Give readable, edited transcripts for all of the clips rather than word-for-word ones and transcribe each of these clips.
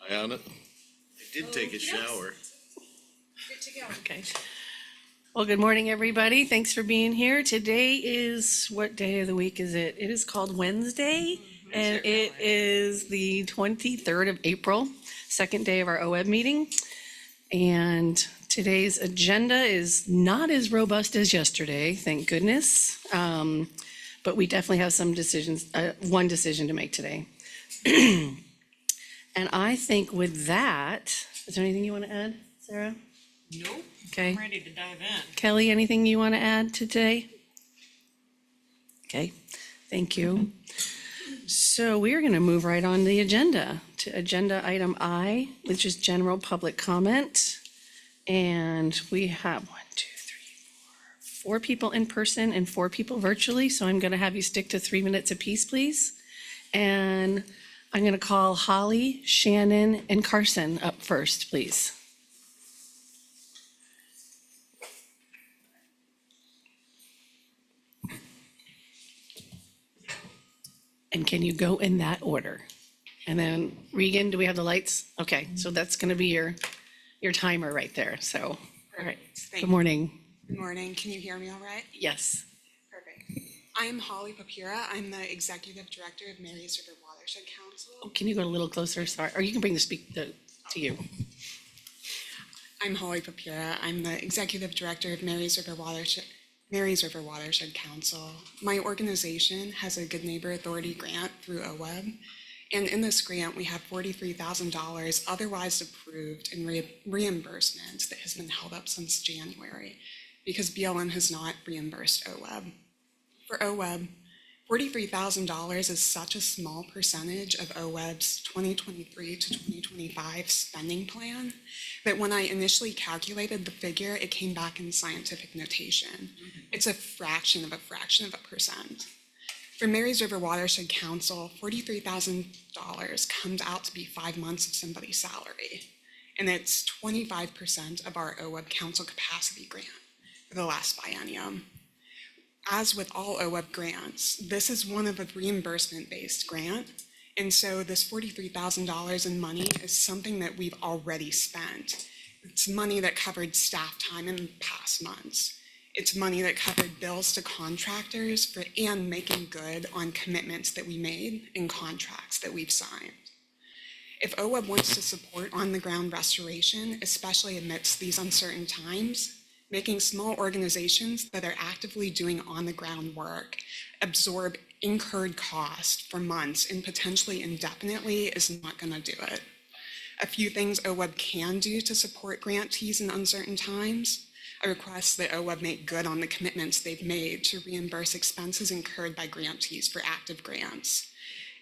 Eye on it. I did take a shower. Good to go. Okay. Well, good morning, everybody. Thanks for being here. Today is, what day of the week is it? It is called Wednesday, and it is the 23rd of April, second day of our OWEB meeting. And today's agenda is not as robust as yesterday, thank goodness. But we definitely have some decisions, one decision to make today. And I think with that, is there anything you want to add, Sarah? Nope. Okay. I'm ready to dive in. Kelly, anything you want to add to today? Okay, thank you. So we are going to move right on the agenda to agenda item I, which is general public comment. And we have 4 people in person and 4 people virtually. So I'm going to have you stick to 3 minutes apiece, please. And I'm going to call Holly, Shannon, and Carson up first, please. And can you go in that order? And then Regan, do we have the lights? Okay, so that's going to be your timer right there. So, all right. Thank Good morning. Good morning. Can you hear me all right? Yes. Perfect. I am Holly Papira. I'm the Executive Director of Marys River Watershed Council. Oh, can you go a little closer? Sorry. Or you can bring the to you. I'm Holly Papira. I'm the Executive Director of Marys River Watershed Council. My organization has a Good Neighbor Authority grant through OWEB. And in this grant, we have $43,000 otherwise approved in reimbursements that has been held up since January because BLM has not reimbursed OWEB. For OWEB, $43,000 is such a small percentage of OWEB's 2023 to 2025 spending plan that when I initially calculated the figure, it came back in scientific notation. It's a fraction of a percent. For Marys River Watershed Council, $43,000 comes out to be 5 months of somebody's salary. And it's 25% of our OWEB council capacity grant for the last biennium. As with all OWEB grants, this is one of a reimbursement-based grant. And so this $43,000 in money is something that we've already spent. It's money that covered staff time in past months. It's money that covered bills to contractors and making good on commitments that we made in contracts that we've signed. If OWEB wants to support on-the-ground restoration, especially amidst these uncertain times, making small organizations that are actively doing on-the-ground work absorb incurred cost for months and potentially indefinitely is not going to do it. A few things OWEB can do to support grantees in uncertain times. I request that OWEB make good on the commitments they've made to reimburse expenses incurred by grantees for active grants.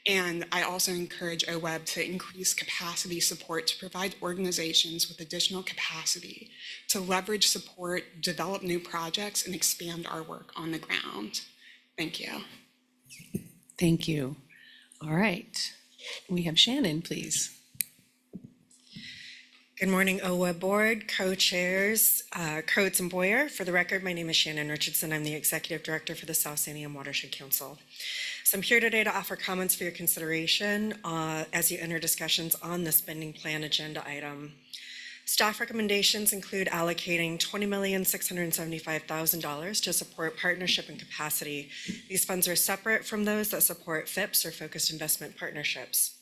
And I also encourage OWEB to increase capacity support to provide organizations with additional capacity to leverage support, develop new projects, and expand our work on the ground. Thank you. Thank you. All right. We have Shannon, please. Good morning, OWEB Board, co-chairs, Coates and Boyer. For the record, my name is Shannon Richardson. I'm the Executive Director for the South Santiam Watershed Council. So I'm here today to offer comments for your consideration as you enter discussions on the spending plan agenda item. Staff recommendations include allocating $20,675,000 to support partnership and capacity. These funds are separate from those that support FIPS or Focused Investment Partnerships.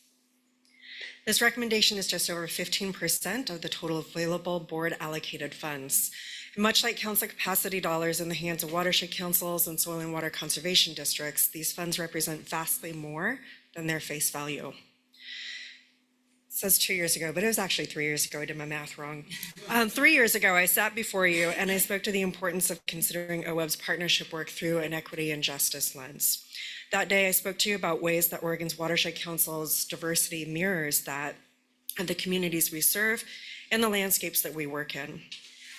This recommendation is just over 15% of the total available board allocated funds. And much like council capacity dollars in the hands of watershed councils and soil and water conservation districts, these funds represent vastly more than their face value. It says 2 years ago, but it was actually 3 years ago. I did my math wrong. 3 years ago, I sat before you and I spoke to the importance of considering OWEB's partnership work through an equity and justice lens. That day, I spoke to you about ways that Oregon's Watershed Council's diversity mirrors that of the communities we serve and the landscapes that we work in.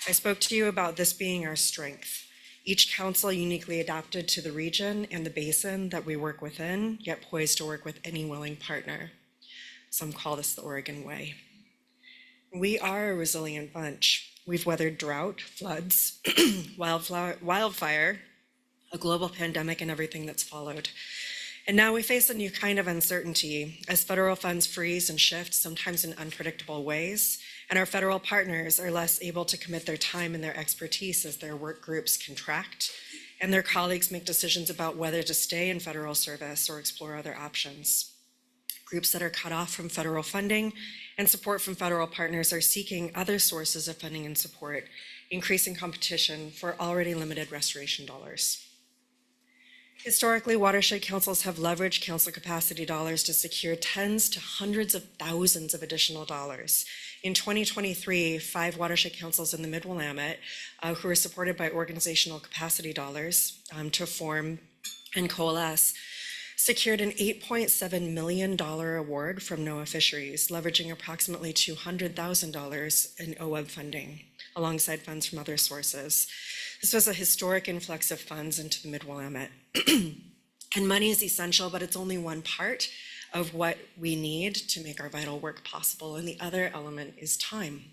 I spoke to you about this being our strength. Each council uniquely adapted to the region and the basin that we work within, yet poised to work with any willing partner. Some call this the Oregon way. We are a resilient bunch. We've weathered drought, floods, wildfire, a global pandemic, and everything that's followed. And now we face a new kind of uncertainty as federal funds freeze and shift, sometimes in unpredictable ways, and our federal partners are less able to commit their time and their expertise as their work groups contract, and their colleagues make decisions about whether to stay in federal service or explore other options. Groups that are cut off from federal funding and support from federal partners are seeking other sources of funding and support, increasing competition for already limited restoration dollars. Historically, watershed councils have leveraged council capacity dollars to secure tens to hundreds of thousands of additional dollars. In 2023, 5 watershed councils in the Mid-Willamette, who are supported by organizational capacity dollars to form and coalesce, secured an $8.7 million award from NOAA Fisheries, leveraging approximately $200,000 in OWEB funding, alongside funds from other sources. This was a historic influx of funds into the Mid-Willamette. And money is essential, but it's only one part of what we need to make our vital work possible, and the other element is time.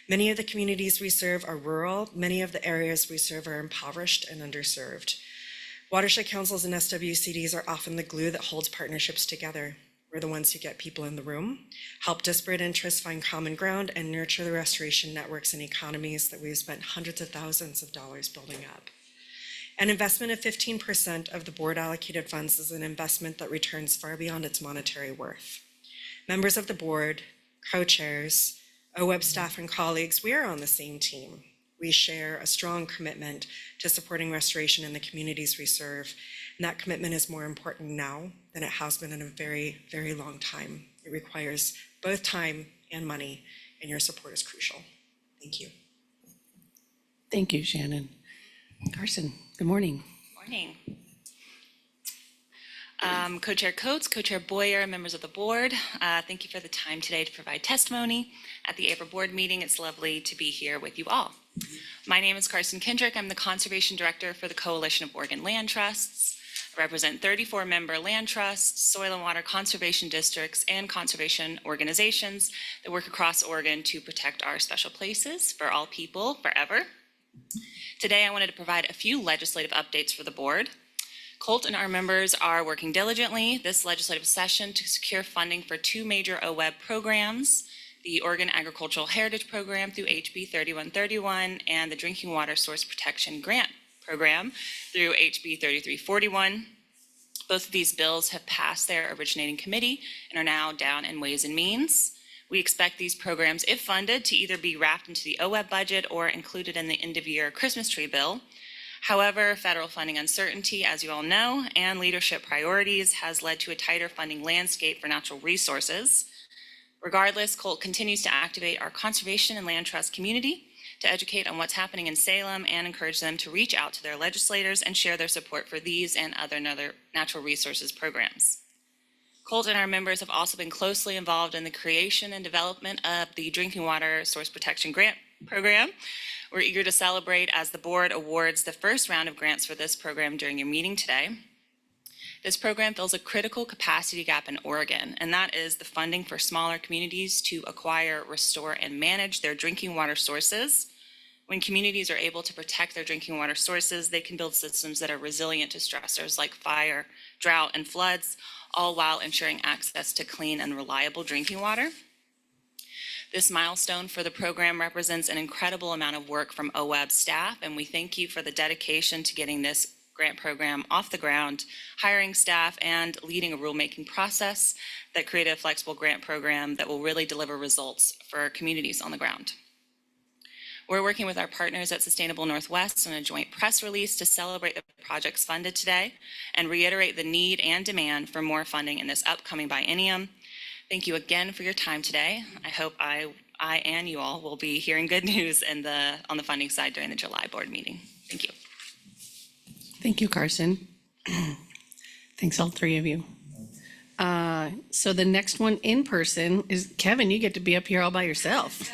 Many of the communities we serve are rural. Many of the areas we serve are impoverished and underserved. Watershed councils and SWCDs are often the glue that holds partnerships together. We're the ones who get people in the room, help disparate interests find common ground, and nurture the restoration networks and economies that we've spent hundreds of thousands of dollars building up. An investment of 15% of the board allocated funds is an investment that returns far beyond its monetary worth. Members of the board, co-chairs, OWEB staff, and colleagues, we are on the same team. We share a strong commitment to supporting restoration in the communities we serve, and that commitment is more important now than it has been in a very, very long time. It requires both time and money, and your support is crucial. Thank you. Thank you, Shannon. Carson, good morning. Morning. Co-Chair Coates, Co-Chair Boyer, members of the board, thank you for the time today to provide testimony at the APRA board meeting. It's lovely to be here with you all. My name is Carson Kendrick. I'm the Conservation Director for the Coalition of Oregon Land Trusts. I represent 34 member land trusts, soil and water conservation districts, and conservation organizations that work across Oregon to protect our special places for all people forever. Today, I wanted to provide a few legislative updates for the board. Colt and our members are working diligently this legislative session to secure funding for 2 major OWEB programs, the Oregon Agricultural Heritage Program through HB 3131 and the Drinking Water Source Protection Grant Program through HB 3341. Both of these bills have passed their originating committee and are now down in Ways and Means. We expect these programs, if funded, to either be wrapped into the OWEB budget or included in the end-of-year Christmas tree bill. However, federal funding uncertainty, as you all know, and leadership priorities has led to a tighter funding landscape for natural resources. Regardless, Colt continues to activate our conservation and land trust community to educate on what's happening in Salem and encourage them to reach out to their legislators and share their support for these and other natural resources programs. Colt and our members have also been closely involved in the creation and development of the Drinking Water Source Protection Grant Program. We're eager to celebrate as the board awards the first round of grants for this program during your meeting today. This program fills a critical capacity gap in Oregon, and that is the funding for smaller communities to acquire, restore, and manage their drinking water sources. When communities are able to protect their drinking water sources, they can build systems that are resilient to stressors like fire, drought, and floods, all while ensuring access to clean and reliable drinking water. This milestone for the program represents an incredible amount of work from OWEB staff, and we thank you for the dedication to getting this grant program off the ground, hiring staff, and leading a rulemaking process that created a flexible grant program that will really deliver results for our communities on the ground. We're working with our partners at Sustainable Northwest on a joint press release to celebrate the projects funded today and reiterate the need and demand for more funding in this upcoming biennium. Thank you again for your time today. I hope I and you all will be hearing good news on the funding side during the July board meeting. Thank you. Thank you, Carson. Thanks, all 3 of you. So the next one in person is Kevin. You get to be up here all by yourself.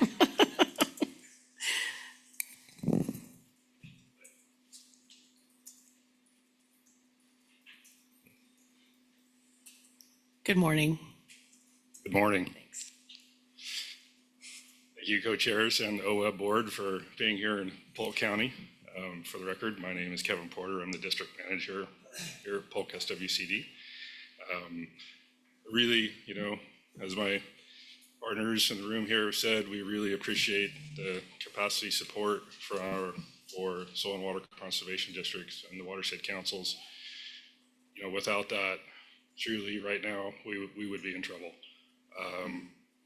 Good morning. Good morning. Thank you, co-chairs and the OWEB board for being here in Polk County. For the record, my name is Kevin Porter. I'm the district manager here at Polk SWCD. Really, as my partners in the room here have said, we really appreciate the capacity support for soil and water conservation districts and the watershed councils. Without that, truly right now, we would be in trouble.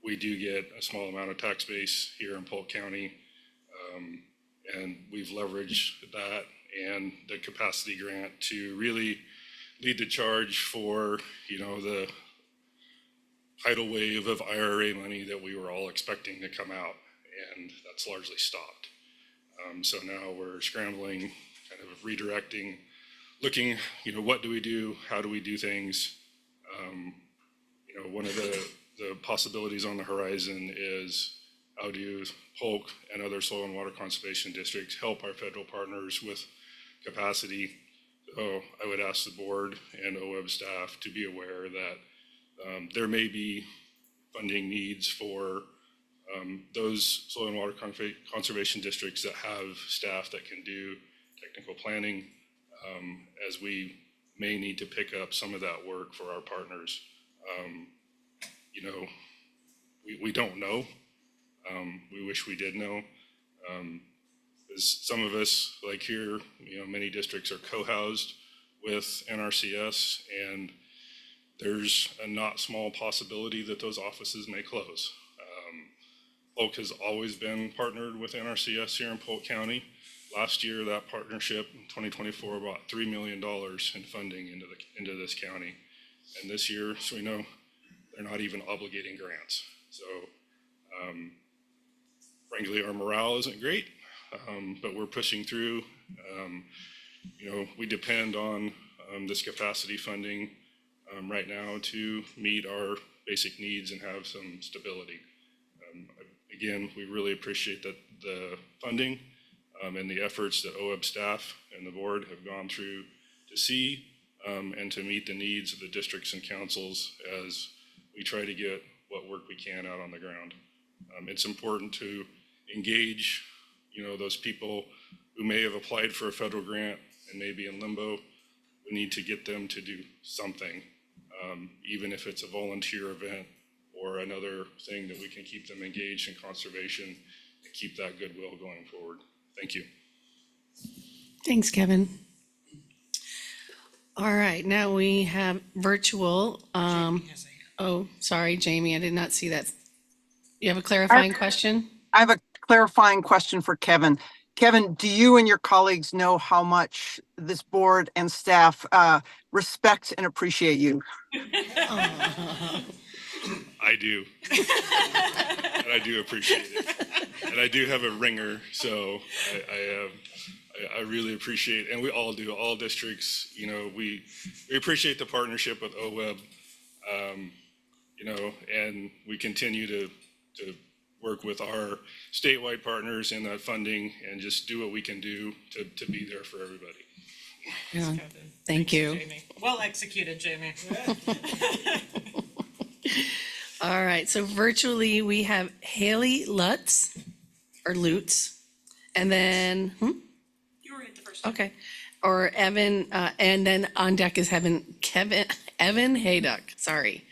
We do get a small amount of tax base here in Polk County, and we've leveraged that and the capacity grant to really lead the charge for, the tidal wave of IRA money that we were all expecting to come out, and that's largely stopped. So now we're scrambling, kind of redirecting, looking, what do we do? How do we do things? One of the possibilities on the horizon is how do Polk and other soil and water conservation districts help our federal partners with capacity? So I would ask the board and OWEB staff to be aware that there may be funding needs for those soil and water conservation districts that have staff that can do technical planning, as we may need to pick up some of that work for our partners. We don't know. We wish we did know. As some of us, like here, many districts are co-housed with NRCS, and there's a not small possibility that those offices may close. Polk has always been partnered with NRCS here in Polk County. Last year, that partnership in 2024 brought $3 million in funding into this county. And this year, so we know, they're not even obligating grants. So frankly, our morale isn't great, but we're pushing through. We depend on this capacity funding right now to meet our basic needs and have some stability. Again, we really appreciate the funding and the efforts that OWEB staff and the board have gone through to see and to meet the needs of the districts and councils as we try to get what work we can out on the ground. It's important to engage, those people who may have applied for a federal grant and may be in limbo. We need to get them to do something, even if it's a volunteer event or another thing that we can keep them engaged in conservation and keep that goodwill going forward. Thank you. Thanks, Kevin. All right, now we have virtual. Oh, sorry, Jamie, I did not see that. You have a clarifying question? I have a clarifying question for Kevin. Kevin, do you and your colleagues know how much this board and staff respect and appreciate you? I do. And I do appreciate it. And I do have a ringer, so I really appreciate, and we all do, all districts, we appreciate the partnership with OWEB, and we continue to work with our statewide partners in that funding and just do what we can do to be there for everybody. Yeah, thank you. Jamie. Well executed, Jamie. All right, so virtually we have Haley Lutz, or Lutz, and then, You were at the first time. okay, or Evan, and then on deck is Evan Hayduck, sorry.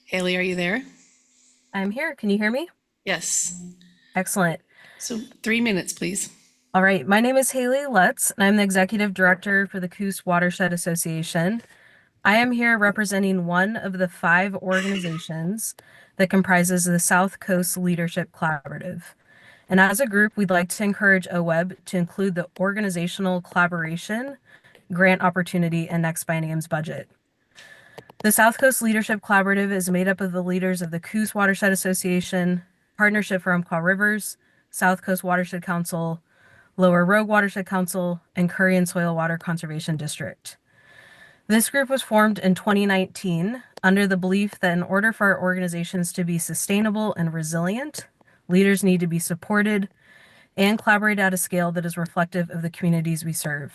Haley, are you there? I'm here. Can you hear me? Yes. Excellent. So 3 minutes, please. All right. My name is Haley Lutz, and I'm the Executive Director for the Coos Watershed Association. I am here representing one of the 5 organizations that comprises the South Coast Leadership Collaborative. And as a group, we'd like to encourage OWEB to include the organizational collaboration, grant opportunity, and next biennium's budget. The South Coast Leadership Collaborative is made up of the leaders of the Coos Watershed Association, Partnership for Umpqua Rivers, South Coast Watershed Council, Lower Rogue Watershed Council, and Curry and Soil Water Conservation District. This group was formed in 2019 under the belief that in order for our organizations to be sustainable and resilient, leaders need to be supported and collaborate at a scale that is reflective of the communities we serve.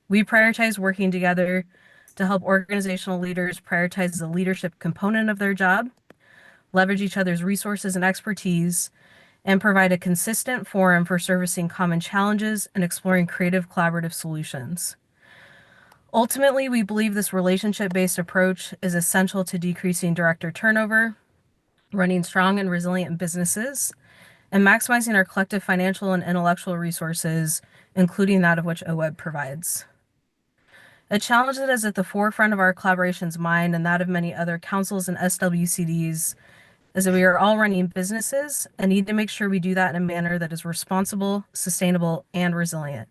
We prioritize working together to help organizational leaders prioritize the leadership component of their job, leverage each other's resources and expertise, and provide a consistent forum for servicing common challenges and exploring creative collaborative solutions. Ultimately, we believe this relationship-based approach is essential to decreasing director turnover, running strong and resilient businesses, and maximizing our collective financial and intellectual resources, including that of which OWEB provides. A challenge that is at the forefront of our collaboration's mind and that of many other councils and SWCDs is that we are all running businesses and need to make sure we do that in a manner that is responsible, sustainable, and resilient.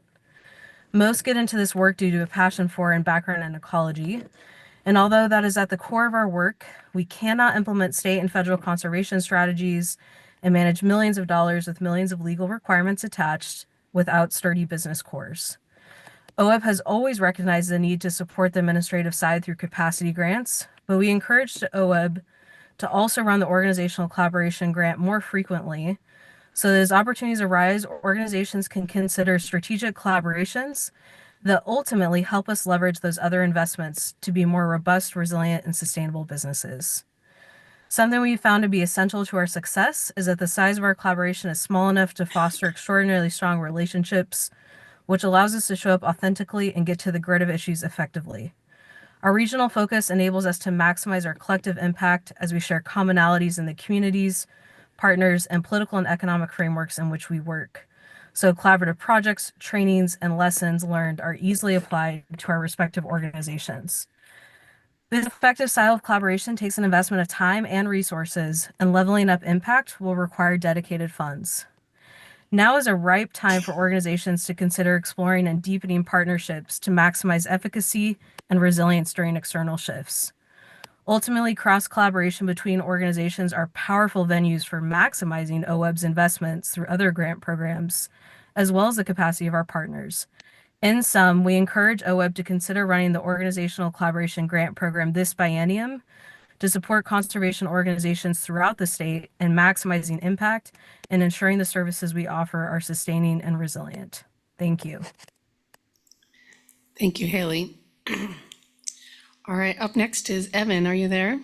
Most get into this work due to a passion for and background in ecology. And although that is at the core of our work, we cannot implement state and federal conservation strategies and manage millions of dollars with millions of legal requirements attached without sturdy business cores. OWEB has always recognized the need to support the administrative side through capacity grants, but we encourage OWEB to also run the organizational collaboration grant more frequently so that as opportunities arise, organizations can consider strategic collaborations that ultimately help us leverage those other investments to be more robust, resilient, and sustainable businesses. Something we found to be essential to our success is that the size of our collaboration is small enough to foster extraordinarily strong relationships, which allows us to show up authentically and get to the grit of issues effectively. Our regional focus enables us to maximize our collective impact as we share commonalities in the communities, partners, and political and economic frameworks in which we work. So collaborative projects, trainings, and lessons learned are easily applied to our respective organizations. This effective style of collaboration takes an investment of time and resources, and leveling up impact will require dedicated funds. Now is a ripe time for organizations to consider exploring and deepening partnerships to maximize efficacy and resilience during external shifts. Ultimately, cross-collaboration between organizations are powerful venues for maximizing OWEB's investments through other grant programs, as well as the capacity of our partners. In sum, we encourage OWEB to consider running the Organizational Collaboration Grant Program this biennium to support conservation organizations throughout the state and maximizing impact and ensuring the services we offer are sustaining and resilient. Thank you. Thank you, Haley. All right, up next is Evan. Are you there?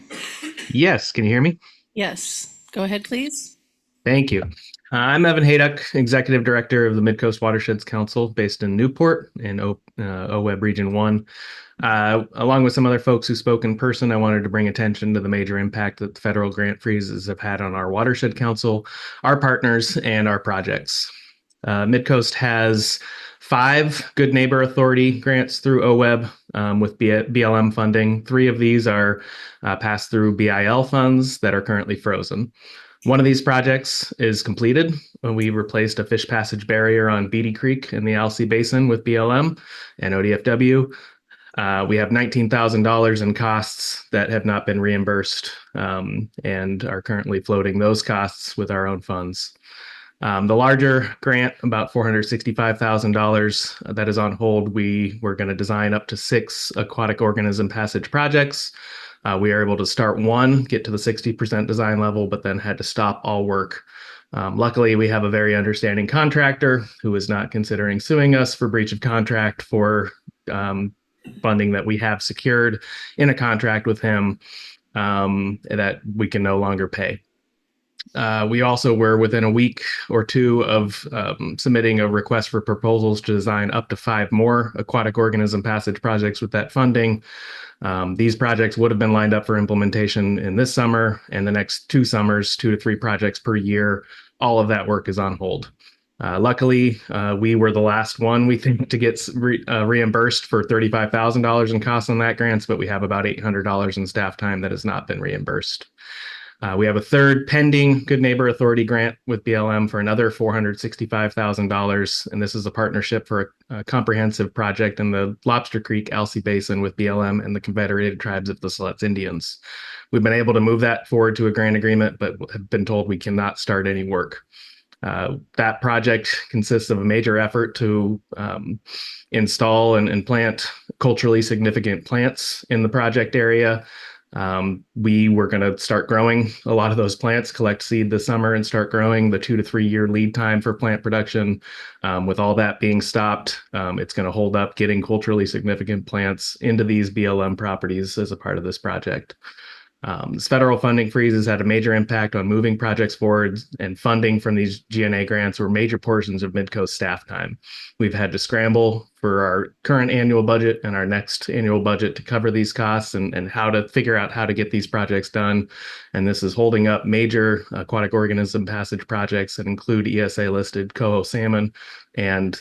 Yes, can you hear me? Yes. Go ahead, please. Thank you. I'm Evan Hayduck, Executive Director of the Mid-Coast Watersheds Council based in Newport in OWEB Region 1. Along with some other folks who spoke in person, I wanted to bring attention to the major impact that the federal grant freezes have had on our Watershed Council, our partners, and our projects. Midcoast has 5 Good Neighbor Authority grants through OWEB with BLM funding. 3 of these are passed through BIL funds that are currently frozen. One of these projects is completed. We replaced a fish passage barrier on Beatty Creek in the Alsea Basin with BLM and ODFW. We have $19,000 in costs that have not been reimbursed and are currently floating those costs with our own funds. The larger grant, about $465,000, that is on hold. We were going to design up to 6 aquatic organism passage projects. We are able to start one, get to the 60% design level, but then had to stop all work. Luckily, we have a very understanding contractor who is not considering suing us for breach of contract for funding that we have secured in a contract with him that we can no longer pay. We also were within a week or 2 of submitting a request for proposals to design up to 5 more aquatic organism passage projects with that funding. These projects would have been lined up for implementation in this summer and the next 2 summers, 2 to 3 projects per year. All of that work is on hold. Luckily, we were the last one, we think, to get reimbursed for $35,000 in costs on that grants, but we have about $800 in staff time that has not been reimbursed. We have a 3rd pending Good Neighbor Authority grant with BLM for another $465,000, and this is a partnership for a comprehensive project in the Lobster Creek Alsea Basin with BLM and the Confederated Tribes of the Siletz Indians. We've been able to move that forward to a grant agreement, but have been told we cannot start any work. That project consists of a major effort to install and plant culturally significant plants in the project area. We were going to start growing a lot of those plants, collect seed this summer and start growing. The 2 to 3 year lead time for plant production, with all that being stopped, it's going to hold up getting culturally significant plants into these BLM properties as a part of this project. This federal funding freeze has had a major impact on moving projects forward, and funding from these GNA grants were major portions of Midcoast staff time. We've had to scramble for our current annual budget and our next annual budget to cover these costs and how to figure out how to get these projects done. And this is holding up major aquatic organism passage projects that include ESA listed coho salmon and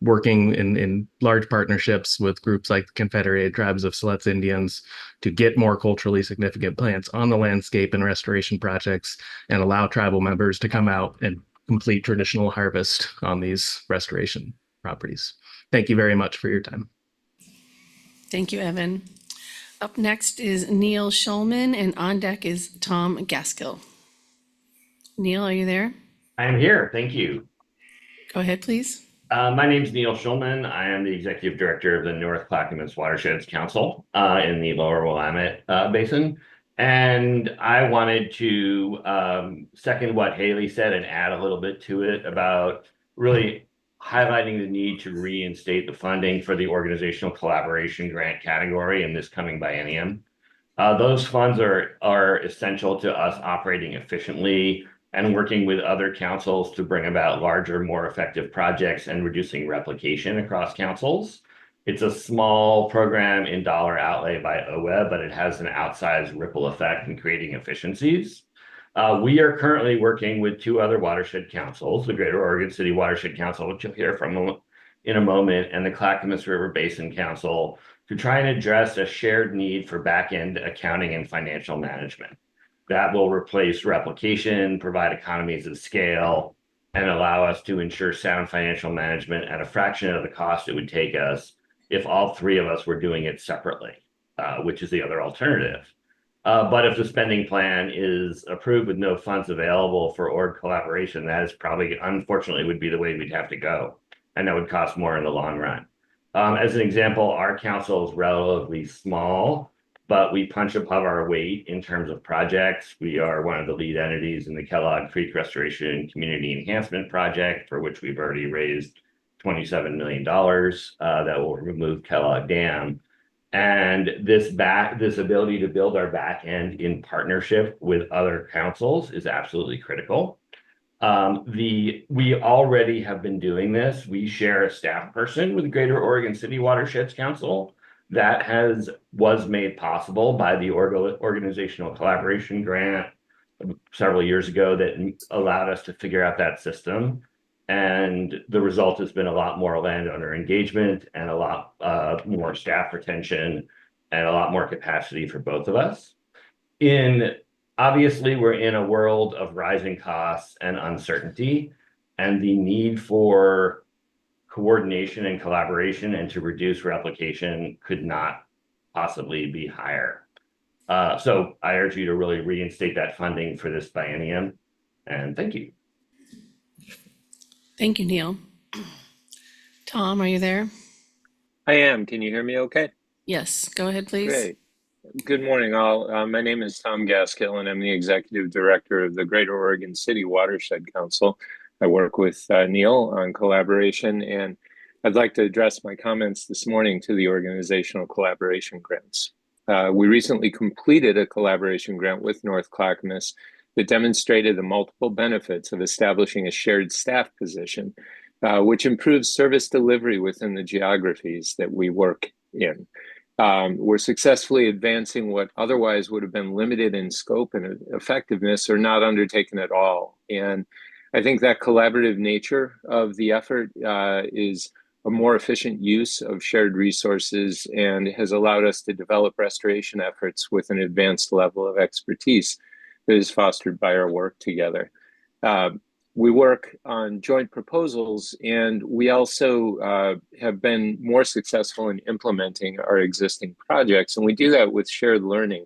working in large partnerships with groups like the Confederated Tribes of Siletz Indians to get more culturally significant plants on the landscape and restoration projects and allow tribal members to come out and complete traditional harvest on these restoration properties. Thank you very much for your time. Thank you, Evan. Up next is Neil Schulman, and on deck is Tom Gaskill. Neil, are you there? I am here. Thank you. Go ahead, please. My name is Neil Schulman. I am the Executive Director of the North Clackamas Watersheds Council in the Lower Willamette Basin. And I wanted to second what Haley said and add a little bit to it about really highlighting the need to reinstate the funding for the organizational collaboration grant category in this coming biennium. Those funds are essential to us operating efficiently and working with other councils to bring about larger, more effective projects and reducing replication across councils. It's a small program in dollar outlay by OWEB, but it has an outsized ripple effect in creating efficiencies. We are currently working with two other watershed councils, the Greater Oregon City Watershed Council, which you'll hear from in a moment, and the Clackamas River Basin Council, to try and address a shared need for back-end accounting and financial management. That will replace replication, provide economies of scale, and allow us to ensure sound financial management at a fraction of the cost it would take us if all three of us were doing it separately, which is the other alternative. But if the spending plan is approved with no funds available for org collaboration, that is probably, unfortunately, would be the way we'd have to go. And that would cost more in the long run. As an example, our council is relatively small, but we punch above our weight in terms of projects. We are one of the lead entities in the Kellogg Creek Restoration Community Enhancement Project, for which we've already raised $27 million that will remove Kellogg Dam. And this ability to build our back end in partnership with other councils is absolutely critical. We already have been doing this. We share a staff person with the Greater Oregon City Watersheds Council. That was made possible by the organizational collaboration grant several years ago that allowed us to figure out that system. And the result has been a lot more landowner engagement and a lot more staff retention and a lot more capacity for both of us. Obviously, we're in a world of rising costs and uncertainty, and the need for coordination and collaboration and to reduce replication could not possibly be higher. So I urge you to really reinstate that funding for this biennium, and thank you. Thank you, Neil. Tom, are you there? I am. Can you hear me okay? Yes, go ahead, please. Great. Good morning, all. My name is Tom Gaskill, and I'm the Executive Director of the Greater Oregon City Watershed Council. I work with Neil on collaboration, and I'd like to address my comments this morning to the organizational collaboration grants. We recently completed a collaboration grant with North Clackamas that demonstrated the multiple benefits of establishing a shared staff position, which improves service delivery within the geographies that we work in. We're successfully advancing what otherwise would have been limited in scope and effectiveness or not undertaken at all. And I think that collaborative nature of the effort is a more efficient use of shared resources and has allowed us to develop restoration efforts with an advanced level of expertise that is fostered by our work together. We work on joint proposals, and we also have been more successful in implementing our existing projects, and we do that with shared learning.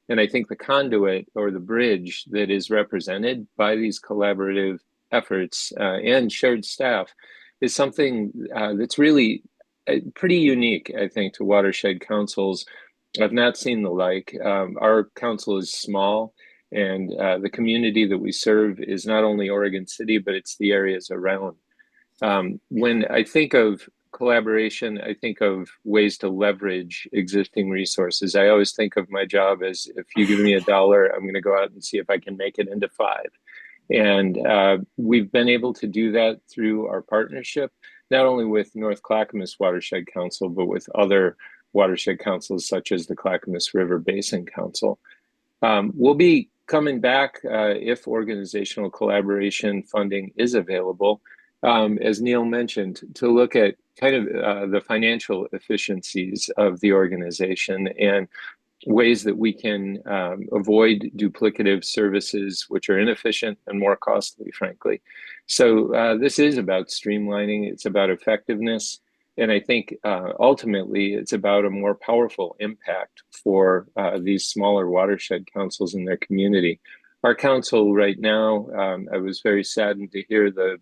And I think the conduit or the bridge that is represented by these collaborative efforts and shared staff is something that's really pretty unique, I think, to watershed councils. I've not seen the like. Our council is small, and the community that we serve is not only Oregon City, but it's the areas around. When I think of collaboration, I think of ways to leverage existing resources. I always think of my job as, if you give me $1, I'm going to go out and see if I can make it into 5. And we've been able to do that through our partnership, not only with North Clackamas Watershed Council, but with other watershed councils such as the Clackamas River Basin Council. We'll be coming back if organizational collaboration funding is available, as Neil mentioned, to look at kind of the financial efficiencies of the organization and ways that we can avoid duplicative services which are inefficient and more costly, frankly. So this is about streamlining, it's about effectiveness, and I think ultimately it's about a more powerful impact for these smaller watershed councils in their community. Our council right now, I was very saddened to hear the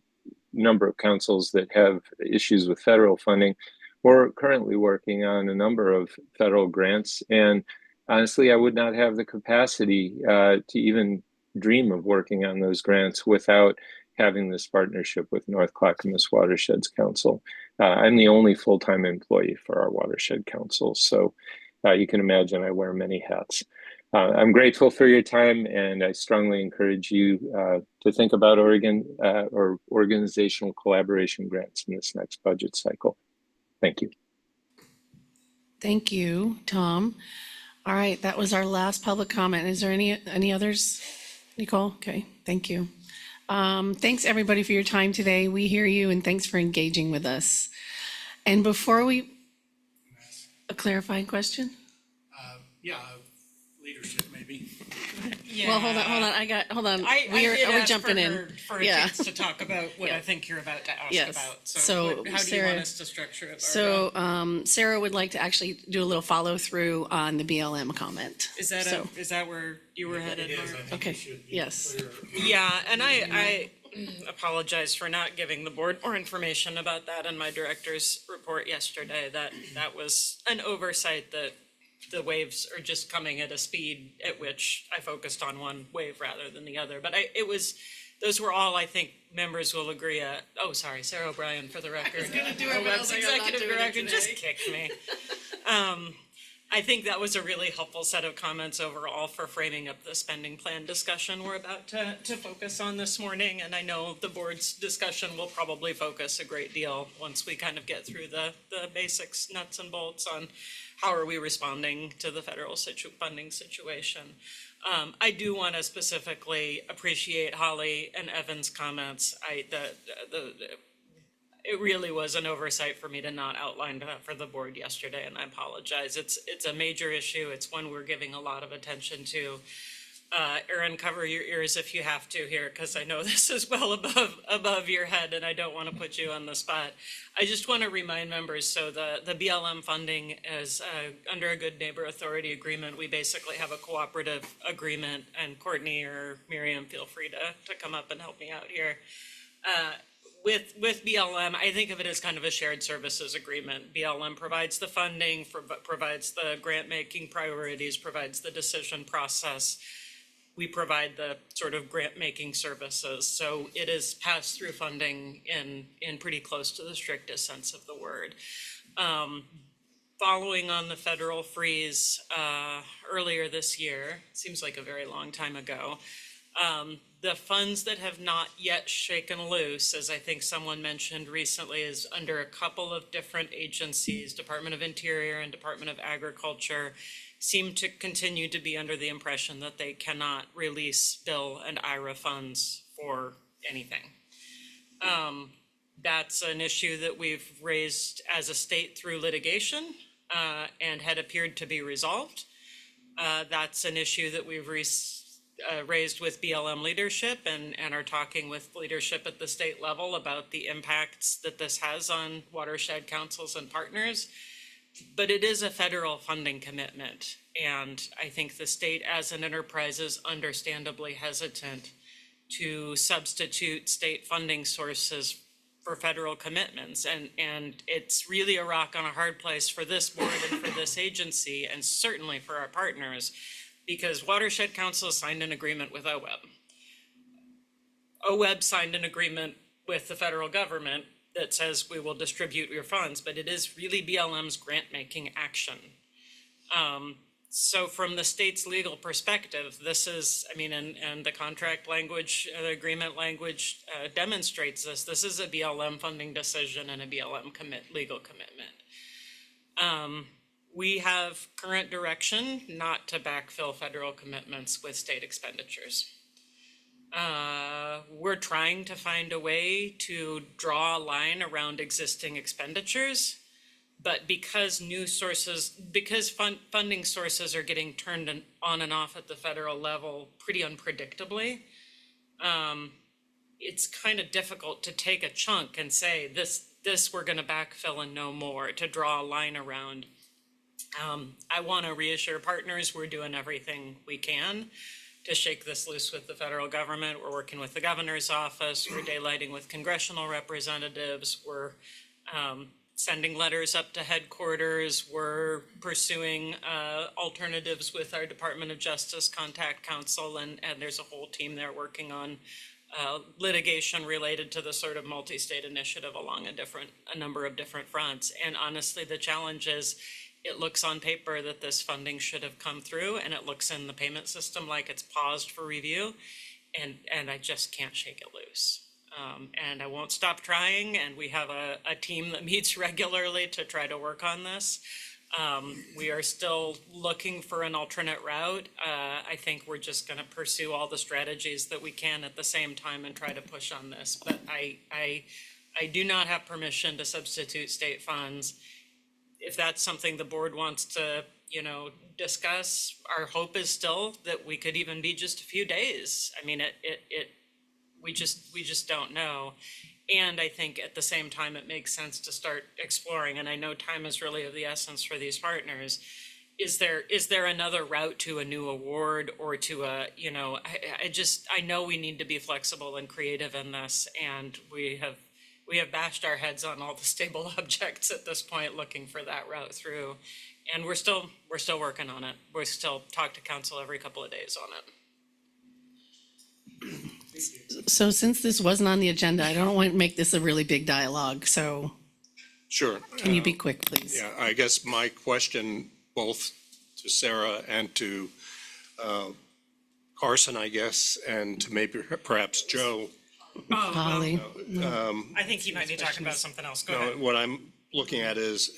number of councils that have issues with federal funding. We're currently working on a number of federal grants, and honestly, I would not have the capacity to even dream of working on those grants without having this partnership with North Clackamas Watersheds Council. I'm the only full-time employee for our Watershed Council, so you can imagine I wear many hats. I'm grateful for your time, and I strongly encourage you to think about or organizational collaboration grants in this next budget cycle. Thank you. Thank you, Tom. All right, that was our last public comment. Is there any others? Nicole? Okay, thank you. Thanks everybody for your time today. We hear you and thanks for engaging with us. And before a clarifying question? Yeah, leadership maybe. Yeah. Well, hold on. Hold on. I Are did we ask jumping for in? her for a Yeah. chance to talk about what Yeah. I think you're about to ask Yes. about. So, how do you Sarah- want us to structure it? So Sarah would like to actually do a little follow through on the BLM comment. Is that so, is that where you were headed? Mark? Okay, yes. Yeah, and I apologize for not giving the board more information about that in my director's report yesterday. That was an oversight that the waves are just coming at a speed at which I focused on one wave rather than the other. But those were all, I think, members will agree. Sorry, Sarah O'Brien for the record. I was gonna do it, but executive director just kicked me. I think that was a really helpful set of comments overall for framing up the spending plan discussion we're about to focus on this morning. And I know the board's discussion will probably focus a great deal once we kind of get through the basics, nuts and bolts on how are we responding to the federal funding situation. I do want to specifically appreciate Holly and Evan's comments. It really was an oversight for me to not outline that for the board yesterday, and I apologize. It's a major issue. It's one we're giving a lot of attention to. Erin, cover your ears if you have to here, because I know this is well above your head, and I don't want to put you on the spot. I just want to remind members, so the BLM funding is under a Good Neighbor Authority agreement. We basically have a cooperative agreement, and Courtney or Miriam, feel free to come up and help me out here. With BLM, I think of it as kind of a shared services agreement. BLM provides the funding, provides the grant-making priorities, provides the decision process. We provide the sort of grant-making services. So it is pass-through funding in pretty close to the strictest sense of the word. Following on the federal freeze earlier this year, seems like a very long time ago, the funds that have not yet shaken loose, as I think someone mentioned recently, is under a couple of different agencies, Department of Interior and Department of Agriculture, seem to continue to be under the impression that they cannot release Bill and IRA funds for anything. That's an issue that we've raised as a state through litigation and had appeared to be resolved. That's an issue that we've raised with BLM leadership and are talking with leadership at the state level about the impacts that this has on watershed councils and partners. But it is a federal funding commitment. And I think the state as an enterprise is understandably hesitant to substitute state funding sources for federal commitments. And it's really a rock on a hard place for this board and for this agency, and certainly for our partners, because Watershed Council signed an agreement with OWEB. OWEB signed an agreement with the federal government that says we will distribute your funds, but it is really BLM's grant-making action. So from the state's legal perspective, this is, I mean, and the contract language, the agreement language demonstrates this. This is a BLM funding decision and a BLM legal commitment. We have current direction not to backfill federal commitments with state expenditures. We're trying to find a way to draw a line around existing expenditures, but because funding sources are getting turned on and off at the federal level pretty unpredictably, it's kind of difficult to take a chunk and say this we're going to backfill and no more, to draw a line around. I want to reassure partners we're doing everything we can to shake this loose with the federal government. We're working with the governor's office. We're daylighting with congressional representatives. We're sending letters up to headquarters. We're pursuing alternatives with our Department of Justice Contact Council, and there's a whole team there working on litigation related to the sort of multi-state initiative along a number of different fronts. And honestly, the challenge is, it looks on paper that this funding should have come through, and it looks in the payment system like it's paused for review, and I just can't shake it loose. And I won't stop trying, and we have a team that meets regularly to try to work on this. We are still looking for an alternate route. I think we're just going to pursue all the strategies that we can at the same time and try to push on this. But I do not have permission to substitute state funds. If that's something the board wants to, discuss, our hope is still that we could even be just a few days. I mean, we just don't know. And I think at the same time, it makes sense to start exploring. And I know time is really of the essence for these partners. Is there another route to a new award, or to I know we need to be flexible and creative in this, and we have bashed our heads on all the stable objects at this point, looking for that route through. And we're still working on it. We still talk to council every couple of days on it. So since this wasn't on the agenda, I don't want to make this a really big dialogue, so Sure. can you be quick, please? Yeah, I guess my question, both to Sarah and to Carson, I guess, and to maybe perhaps Joe. Holly? I think he might be talking about something else. Go ahead. What I'm looking at is,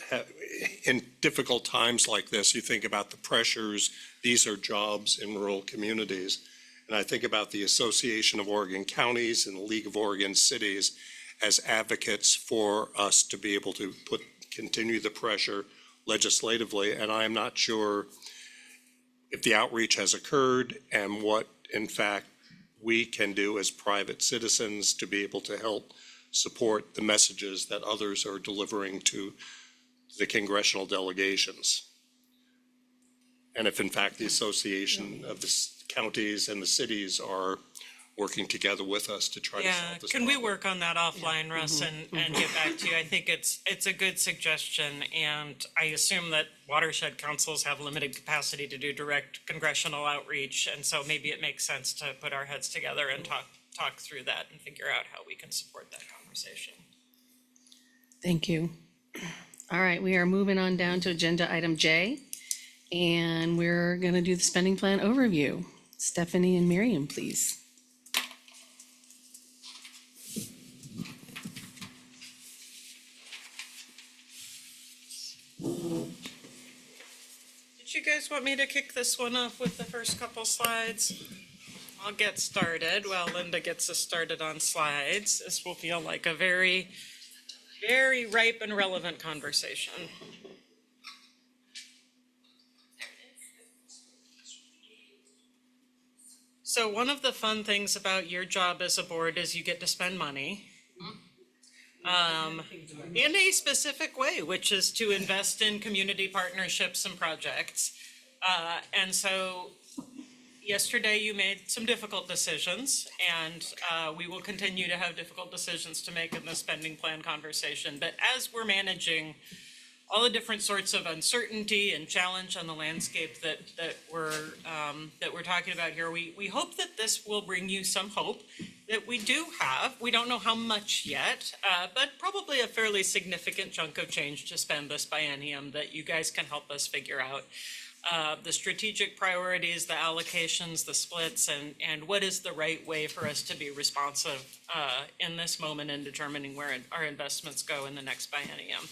in difficult times like this, you think about the pressures. These are jobs in rural communities. And I think about the Association of Oregon Counties and the League of Oregon Cities as advocates for us to be able to continue the pressure legislatively. And I'm not sure if the outreach has occurred and what, in fact, we can do as private citizens to be able to help support the messages that others are delivering to the congressional delegations. And if in fact the Association of the Counties and the cities are working together with us to try to solve this Can problem. we work on that offline, Russ, and get back to you? I think it's a good suggestion, and I assume that watershed councils have limited capacity to do direct congressional outreach, and so maybe it makes sense to put our heads together and talk through that and figure out how we can support that conversation. Thank you. All right, we are moving on down to agenda item J, and we're going to do the spending plan overview. Stephanie and Miriam, please. Did you guys want me to kick this one off with the first couple slides? I'll get started while Linda gets us started on slides. This will feel like a very, very ripe and relevant conversation. So one of the fun things about your job as a board is you get to spend money in a specific way, which is to invest in community partnerships and projects. And so yesterday you made some difficult decisions, and we will continue to have difficult decisions to make in the spending plan conversation. But as we're managing all the different sorts of uncertainty and challenge on the landscape that we're talking about here, we hope that this will bring you some hope that we do have. We don't know how much yet, but probably a fairly significant chunk of change to spend this biennium that you guys can help us figure out. the strategic priorities, the allocations, the splits, and what is the right way for us to be responsive in this moment in determining where our investments go in the next biennium.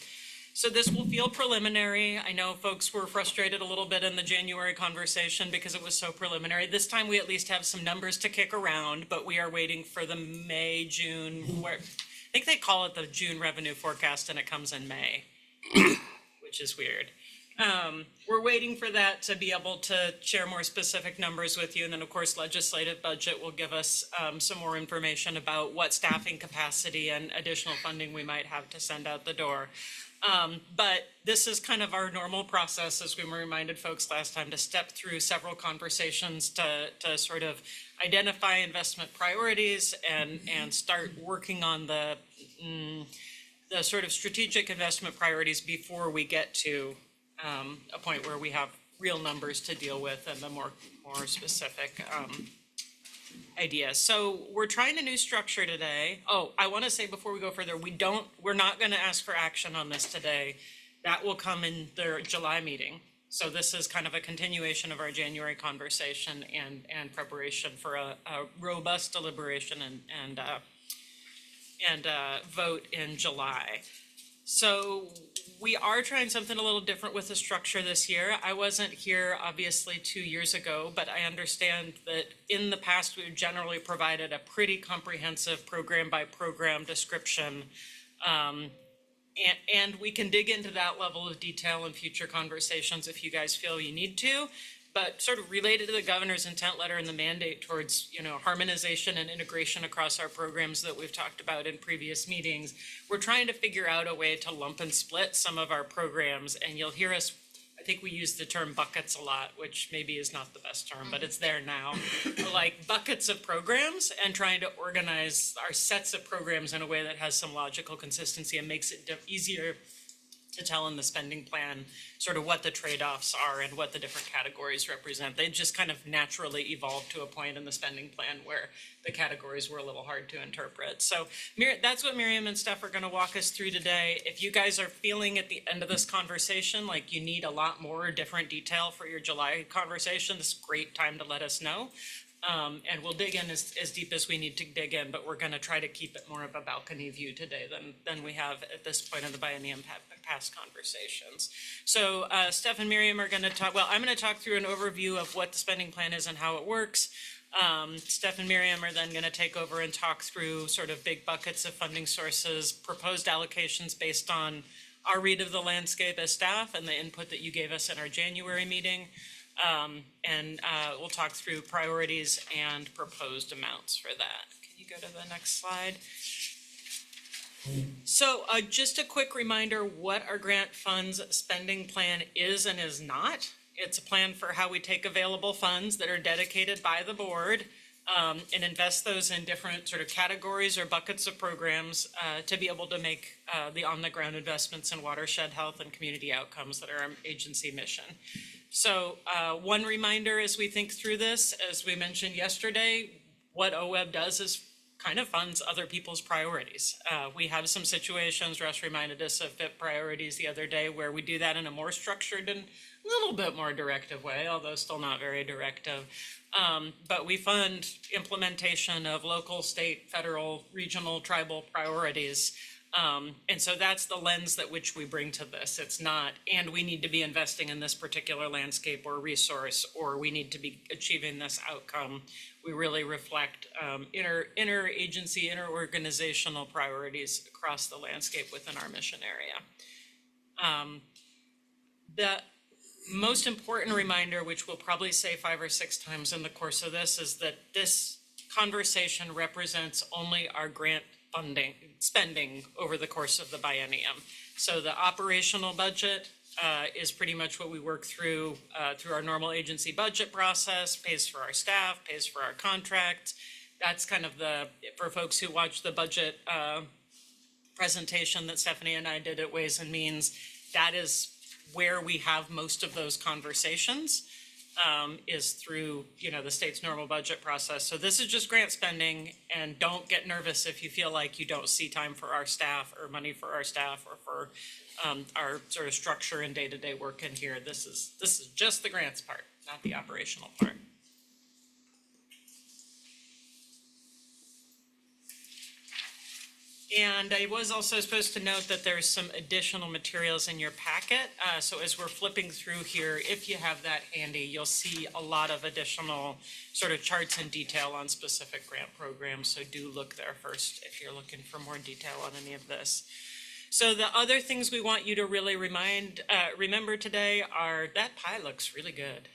So this will feel preliminary. I know folks were frustrated a little bit in the January conversation because it was so preliminary. This time we at least have some numbers to kick around, but we are waiting for the May, June, where I think they call it the June revenue forecast and it comes in May, which is weird. We're waiting for that to be able to share more specific numbers with you. And then of course, legislative budget will give us some more information about what staffing capacity and additional funding we might have to send out the door. But this is kind of our normal process, as we reminded folks last time, to step through several conversations to sort of identify investment priorities and start working on the sort of strategic investment priorities before we get to a point where we have real numbers to deal with and the more specific ideas. So we're trying a new structure today. Oh, I want to say before we go further, we're not going to ask for action on this today. That will come in the July meeting. So this is kind of a continuation of our January conversation and preparation for a robust deliberation and vote in July. So we are trying something a little different with the structure this year. I wasn't here obviously 2 years ago, but I understand that in the past we've generally provided a pretty comprehensive program by program description. And we can dig into that level of detail in future conversations if you guys feel you need to. But sort of related to the governor's intent letter and the mandate towards, harmonization and integration across our programs that we've talked about in previous meetings, we're trying to figure out a way to lump and split some of our programs. And you'll hear us, I think we use the term buckets a lot, which maybe is not the best term, but it's there now. Like buckets of programs and trying to organize our sets of programs in a way that has some logical consistency and makes it easier to tell in the spending plan sort of what the trade-offs are and what the different categories represent. They just kind of naturally evolved to a point in the spending plan where the categories were a little hard to interpret. So that's what Miriam and Steph are going to walk us through today. If you guys are feeling at the end of this conversation like you need a lot more different detail for your July conversation, this is a great time to let us know. And we'll dig in as deep as we need to dig in, but we're going to try to keep it more of a balcony view today than we have at this point of the biennium past conversations. So Steph and Miriam are going to talk, I'm going to talk through an overview of what the spending plan is and how it works. Steph and Miriam are then going to take over and talk through sort of big buckets of funding sources, proposed allocations based on our read of the landscape as staff and the input that you gave us in our January meeting. And we'll talk through priorities and proposed amounts for that. Can you go to the next slide? So just a quick reminder what our grant funds spending plan is and is not. It's a plan for how we take available funds that are dedicated by the board and invest those in different sort of categories or buckets of programs to be able to make the on-the-ground investments in watershed health and community outcomes that are our agency mission. So one reminder as we think through this, as we mentioned yesterday, what OWEB does is kind of funds other people's priorities. We have some situations, Russ reminded us of FIP priorities the other day, where we do that in a more structured and a little bit more directive way, although still not very directive. But we fund implementation of local, state, federal, regional, tribal priorities. And so that's the lens that which we bring to this. It's not, and we need to be investing in this particular landscape or resource, or we need to be achieving this outcome. We really reflect inter-agency, inter-organizational priorities across the landscape within our mission area. The most important reminder, which we'll probably say 5 or 6 times in the course of this, is that this conversation represents only our grant spending over the course of the biennium. So the operational budget is pretty much what we work through our normal agency budget process, pays for our staff, pays for our contracts. That's kind of for folks who watch the budget presentation that Stephanie and I did at Ways and Means, that is where we have most of those conversations. is through, the state's normal budget process. So this is just grant spending, and don't get nervous if you feel like you don't see time for our staff or money for our staff or for our sort of structure and day-to-day work in here. This is just the grants part, not the operational part. And I was also supposed to note that there's some additional materials in your packet. So as we're flipping through here, if you have that handy, you'll see a lot of additional sort of charts and detail on specific grant programs. So do look there first if you're looking for more detail on any of this. So the other things we want you to really remember today are that pie looks really good.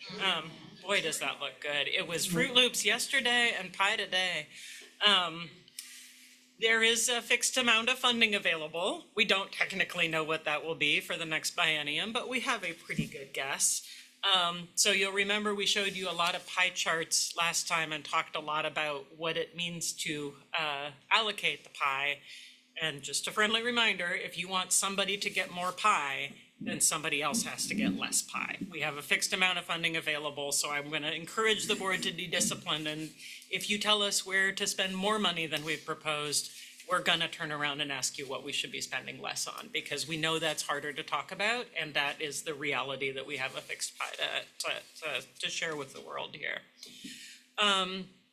Boy, does that look good. It was Fruit Loops yesterday and pie today. There is a fixed amount of funding available. We don't technically know what that will be for the next biennium, but we have a pretty good guess. So you'll remember we showed you a lot of pie charts last time and talked a lot about what it means to allocate the pie. And just a friendly reminder, if you want somebody to get more pie, then somebody else has to get less pie. We have a fixed amount of funding available, so I'm going to encourage the board to be disciplined. And if you tell us where to spend more money than we've proposed, we're going to turn around and ask you what we should be spending less on, because we know that's harder to talk about, and that is the reality that we have a fixed pie to share with the world here.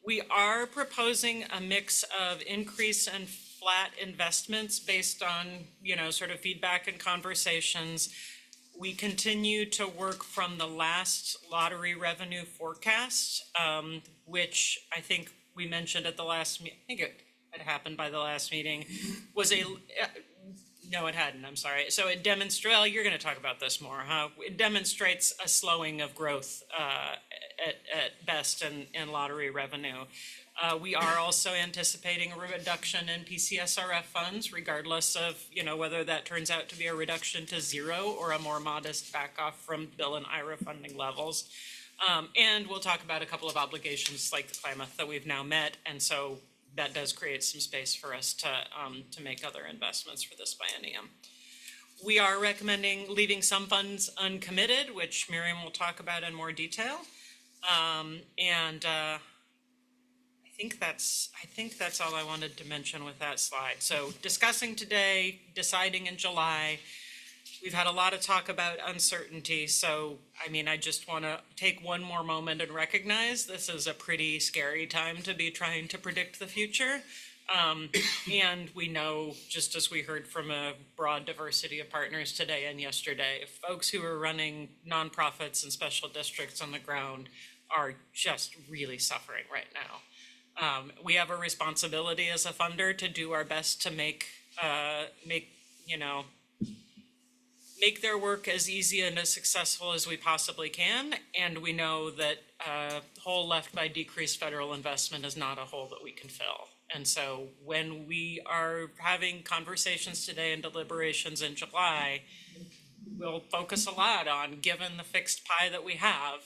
We are proposing a mix of increase and flat investments based on, sort of feedback and conversations. We continue to work from the last lottery revenue forecast, which I think we mentioned at the last meeting. I think it had happened by the last meeting, was no, it hadn't, I'm sorry. So it demonstrates, well, you're gonna talk about this more, huh? It demonstrates a slowing of growth at best in lottery revenue. We are also anticipating a reduction in PCSRF funds, regardless of, whether that turns out to be a reduction to zero or a more modest back off from Bill and IRA funding levels. And we'll talk about a couple of obligations like the Klamath that we've now met. And so that does create some space for us to make other investments for this biennium. We are recommending leaving some funds uncommitted, which Miriam will talk about in more detail. I think that's all I wanted to mention with that slide. So discussing today, deciding in July. We've had a lot of talk about uncertainty. So, I just want to take one more moment and recognize this is a pretty scary time to be trying to predict the future. And we know, just as we heard from a broad diversity of partners today and yesterday, folks who are running nonprofits and special districts on the ground are just really suffering right now. We have a responsibility as a funder to do our best to make their work as easy and as successful as we possibly can. And we know that a hole left by decreased federal investment is not a hole that we can fill. And so when we are having conversations today and deliberations in July, we'll focus a lot on, given the fixed pie that we have,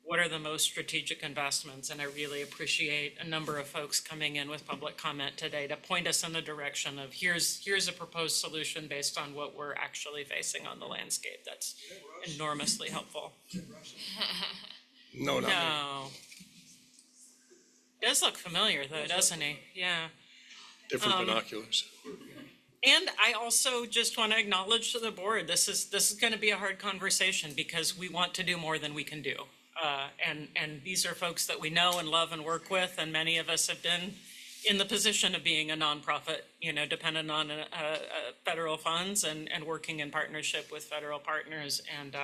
what are the most strategic investments? And I really appreciate a number of folks coming in with public comment today to point us in the direction of here's a proposed solution based on what we're actually facing on the landscape. That's enormously helpful. No, not me. No. Does look familiar though, doesn't he? Yeah. Different binoculars. And I also just want to acknowledge to the board, this is going to be a hard conversation because we want to do more than we can do. And these are folks that we know and love and work with, and many of us have been in the position of being a nonprofit, dependent on federal funds and working in partnership with federal partners. And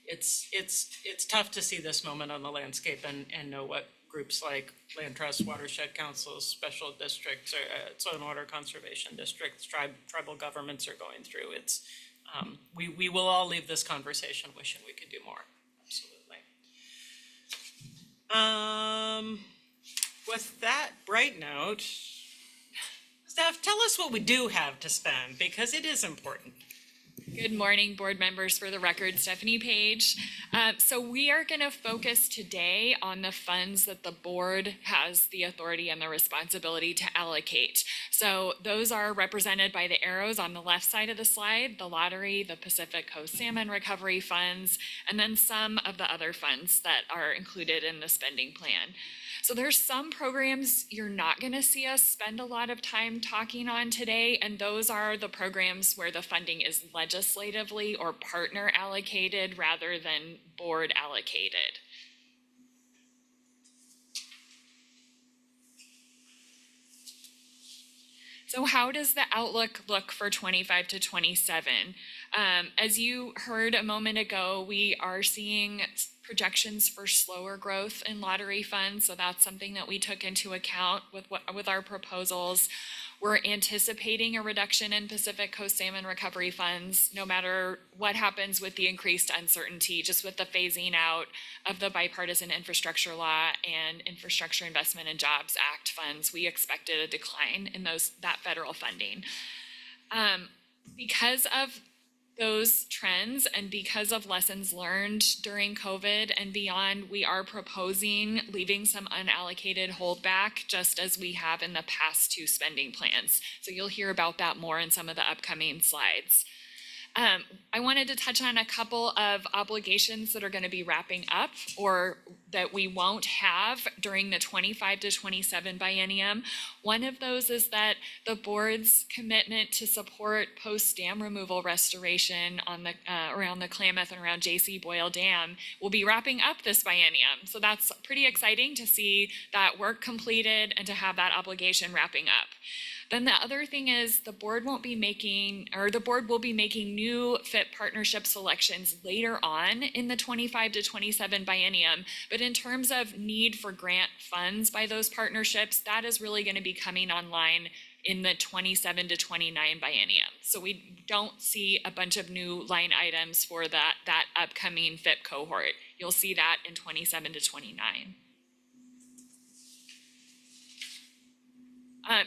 it's tough to see this moment on the landscape and know what groups like Land Trust, Watershed Councils, special districts, soil and water conservation districts, tribal governments are going through. It's we will all leave this conversation wishing we could do more. With that bright note, Steph, tell us what we do have to spend, because it is important. Good morning, board members. For the record, Stephanie Page. So we are going to focus today on the funds that the board has the authority and the responsibility to allocate. So those are represented by the arrows on the left side of the slide, the lottery, the Pacific Coast Salmon Recovery Funds, and then some of the other funds that are included in the spending plan. So there's some programs you're not going to see us spend a lot of time talking on today, and those are the programs where the funding is legislatively or partner allocated rather than board allocated. So how does the outlook look for 25 to 27? As you heard a moment ago, we are seeing projections for slower growth in lottery funds. So that's something that we took into account with our proposals. We're anticipating a reduction in Pacific Coast Salmon Recovery Funds, no matter what happens with the increased uncertainty, just with the phasing out of the Bipartisan Infrastructure Law and Infrastructure Investment and Jobs Act funds. We expected a decline in that federal funding. Because of those trends and because of lessons learned during COVID and beyond, we are proposing leaving some unallocated holdback, just as we have in the past two spending plans. So you'll hear about that more in some of the upcoming slides. I wanted to touch on a couple of obligations that are going to be wrapping up or that we won't have during the 25 to 27 biennium. One of those is that the board's commitment to support post-dam removal restoration on the around the Klamath and around J.C. Boyle Dam will be wrapping up this biennium. So that's pretty exciting to see that work completed and to have that obligation wrapping up. Then the other thing is the board will be making new FIP partnership selections later on in the 25 to 27 biennium. But in terms of need for grant funds by those partnerships, that is really going to be coming online in the 27 to 29 biennium. So we don't see a bunch of new line items for that upcoming FIP cohort. You'll see that in 27 to 29.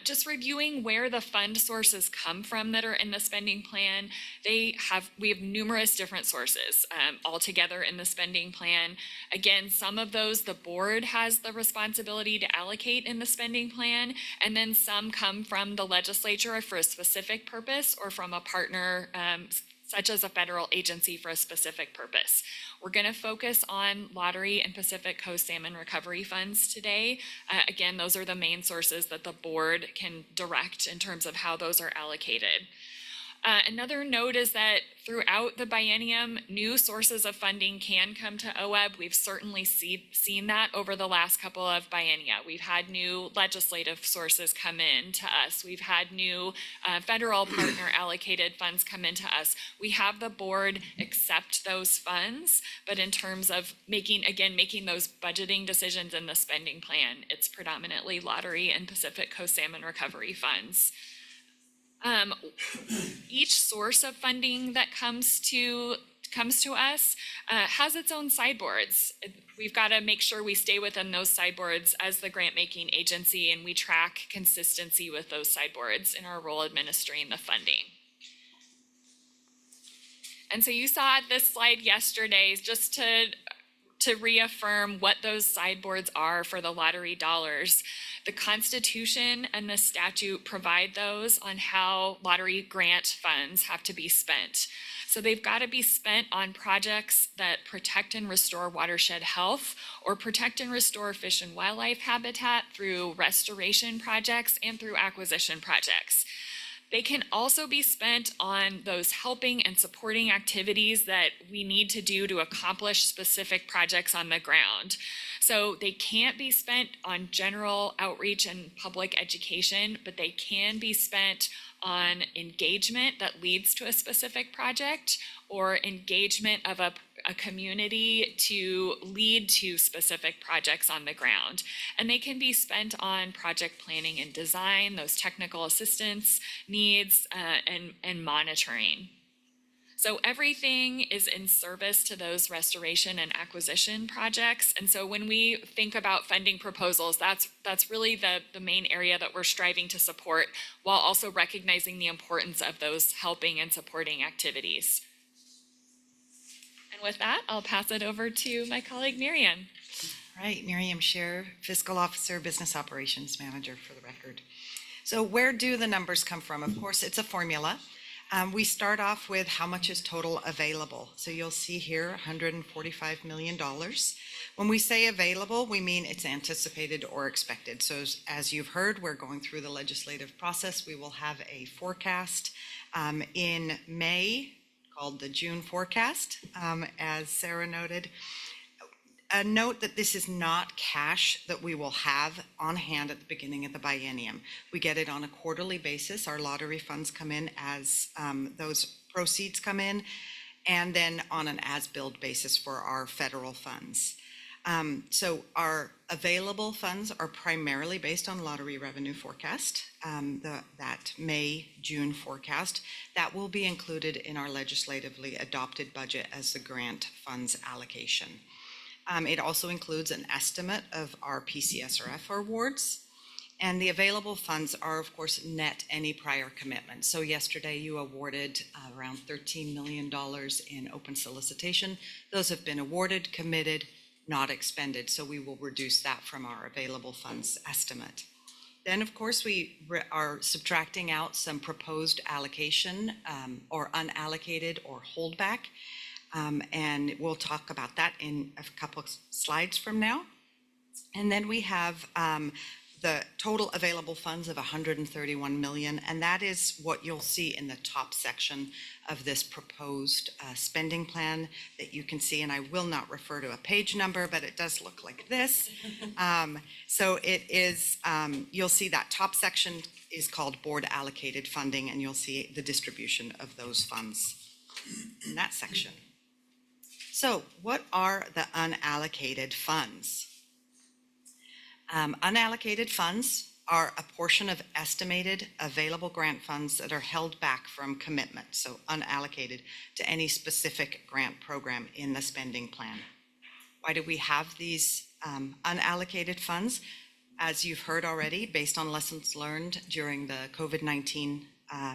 Just reviewing where the fund sources come from that are in the spending plan. We have numerous different sources all together in the spending plan. Again, some of those the board has the responsibility to allocate in the spending plan, and then some come from the legislature for a specific purpose or from a partner such as a federal agency for a specific purpose. We're going to focus on lottery and Pacific Coast Salmon Recovery Funds today. Again, those are the main sources that the board can direct in terms of how those are allocated. Another note is that throughout the biennium, new sources of funding can come to OWEB. We've certainly seen that over the last couple of biennia. We've had new legislative sources come in to us. We've had new federal partner allocated funds come into us. We have the board accept those funds, but in terms of making those budgeting decisions in the spending plan, it's predominantly lottery and Pacific Coast Salmon Recovery Funds. Each source of funding that comes to us has its own sideboards. We've got to make sure we stay within those sideboards as the grant making agency, and we track consistency with those sideboards in our role administering the funding. And so you saw this slide yesterday just to reaffirm what those sideboards are for the lottery dollars. The Constitution and the statute provide those on how lottery grant funds have to be spent. So they've got to be spent on projects that protect and restore watershed health or protect and restore fish and wildlife habitat through restoration projects and through acquisition projects. They can also be spent on those helping and supporting activities that we need to do to accomplish specific projects on the ground. So they can't be spent on general outreach and public education, but they can be spent on engagement that leads to a specific project or engagement of a community to lead to specific projects on the ground. And they can be spent on project planning and design, those technical assistance needs, and monitoring. So everything is in service to those restoration and acquisition projects. And so when we think about funding proposals, that's really the main area that we're striving to support, while also recognizing the importance of those helping and supporting activities. And with that, I'll pass it over to my colleague Miriam. Right, Miriam Scherer, Fiscal Officer, Business Operations Manager for the record. So where do the numbers come from? Of course, it's a formula. We start off with how much is total available. So you'll see here $145 million. When we say available, we mean it's anticipated or expected. So as you've heard, we're going through the legislative process. We will have a forecast in May called the June forecast, as Sarah noted. A note that this is not cash that we will have on hand at the beginning of the biennium. We get it on a quarterly basis. Our lottery funds come in as those proceeds come in, and then on an as-billed basis for our federal funds. So our available funds are primarily based on lottery revenue forecast, that May-June forecast. That will be included in our legislatively adopted budget as the grant funds allocation. It also includes an estimate of our PCSRF awards, and the available funds are, of course, net any prior commitment. So yesterday you awarded around $13 million in open solicitation. Those have been awarded, committed, not expended. So we will reduce that from our available funds estimate. Then, of course, we are subtracting out some proposed allocation or unallocated or holdback. And we'll talk about that in a couple of slides from now. And then we have the total available funds of $131 million, and that is what you'll see in the top section of this proposed spending plan that you can see, and I will not refer to a page number, but it does look like this. So it is, you'll see that top section is called board allocated funding, and you'll see the distribution of those funds in that section. So what are the unallocated funds? Unallocated funds are a portion of estimated available grant funds that are held back from commitment, so unallocated to any specific grant program in the spending plan. Why do we have these unallocated funds? As you've heard already, based on lessons learned during the COVID-19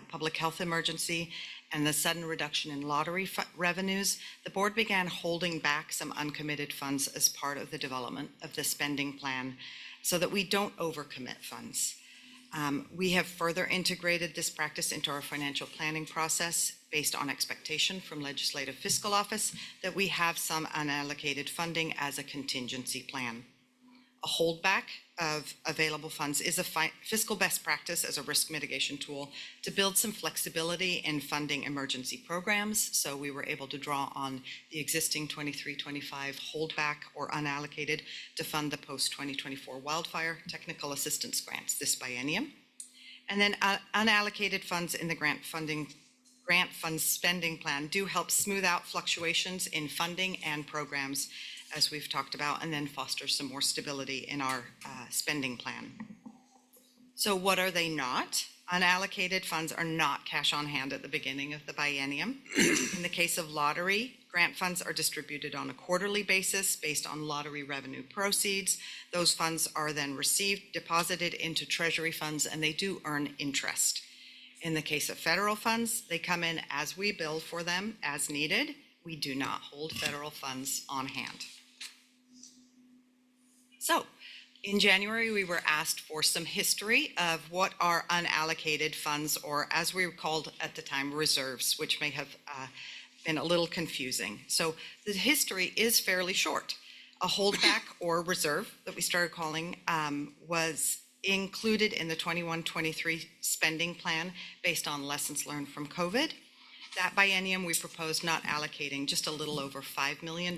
public health emergency and the sudden reduction in lottery revenues, the board began holding back some uncommitted funds as part of the development of the spending plan so that we don't overcommit funds. We have further integrated this practice into our financial planning process based on expectation from Legislative Fiscal Office that we have some unallocated funding as a contingency plan. A holdback of available funds is a fiscal best practice as a risk mitigation tool to build some flexibility in funding emergency programs. So we were able to draw on the existing 23-25 holdback or unallocated to fund the post-2024 wildfire technical assistance grants this biennium. And then unallocated funds in the grant funds spending plan do help smooth out fluctuations in funding and programs, as we've talked about, and then foster some more stability in our spending plan. So what are they not? Unallocated funds are not cash on hand at the beginning of the biennium. In the case of lottery, grant funds are distributed on a quarterly basis based on lottery revenue proceeds. Those funds are then received, deposited into treasury funds, and they do earn interest. In the case of federal funds, they come in as we bill for them as needed. We do not hold federal funds on hand. So in January, we were asked for some history of what are unallocated funds, or as we were called at the time, reserves, which may have been a little confusing. So the history is fairly short. A holdback or reserve that we started calling was included in the 21-23 spending plan based on lessons learned from COVID. That biennium, we proposed not allocating just a little over $5 million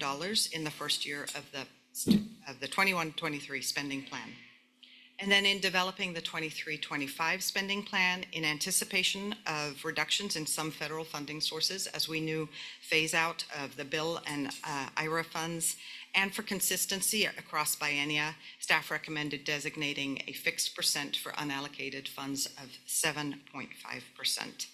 in the first year of the 21-23 spending plan. And then in developing the 23-25 spending plan, in anticipation of reductions in some federal funding sources, as we knew, phase out of the bill and IRA funds, and for consistency across biennia, staff recommended designating a fixed percent for unallocated funds of 7.5%.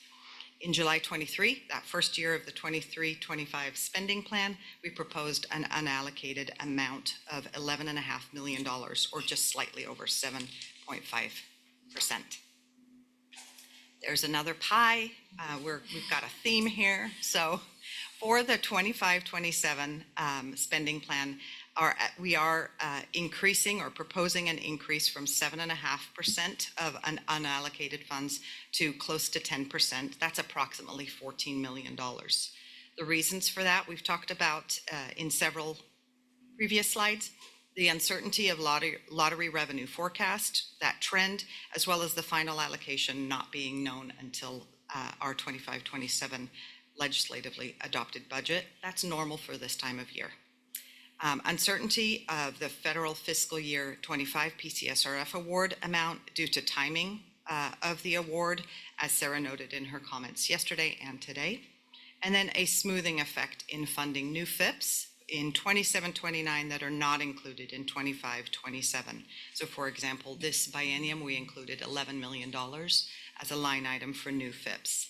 In July 23, that first year of the 23-25 spending plan, we proposed an unallocated amount of $11.5 million, or just slightly over 7.5%. There's another pie. We've got a theme here. So for the 25-27 spending plan, we are increasing or proposing an increase from 7.5% of unallocated funds to close to 10%. That's approximately $14 million. The reasons for that we've talked about in several previous slides. The uncertainty of lottery revenue forecast, that trend, as well as the final allocation not being known until our 25-27 legislatively adopted budget. That's normal for this time of year. Uncertainty of the federal fiscal year 25 PCSRF award amount due to timing of the award, as Sarah noted in her comments yesterday and today. And then a smoothing effect in funding new FIPS in 27-29 that are not included in 25-27. So for example, this biennium, we included $11 million as a line item for new FIPS.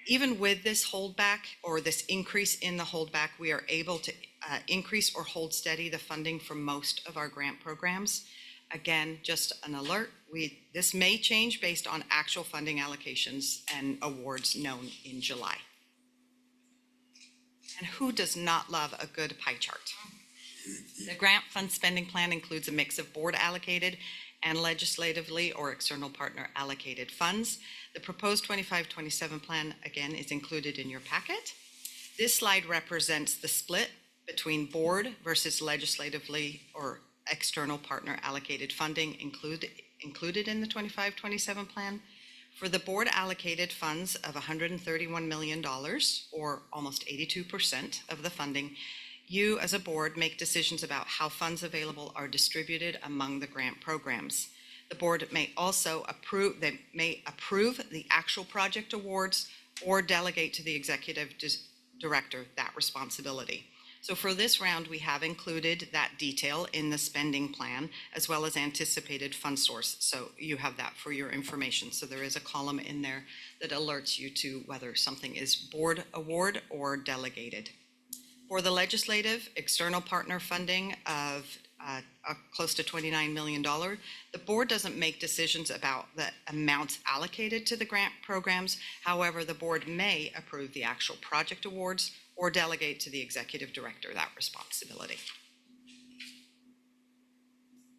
Even with this holdback or this increase in the holdback, we are able to increase or hold steady the funding for most of our grant programs. Again, just an alert, this may change based on actual funding allocations and awards known in July. And who does not love a good pie chart? The grant fund spending plan includes a mix of board allocated and legislatively or external partner allocated funds. The proposed 25-27 plan, again, is included in your packet. This slide represents the split between board versus legislatively or external partner allocated funding included in the 25-27 plan. For the board allocated funds of $131 million, or almost 82% of the funding, you as a board make decisions about how funds available are distributed among the grant programs. The board may also approve the actual project awards or delegate to the executive director that responsibility. So for this round, we have included that detail in the spending plan as well as anticipated fund source. So you have that for your information. So there is a column in there that alerts you to whether something is board award or delegated. For the legislative external partner funding of close to $29 million, the board doesn't make decisions about the amounts allocated to the grant programs. However, the board may approve the actual project awards or delegate to the executive director that responsibility.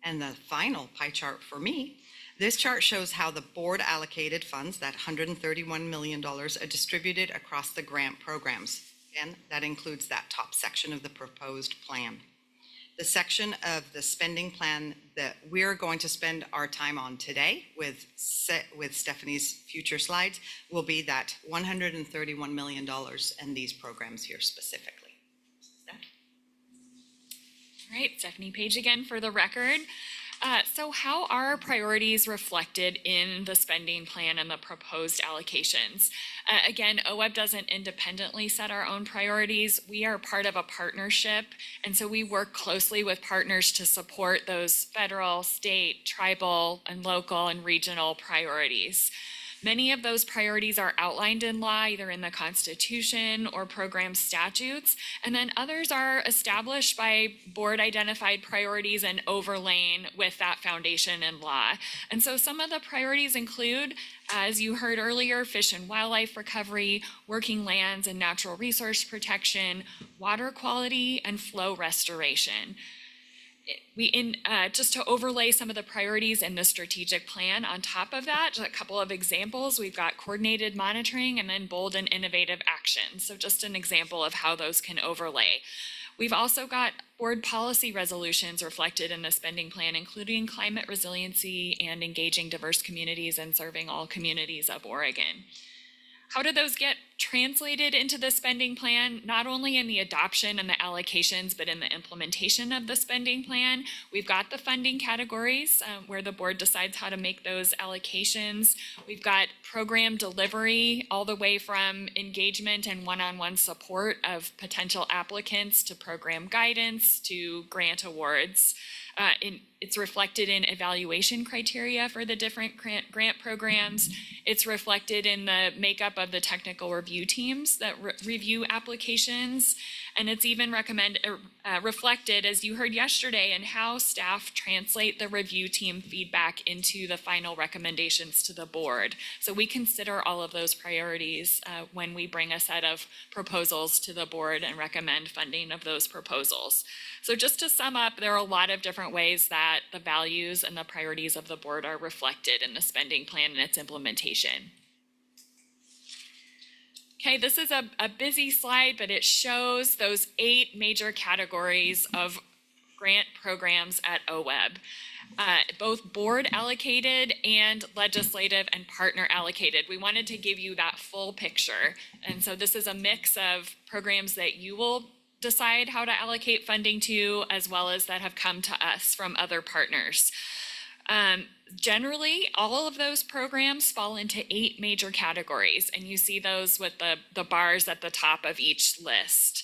And the final pie chart for me, this chart shows how the board allocated funds, that $131 million, are distributed across the grant programs. Again, that includes that top section of the proposed plan. The section of the spending plan that we're going to spend our time on today with Stephanie's future slides will be that $131 million and these programs here specifically. Steph? All right, Stephanie Page again for the record. So how are priorities reflected in the spending plan and the proposed allocations? Again, OWEB doesn't independently set our own priorities. We are part of a partnership, and so we work closely with partners to support those federal, state, tribal, and local and regional priorities. Many of those priorities are outlined in law, either in the Constitution or program statutes, and then others are established by board-identified priorities and overlain with that foundation in law. And so some of the priorities include, as you heard earlier, fish and wildlife recovery, working lands and natural resource protection, water quality, and flow restoration. Just to overlay some of the priorities in the strategic plan on top of that, just a couple of examples. We've got coordinated monitoring and then bold and innovative action. So just an example of how those can overlay. We've also got board policy resolutions reflected in the spending plan, including climate resiliency and engaging diverse communities and serving all communities of Oregon. How do those get translated into the spending plan? Not only in the adoption and the allocations, but in the implementation of the spending plan. We've got the funding categories where the board decides how to make those allocations. We've got program delivery all the way from engagement and one-on-one support of potential applicants to program guidance to grant awards. It's reflected in evaluation criteria for the different grant programs. It's reflected in the makeup of the technical review teams that review applications. And it's even reflected, as you heard yesterday, in how staff translate the review team feedback into the final recommendations to the board. So we consider all of those priorities when we bring a set of proposals to the board and recommend funding of those proposals. So just to sum up, there are a lot of different ways that the values and the priorities of the board are reflected in the spending plan and its implementation. Okay, this is a busy slide, but it shows those 8 major categories of grant programs at OWEB, both board allocated and legislative and partner allocated. We wanted to give you that full picture. And so this is a mix of programs that you will decide how to allocate funding to, as well as that have come to us from other partners. Generally, all of those programs fall into 8 major categories, and you see those with the bars at the top of each list.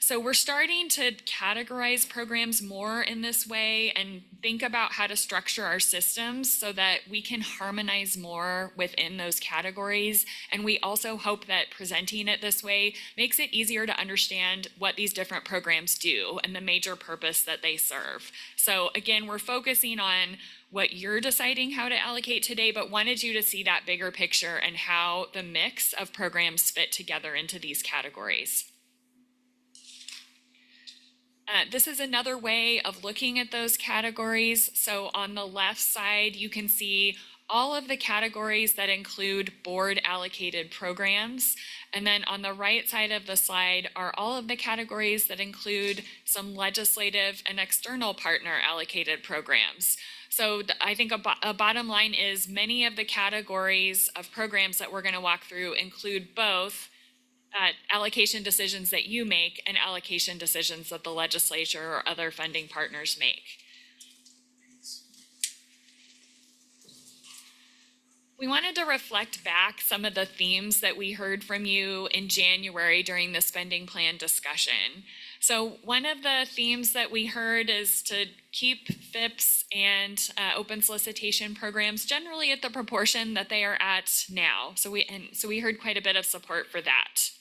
So we're starting to categorize programs more in this way and think about how to structure our systems so that we can harmonize more within those categories. And we also hope that presenting it this way makes it easier to understand what these different programs do and the major purpose that they serve. So again, we're focusing on what you're deciding how to allocate today, but wanted you to see that bigger picture and how the mix of programs fit together into these categories. This is another way of looking at those categories. So on the left side, you can see all of the categories that include board allocated programs. And then on the right side of the slide are all of the categories that include some legislative and external partner allocated programs. So I think a bottom line is many of the categories of programs that we're going to walk through include both allocation decisions that you make and allocation decisions that the legislature or other funding partners make. We wanted to reflect back some of the themes that we heard from you in January during the spending plan discussion. So one of the themes that we heard is to keep FIPS and open solicitation programs generally at the proportion that they are at now. So we heard quite a bit of support for that.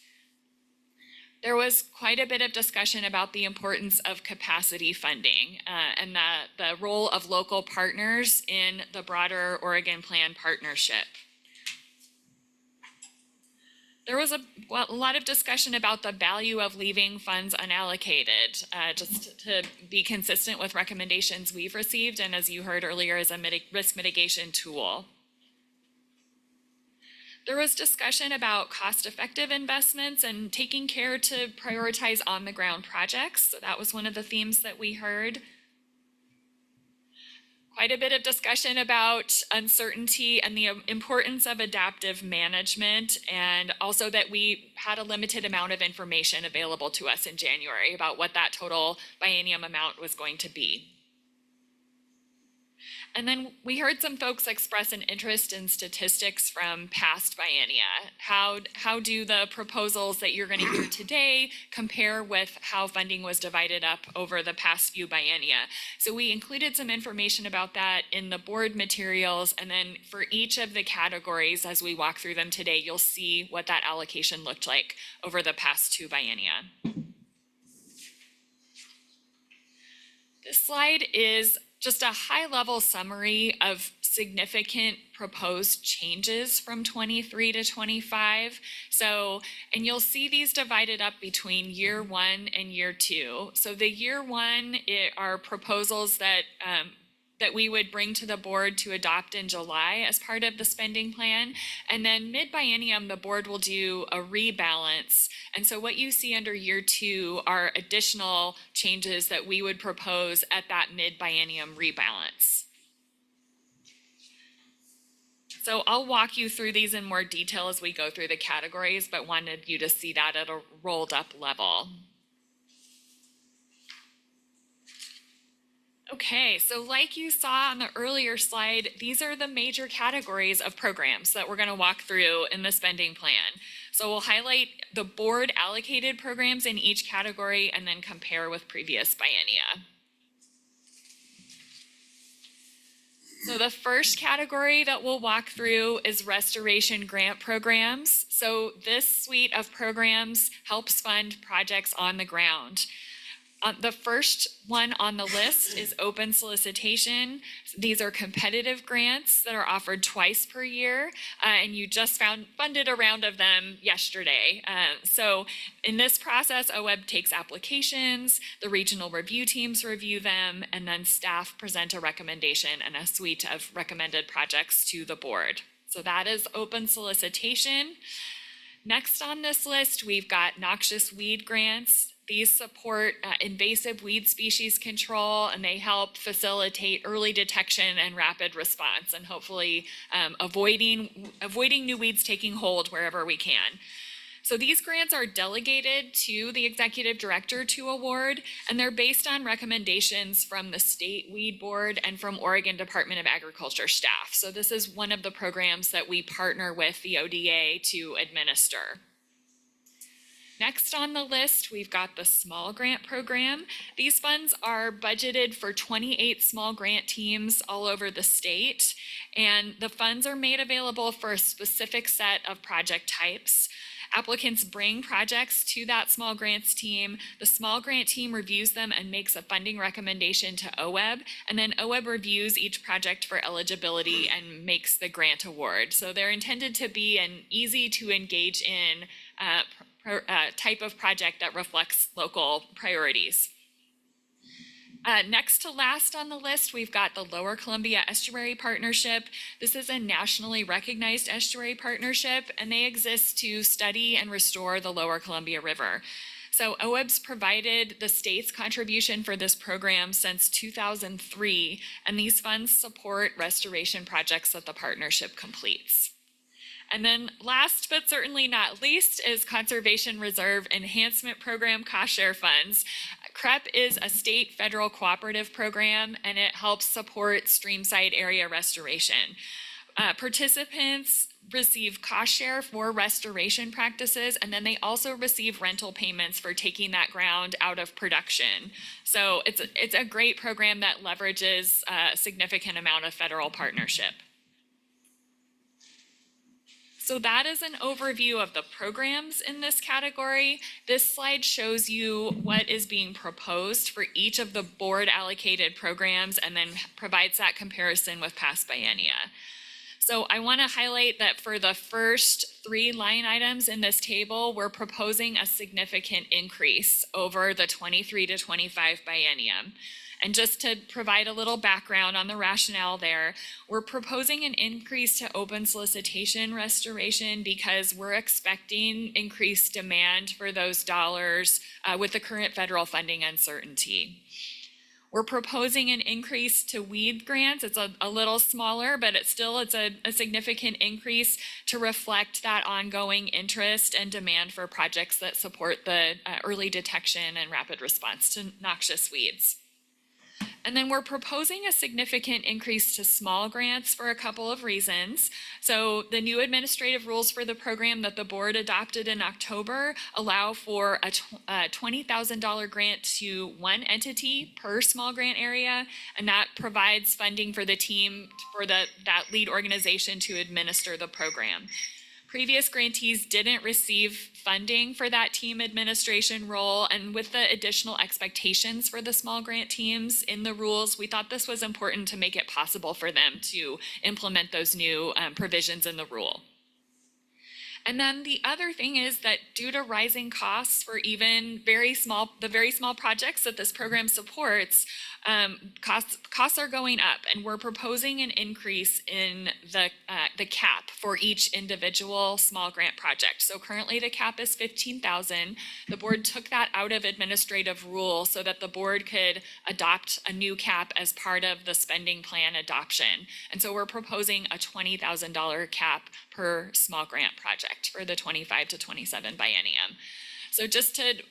There was quite a bit of discussion about the importance of capacity funding and the role of local partners in the broader Oregon Plan partnership. There was a lot of discussion about the value of leaving funds unallocated, just to be consistent with recommendations we've received, and as you heard earlier, as a risk mitigation tool. There was discussion about cost-effective investments and taking care to prioritize on-the-ground projects. So that was one of the themes that we heard. Quite a bit of discussion about uncertainty and the importance of adaptive management, and also that we had a limited amount of information available to us in January about what that total biennium amount was going to be. And then we heard some folks express an interest in statistics from past biennia. How do the proposals that you're going to hear today compare with how funding was divided up over the past few biennia? So we included some information about that in the board materials, and then for each of the categories as we walk through them today, you'll see what that allocation looked like over the past 2 biennia. This slide is just a high-level summary of significant proposed changes from 23 to 25. So, and you'll see these divided up between year 1 and year 2. So the year 1 are proposals that that we would bring to the board to adopt in July as part of the spending plan. And then mid-biennium, the board will do a rebalance. And so what you see under year 2 are additional changes that we would propose at that mid-biennium rebalance. So I'll walk you through these in more detail as we go through the categories, but wanted you to see that at a rolled up level. Okay, so like you saw on the earlier slide, these are the major categories of programs that we're going to walk through in the spending plan. So we'll highlight the board allocated programs in each category and then compare with previous biennia. So the first category that we'll walk through is restoration grant programs. So this suite of programs helps fund projects on the ground. The first one on the list is open solicitation. These are competitive grants that are offered twice per year, and you just funded a round of them yesterday. So in this process, OWEB takes applications, the regional review teams review them, and then staff present a recommendation and a suite of recommended projects to the board. So that is open solicitation. Next on this list, we've got noxious weed grants. These support invasive weed species control, and they help facilitate early detection and rapid response, and hopefully avoiding new weeds taking hold wherever we can. So these grants are delegated to the executive director to award, and they're based on recommendations from the State Weed Board and from Oregon Department of Agriculture staff. So this is one of the programs that we partner with the ODA to administer. Next on the list, we've got the small grant program. These funds are budgeted for 28 small grant teams all over the state, and the funds are made available for a specific set of project types. Applicants bring projects to that small grants team. The small grant team reviews them and makes a funding recommendation to OWEB, and then OWEB reviews each project for eligibility and makes the grant award. So they're intended to be an easy to engage in type of project that reflects local priorities. Next to last on the list, we've got the Lower Columbia Estuary Partnership. This is a nationally recognized estuary partnership, and they exist to study and restore the Lower Columbia River. So OWEB's provided the state's contribution for this program since 2003, and these funds support restoration projects that the partnership completes. And then last but certainly not least is Conservation Reserve Enhancement Program cost share funds. CREP is a state federal cooperative program, and it helps support streamside area restoration. Participants receive cost share for restoration practices, and then they also receive rental payments for taking that ground out of production. So it's a great program that leverages a significant amount of federal partnership. So that is an overview of the programs in this category. This slide shows you what is being proposed for each of the board allocated programs and then provides that comparison with past biennia. So I want to highlight that for the first 3 line items in this table, we're proposing a significant increase over the 23 to 25 biennium. And just to provide a little background on the rationale there, we're proposing an increase to open solicitation restoration because we're expecting increased demand for those dollars with the current federal funding uncertainty. We're proposing an increase to weed grants. It's a little smaller, but it's a significant increase to reflect that ongoing interest and demand for projects that support the early detection and rapid response to noxious weeds. And then we're proposing a significant increase to small grants for a couple of reasons. So the new administrative rules for the program that the board adopted in October allow for a $20,000 grant to one entity per small grant area, and that provides funding for the team, for that lead organization to administer the program. Previous grantees didn't receive funding for that team administration role, and with the additional expectations for the small grant teams in the rules, we thought this was important to make it possible for them to implement those new provisions in the rule. And then the other thing is that due to rising costs for even the very small projects that this program supports, costs are going up, and we're proposing an increase in the cap for each individual small grant project. So currently the cap is $15,000. The board took that out of administrative rule so that the board could adopt a new cap as part of the spending plan adoption. And so we're proposing a $20,000 cap per small grant project for the 25 to 27 biennium. So just to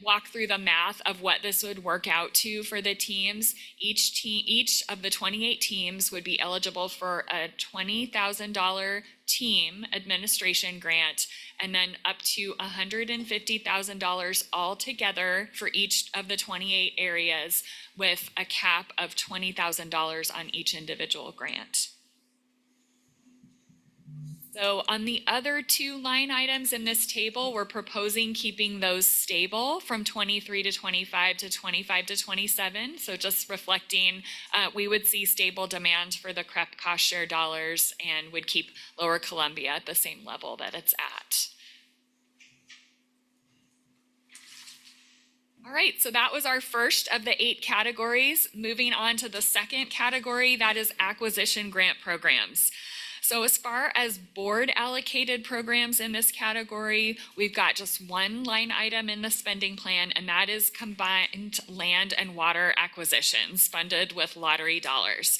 walk through the math of what this would work out to for the teams. Each of the 28 teams would be eligible for a $20,000 team administration grant, and then up to $150,000 altogether for each of the 28 areas, with a cap of $20,000 on each individual grant. So on the other two line items in this table, we're proposing keeping those stable from 23 to 25 to 25 to 27. So just reflecting, we would see stable demand for the CREP cost share dollars and would keep Lower Columbia at the same level that it's at. All right, so that was our first of the 8 categories. Moving on to the second category, that is acquisition grant programs. So as far as board allocated programs in this category, we've got just one line item in the spending plan, and that is combined land and water acquisitions funded with lottery dollars.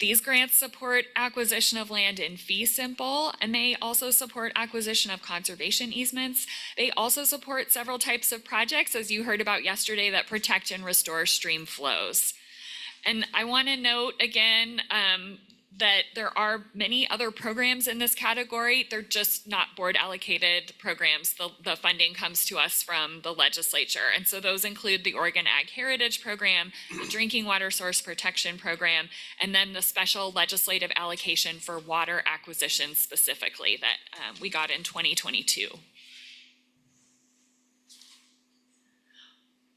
These grants support acquisition of land in fee simple, and they also support acquisition of conservation easements. They also support several types of projects, as you heard about yesterday, that protect and restore stream flows. And I want to note again, that there are many other programs in this category. They're just not board allocated programs. The funding comes to us from the legislature. And so those include the Oregon Ag Heritage Program, the Drinking Water Source Protection Program, and then the special legislative allocation for water acquisition specifically that we got in 2022.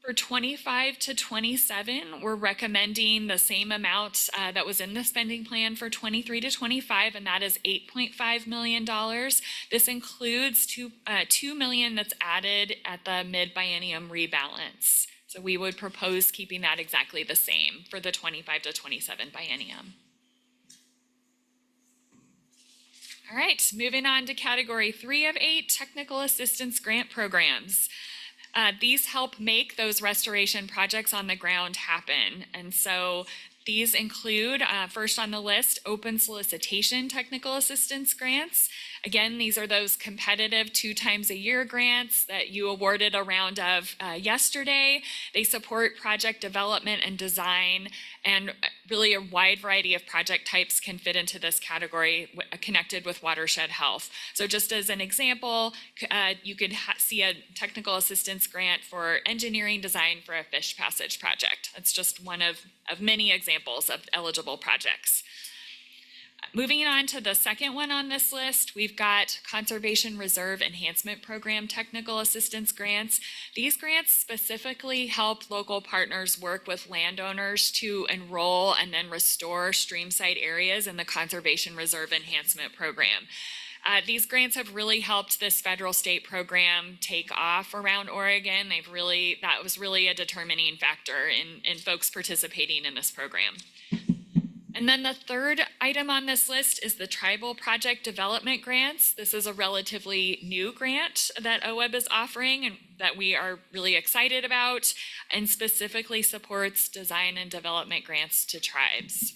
For 25 to 27, we're recommending the same amount that was in the spending plan for 23 to 25, and that is $8.5 million. This includes $2 million that's added at the mid-biennium rebalance. So we would propose keeping that exactly the same for the 25 to 27 biennium. All right, moving on to category 3 of 8, technical assistance grant programs. These help make those restoration projects on the ground happen. And so these include, first on the list, open solicitation technical assistance grants. Again, these are those competitive 2 times a year grants that you awarded a round of yesterday. They support project development and design, and really a wide variety of project types can fit into this category connected with watershed health. So just as an example, you could see a technical assistance grant for engineering design for a fish passage project. That's just one of many examples of eligible projects. Moving on to the second one on this list, we've got Conservation Reserve Enhancement Program technical assistance grants. These grants specifically help local partners work with landowners to enroll and then restore streamside areas in the Conservation Reserve Enhancement Program. These grants have really helped this federal state program take off around Oregon. That was really a determining factor in folks participating in this program. And then the third item on this list is the Tribal Project Development Grants. This is a relatively new grant that OWEB is offering and that we are really excited about, and specifically supports design and development grants to tribes.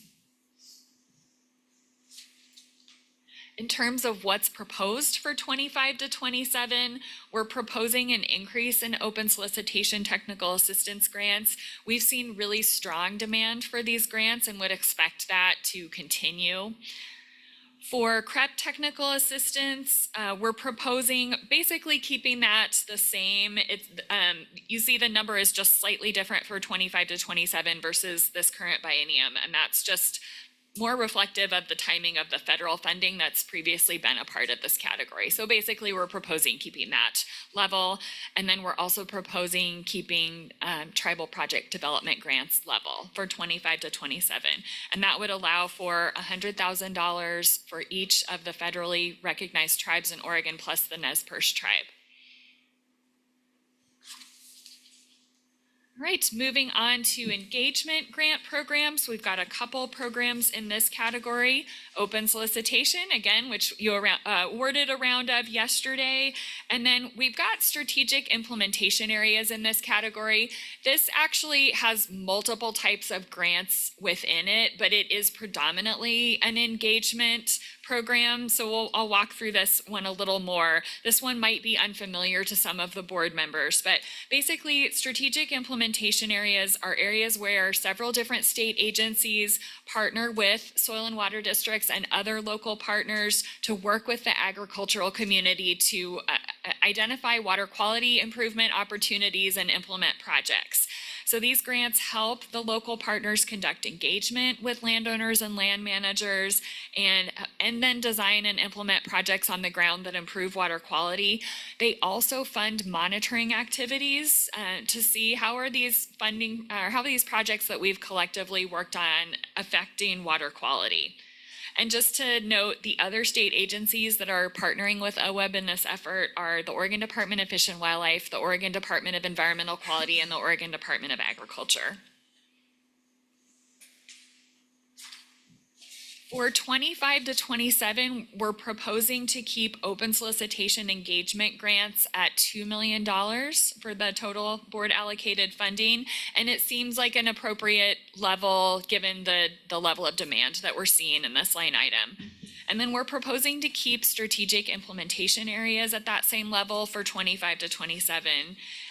In terms of what's proposed for 25 to 27, we're proposing an increase in open solicitation technical assistance grants. We've seen really strong demand for these grants and would expect that to continue. For CREP technical assistance, we're proposing basically keeping that the same. You see the number is just slightly different for 25 to 27 versus this current biennium, and that's just more reflective of the timing of the federal funding that's previously been a part of this category. So basically we're proposing keeping that level, and then we're also proposing keeping tribal project development grants level for 25 to 27. And that would allow for $100,000 for each of the federally recognized tribes in Oregon plus the Nez Perce tribe. All right, moving on to engagement grant programs. We've got a couple programs in this category. Open solicitation, again, which you awarded a round of yesterday. And then we've got strategic implementation areas in this category. This actually has multiple types of grants within it, but it is predominantly an engagement program. So I'll walk through this one a little more. This one might be unfamiliar to some of the board members, but basically strategic implementation areas are areas where several different state agencies partner with soil and water districts and other local partners to work with the agricultural community to identify water quality improvement opportunities and implement projects. So these grants help the local partners conduct engagement with landowners and land managers and then design and implement projects on the ground that improve water quality. They also fund monitoring activities to see how these projects that we've collectively worked on affecting water quality. And just to note, the other state agencies that are partnering with OWEB in this effort are the Oregon Department of Fish and Wildlife, the Oregon Department of Environmental Quality, and the Oregon Department of Agriculture. For 25 to 27, we're proposing to keep open solicitation engagement grants at $2 million for the total board allocated funding. And it seems like an appropriate level given the level of demand that we're seeing in this line item. And then we're proposing to keep strategic implementation areas at that same level for 25 to 27.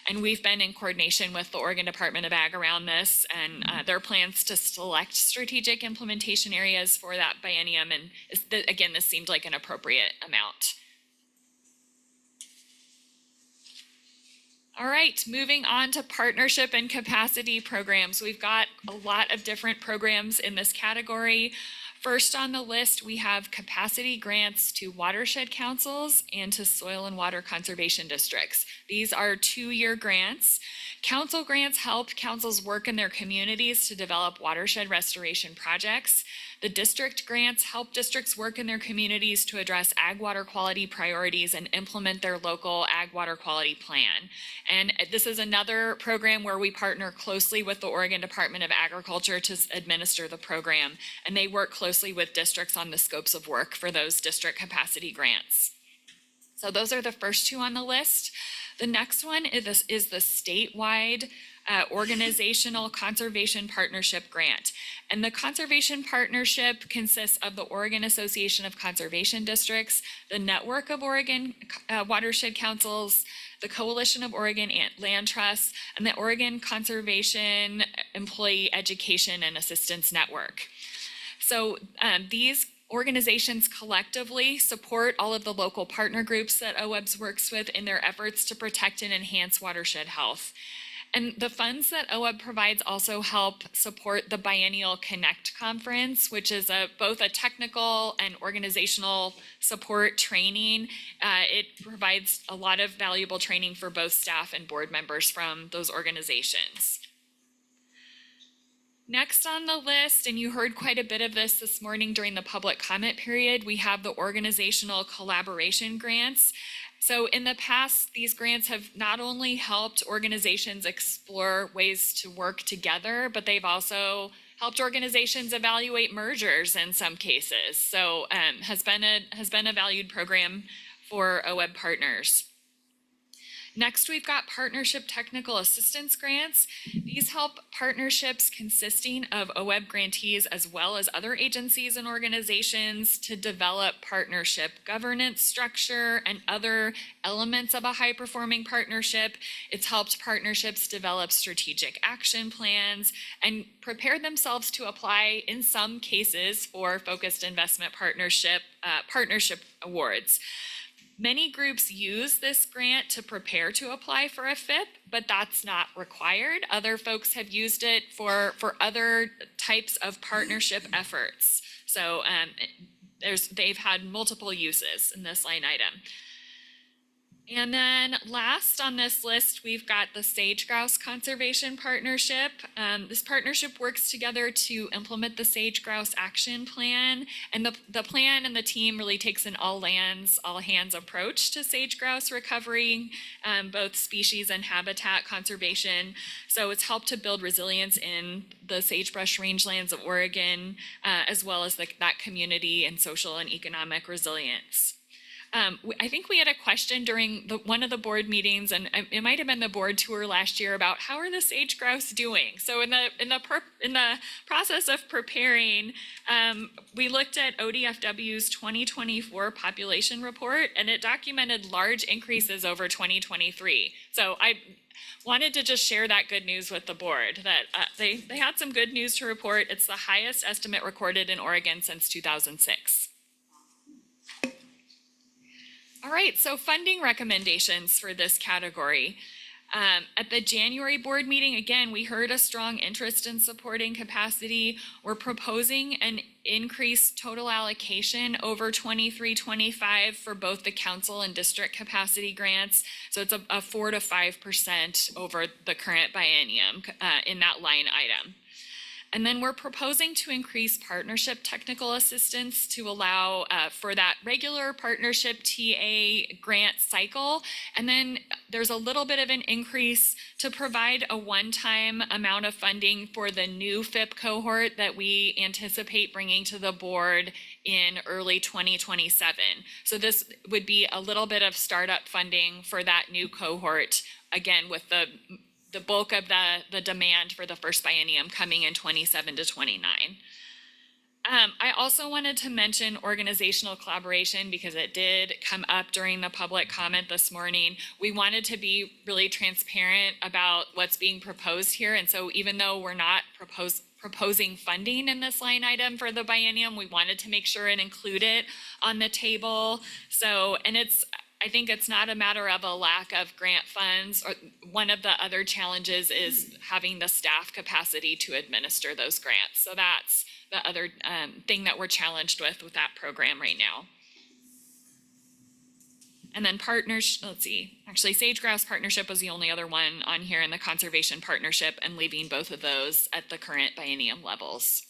And we've been in coordination with the Oregon Department of Ag around this and their plans to select strategic implementation areas for that biennium. And again, this seemed like an appropriate amount. All right, moving on to partnership and capacity programs. We've got a lot of different programs in this category. First on the list, we have capacity grants to watershed councils and to soil and water conservation districts. These are 2-year grants. Council grants help councils work in their communities to develop watershed restoration projects. The district grants help districts work in their communities to address ag water quality priorities and implement their local ag water quality plan. And this is another program where we partner closely with the Oregon Department of Agriculture to administer the program. And they work closely with districts on the scopes of work for those district capacity grants. So those are the first 2 on the list. The next one is the statewide Organizational Conservation Partnership Grant. And the Conservation Partnership consists of the Oregon Association of Conservation Districts, the Network of Oregon Watershed Councils, the Coalition of Oregon Land Trusts, and the Oregon Conservation Employee Education and Assistance Network. So these organizations collectively support all of the local partner groups that OWEB works with in their efforts to protect and enhance watershed health. And the funds that OWEB provides also help support the Biennial Connect Conference, which is both a technical and organizational support training. It provides a lot of valuable training for both staff and board members from those organizations. Next on the list, and you heard quite a bit of this morning during the public comment period, we have the Organizational Collaboration Grants. So in the past, these grants have not only helped organizations explore ways to work together, but they've also helped organizations evaluate mergers in some cases. So has been a valued program for OWEB partners. Next, we've got partnership technical assistance grants. These help partnerships consisting of OWEB grantees as well as other agencies and organizations to develop partnership governance structure and other elements of a high-performing partnership. It's helped partnerships develop strategic action plans and prepare themselves to apply, in some cases, for focused investment partnership awards. Many groups use this grant to prepare to apply for a FIP, but that's not required. Other folks have used it for other types of partnership efforts. So they've had multiple uses in this line item. And then last on this list, we've got the Sage Grouse Conservation Partnership. This partnership works together to implement the Sage Grouse Action Plan. And the plan and the team really takes an all hands approach to sage grouse recovery, both species and habitat conservation. So it's helped to build resilience in the sagebrush rangelands of Oregon, as well as that community and social and economic resilience. I think we had a question during one of the board meetings, and it might have been the board tour last year, about how are the sage grouse doing. So in the process of preparing, we looked at ODFW's 2024 population report, and it documented large increases over 2023. So I wanted to just share that good news with the board, that they had some good news to report. It's the highest estimate recorded in Oregon since 2006. All right, so funding recommendations for this category. At the January board meeting, again, we heard a strong interest in supporting capacity. We're proposing an increased total allocation over 23-25 for both the council and district capacity grants. So it's a 4 to 5% over the current biennium in that line item. And then we're proposing to increase partnership technical assistance to allow for that regular partnership TA grant cycle. And then there's a little bit of an increase to provide a one-time amount of funding for the new FIP cohort that we anticipate bringing to the board in early 2027. So this would be a little bit of startup funding for that new cohort, again, with the bulk of the demand for the first biennium coming in 27 to 29. I also wanted to mention organizational collaboration because it did come up during the public comment this morning. We wanted to be really transparent about what's being proposed here. And so even though we're not proposing funding in this line item for the biennium, we wanted to make sure and include it on the table. So, and I think it's not a matter of a lack of grant funds, or one of the other challenges is having the staff capacity to administer those grants. So that's the other thing that we're challenged with that program right now. And then partners, let's see, actually Sage Grouse Partnership was the only other one on here in the Conservation Partnership, and leaving both of those at the current biennium levels.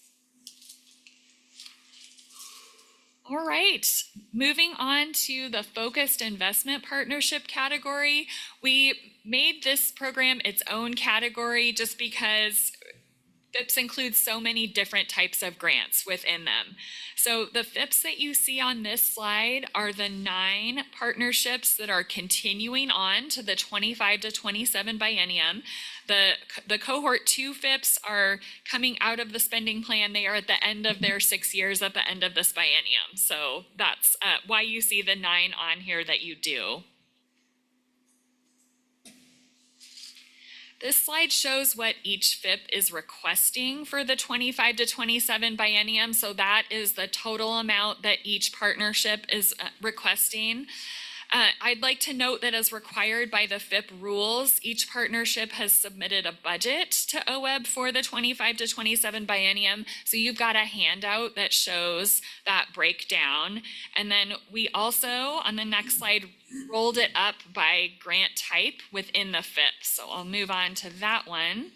All right, moving on to the focused investment partnership category. We made this program its own category just because FIPS includes so many different types of grants within them. So the FIPS that you see on this slide are the 9 partnerships that are continuing on to the 25 to 27 biennium. The cohort 2 FIPS are coming out of the spending plan. They are at the end of their 6 years at the end of this biennium. So that's why you see the 9 on here that you do. This slide shows what each FIP is requesting for the 25 to 27 biennium. So that is the total amount that each partnership is requesting. I'd like to note that as required by the FIP rules, each partnership has submitted a budget to OWEB for the 25 to 27 biennium. So you've got a handout that shows that breakdown. And then we also, on the next slide, rolled it up by grant type within the FIP. So I'll move on to that one.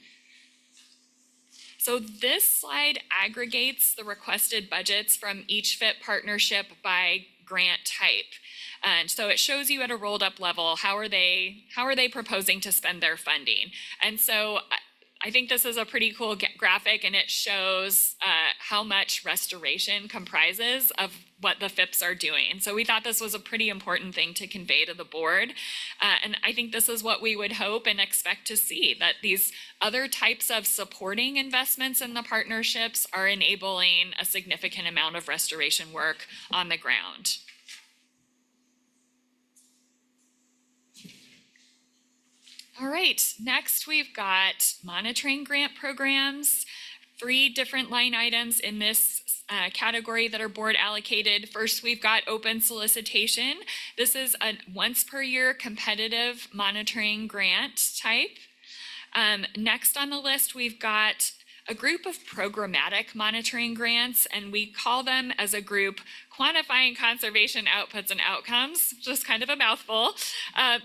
So this slide aggregates the requested budgets from each FIP partnership by grant type. And so it shows you at a rolled up level, how are they proposing to spend their funding? And so I think this is a pretty cool graphic, and it shows how much restoration comprises of what the FIPS are doing. And so we thought this was a pretty important thing to convey to the board. And I think this is what we would hope and expect to see, that these other types of supporting investments in the partnerships are enabling a significant amount of restoration work on the ground. All right, next we've got monitoring grant programs, 3 different line items in this category that are board allocated. First, we've got open solicitation. This is a once per year competitive monitoring grant type. Next on the list, we've got a group of programmatic monitoring grants, and we call them as a group quantifying conservation outputs and outcomes, just kind of a mouthful.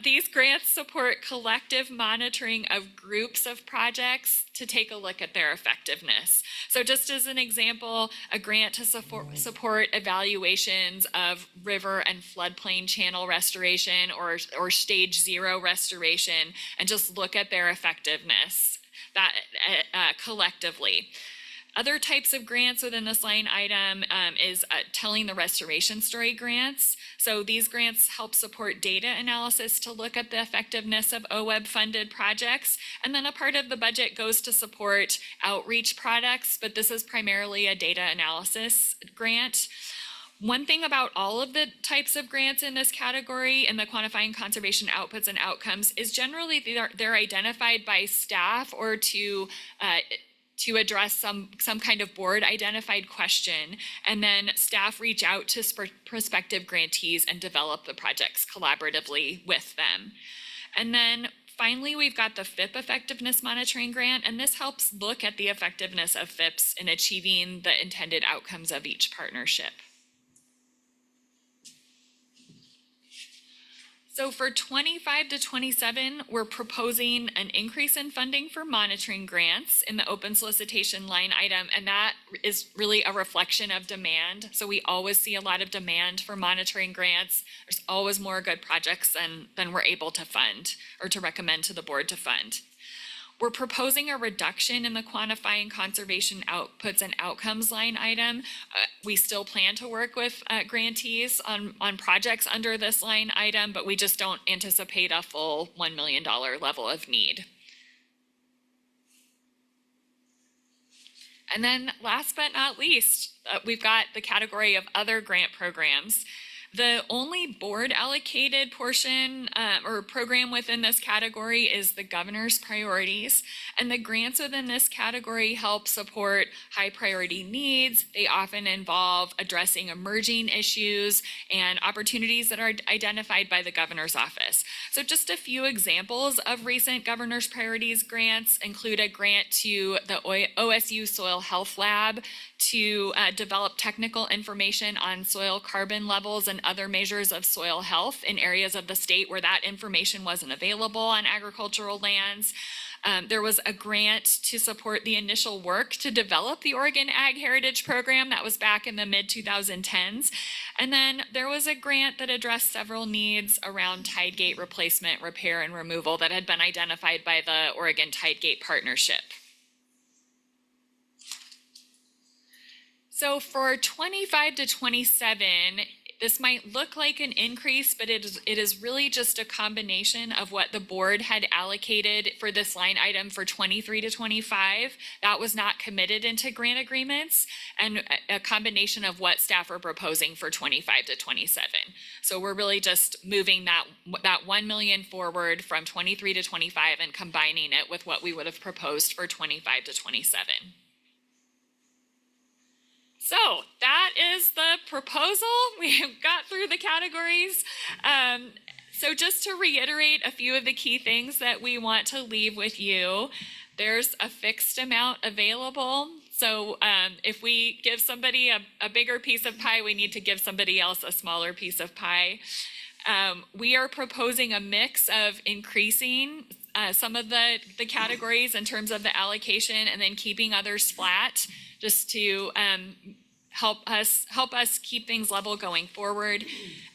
These grants support collective monitoring of groups of projects to take a look at their effectiveness. So just as an example, a grant to support evaluations of river and floodplain channel restoration or stage 0 restoration, and just look at their effectiveness that collectively. Other types of grants within this line item is telling the restoration story grants. So these grants help support data analysis to look at the effectiveness of OWEB funded projects. And then a part of the budget goes to support outreach products, but this is primarily a data analysis grant. One thing about all of the types of grants in this category in the quantifying conservation outputs and outcomes is generally they're identified by staff or to address some kind of board identified question, and then staff reach out to prospective grantees and develop the projects collaboratively with them. And then finally, we've got the FIP Effectiveness Monitoring Grant, and this helps look at the effectiveness of FIPs in achieving the intended outcomes of each partnership. So for 25 to 27, we're proposing an increase in funding for monitoring grants in the open solicitation line item, and that is really a reflection of demand. So we always see a lot of demand for monitoring grants. There's always more good projects than we're able to fund or to recommend to the board to fund. We're proposing a reduction in the quantifying conservation outputs and outcomes line item. We still plan to work with grantees on projects under this line item, but we just don't anticipate a full $1 million level of need. And then last but not least, we've got the category of other grant programs. The only board allocated portion or program within this category is the governor's priorities, and the grants within this category help support high priority needs. They often involve addressing emerging issues and opportunities that are identified by the governor's office. So just a few examples of recent governor's priorities grants include a grant to the OSU Soil Health Lab to develop technical information on soil carbon levels and other measures of soil health in areas of the state where that information wasn't available on agricultural lands. There was a grant to support the initial work to develop the Oregon Ag Heritage Program. That was back in the mid-2010s. And then there was a grant that addressed several needs around tide gate replacement, repair, and removal that had been identified by the Oregon Tide Gate Partnership. So for 25 to 27, this might look like an increase, but it is really just a combination of what the board had allocated for this line item for 23 to 25. That was not committed into grant agreements, and a combination of what staff are proposing for 25 to 27. So we're really just moving that 1 million forward from 23 to 25 and combining it with what we would have proposed for 25 to 27. So that is the proposal. We have got through the categories. So just to reiterate a few of the key things that we want to leave with you, there's a fixed amount available. So if we give somebody a bigger piece of pie, we need to give somebody else a smaller piece of pie. We are proposing a mix of increasing some of the categories in terms of the allocation and then keeping others flat, just to help us keep things level going forward.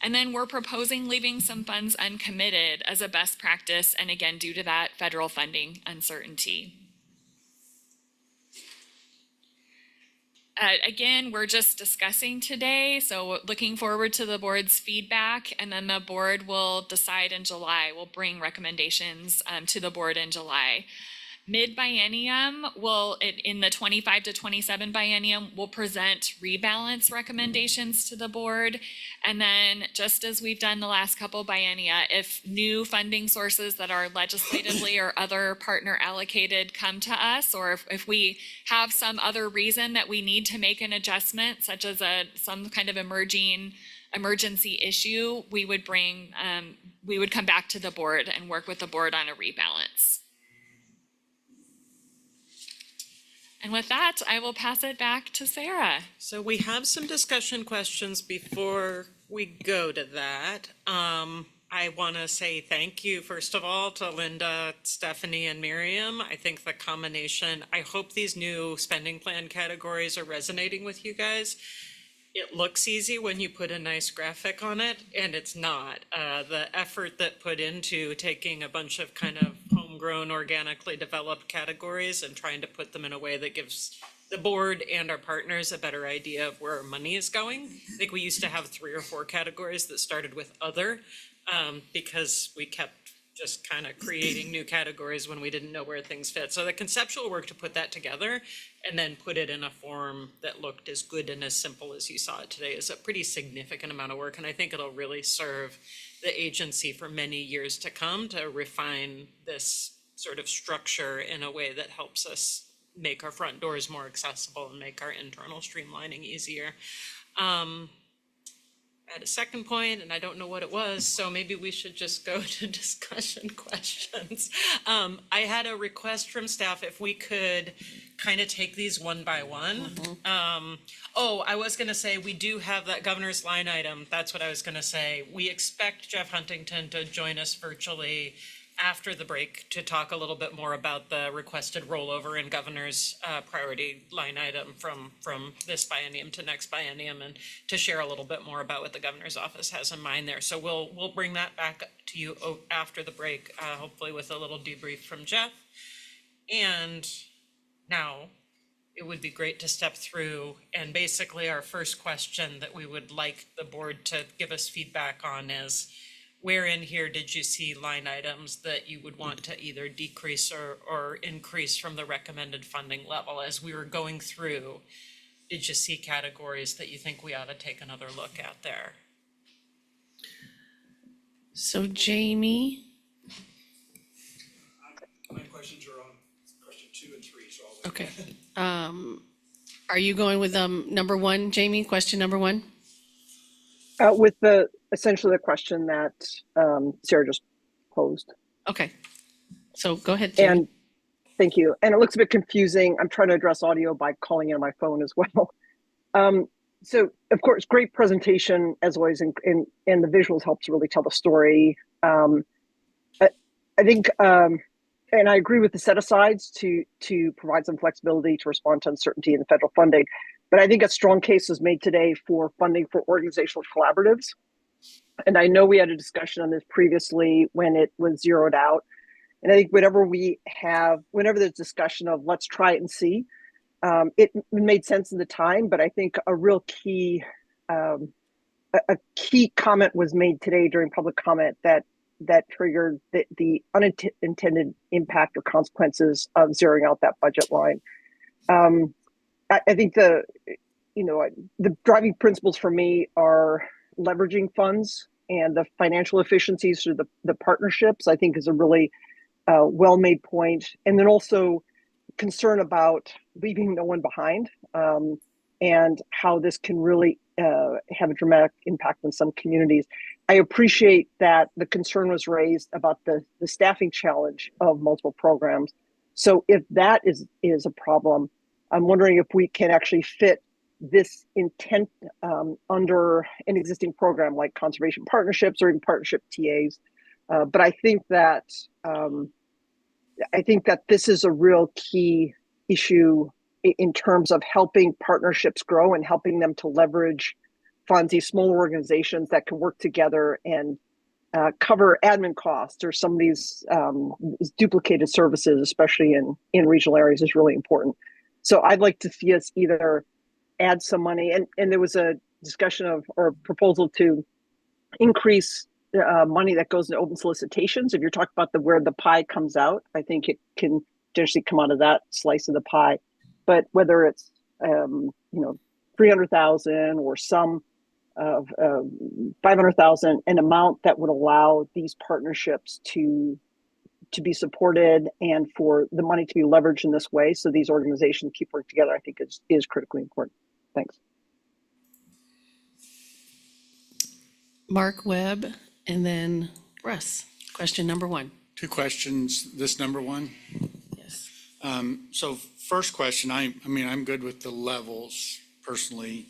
And then we're proposing leaving some funds uncommitted as a best practice, and again, due to that federal funding uncertainty. Again, we're just discussing today, so looking forward to the board's feedback, and then the board will decide in July. We'll bring recommendations to the board in July. Mid-biennium, in the 25 to 27 biennium, we'll present rebalance recommendations to the board. And then, just as we've done the last couple biennia, if new funding sources that are legislatively or other partner allocated come to us, or if we have some other reason that we need to make an adjustment, such as some kind of emergency issue, we would come back to the board and work with the board on a rebalance. And with that, I will pass it back to Sarah. So we have some discussion questions before we go to that. I want to say thank you, first of all, to Linda, Stephanie, and Miriam. I think the combination, I hope these new spending plan categories are resonating with you guys. It looks easy when you put a nice graphic on it, and it's not. The effort that put into taking a bunch of kind of homegrown, organically developed categories and trying to put them in a way that gives the board and our partners a better idea of where our money is going. I think we used to have 3 or 4 categories that started with other, because we kept just kind of creating new categories when we didn't know where things fit. So the conceptual work to put that together and then put it in a form that looked as good and as simple as you saw it today is a pretty significant amount of work. And I think it'll really serve the agency for many years to come to refine this sort of structure in a way that helps us make our front doors more accessible and make our internal streamlining easier. I had a second point and I don't know what it was, so maybe we should just go to discussion questions. I had a request from staff if we could kind of take these one by one. I was gonna say, we do have that governor's line item. That's what I was gonna say. We expect Jeff Huntington to join us virtually after the break to talk a little bit more about the requested rollover in governor's priority line item from this biennium to next biennium, and to share a little bit more about what the governor's office has in mind there. So we'll bring that back to you after the break, hopefully with a little debrief from Jeff. And now it would be great to step through, and basically our first question that we would like the board to give us feedback on is, where in here did you see line items that you would want to either decrease or increase from the recommended funding level? As we were going through, did you see categories that you think we ought to take another look at there? So Jamie, My questions are on question 2 and 3, so I'll wait. okay. Are you going with number 1, Jamie, question number 1? With essentially the question that Sarah just posed. Okay, so go ahead, Jamie. And thank you. And it looks a bit confusing. I'm trying to address audio by calling in on my phone as well. So of course, great presentation as always, and the visuals help to really tell the story. I think, and I agree with the set asides to provide some flexibility to respond to uncertainty in the federal funding. But I think a strong case was made today for funding for organizational collaboratives. And I know we had a discussion on this previously when it was zeroed out. And I think whenever there's discussion of let's try it and see, it made sense in the time. But I think a real key, a key comment was made today during public comment that triggered the unintended impact or consequences of zeroing out that budget line. I think the driving principles for me are leveraging funds and the financial efficiencies through the partnerships, I think is a really well-made point. And then also concern about leaving no one behind, and how this can really have a dramatic impact on some communities. I appreciate that the concern was raised about the staffing challenge of multiple programs. So if that is a problem, I'm wondering if we can actually fit this intent under an existing program like conservation partnerships or even partnership TAs. But I think that this is a real key issue in terms of helping partnerships grow and helping them to leverage funds, these small organizations that can work together and cover admin costs or some of these duplicated services, especially in regional areas, is really important. So I'd like to see us either add some money, and there was a discussion of or proposal to increase money that goes into open solicitations. If you're talking about where the pie comes out, I think it can potentially come out of that slice of the pie. But whether it's 300,000 or some of 500,000, an amount that would allow these partnerships to be supported and for the money to be leveraged in this way, so these organizations keep working together, I think is critically important. Thanks. Mark Webb, and then Russ. Question number 1. 2 questions, this number 1. Yes. So first question, I'm good with the levels personally,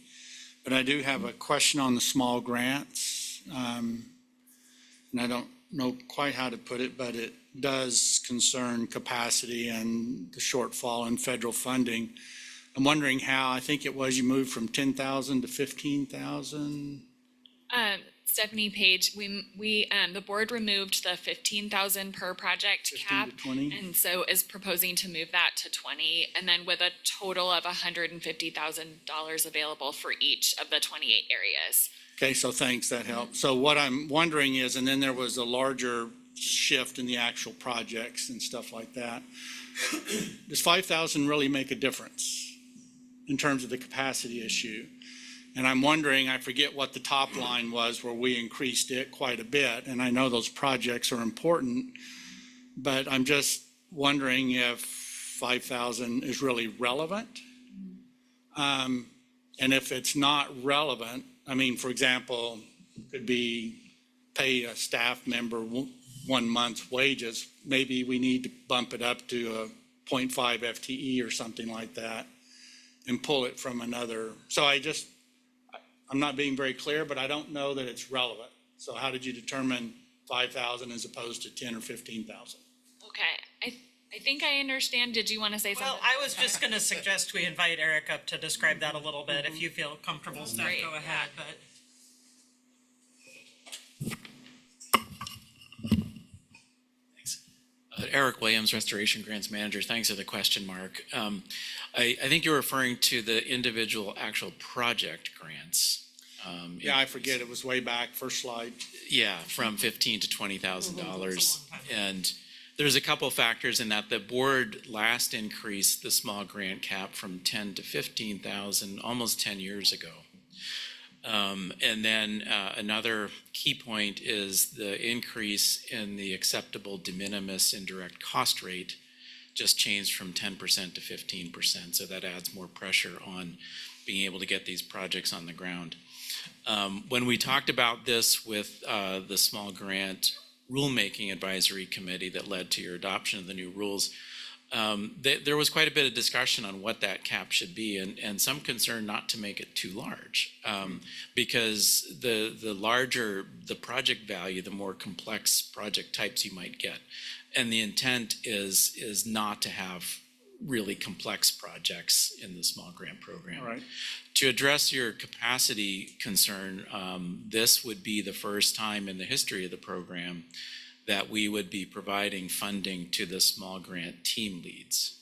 but I do have a question on the small grants. And I don't know quite how to put it, but it does concern capacity and the shortfall in federal funding. I'm wondering how, I think it was you moved from 10,000 to 15,000. Stephanie Page, the board removed the 15,000 per project 15 cap. to 20? And so is proposing to move that to 20, and then with a total of $150,000 available for each of the 28 areas. Okay, so thanks, that helps. So what I'm wondering is, and then there was a larger shift in the actual projects and stuff like that. Does 5,000 really make a difference in terms of the capacity issue? And I'm wondering, I forget what the top line was where we increased it quite a bit, and I know those projects are important, but I'm just wondering if 5,000 is really relevant. And if it's not relevant, I mean, for example, could be pay a staff member 1 month's wages. Maybe we need to bump it up to a 0.5 FTE or something like that and pull it from another. So I'm not being very clear, but I don't know that it's relevant. So how did you determine 5,000 as opposed to 10 or 15,000? Okay, I think I understand. Did you want to say something? Well, I was just gonna suggest we invite Eric up to describe that a little bit. If you feel comfortable, Steph, Great, go ahead, but. Eric Williams, Restoration Grants Manager. Thanks for the question, Mark. I think you're referring to the individual actual project grants. Yeah, I forget. It was way back, first slide. Yeah, from $15,000 to $20,000. And there's a couple of factors in that. The board last increased the small grant cap from 10 to 15,000 almost 10 years ago. And then another key point is the increase in the acceptable de minimis indirect cost rate just changed from 10% to 15%. So that adds more pressure on being able to get these projects on the ground. When we talked about this with the small grant rulemaking advisory committee that led to your adoption of the new rules, there was quite a bit of discussion on what that cap should be, and some concern not to make it too large, because the larger the project value, the more complex project types you might get. And the intent is not to have really complex projects in the small grant program. All right. To address your capacity concern, this would be the first time in the history of the program that we would be providing funding to the small grant team leads.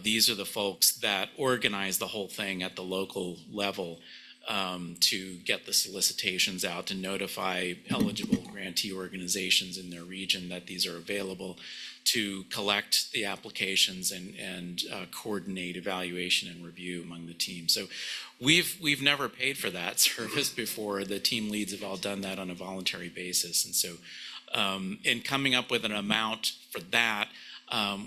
These are the folks that organize the whole thing at the local level to get the solicitations out, to notify eligible grantee organizations in their region that these are available, to collect the applications and coordinate evaluation and review among the team. So we've never paid for that service before. The team leads have all done that on a voluntary basis. And so in coming up with an amount for that,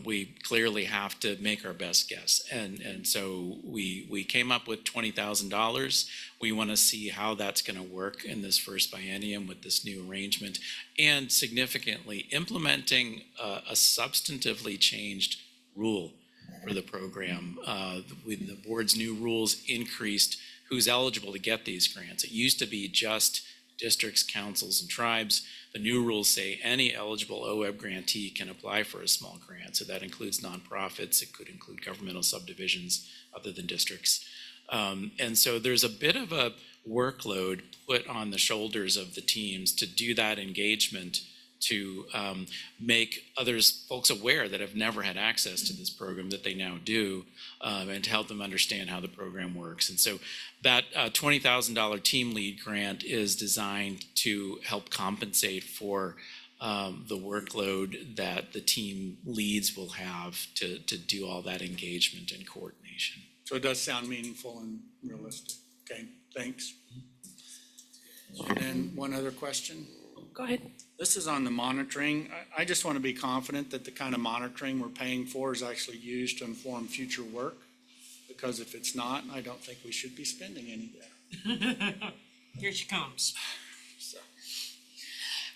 we clearly have to make our best guess. And so we came up with $20,000. We want to see how that's going to work in this first biennium with this new arrangement, and significantly implementing a substantively changed rule for the program. With the board's new rules increased who's eligible to get these grants. It used to be just districts, councils, and tribes. The new rules say any eligible OWEB grantee can apply for a small grant. So that includes nonprofits. It could include governmental subdivisions other than districts. And so there's a bit of a workload put on the shoulders of the teams to do that engagement, to make folks aware that have never had access to this program that they now do, and to help them understand how the program works. And so that $20,000 team lead grant is designed to help compensate for the workload that the team leads will have to do all that engagement and coordination. So it does sound meaningful and realistic. Okay, thanks. And then one other question. Go ahead. This is on the monitoring. I just want to be confident that the kind of monitoring we're paying for is actually used to inform future work. Because if it's not, I don't think we should be spending any there. Here she comes. So.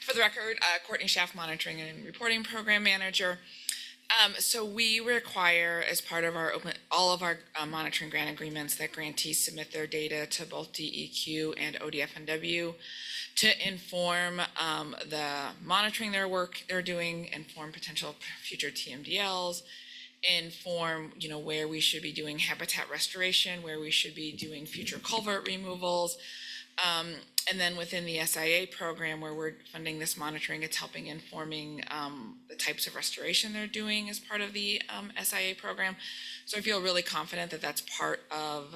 For the record, Courtney Schaff, Monitoring and Reporting Program Manager. So we require, as part of all of our monitoring grant agreements, that grantees submit their data to both DEQ and ODF&W to inform the monitoring their work they're doing, inform potential future TMDLs, inform where we should be doing habitat restoration, where we should be doing future culvert removals, And then within the SIA program where we're funding this monitoring, it's helping informing the types of restoration they're doing as part of the SIA program. So I feel really confident that that's part of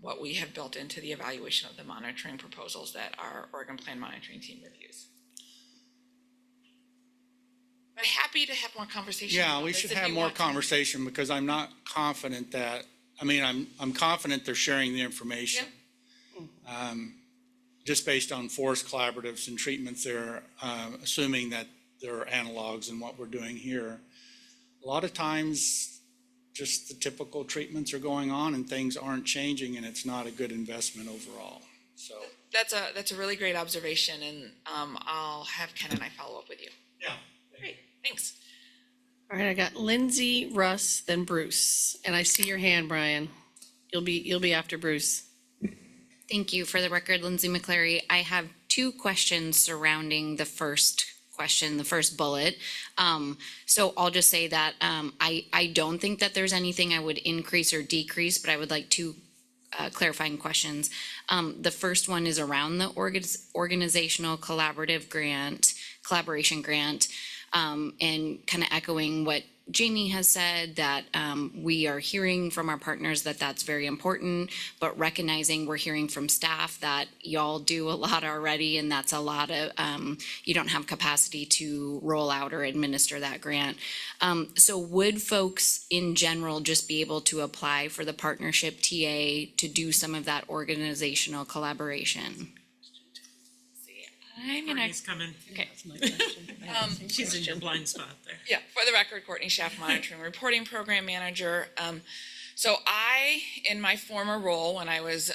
what we have built into the evaluation of the monitoring proposals that our Oregon Plan Monitoring team reviews. But happy to have more conversation. Yeah, about we this should if have you more want to. conversation because I'm not confident that, I'm confident they're sharing the information. Just based on forest collaboratives and treatments, they're assuming that there are analogs in what we're doing here. A lot of times, just the typical treatments are going on and things aren't changing, and it's not a good investment overall. So That's a really great observation, and I'll have Ken and I follow up with you. Yeah. Great, thanks. All right, I got Lindsay, Russ, then Bruce, and I see your hand, Brian. You'll be after Bruce. Thank you. For the record, Lindsay McClary. I have two questions surrounding the first question, the first bullet. So I'll just say that I don't think that there's anything I would increase or decrease, but I would like two clarifying questions. The first one is around the organizational collaboration grant, and kind of echoing what Jamie has said, that we are hearing from our partners that that's very important, but recognizing we're hearing from staff that y'all do a lot already, and that's a lot of, you don't have capacity to roll out or administer that grant. So would folks in general just be able to apply for the partnership TA to do some of that organizational collaboration? I'm gonna. Coming. Okay. She's in your blind spot there. Yeah, for the record, Courtney Schaff, Monitoring and Reporting Program Manager. So I, in my former role, when I was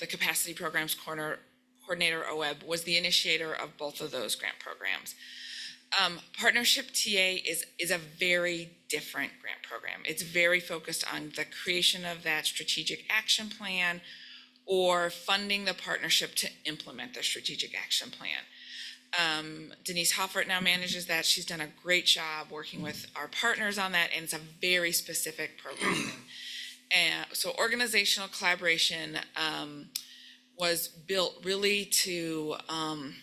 the Capacity Programs Coordinator OWEB, was the initiator of both of those grant programs. Partnership TA is a very different grant program. It's very focused on the creation of that strategic action plan or funding the partnership to implement the strategic action plan. Denise Hoffert now manages that. She's done a great job working with our partners on that, and it's a very specific program. And so organizational collaboration was built really to, and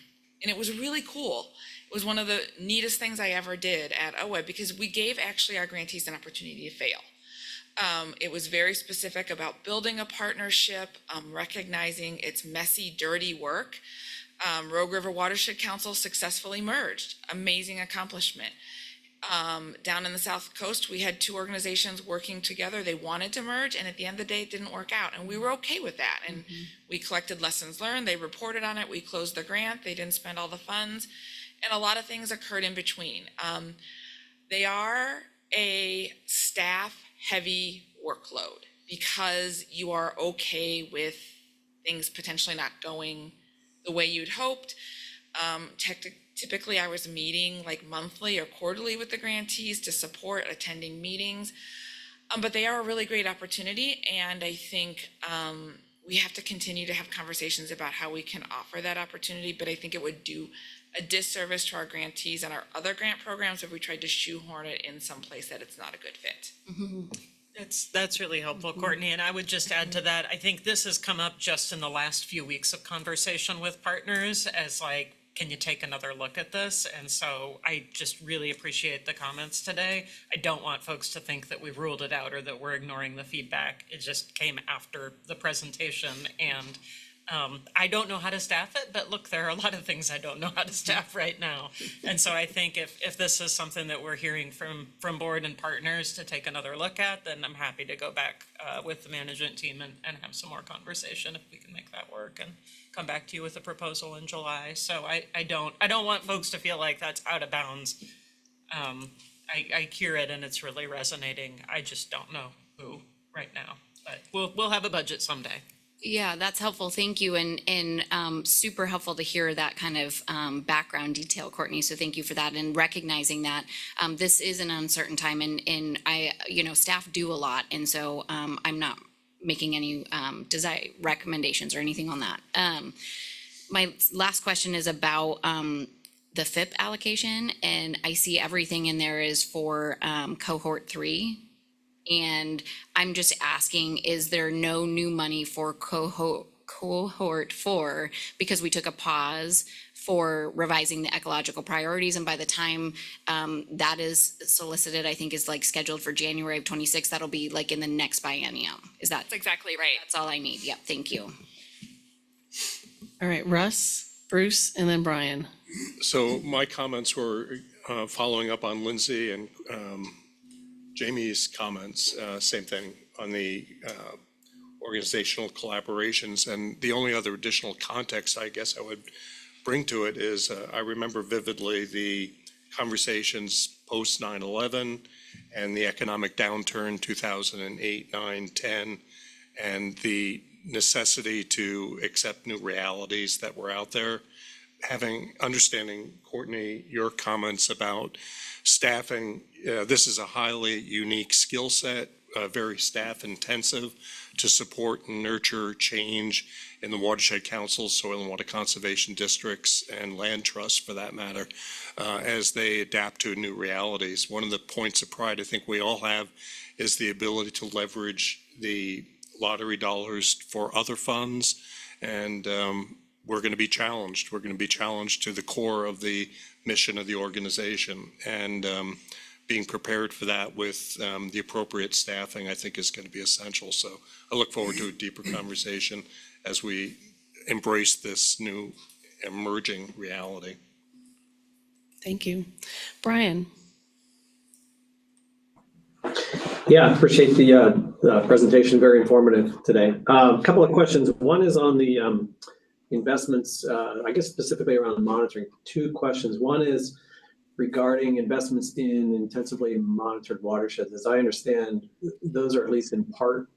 it was really cool. It was one of the neatest things I ever did at OWEB because we gave actually our grantees an opportunity to fail. It was very specific about building a partnership, recognizing its messy, dirty work. Rogue River Watershed Council successfully merged. Amazing accomplishment. Down in the South Coast, we had two organizations working together. They wanted to merge, and at the end of the day, it didn't work out. And we were okay with that. And we collected lessons learned. They reported on it. We closed the grant. They didn't spend all the funds. And a lot of things occurred in between. They are a staff-heavy workload because you are okay with things potentially not going the way you'd hoped. Typically, I was meeting like monthly or quarterly with the grantees to support attending meetings. But they are a really great opportunity, and I think we have to continue to have conversations about how we can offer that opportunity, but I think it would do a disservice to our grantees and our other grant programs if we tried to shoehorn it in some place that it's not a good fit. That's really helpful, Courtney, and I would just add to that, I think this has come up just in the last few weeks of conversation with partners as like, can you take another look at this? And so I just really appreciate the comments today. I don't want folks to think that we've ruled it out or that we're ignoring the feedback. It just came after the presentation, and I don't know how to staff it, but look, there are a lot of things I don't know how to staff right now. And so I think if this is something that we're hearing from board and partners to take another look at, then I'm happy to go back with the management team and have some more conversation if we can make that work and come back to you with a proposal in July. So I don't want folks to feel like that's out of bounds. I hear it and it's really resonating. I just don't know who right now, but we'll have a budget someday. Yeah, that's helpful. Thank you. And super helpful to hear that kind of background detail, Courtney. So thank you for that and recognizing that this is an uncertain time, and I, staff do a lot. And so I'm not making any recommendations or anything on that. My last question is about the FIP allocation, and I see everything in there is for cohort 3. And I'm just asking, is there no new money for cohort cohort 4 because we took a pause for revising the ecological priorities. And by the time that is solicited, I think is like scheduled for January of 26, that'll be like in the next biennium. Is that? That's exactly right. That's all I need. Yep, thank you. All right, Russ, Bruce, and then Brian. So my comments were following up on Lindsay and Jamie's comments, same thing on the organizational collaborations. And the only other additional context I guess I would bring to it is I remember vividly the conversations post 9/11 and the economic downturn 2008, 9, 10, and the necessity to accept new realities that were out there. Understanding, Courtney, your comments about staffing, this is a highly unique skill set, very staff intensive to support and nurture change in the watershed councils, soil and water conservation districts, and land trusts for that matter, as they adapt to new realities. One of the points of pride I think we all have is the ability to leverage the lottery dollars for other funds, and we're going to be challenged. We're going to be challenged to the core of the mission of the organization, and being prepared for that with the appropriate staffing, I think, is going to be essential. So I look forward to a deeper conversation as we embrace this new emerging reality. Thank you. Brian. Yeah, appreciate the presentation. Very informative today. A couple of questions. One is on the investments, I guess specifically around monitoring. Two questions. One is regarding investments in intensively monitored watersheds. As I understand, those are at least in part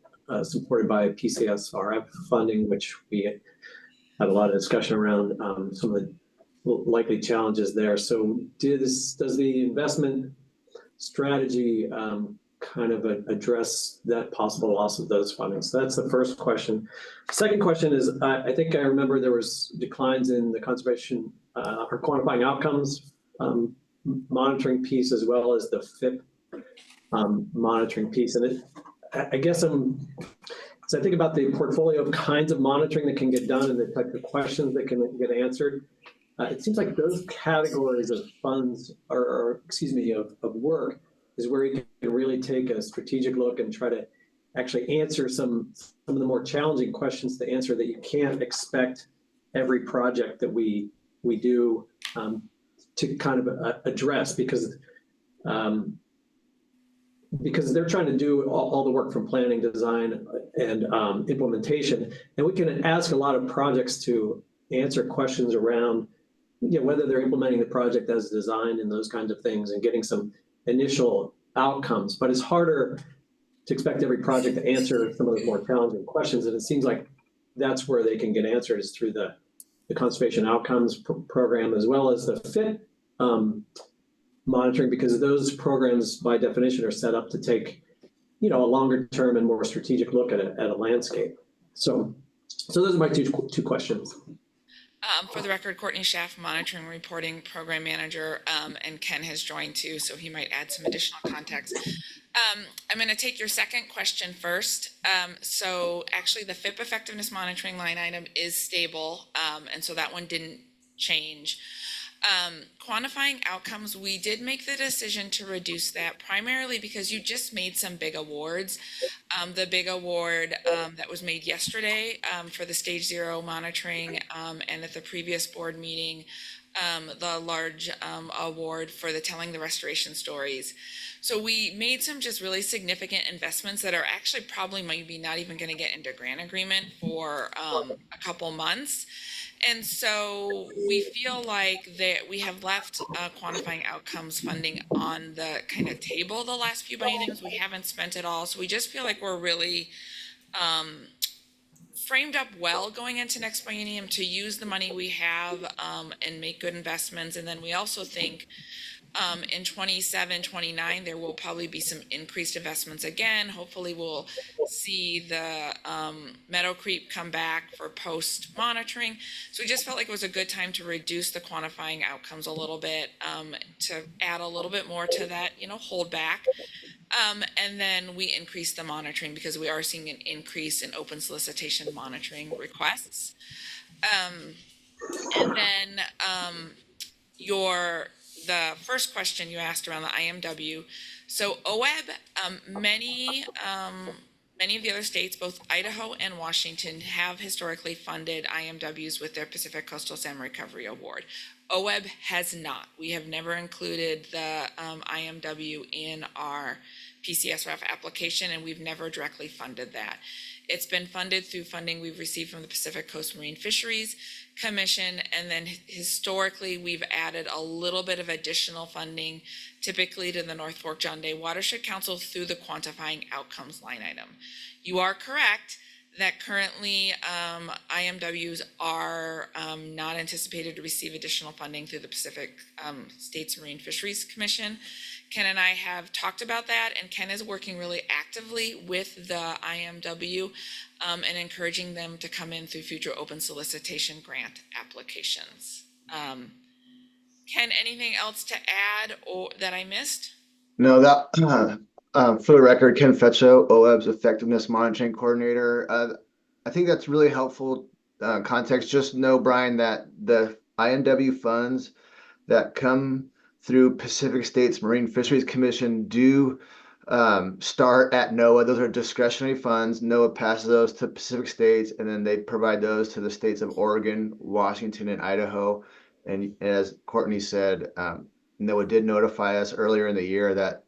supported by PCSRF funding, which we had a lot of discussion around some of the likely challenges there. So does the investment strategy kind of address that possible loss of those funding? So that's the first question. Second question is, I think I remember there was declines in the conservation or quantifying outcomes monitoring piece, as well as the FIP monitoring piece. And I guess as I think about the portfolio of kinds of monitoring that can get done and the type of questions that can get answered, it seems like those categories of funds or of work is where you can really take a strategic look and try to actually answer some of the more challenging questions to answer that you can't expect every project that we do to kind of address, because they're trying to do all the work from planning, design, and implementation. And we can ask a lot of projects to answer questions around whether they're implementing the project as designed and those kinds of things and getting some initial outcomes. But it's harder to expect every project to answer some of the more challenging questions. And it seems like that's where they can get answers through the conservation outcomes program, as well as the FIT monitoring, because those programs by definition are set up to take a longer term and more strategic look at a landscape. So those are my two questions. For the record, Courtney Schaff, Monitoring and Reporting Program Manager, and Ken has joined too, so he might add some additional context. I'm going to take your second question first. So actually the FIP effectiveness monitoring line item is stable, and so that one didn't change. Quantifying outcomes, we did make the decision to reduce that primarily because you just made some big awards. The big award that was made yesterday for the stage 0 monitoring, and at the previous board meeting, the large award for the telling the restoration stories. So we made some just really significant investments that are actually probably maybe not even going to get into grant agreement for a couple months. And so we feel like that we have left quantifying outcomes funding on the kind of table the last few bienniums. We haven't spent it all. So we just feel like we're really framed up well going into next biennium to use the money we have and make good investments. And then we also think in 27, 29, there will probably be some increased investments again. Hopefully we'll see the meadow creep come back for post monitoring. So we just felt like it was a good time to reduce the quantifying outcomes a little bit, to add a little bit more to that, hold back. And then we increased the monitoring because we are seeing an increase in open solicitation monitoring requests. And then the first question you asked around the IMW. So OWEB, many of the other states, both Idaho and Washington, have historically funded IMWs with their Pacific Coastal Salmon Recovery Award. OWEB has not. We have never included the IMW in our PCSRF application, and we've never directly funded that. It's been funded through funding we've received from the Pacific Coast Marine Fisheries Commission, and then historically we've added a little bit of additional funding, typically to the North Fork John Day Watershed Council through the quantifying outcomes line item. You are correct that currently IMWs are not anticipated to receive additional funding through the Pacific States Marine Fisheries Commission. Ken and I have talked about that, and Ken is working really actively with the IMW and encouraging them to come in through future open solicitation grant applications. Ken, anything else to add or that I missed? No, that for the record, Ken Fetcho, OWEB's Effectiveness Monitoring Coordinator. I think that's really helpful context. Just know, Brian, that the IMW funds that come through Pacific States Marine Fisheries Commission do start at NOAA. Those are discretionary funds. NOAA passes those to Pacific States, and then they provide those to the states of Oregon, Washington, and Idaho. And as Courtney said, NOAA did notify us earlier in the year that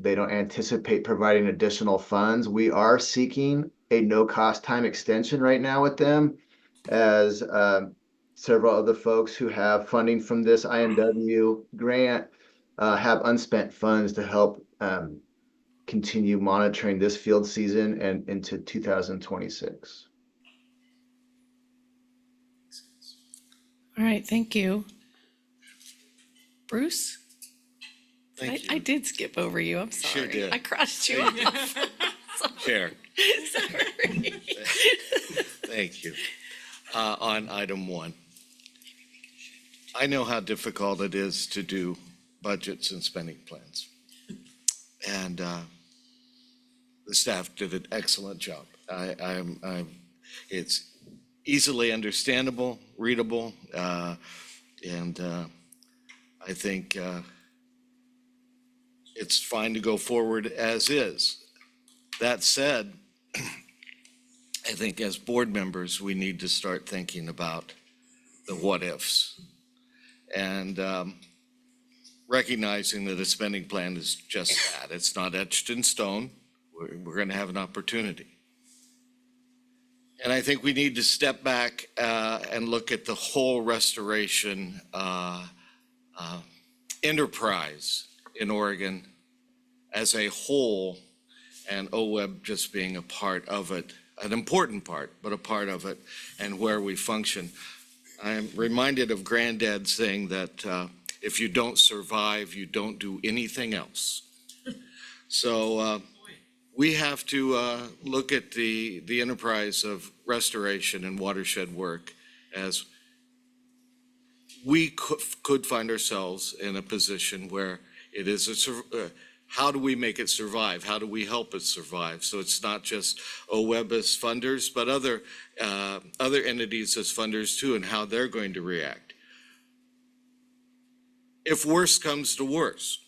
they don't anticipate providing additional funds. We are seeking a no-cost time extension right now with them, as several other folks who have funding from this IMW grant have unspent funds to help continue monitoring this field season and into 2026. All right, thank you. Bruce? I did skip over you. I'm sorry. Sure did. I crossed you off. Chair. Sorry. Thank you. On item 1, I know how difficult it is to do budgets and spending plans. And the staff did an excellent job. It's easily understandable, readable, and I think it's fine to go forward as is. That said, I think as board members, we need to start thinking about the what ifs and recognizing that a spending plan is just that. It's not etched in stone. We're going to have an opportunity. And I think we need to step back and look at the whole restoration enterprise in Oregon as a whole, and OWEB just being a part of it, an important part, but a part of it, and where we function. I'm reminded of Granddad saying that if you don't survive, you don't do anything else. So we have to look at the enterprise of restoration and watershed work as we could find ourselves in a position where it is how do we make it survive? How do we help it survive? So it's not just OWEB as funders, but other entities as funders too, and how they're going to react. If worse comes to worse,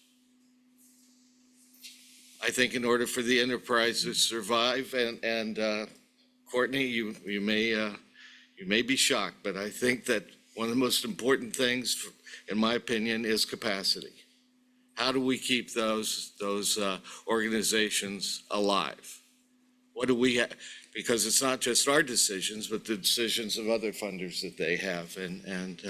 I think in order for the enterprise to survive, and Courtney, you may be shocked, but I think that one of the most important things, in my opinion, is capacity. How do we keep those organizations alive? What do we have? Because it's not just our decisions, but the decisions of other funders that they have. And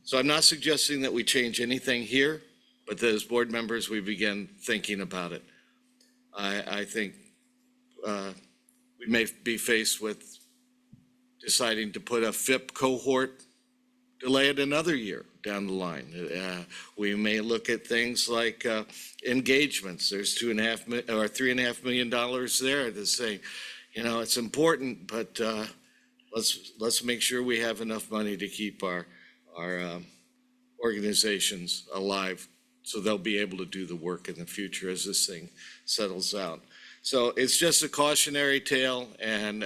so I'm not suggesting that we change anything here, but that as board members, we begin thinking about it. I think we may be faced with deciding to put a FIP cohort, delay it another year down the line. We may look at things like engagements. There's $3.5 million there to say, you know, it's important, but let's make sure we have enough money to keep our organizations alive So they'll be able to do the work in the future as this thing settles out. So it's just a cautionary tale, and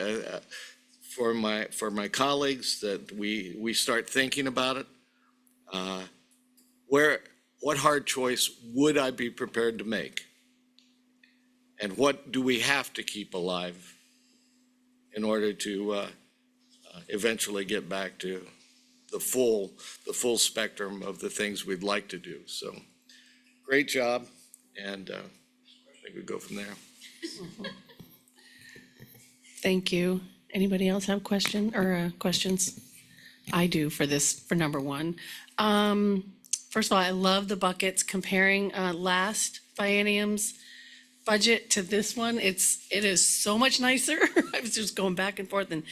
for my colleagues that we start thinking about it. What hard choice would I be prepared to make? And what do we have to keep alive in order to eventually get back to the full spectrum of the things we'd like to do? So great job, and I think we go from there. Thank you. Anybody else have questions? I do for number one. First of all, I love the buckets comparing last biennium's budget to this one. It is so much nicer. I was just going back and forth and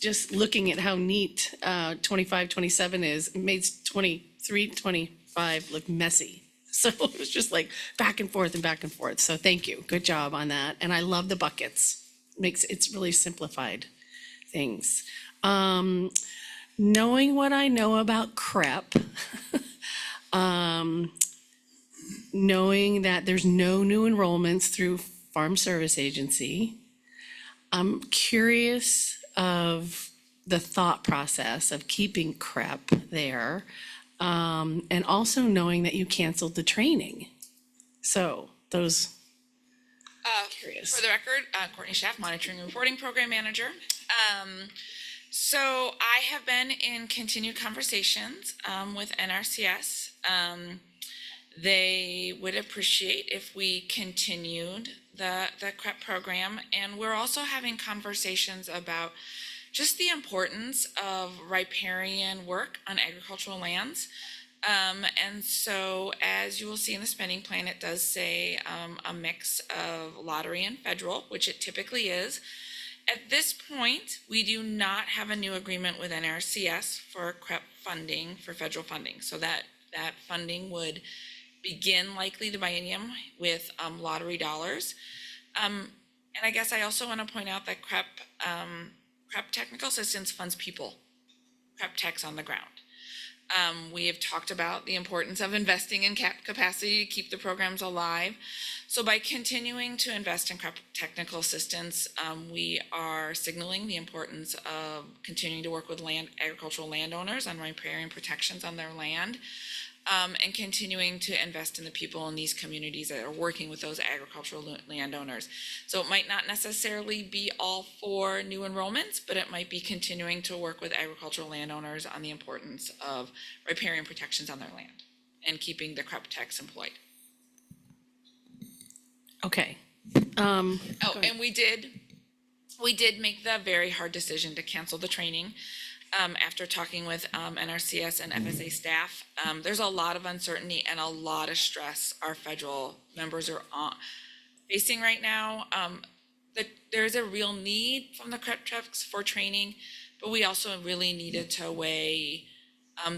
just looking at how neat 25, 27 is. It made 23, 25 look messy. So it was just like back and forth and back and forth. So thank you. Good job on that. And I love the buckets. It's really simplified things. Knowing what I know about CREP, knowing that there's no new enrollments through Farm Service Agency, I'm curious of the thought process of keeping CREP there, and also knowing that you canceled the training. So those. Curious. For the record, Courtney Schaff, Monitoring and Reporting Program Manager. So I have been in continued conversations with NRCS. They would appreciate if we continued the CREP program, and we're also having conversations about just the importance of riparian work on agricultural lands. And so as you will see in the spending plan, it does say a mix of lottery and federal, which it typically is. At this point, we do not have a new agreement with NRCS for CREP funding, for federal funding. So that funding would begin likely the biennium with lottery dollars. And I guess I also want to point out that CREP technical assistance funds people, CREP techs on the ground. We have talked about the importance of investing in capacity to keep the programs alive. So by continuing to invest in CREP technical assistance, we are signaling the importance of continuing to work with agricultural landowners on riparian protections on their land, and continuing to invest in the people in these communities that are working with those agricultural landowners. So it might not necessarily be all for new enrollments, but it might be continuing to work with agricultural landowners on the importance of riparian protections on their land and keeping the CREP techs employed. Okay. And we did make the very hard decision to cancel the training. After talking with NRCS and FSA staff, there's a lot of uncertainty and a lot of stress our federal members are facing right now. There's a real need from the CREP techs for training, but we also really needed to weigh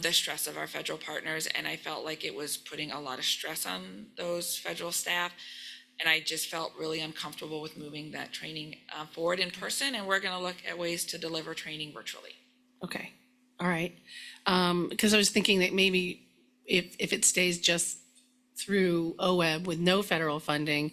the stress of our federal partners, and I felt like it was putting a lot of stress on those federal staff. And I just felt really uncomfortable with moving that training forward in person, and we're going to look at ways to deliver training virtually. Okay, all right. Because I was thinking that maybe if it stays just through OWEB with no federal funding,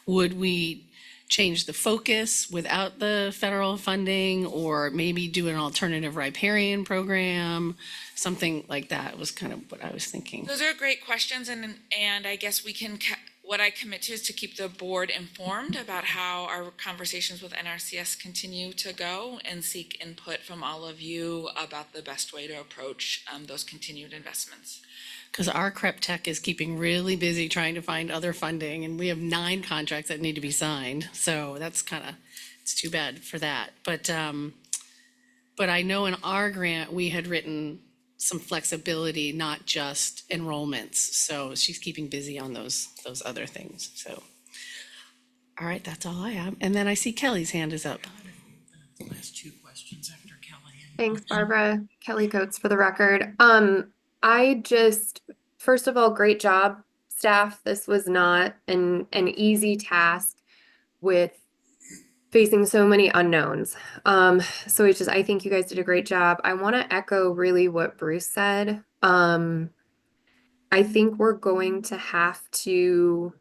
would we change the focus without the federal funding, or maybe do an alternative riparian program? Something like that was kind of what I was thinking. Those are great questions, and I guess we can, what I commit to is to keep the board informed about how our conversations with NRCS continue to go, and seek input from all of you about the best way to approach those continued investments. Because our CREP tech is keeping really busy trying to find other funding, and we have 9 contracts that need to be signed. So that's it's too bad for that. But I know in our grant, we had written some flexibility, not just enrollments. So she's keeping busy on those other things. So, all right, that's all I have. And then I see Kelly's hand is up. Last 2 questions after Kelly. Thanks, Barbara. Kelly Coates for the record. First of all, great job, staff. This was not an easy task with facing so many unknowns. I think you guys did a great job. I want to echo really what Bruce said. I think we're going to have to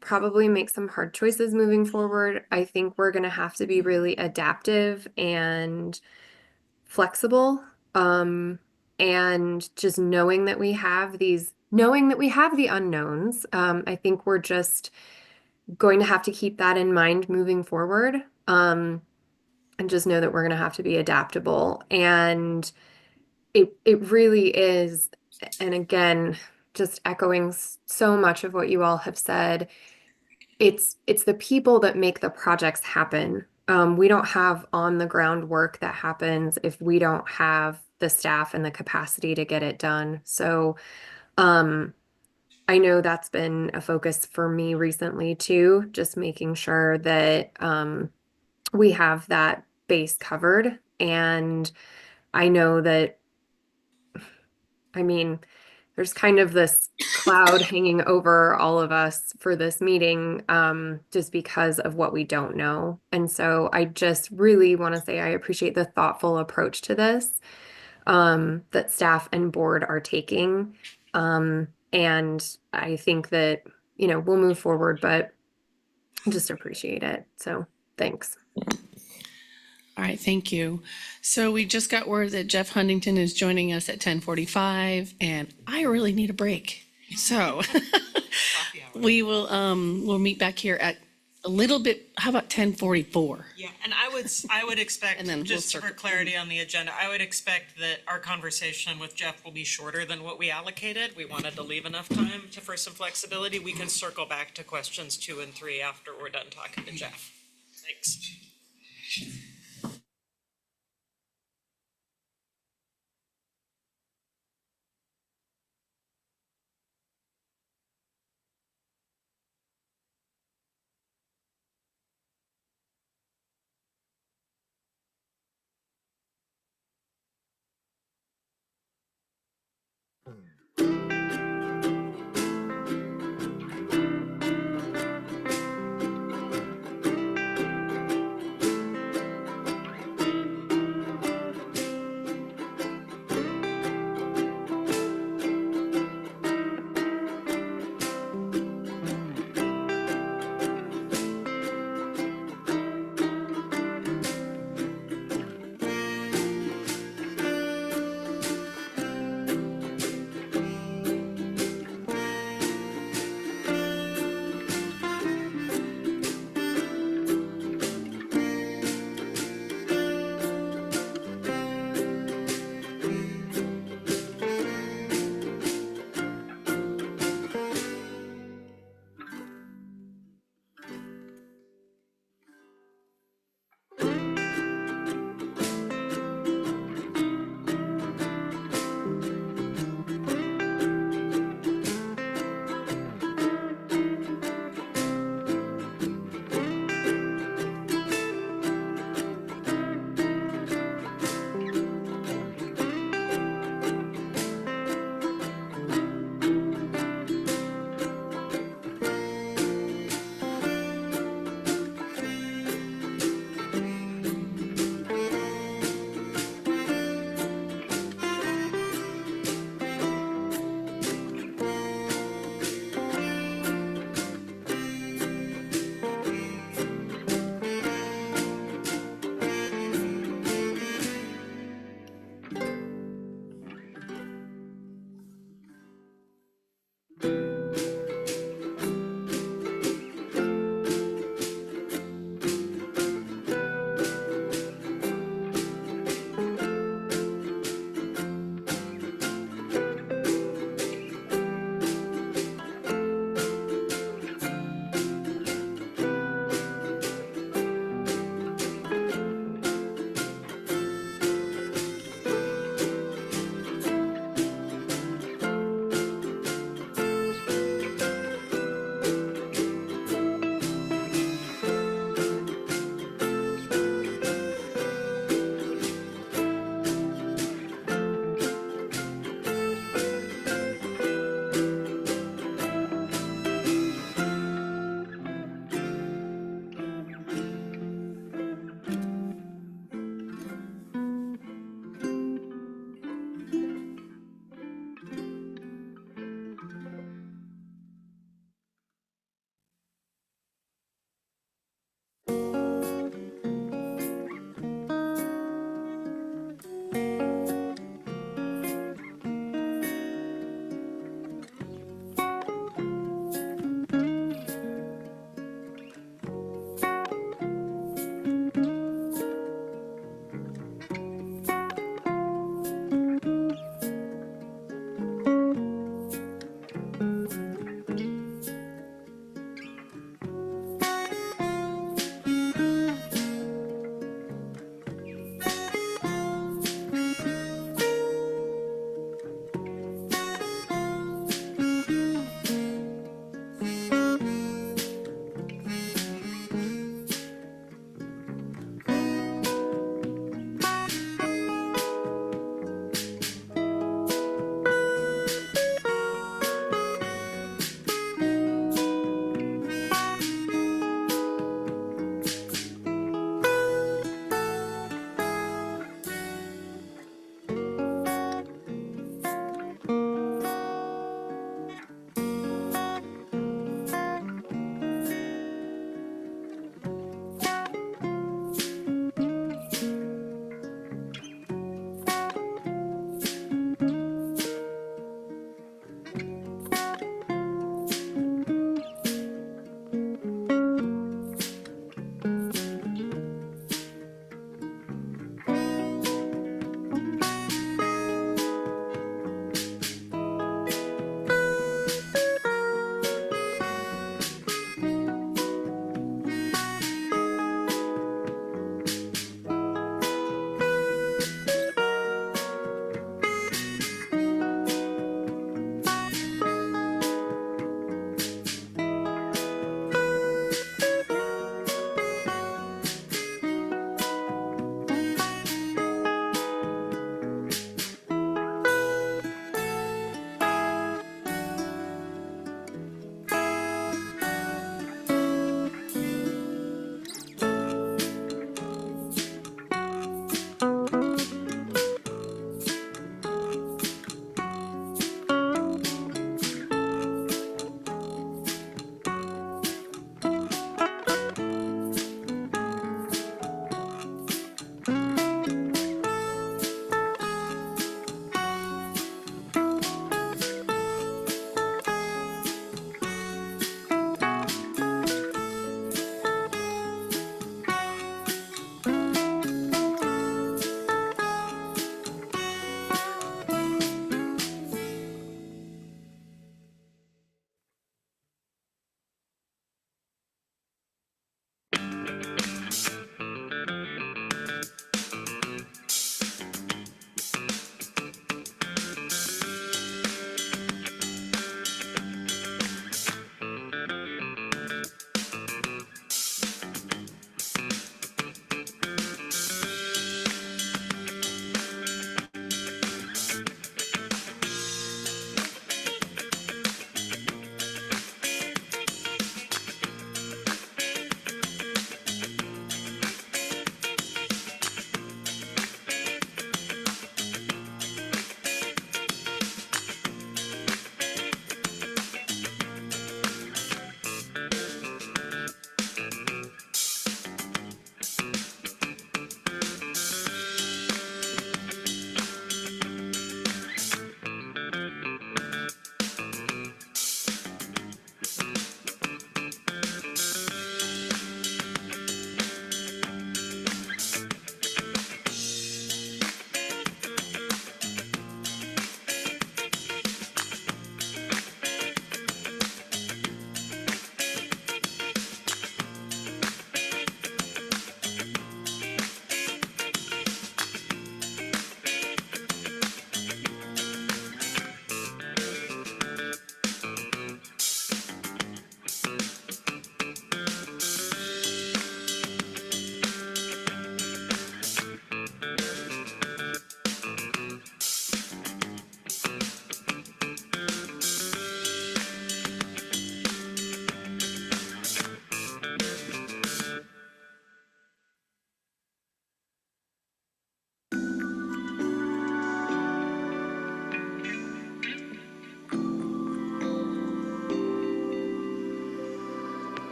probably make some hard choices moving forward. I think we're going to have to be really adaptive and flexible. And just knowing that we have the unknowns, I think we're just going to have to keep that in mind moving forward. And just know that we're going to have to be adaptable. And it really is, and again, just echoing so much of what you all have said, it's the people that make the projects happen. We don't have on the ground work that happens if we don't have the staff and the capacity to get it done. So I know that's been a focus for me recently too, just making sure that we have that base covered. And I know that, I mean, there's kind of this cloud hanging over all of us for this meeting, just because of what we don't know. And so I just really want to say I appreciate the thoughtful approach to this, that staff and board are taking. And I think that, we'll move forward, but just appreciate it. So thanks. All right, thank you. So we just got word that Jeff Huntington is joining us at 10:45, and I really need a break. So we'll meet back here at a little bit, how about 10:44? Yeah, and I would expect, And then we'll just for circle. clarity on the agenda, I would expect that our conversation with Jeff will be shorter than what we allocated. We wanted to leave enough time for some flexibility. We can circle back to questions 2 and 3 after we're done talking to Jeff. Thanks.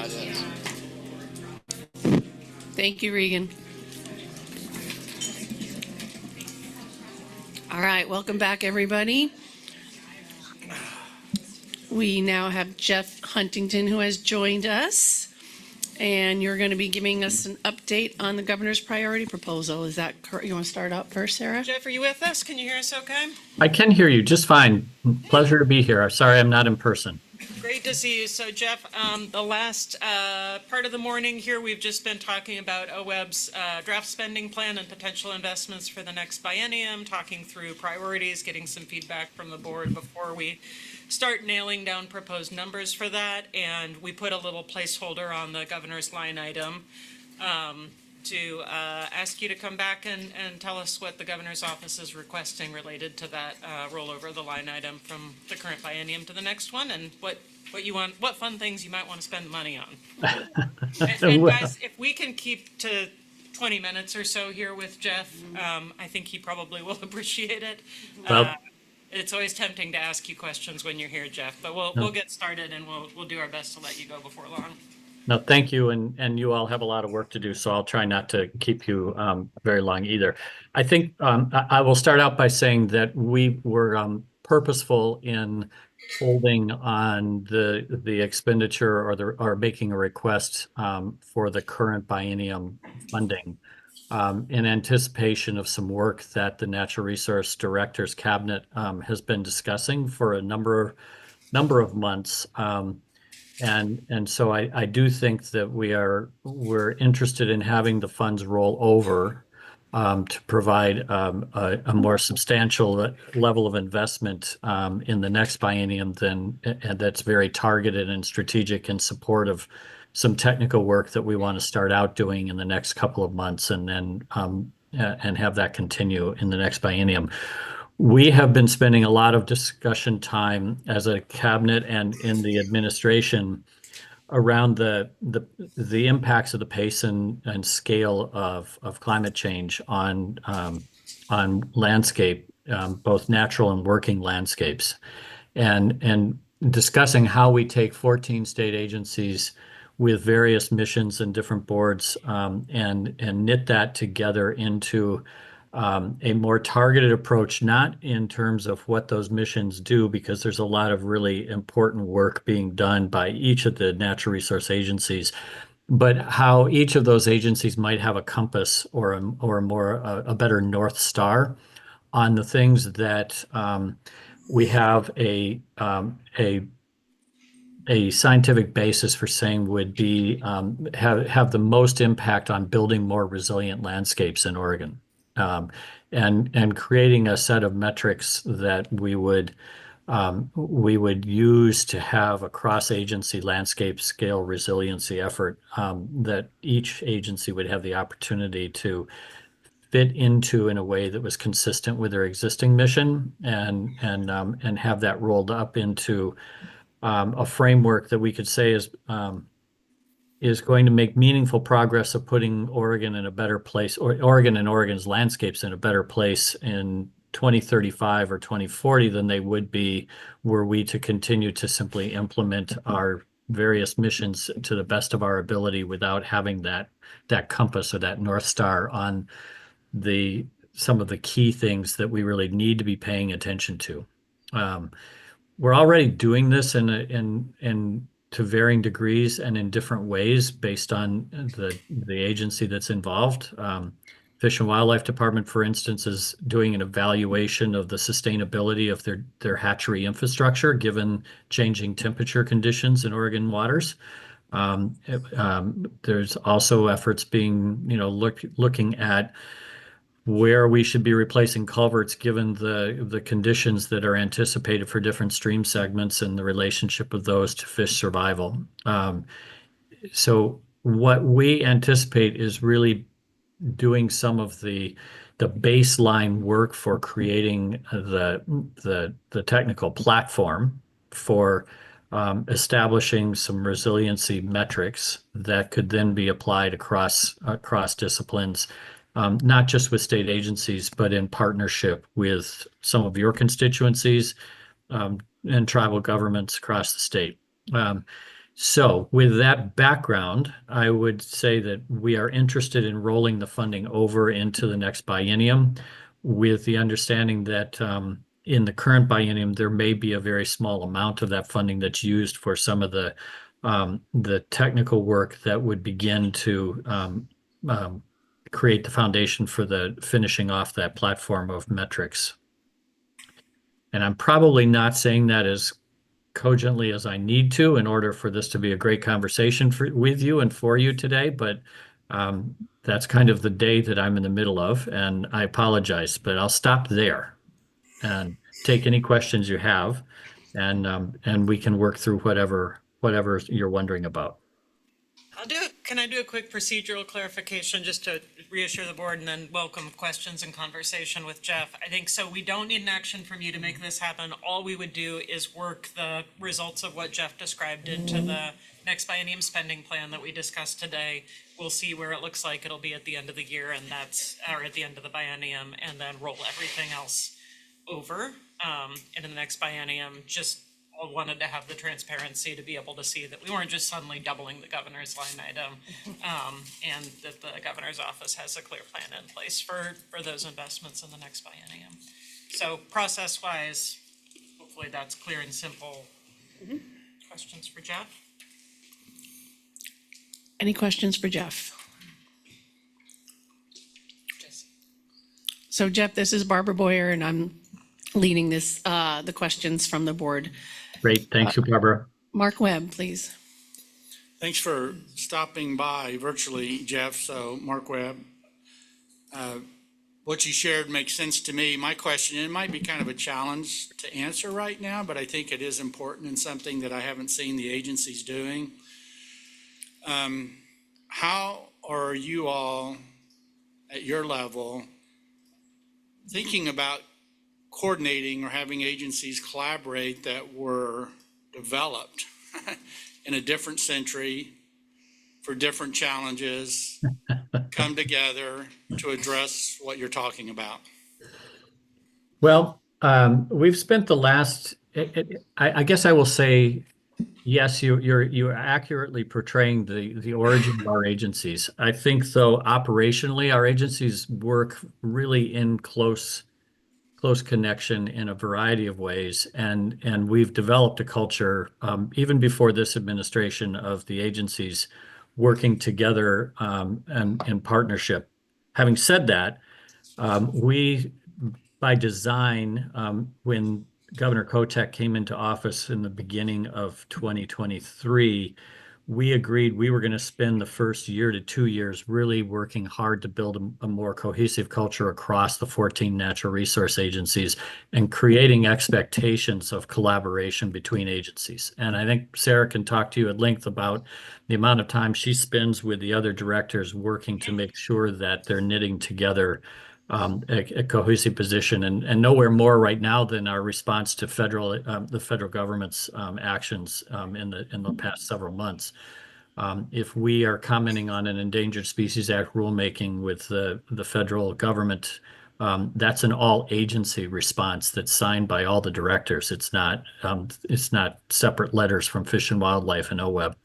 that is. Thank you, Regan. All right, welcome back, everybody. We now have Jeff Huntington who has joined us, and you're going to be giving us an update on the governor's priority proposal. Is that correct? You want to start out first, Sarah? Jeff, are you with us? Can you hear us okay? I can hear you just fine. Pleasure to be here. Sorry, I'm not in person. Great to see you. So Jeff, the last part of the morning here, we've just been talking about OWEB's draft spending plan and potential investments for the next biennium, talking through priorities, getting some feedback from the board before we start nailing down proposed numbers for that. And we put a little placeholder on the governor's line item to ask you to come back and tell us what the governor's office is requesting related to that rollover of the line item from the current biennium to the next one, and what you want, what fun things you might want to spend money on. And guys, if we can keep to 20 minutes or so here with Jeff, I think he probably will appreciate it. Well, It's always tempting to ask you questions when you're here, Jeff, but we'll get started and we'll do our best to let you go before long. no, thank you, and you all have a lot of work to do, so I'll try not to keep you very long either. I think I will start out by saying that we were purposeful in holding on the expenditure or making a request for the current biennium funding in anticipation of some work that the Natural Resource Director's Cabinet has been discussing for a number of months. And so I do think that we're interested in having the funds roll over to provide a more substantial level of investment in the next biennium and that's very targeted and strategic in support of some technical work that we want to start out doing in the next couple of months and then and have that continue in the next biennium. We have been spending a lot of discussion time as a cabinet and in the administration around the impacts of the pace and scale of climate change on landscape, both natural and working landscapes, and discussing how we take 14 state agencies with various missions and different boards and knit that together into a more targeted approach, not in terms of what those missions do, because there's a lot of really important work being done by each of the natural resource agencies, but how each of those agencies might have a compass or a better North Star on the things that we have a scientific basis for saying would be have the most impact on building more resilient landscapes in Oregon. And creating a set of metrics that we would use to have a cross-agency landscape scale resiliency effort that each agency would have the opportunity to fit into in a way that was consistent with their existing mission and have that rolled up into a framework that we could say is going to make meaningful progress of putting Oregon in a better place, or Oregon and Oregon's landscapes in a better place in 2035 or 2040 than they would be were we to continue to simply implement our various missions to the best of our ability without having that compass or that North Star on some of the key things that we really need to be paying attention to. We're already doing this in to varying degrees and in different ways based on the agency that's involved. Fish and Wildlife Department, for instance, is doing an evaluation of the sustainability of their hatchery infrastructure given changing temperature conditions in Oregon waters. There's also efforts being, looking at where we should be replacing culverts given the conditions that are anticipated for different stream segments and the relationship of those to fish survival. So what we anticipate is really doing some of the baseline work for creating the technical platform for establishing some resiliency metrics that could then be applied across disciplines. Not just with state agencies, but in partnership with some of your constituencies and tribal governments across the state. So with that background, I would say that we are interested in rolling the funding over into the next biennium with the understanding that in the current biennium, there may be a very small amount of that funding that's used for some of the technical work that would begin to create the foundation for the finishing off that platform of metrics. And I'm probably not saying that as cogently as I need to in order for this to be a great conversation with you and for you today, but that's kind of the day that I'm in the middle of, and I apologize, but I'll stop there and take any questions you have, and we can work through whatever you're wondering about. Can I do a quick procedural clarification just to reassure the board and then welcome questions and conversation with Jeff? I think so. We don't need an action from you to make this happen. All we would do is work the results of what Jeff described into the next biennium spending plan that we discussed today. We'll see where it looks like it'll be at the end of the year, and or at the end of the biennium, and then roll everything else over into the next biennium. Just wanted to have the transparency to be able to see that we weren't just suddenly doubling the governor's line item, and that the governor's office has a clear plan in place for those investments in the next biennium. So process-wise, hopefully that's clear and simple. Questions for Jeff? Any questions for Jeff? So Jeff, this is Barbara Boyer, and I'm leading this, the questions from the board. Great, thank you, Barbara. Mark Webb, please. Thanks for stopping by virtually, Jeff. So Mark Webb, what you shared makes sense to me. My question, it might be kind of a challenge to answer right now, but I think it is important and something that I haven't seen the agencies doing. How are you all at your level thinking about coordinating or having agencies collaborate that were developed in a different century for different challenges, come together to address what you're talking about? Well, we've spent the last, I guess I will say, yes, you're accurately portraying the origin of our agencies. I think, though, operationally, our agencies work really in close connection in a variety of ways, and we've developed a culture even before this administration of the agencies working together and in partnership. Having said that, we, by design, when Governor Kotek came into office in the beginning of 2023, we agreed we were going to spend the first year to 2 years really working hard to build a more cohesive culture across the 14 natural resource agencies and creating expectations of collaboration between agencies. And I think Sarah can talk to you at length about the amount of time she spends with the other directors working to make sure that they're knitting together a cohesive position, and nowhere more right now than our response to the federal government's actions in the past several months. If we are commenting on an Endangered Species Act rulemaking with the federal government, that's an all-agency response that's signed by all the directors. It's not separate letters from Fish and Wildlife and OWEB,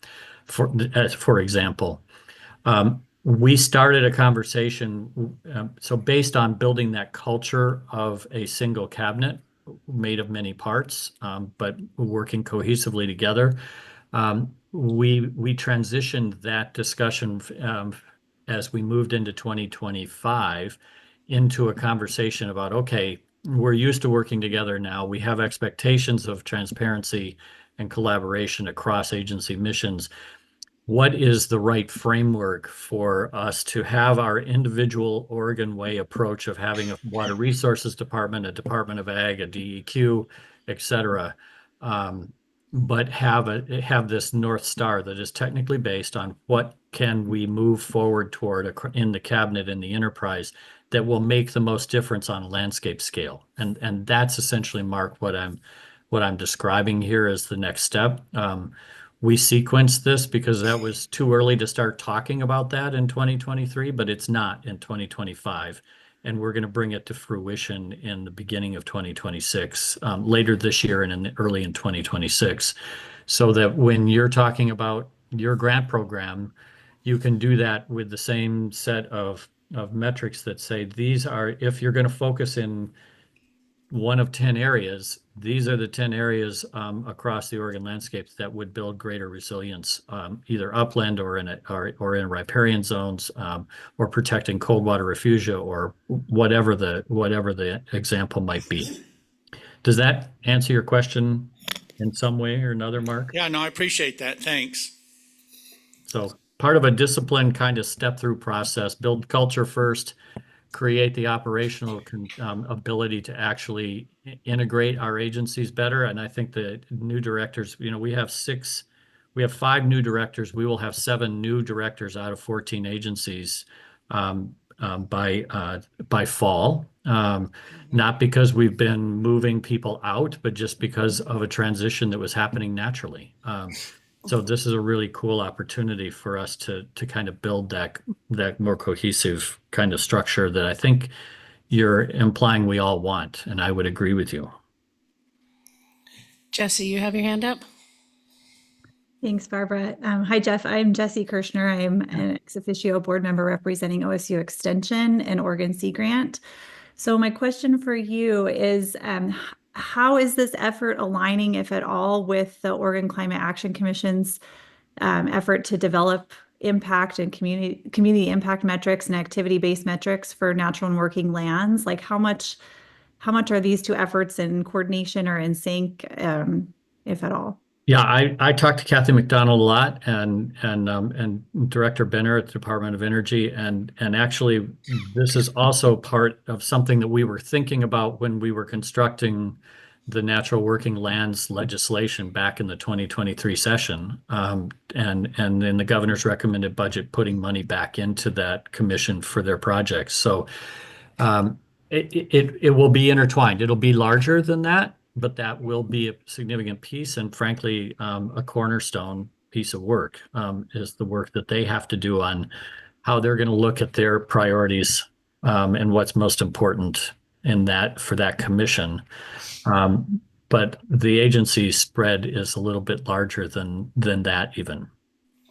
for example. We started a conversation, so based on building that culture of a single cabinet made of many parts, but working cohesively together, we transitioned that discussion as we moved into 2025 into a conversation about, okay, we're used to working together now. We have expectations of transparency and collaboration across agency missions. What is the right framework for us to have our individual Oregon Way approach of having a water resources department, a Department of Ag, a DEQ, et cetera, but have this North Star that is technically based on what can we move forward toward in the cabinet and the enterprise that will make the most difference on a landscape scale. And that's essentially, Mark, what I'm describing here as the next step. We sequenced this because that was too early to start talking about that in 2023, but it's not in 2025. And we're going to bring it to fruition in the beginning of 2026, later this year and early in 2026. so that when you're talking about your grant program, you can do that with the same set of metrics that say these are, if you're going to focus in one of 10 areas, these are the 10 areas across the Oregon landscapes that would build greater resilience, either upland or in riparian zones, or protecting cold water refugia, or whatever the example might be. Does that answer your question in some way or another, Mark? Yeah, no, I appreciate that. Thanks. So part of a disciplined kind of step through process, build culture first, create the operational ability to actually integrate our agencies better. And I think the new directors, we have 5 new directors. We will have 7 new directors out of 14 agencies by fall. Not because we've been moving people out, but just because of a transition that was happening naturally. So this is a really cool opportunity for us to kind of build that more cohesive kind of structure that I think you're implying we all want, and I would agree with you. Jesse, you have your hand up? Thanks, Barbara. Hi, Jeff. I'm Jessie Kirschner. I'm an ex officio board member representing OSU Extension and Oregon Sea Grant. So my question for you is, how is this effort aligning, if at all, with the Oregon Climate Action Commission's effort to develop impact and community impact metrics and activity-based metrics for natural and working lands? Like how much are these two efforts in coordination or in sync, if at all? Yeah, I talked to Kathy McDonald a lot and Director Benner at the Department of Energy, and actually this is also part of something that we were thinking about when we were constructing the natural working lands legislation back in the 2023 session, and in the governor's recommended budget, putting money back into that commission for their projects. So it will be intertwined. It'll be larger than that, but that will be a significant piece, and frankly, a cornerstone piece of work is the work that they have to do on how they're going to look at their priorities and what's most important in that for that commission. But the agency spread is a little bit larger than that even.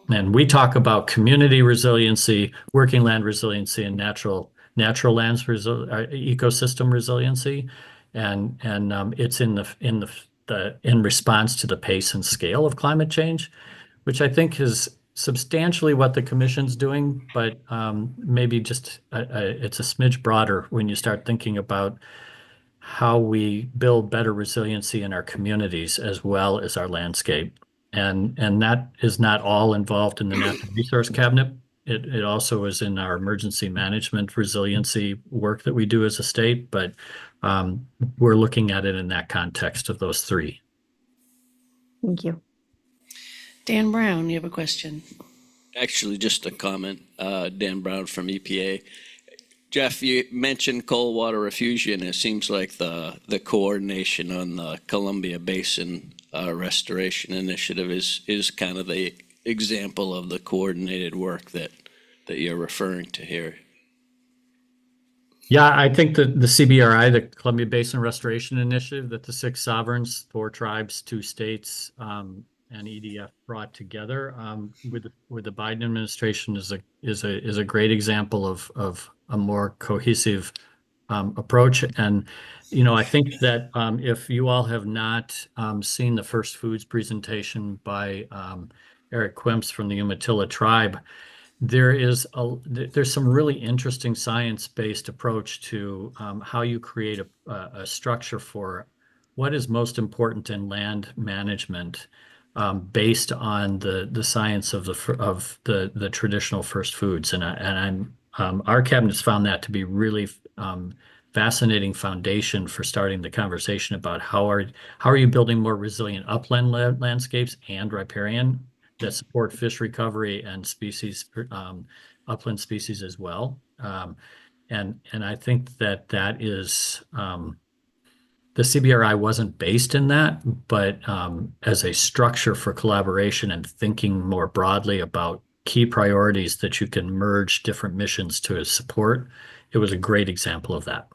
And we talk about community resiliency, working land resiliency, and natural lands ecosystem resiliency. And it's in response to the pace and scale of climate change, which I think is substantially what the commission's doing, but maybe just it's a smidge broader when you start thinking about how we build better resiliency in our communities as well as our landscape. And that is not all involved in the Natural Resource Cabinet. It also is in our emergency management resiliency work that we do as a state, but we're looking at it in that context of those 3. Thank you. Dan Brown, you have a question? Actually, just a comment. Dan Brown from EPA. Jeff, you mentioned cold water refugia, and it seems like the coordination on the Columbia Basin Restoration Initiative is kind of the example of the coordinated work that you're referring to here. Yeah, I think the CBRI, the Columbia Basin Restoration Initiative, that the 6 sovereigns, 4 tribes, 2 states, and EDF brought together with the Biden administration is a great example of a more cohesive approach. And I think that if you all have not seen the First Foods presentation by Eric Quimps from the Umatilla tribe, there's some really interesting science-based approach to how you create a structure for what is most important in land management based on the science of the traditional first foods. And our cabinet's found that to be really fascinating foundation for starting the conversation about how are you building more resilient upland landscapes and riparian that support fish recovery and species, upland species as well. And I think that is, the CBRI wasn't based in that, but as a structure for collaboration and thinking more broadly about key priorities that you can merge different missions to support, it was a great example of that.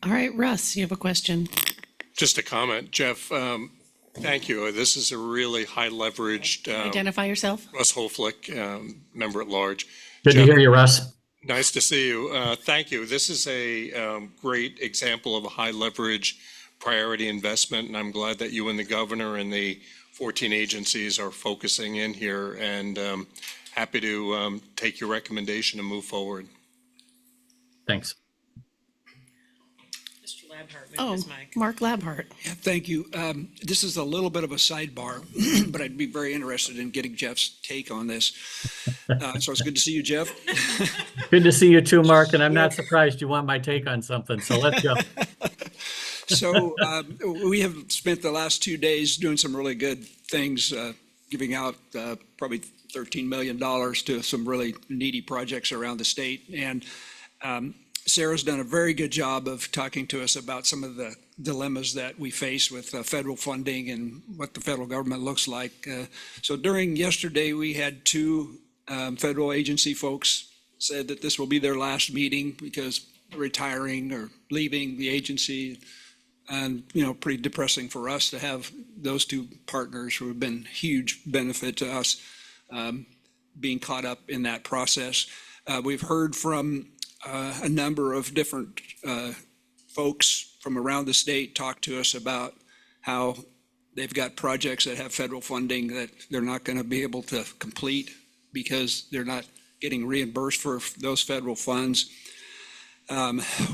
All right, Russ, you have a question? Just a comment, Jeff. Thank you. This is a really high leveraged. Identify yourself. Russ Hoflick, member at large. Good to Jeff, hear you, Russ. nice to see you. Thank you. This is a great example of a high leverage priority investment, and I'm glad that you and the governor and the 14 agencies are focusing in here, and happy to take your recommendation and move forward. Thanks. Mr. Labhart Oh, moved his mic. Mark Labhart. Yeah, thank you. This is a little bit of a sidebar, but I'd be very interested in getting Jeff's take on this. So it's good to see you, Jeff. Good to see you too, Mark, and I'm not surprised you want my take on something, so let's go. So we have spent the last 2 days doing some really good things, giving out probably $13 million to some really needy projects around the state. And Sarah's done a very good job of talking to us about some of the dilemmas that we face with federal funding and what the federal government looks like. So during yesterday, we had two federal agency folks said that this will be their last meeting because retiring or leaving the agency. And, you know, pretty depressing for us to have those two partners who have been huge benefit to us being caught up in that process. We've heard from a number of different folks from around the state talk to us about how they've got projects that have federal funding that they're not going to be able to complete because they're not getting reimbursed for those federal funds.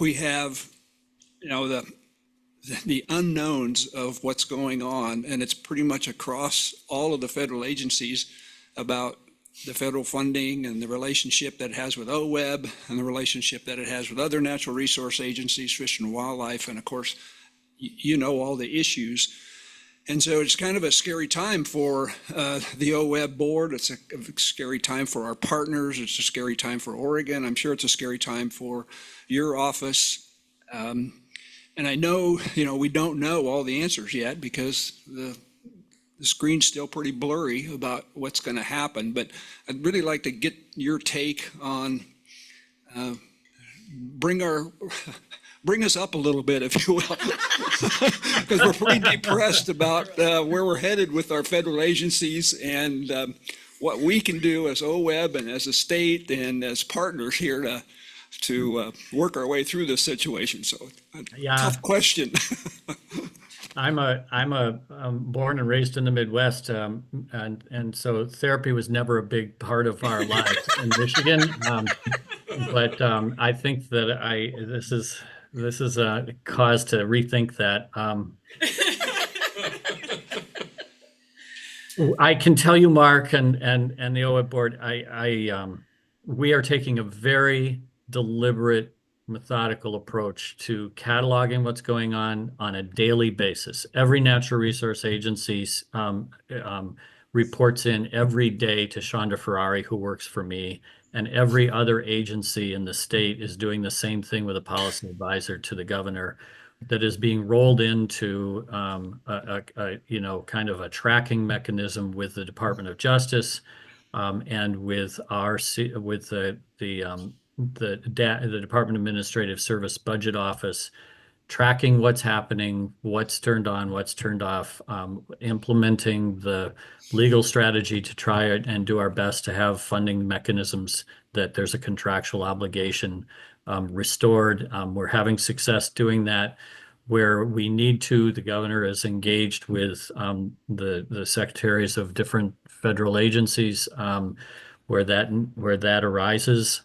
We have, you know, the unknowns of what's going on, and it's pretty much across all of the federal agencies about the federal funding and the relationship that it has with OWEB and the relationship that it has with other natural resource agencies, Fish and Wildlife, and of course, you know all the issues. And so it's kind of a scary time for the OWEB board. It's a scary time for our partners. It's a scary time for Oregon. I'm sure it's a scary time for your office. And I know, you know, we don't know all the answers yet because the screen's still pretty blurry about what's going to happen. But I'd really like to get your take on bring us up a little bit, if you will, because we're pretty depressed about where we're headed with our federal agencies and what we can do as OWEB and as a state and as partners here to work our way through this situation. So tough question. I'm born and raised in the Midwest, and so therapy was never a big part of our lives in Michigan. But I think that this is a cause to rethink that. I can tell you, Mark, and the OWEB board, we are taking a very deliberate, methodical approach to cataloging what's going on a daily basis. Every natural resource agency reports in every day to Shonda Ferrari, who works for me, and every other agency in the state is doing the same thing with a policy advisor to the governor that is being rolled into you know, kind of a tracking mechanism with the Department of Justice and with the Department of Administrative Service Budget Office, tracking what's happening, what's turned on, what's turned off, implementing the legal strategy to try and do our best to have funding mechanisms that there's a contractual obligation restored. We're having success doing that. Where we need to, the governor is engaged with the secretaries of different federal agencies where that arises.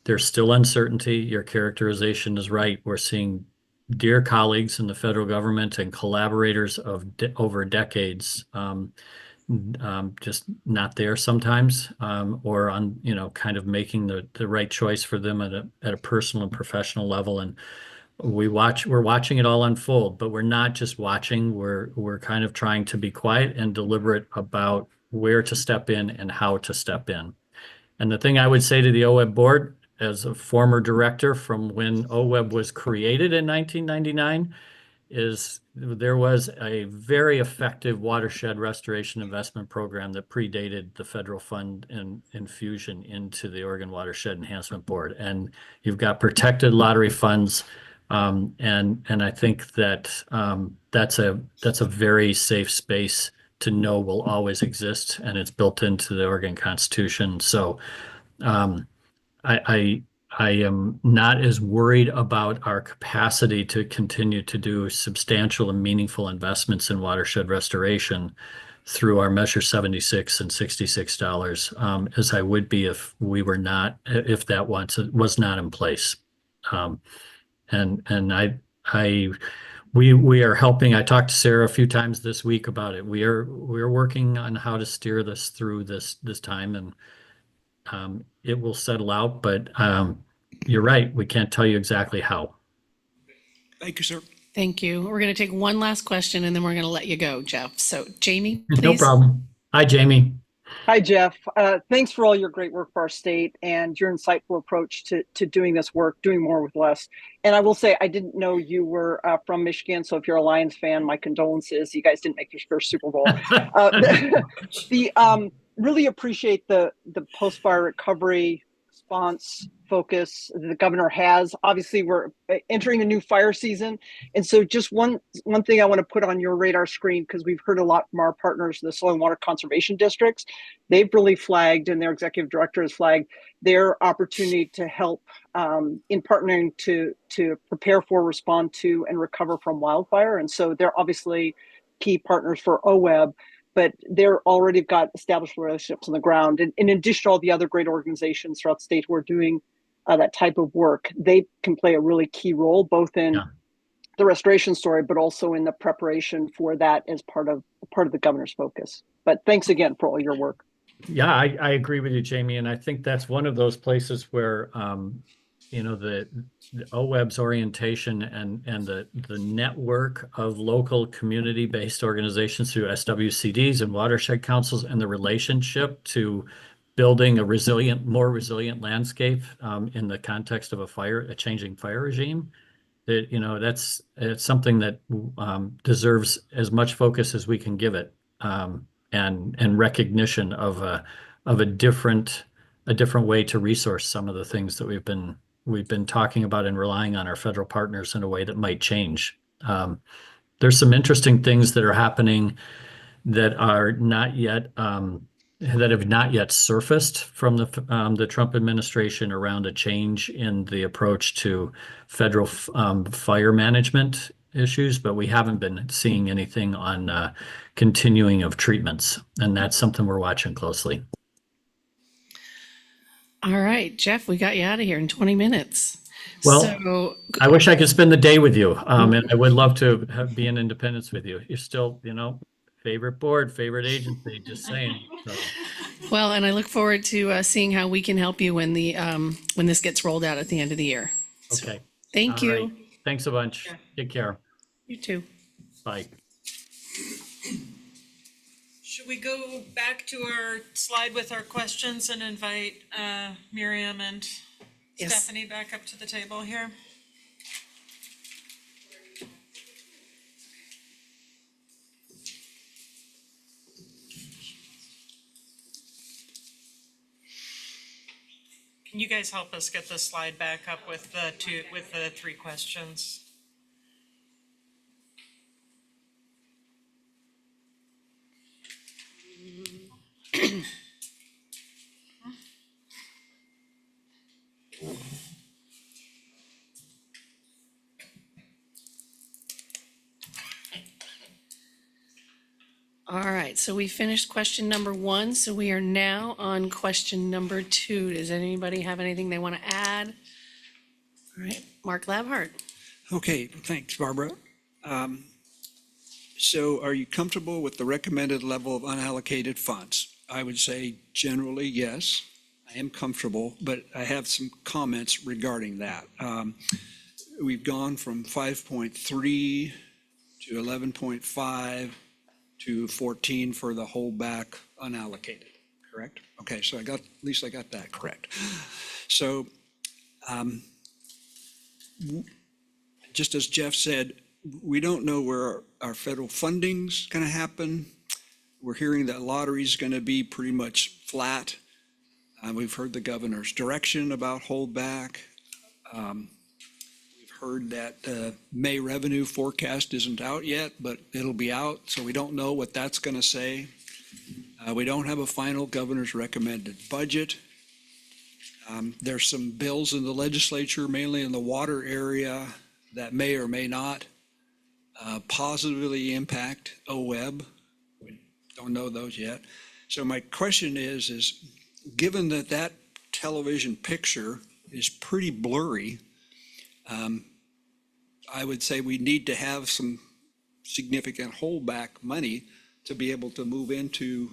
There's still uncertainty. Your characterization is right. We're seeing dear colleagues in the federal government and collaborators of over decades just not there sometimes, or on, you know, kind of making the right choice for them at a personal and professional level. And we're watching it all unfold, but we're not just watching. We're kind of trying to be quiet and deliberate about where to step in and how to step in. And the thing I would say to the OWEB board, as a former director from when OWEB was created in 1999, is there was a very effective watershed restoration investment program that predated the federal fund infusion into the Oregon Watershed Enhancement Board. And you've got protected lottery funds And I think that that's a very safe space to know will always exist, and it's built into the Oregon Constitution. So I am not as worried about our capacity to continue to do substantial and meaningful investments in watershed restoration through our Measure 76 and $66 as I would be if that was not in place. And we are helping. I talked to Sarah a few times this week about it. We're working on how to steer this through this time, and it will settle out. But you're right. We can't tell you exactly how. Thank you, sir. Thank you. We're going to take one last question and then we're going to let you go, Jeff. So Jamie, No please. problem. Hi, Jamie. Hi, Jeff. Thanks for all your great work for our state and your insightful approach to doing this work, doing more with less. And I will say, I didn't know you were from Michigan. So if you're a Lions fan, my condolences. You guys didn't make your first Super Bowl. Really appreciate the post-fire recovery response focus the governor has. Obviously, we're entering a new fire season. And so just one thing I want to put on your radar screen, because we've heard a lot from our partners, the Soil and Water Conservation Districts. They've really flagged, and their executive director has flagged, their opportunity to help in partnering to prepare for, respond to, and recover from wildfire. And so they're obviously key partners for OWEB, but they're already got established relationships on the ground. And in addition to all the other great organizations throughout the state who are doing that type of work, they can play a really key role, both in the restoration story, but also in the preparation for that as part of the governor's focus. But thanks again for all your work. Yeah, I agree with you, Jamie. And I think that's one of those places where, the OWEB's orientation and the network of local community-based organizations through SWCDs and watershed councils, and the relationship to building a more resilient landscape in the context of a changing fire regime. It's something that deserves as much focus as we can give it, and recognition of a different way to resource some of the things that we've been talking about and relying on our federal partners in a way that might change. There's some interesting things that are happening that are not yet that have not yet surfaced from the Trump administration around a change in the approach to federal fire management issues, but we haven't been seeing anything on continuing of treatments, and that's something we're watching closely. All right, Jeff, we got you out of here in 20 minutes. Well, So I wish I could spend the day with you, and I would love to be in Independence with you. You're still, favorite board, favorite agency, just saying. So. well, and I look forward to seeing how we can help you when this gets rolled out at the end of the year. So, Okay. thank All you. right. Thanks a bunch. Take care. You too. Bye. Should we go back to our slide with our questions and invite Miriam and Yes. Stephanie back up to the table here? Can you guys help us get the slide back up with the three questions? All right, so we finished question number 1, so we are now on question number 2. Does anybody have anything they want to add? All right, Mark Labhart. Okay, thanks, Barbara. So are you comfortable with the recommended level of unallocated funds? I would say generally, yes, I am comfortable, but I have some comments regarding that. We've gone from 5.3 to 11.5 to 14 for the holdback unallocated, correct? Okay, so at least I got that correct. So just as Jeff said, we don't know where our federal funding's going to happen. We're hearing that lottery's going to be pretty much flat. We've heard the governor's direction about holdback. We've heard that May revenue forecast isn't out yet, but it'll be out, so we don't know what that's going to say. We don't have a final governor's recommended budget. There's some bills in the legislature, mainly in the water area, that may or may not positively impact OWEB. We don't know those yet. So my question is given that that television picture is pretty blurry, I would say we need to have some significant holdback money to be able to move into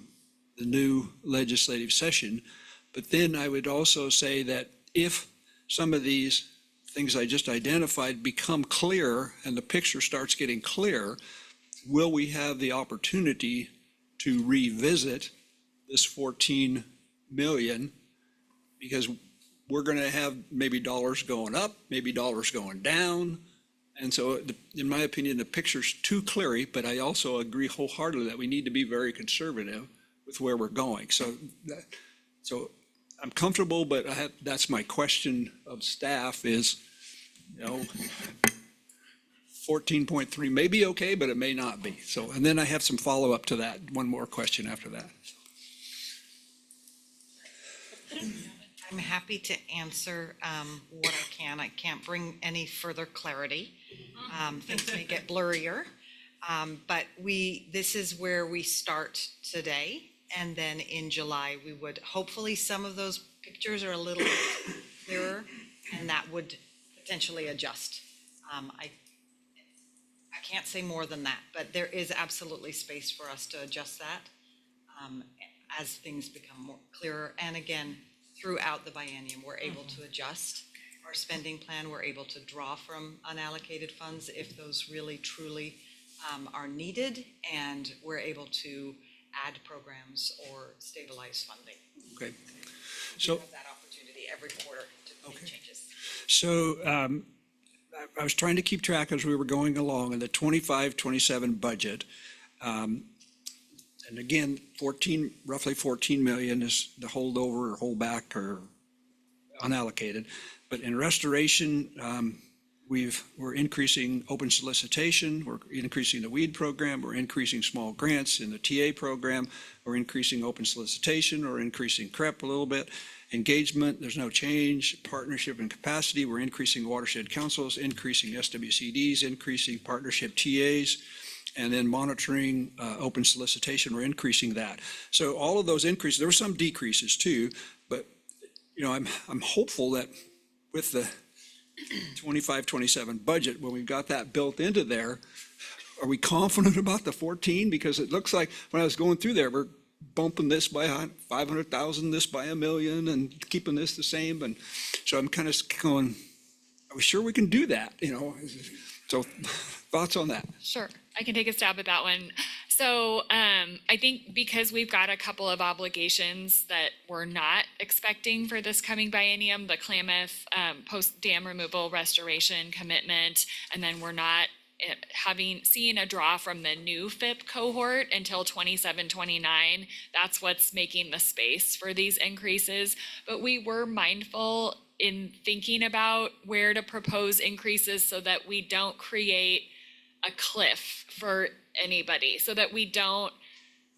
the new legislative session. But then I would also say that if some of these things I just identified become clear and the picture starts getting clear, will we have the opportunity to revisit this 14 million? Because we're going to have maybe dollars going up, maybe dollars going down. And so in my opinion, the picture's too clear, but I also agree wholeheartedly that we need to be very conservative with where we're going. So I'm comfortable, but that's my question of staff is, 14.3 may be okay, but it may not be. So, and then I have some follow-up to that, one more question after that. I'm happy to answer what I can. I can't bring any further clarity. Things may get blurrier. But this is where we start today. And then in July, we would, hopefully some of those pictures are a little clearer and that would potentially adjust. I can't say more than that, but there is absolutely space for us to adjust that as things become more clearer. And again, throughout the biennium, we're able to adjust our spending plan. We're able to draw from unallocated funds if those really truly are needed, and we're able to add programs or stabilize funding. Okay. So we have that opportunity every quarter to make changes. So I was trying to keep track as we were going along in the 25-27 budget. And again, roughly 14 million is the holdover or holdback or unallocated. But in restoration, we're increasing open solicitation, we're increasing the WEED program, we're increasing small grants in the TA program, we're increasing open solicitation, or increasing CREP a little bit. Engagement, there's no change. Partnership and capacity, we're increasing watershed councils, increasing SWCDs, increasing partnership TAs, and then monitoring open solicitation, we're increasing that. So all of those increases, there were some decreases too, but I'm hopeful that with the 25-27 budget, when we've got that built into there, are we confident about the 14? Because it looks like when I was going through there, we're bumping this by 500,000, this by $1 million, and keeping this the same. And so I'm kind of going, are we sure we can do that? So thoughts on that? Sure, I can take a stab at that one. So I think because we've got a couple of obligations that we're not expecting for this coming biennium, the Klamath post dam removal restoration commitment, and then we're not seeing a draw from the new FIP cohort until 27-29. That's what's making the space for these increases. But we were mindful in thinking about where to propose increases so that we don't create a cliff for anybody, so that we don't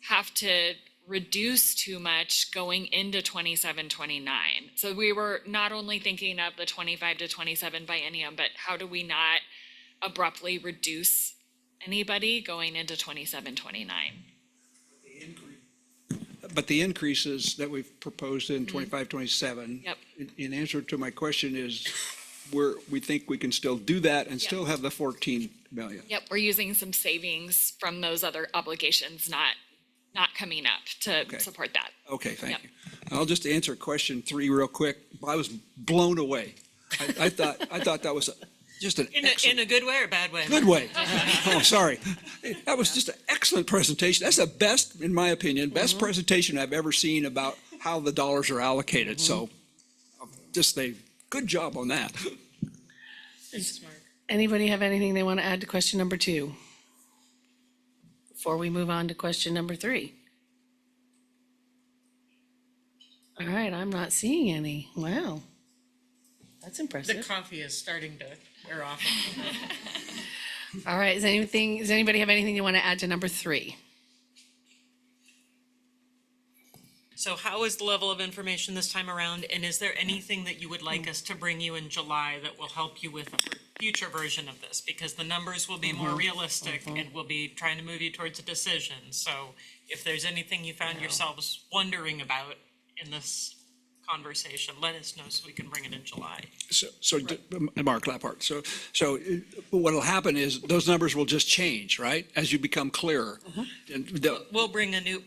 have to reduce too much going into 27-29. So we were not only thinking of the 25-27 biennium, but how do we not abruptly reduce anybody going into 27-29? But the increases that we've proposed in 25-27, Yep. in answer to my question is, we think we can still do that and still have the 14 million. Yep, we're using some savings from those other obligations not coming up to support that. Okay, thank you. I'll just answer question 3 real quick. I was blown away. I thought that was just an In a good way or bad way? good way. Oh, sorry. That was just an excellent presentation. That's the best, in my opinion, best presentation I've ever seen about how the dollars are allocated. So just a good job on that. Anybody have anything they want to add to question number 2? Before we move on to question number 3. All right, I'm not seeing any. Wow. That's The impressive. coffee is starting to You're off. All right, does anybody have anything you want to add to number 3? So how is the level of information this time around? And is there anything that you would like us to bring you in July that will help you with a future version of this? Because the numbers will be more realistic and we'll be trying to move you towards a decision. So if there's anything you found yourselves wondering about in this conversation, let us know so we can bring it in July. Mark Laphart. What'll happen is those numbers will just change, right? As you become clearer. And We'll bring a new,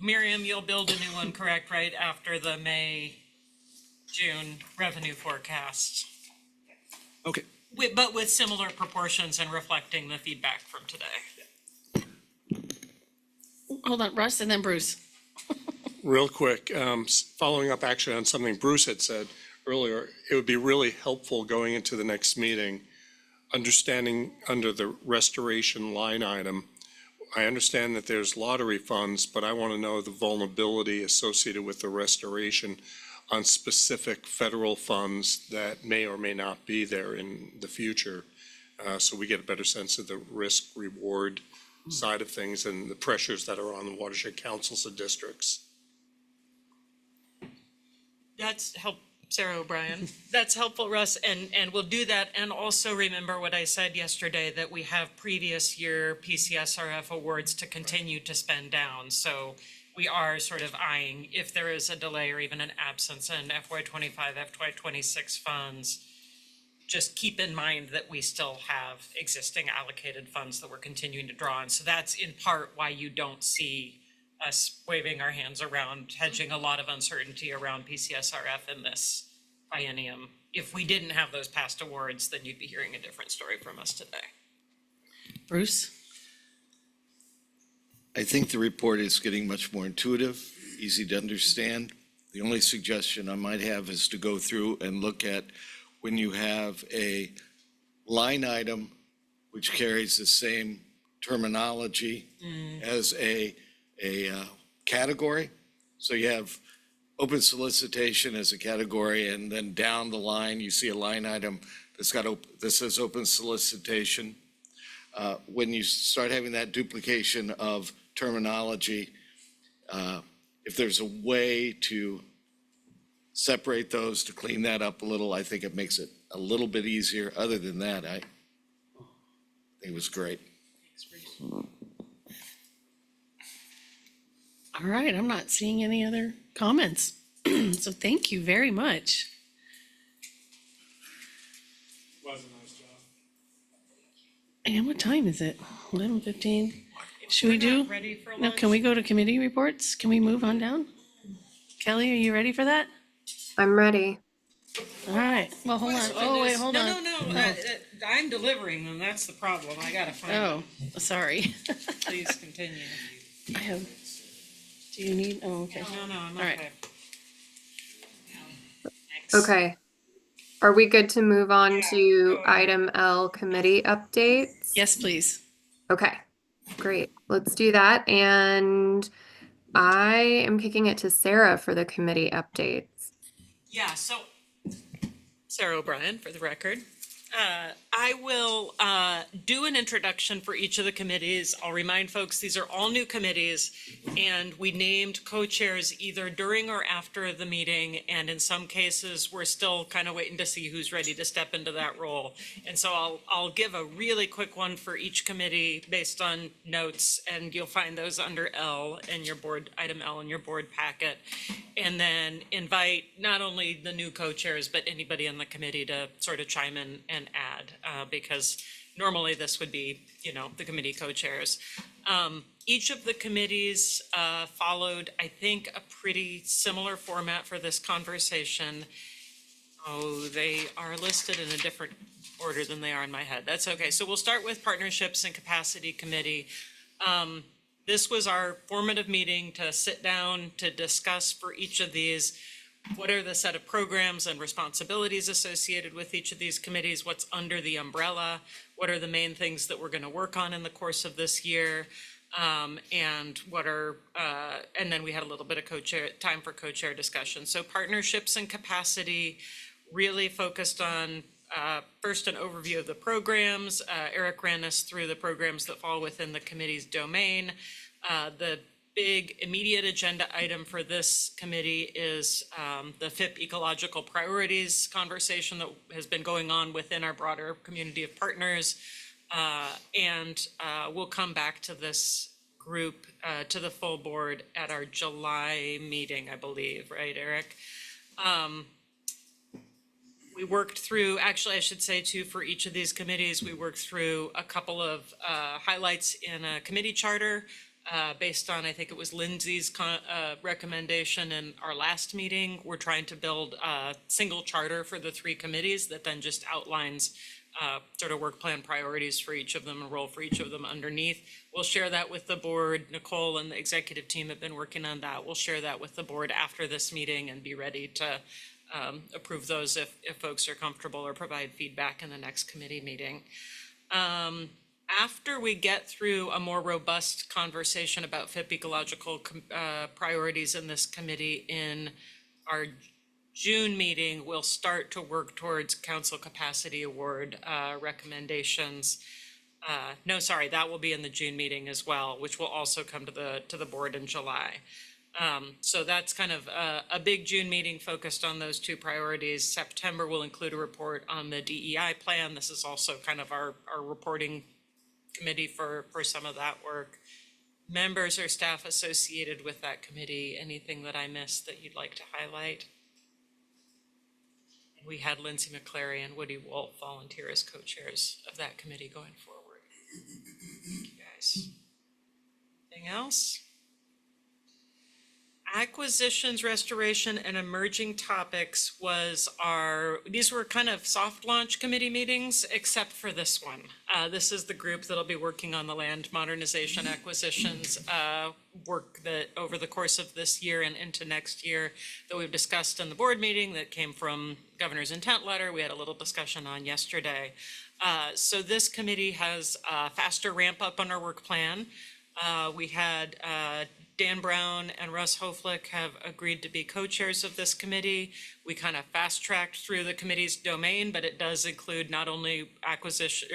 Miriam, you'll build a new one, correct, right, after the May, June revenue forecast? Okay. But with similar proportions and reflecting the feedback from today. Hold on, Russ, and then Bruce. Real quick, following up actually on something Bruce had said earlier, it would be really helpful going into the next meeting, understanding under the restoration line item. I understand that there's lottery funds, but I want to know the vulnerability associated with the restoration on specific federal funds that may or may not be there in the future. So we get a better sense of the risk reward side of things and the pressures that are on the watershed councils of districts. That's Sarah O'Brien. That's helpful, Russ, and we'll do that. And also remember what I said yesterday, that we have previous year PCSRF awards to continue to spend down. So we are sort of eyeing if there is a delay or even an absence in FY25, FY26 funds. Just keep in mind that we still have existing allocated funds that we're continuing to draw on. So that's in part why you don't see us waving our hands around, hedging a lot of uncertainty around PCSRF in this biennium. If we didn't have those past awards, then you'd be hearing a different story from us today. Bruce? I think the report is getting much more intuitive, easy to understand. The only suggestion I might have is to go through and look at when you have a line item which carries the same terminology as a category. So you have open solicitation as a category, and then down the line, you see a line item that says open solicitation. When you start having that duplication of terminology, if there's a way to separate those, to clean that up a little, I think it makes it a little bit easier. Other than that, I think it was great. All right, I'm not seeing any other comments. So thank you very much. Was a nice job. And what time is it? 11:15? Should we do? Ready for No, can we go to committee reports? Can we move on down? Kelly, are you ready for that? I'm ready. All right, well, hold on. Oh, wait, hold on. No, I'm delivering them, that's the problem. I gotta find them. Oh, sorry. Please continue. I have, do you need, oh, okay. No, I'm All right. okay. Okay. Are we good to move on to item L, committee updates? Yes, please. Okay, great. Let's do that. And I am kicking it to Sarah for the committee updates. Yeah, so Sarah O'Brien, for the record. I will do an introduction for each of the committees. I'll remind folks, these are all new committees, and we named co-chairs either during or after the meeting, and in some cases, we're still kind of waiting to see who's ready to step into that role. And so I'll give a really quick one for each committee based on notes, and you'll find those under L in your board, item L in your board packet. And then invite not only the new co-chairs, but anybody in the committee to sort of chime in and add, because normally this would be, the committee co-chairs. Each of the committees followed, I think, a pretty similar format for this conversation. Oh, they are listed in a different order than they are in my head. That's okay. So we'll start with Partnerships and Capacity Committee. This was our formative meeting to sit down to discuss for each of these, what are the set of programs and responsibilities associated with each of these committees, what's under the umbrella, what are the main things that we're going to work on in the course of this year, and and then we had a little bit of time for co-chair discussion. So Partnerships and Capacity really focused on first, an overview of the programs. Eric ran us through the programs that fall within the committee's domain. The big immediate agenda item for this committee is the FIP ecological priorities conversation that has been going on within our broader community of partners. And we'll come back to this group, to the full board at our July meeting, I believe, right, Eric? We worked through, actually, I should say too, for each of these committees, we worked through a couple of highlights in a committee charter based on, I think it was Lindsay's recommendation in our last meeting. We're trying to build a single charter for the three committees that then just outlines sort of work plan priorities for each of them and role for each of them underneath. We'll share that with the board. Nicole and the executive team have been working on that. We'll share that with the board after this meeting and be ready to approve those if folks are comfortable or provide feedback in the next committee meeting. After we get through a more robust conversation about FIP ecological priorities in this committee in our June meeting, we'll start to work towards council capacity award recommendations. No, sorry, that will be in the June meeting as well, which will also come to the board in July. So that's kind of a big June meeting focused on those two priorities. September will include a report on the DEI plan. This is also kind of our reporting committee for some of that work. Members or staff associated with that committee, anything that I missed that you'd like to highlight? We had Lindsay McClary and Woody Wolf volunteer as co-chairs of that committee going forward. Thank you guys. Anything else? Acquisitions, restoration, and emerging topics these were kind of soft launch committee meetings, except for this one. This is the group that'll be working on the land modernization acquisitions work that over the course of this year and into next year that we've discussed in the board meeting that came from governor's intent letter. We had a little discussion on yesterday. So this committee has a faster ramp up on our work plan. We had Dan Brown and Russ Hoflick have agreed to be co-chairs of this committee. We kind of fast-tracked through the committee's domain, but it does include not only acquisitions,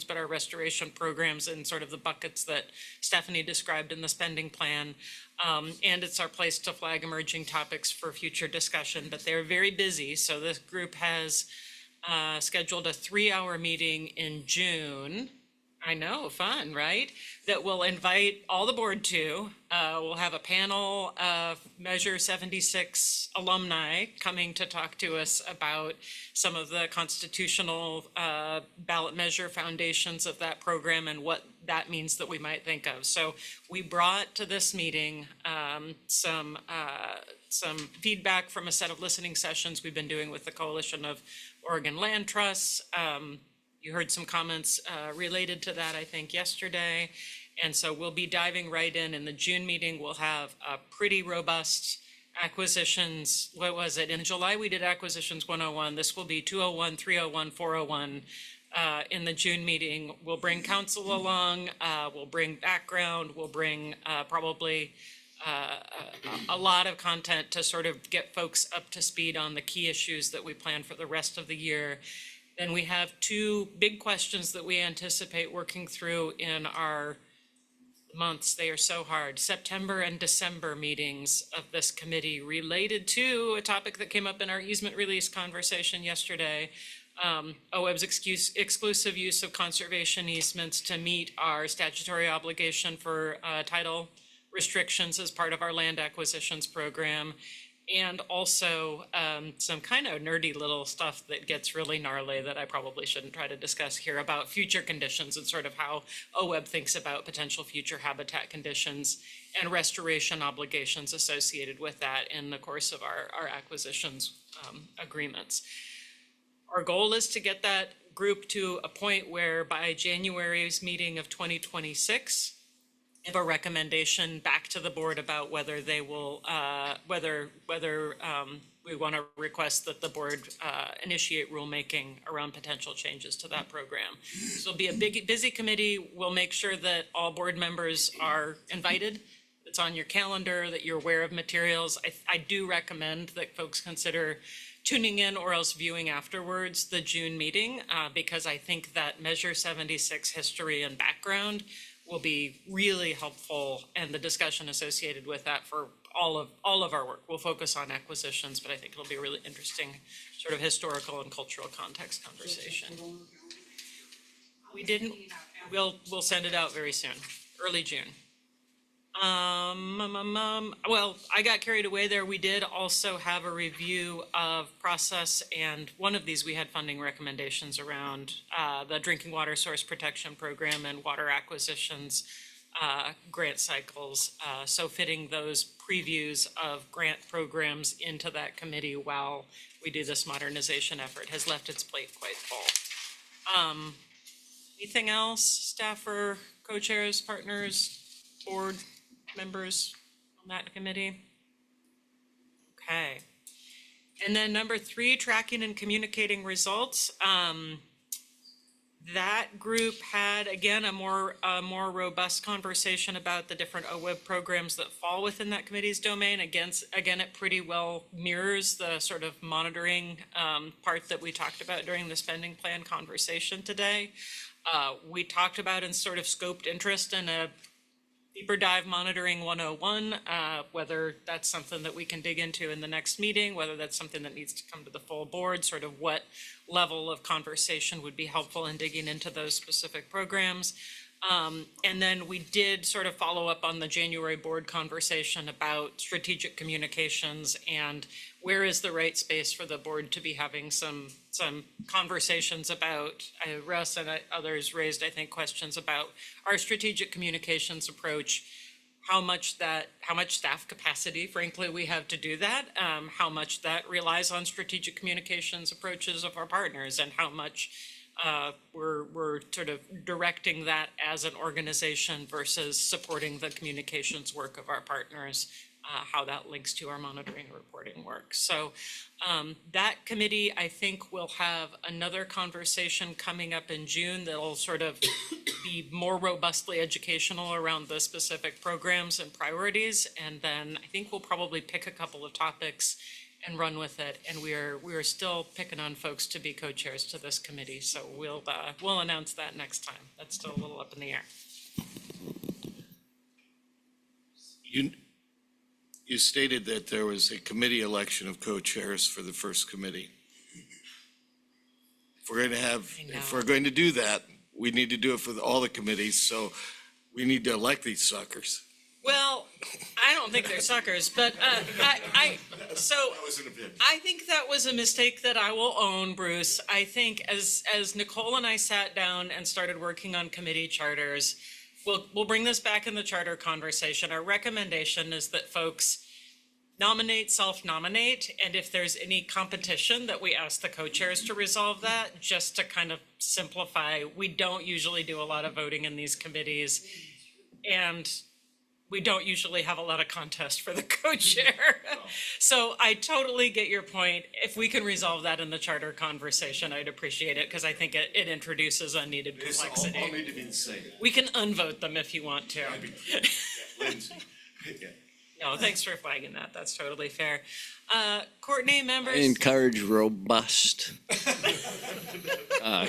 but our restoration programs in sort of the buckets that Stephanie described in the spending plan. And it's our place to flag emerging topics for future discussion, but they're very busy. So this group has scheduled a 3-hour meeting in June. I know, fun, right? That we'll invite all the board to. We'll have a panel of Measure 76 alumni coming to talk to us about some of the constitutional ballot measure foundations of that program and what that means that we might think of. So we brought to this meeting some feedback from a set of listening sessions we've been doing with the Coalition of Oregon Land Trusts. You heard some comments related to that, I think, yesterday. And so we'll be diving right in the June meeting. We'll have a pretty robust acquisitions. What was it? In July, we did acquisitions 101. This will be 201, 301, 401 in the June meeting. We'll bring council along. We'll bring background. We'll bring probably a lot of content to sort of get folks up to speed on the key issues that we plan for the rest of the year. Then we have two big questions that we anticipate working through in our months. They are so hard. September and December meetings of this committee related to a topic that came up in our easement release conversation yesterday. OWEB's exclusive use of conservation easements to meet our statutory obligation for title restrictions as part of our land acquisitions program. And also some kind of nerdy little stuff that gets really gnarly that I probably shouldn't try to discuss here about future conditions and sort of how OWEB thinks about potential future habitat conditions and restoration obligations associated with that in the course of our acquisitions agreements. Our goal is to get that group to a point where by January's meeting of 2026, give a recommendation back to the board about whether they will, whether we want to request that the board initiate rulemaking around potential changes to that program. This will be a busy committee. We'll make sure that all board members are invited. It's on your calendar, that you're aware of materials. I do recommend that folks consider tuning in or else viewing afterwards the June meeting, because I think that Measure 76 history and background will be really helpful, and the discussion associated with that for all of our work. We'll focus on acquisitions, but I think it'll be a really interesting sort of historical and cultural context conversation. We didn't, we'll send it out very soon, early June. Well, I got carried away there. We did also have a review of process, and one of these we had funding recommendations around the drinking water source protection program and water acquisitions grant cycles. So fitting those previews of grant programs into that committee while we do this modernization effort has left its plate quite full. Anything else, staffer, co-chairs, partners, board members on that committee? Okay. And then number 3, tracking and communicating results. That group had, again, a more robust conversation about the different OWEB programs that fall within that committee's domain. Again, it pretty well mirrors the sort of monitoring part that we talked about during the spending plan conversation today. We talked about and sort of scoped interest in a deeper dive monitoring 101, whether that's something that we can dig into in the next meeting, whether that's something that needs to come to the full board, sort of what level of conversation would be helpful in digging into those specific programs. And then we did sort of follow up on the January board conversation about strategic communications and where is the right space for the board to be having some conversations about. Russ and others raised, I think, questions about our strategic communications approach, how much staff capacity, frankly, we have to do that, how much that relies on strategic communications approaches of our partners, and how much we're sort of directing that as an organization versus supporting the communications work of our partners, how that links to our monitoring and reporting work. So that committee, I think, will have another conversation coming up in June that'll sort of be more robustly educational around the specific programs and priorities. And then I think we'll probably pick a couple of topics and run with it. And we are still picking on folks to be co-chairs to this committee. So we'll announce that next time. That's still a little up in the air. You stated that there was a committee election of co-chairs for the first committee. If we're going to do that, we need to do it for all the committees. So we need to elect these suckers. Well, I don't think they're suckers, but I think that was a mistake that I will own, Bruce. I think as Nicole and I sat down and started working on committee charters, we'll bring this back in the charter conversation. Our recommendation is that folks nominate, self-nominate, and if there's any competition, that we ask the co-chairs to resolve that, just to kind of simplify. We don't usually do a lot of voting in these committees, and we don't usually have a lot of contest for the co-chair. So I totally get your point. If we can resolve that in the charter conversation, I'd appreciate it, because I think it introduces unneeded complexity. All need to be the same. We can unvote them if you want to. No, thanks for flagging that. That's totally fair. Courtney, members? I encourage robust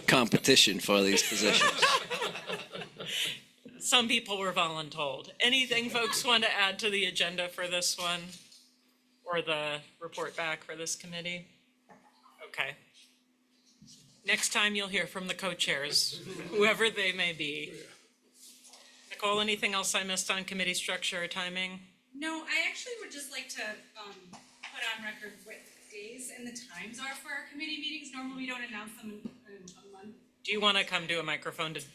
competition for these positions. Some people were voluntold. Anything folks want to add to the agenda for this one? Or the report back for this committee? Okay. Next time you'll hear from the co-chairs, whoever they may be. Nicole, anything else I missed on committee structure or timing? No, I actually would just like to put on record what days and the times are for our committee meetings. Normally we don't announce them in a month. Do you want to come to a microphone to do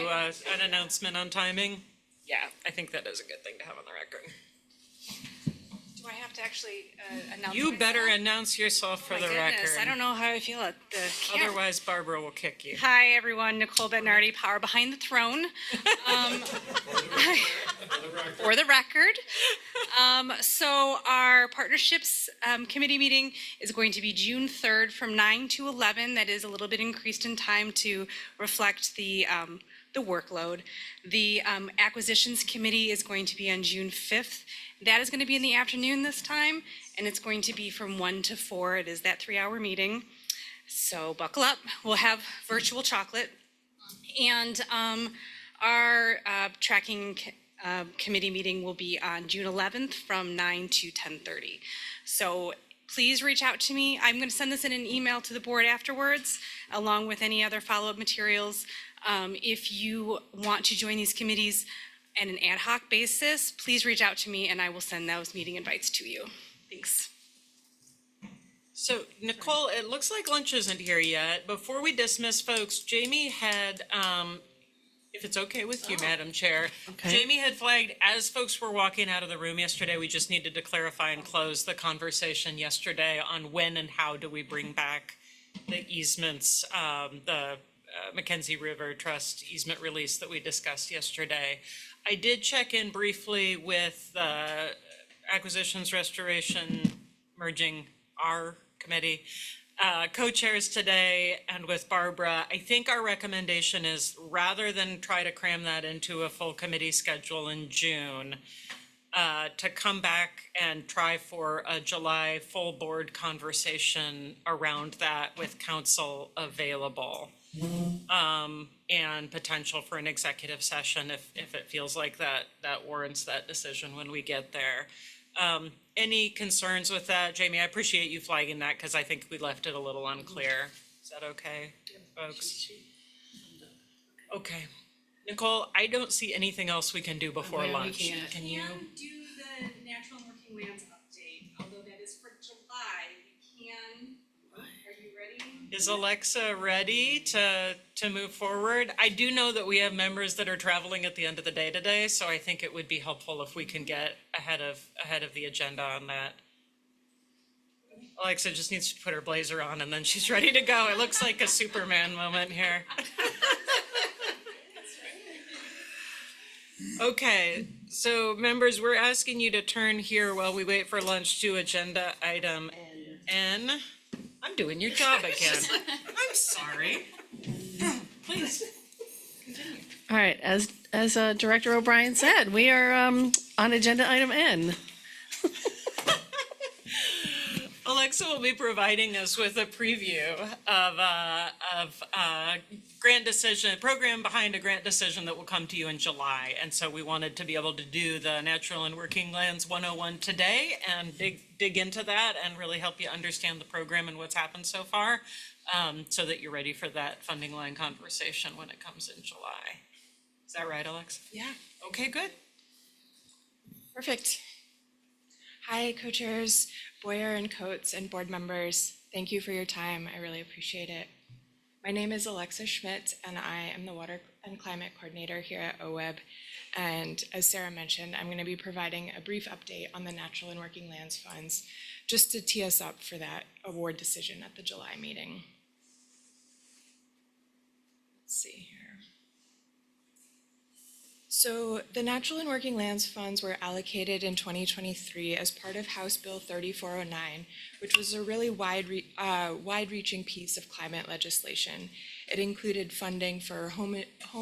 an announcement on timing? Yeah, I think that is a good thing to have on the record. Do I have to actually announce You myself? better announce yourself for Oh my the goodness, record. I don't know how I feel at the camera. Otherwise, Barbara will kick you. Hi, everyone. Nicole Bednardi, Power Behind the Throne. For the record. So our partnerships committee meeting is going to be June 3rd from 9 to 11. That is a little bit increased in time to reflect the the workload. The acquisitions committee is going to be on June 5th. That is going to be in the afternoon this time, and it's going to be from 1 to 4. It is that 3-hour meeting. So buckle up. We'll have virtual chocolate. And our tracking committee meeting will be on June 11th from 9 to 10:30. So please reach out to me. I'm going to send this in an email to the board afterwards, along with any other follow-up materials. If you want to join these committees on an ad hoc basis, please reach out to me and I will send those meeting invites to you. Thanks. So Nicole, it looks like lunch isn't here yet. Before we dismiss folks, Jamie had, if it's okay with you, Madam Chair, Jamie had flagged as folks were walking out of the room yesterday, we just needed to clarify and close the conversation yesterday on when and how do we bring back the easements, the Mackenzie River Trust easement release that we discussed yesterday. I did check in briefly with Acquisitions Restoration Merging our committee co-chairs today and with Barbara. I think our recommendation is rather than try to cram that into a full committee schedule in June, to come back and try for a July full board conversation around that with council available. And potential for an executive session if it feels like that warrants that decision when we get there. Any concerns with that, Jamie? I appreciate you flagging that because I think we left it a little unclear. Is that okay, folks? Okay. Nicole, I don't see anything else we can do before lunch. Can you? Do the natural and working lands update, although that is for July. We can. Are you ready? Is Alexa ready to move forward? I do know that we have members that are traveling at the end of the day today, so I think it would be helpful if we can get ahead of the agenda on that. Alexa just needs to put her blazer on and then she's ready to go. It looks like a Superman moment here. Okay, so members, we're asking you to turn here while we wait for lunch to agenda item N. I'm doing your job again. I'm sorry. Please. Continue. All right, as Director O'Brien said, we are on agenda item N. Alexa will be providing us with a preview of grant decision, program behind a grant decision that will come to you in July. And so we wanted to be able to do the Natural and Working Lands 101 today and dig into that and really help you understand the program and what's happened so far, so that you're ready for that funding line conversation when it comes in July. Is that right, Alexa? Yeah. Okay, good. Perfect. Hi, co-chairs, Boyer and Coates and board members. Thank you for your time. I really appreciate it. My name is Alexa Schmidt, and I am the Water and Climate Coordinator here at OWEB. And as Sarah mentioned, I'm going to be providing a brief update on the Natural and Working Lands funds, just to tee us up for that award decision at the July meeting. Let's see here. So the Natural and Working Lands funds were allocated in 2023 as part of House Bill 3409, which was a really wide-reaching piece of climate legislation. It included funding for home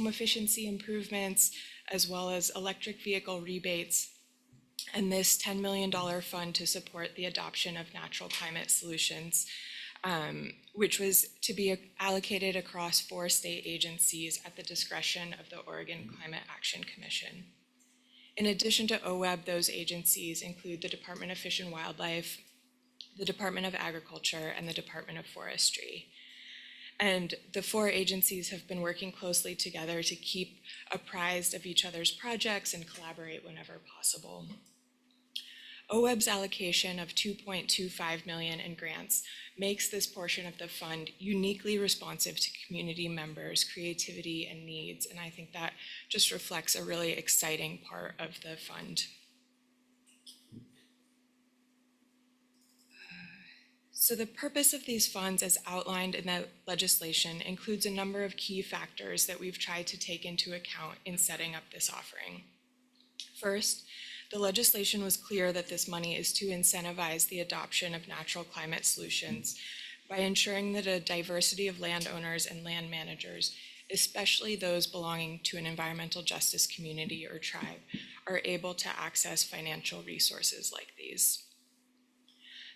efficiency improvements, as well as electric vehicle rebates, and this $10 million fund to support the adoption of natural climate solutions, which was to be allocated across 4 state agencies at the discretion of the Oregon Climate Action Commission. In addition to OWEB, those agencies include the Department of Fish and Wildlife, the Department of Agriculture, and the Department of Forestry. And the 4 agencies have been working closely together to keep apprised of each other's projects and collaborate whenever possible. OWEB's allocation of $2.25 million in grants makes this portion of the fund uniquely responsive to community members' creativity and needs, and I think that just reflects a really exciting part of the fund. So the purpose of these funds, as outlined in the legislation, includes a number of key factors that we've tried to take into account in setting up this offering. First, the legislation was clear that this money is to incentivize the adoption of natural climate solutions by ensuring that a diversity of landowners and land managers especially those belonging to an environmental justice community or tribe, are able to access financial resources like these.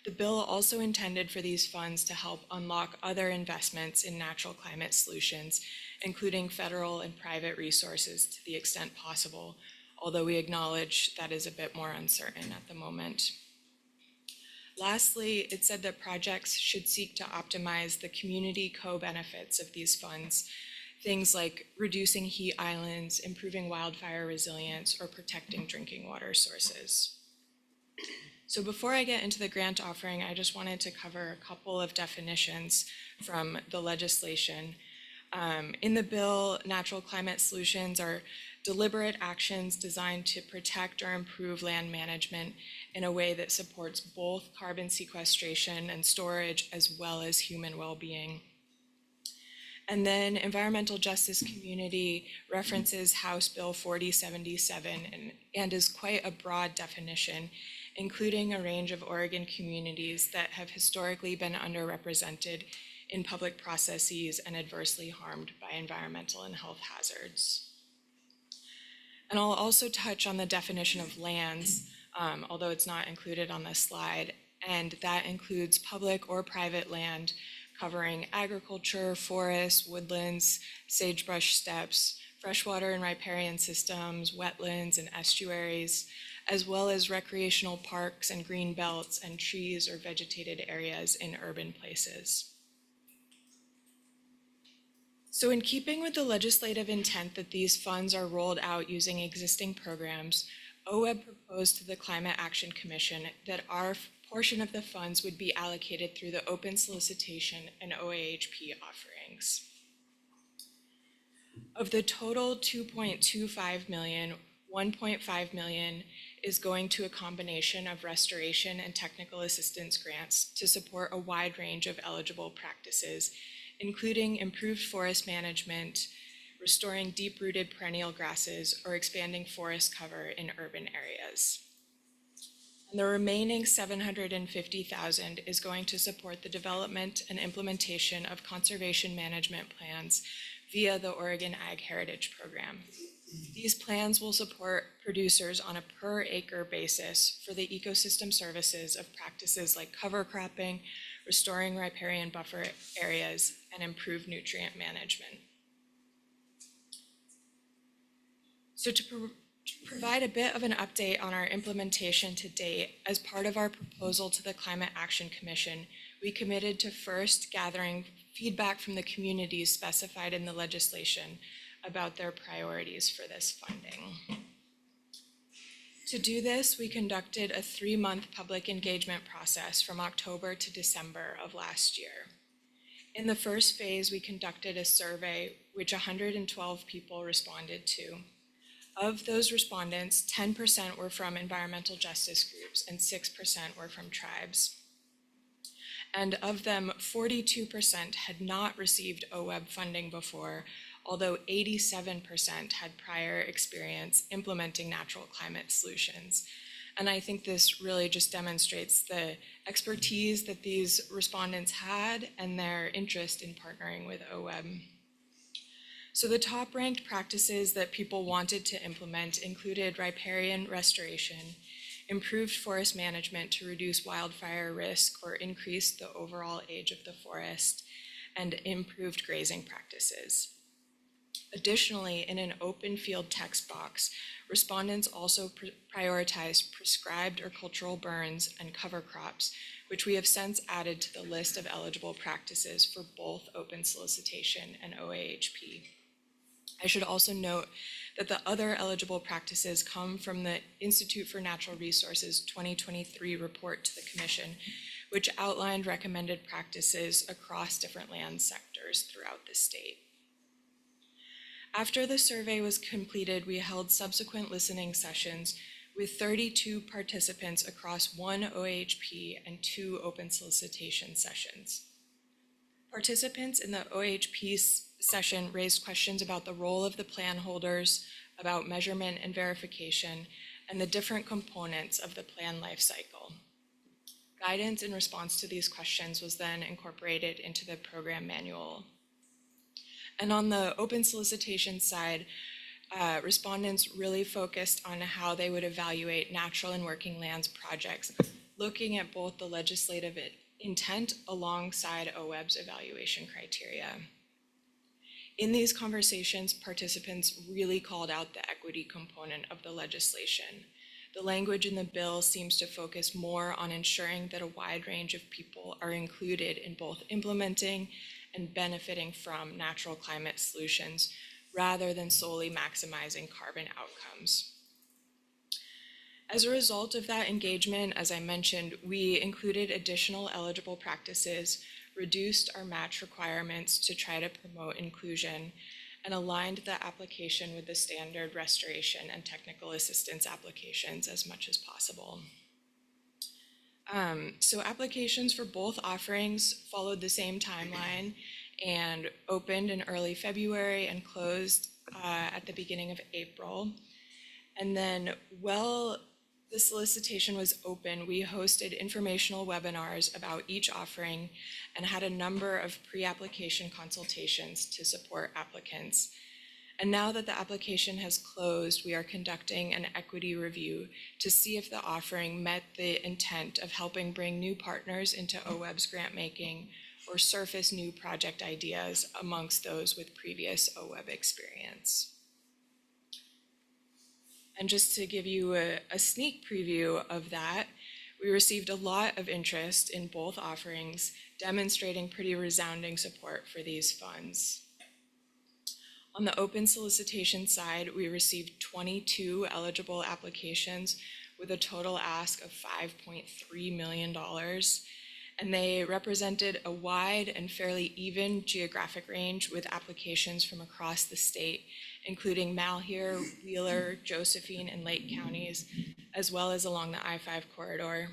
The bill also intended for these funds to help unlock other investments in natural climate solutions, including federal and private resources to the extent possible, although we acknowledge that is a bit more uncertain at the moment. Lastly, it said that projects should seek to optimize the community co-benefits of these funds, things like reducing heat islands, improving wildfire resilience, or protecting drinking water sources. So before I get into the grant offering, I just wanted to cover a couple of definitions from the legislation. In the bill, natural climate solutions are deliberate actions designed to protect or improve land management in a way that supports both carbon sequestration and storage as well as human well-being. And then environmental justice community references House Bill 4077 and is quite a broad definition, including a range of Oregon communities that have historically been underrepresented in public processes and adversely harmed by environmental and health hazards. And I'll also touch on the definition of lands, although it's not included on this slide, and that includes public or private land covering agriculture, forests, woodlands, sagebrush steppes, freshwater and riparian systems, wetlands and estuaries, as well as recreational parks and green belts and trees or vegetated areas in urban places. So in keeping with the legislative intent that these funds are rolled out using existing programs, OWEB proposed to the Climate Action Commission that our portion of the funds would be allocated through the open solicitation and OAHP offerings. Of the total 2.25 million, 1.5 million is going to a combination of restoration and technical assistance grants to support a wide range of eligible practices, including improved forest management, restoring deep-rooted perennial grasses, or expanding forest cover in urban areas. And the remaining $750,000 is going to support the development and implementation of conservation management plans via the Oregon Ag Heritage Program. These plans will support producers on a per acre basis for the ecosystem services of practices like cover cropping, restoring riparian buffer areas, and improved nutrient management. So to provide a bit of an update on our implementation to date, as part of our proposal to the Climate Action Commission, we committed to first gathering feedback from the communities specified in the legislation about their priorities for this funding. To do this, we conducted a 3-month public engagement process from October to December of last year. In the first phase, we conducted a survey which 112 people responded to. Of those respondents, 10% were from environmental justice groups and 6% were from tribes. And of them, 42% had not received OWEB funding before, although 87% had prior experience implementing natural climate solutions. And I think this really just demonstrates the expertise that these respondents had and their interest in partnering with OWEB. So the top ranked practices that people wanted to implement included riparian restoration, improved forest management to reduce wildfire risk or increase the overall age of the forest, and improved grazing practices. Additionally, in an open field text box, respondents also prioritized prescribed or cultural burns and cover crops, which we have since added to the list of eligible practices for both open solicitation and OAHP. I should also note that the other eligible practices come from the Institute for Natural Resources 2023 report to the Commission, which outlined recommended practices across different land sectors throughout the state. After the survey was completed, we held subsequent listening sessions with 32 participants across 1 OAHP and 2 open solicitation sessions. Participants in the OAHP session raised questions about the role of the plan holders, about measurement and verification, and the different components of the plan life cycle. Guidance in response to these questions was then incorporated into the program manual. And on the open solicitation side, respondents really focused on how they would evaluate natural and working lands projects, looking at both the legislative intent alongside OWEB's evaluation criteria. In these conversations, participants really called out the equity component of the legislation. The language in the bill seems to focus more on ensuring that a wide range of people are included in both implementing and benefiting from natural climate solutions, rather than solely maximizing carbon outcomes. As a result of that engagement, as I mentioned, we included additional eligible practices, reduced our match requirements to try to promote inclusion, and aligned the application with the standard restoration and technical assistance applications as much as possible. So applications for both offerings followed the same timeline and opened in early February and closed at the beginning of April. And then while the solicitation was open, we hosted informational webinars about each offering and had a number of pre-application consultations to support applicants. And now that the application has closed, we are conducting an equity review to see if the offering met the intent of helping bring new partners into OWEB's grant making or surface new project ideas amongst those with previous OWEB experience. And just to give you a sneak preview of that, we received a lot of interest in both offerings, demonstrating pretty resounding support for these funds. On the open solicitation side, we received 22 eligible applications with a total ask of $5.3 million. And they represented a wide and fairly even geographic range with applications from across the state, including Malheur, Wheeler, Josephine, and Lake counties, as well as along the I-5 corridor.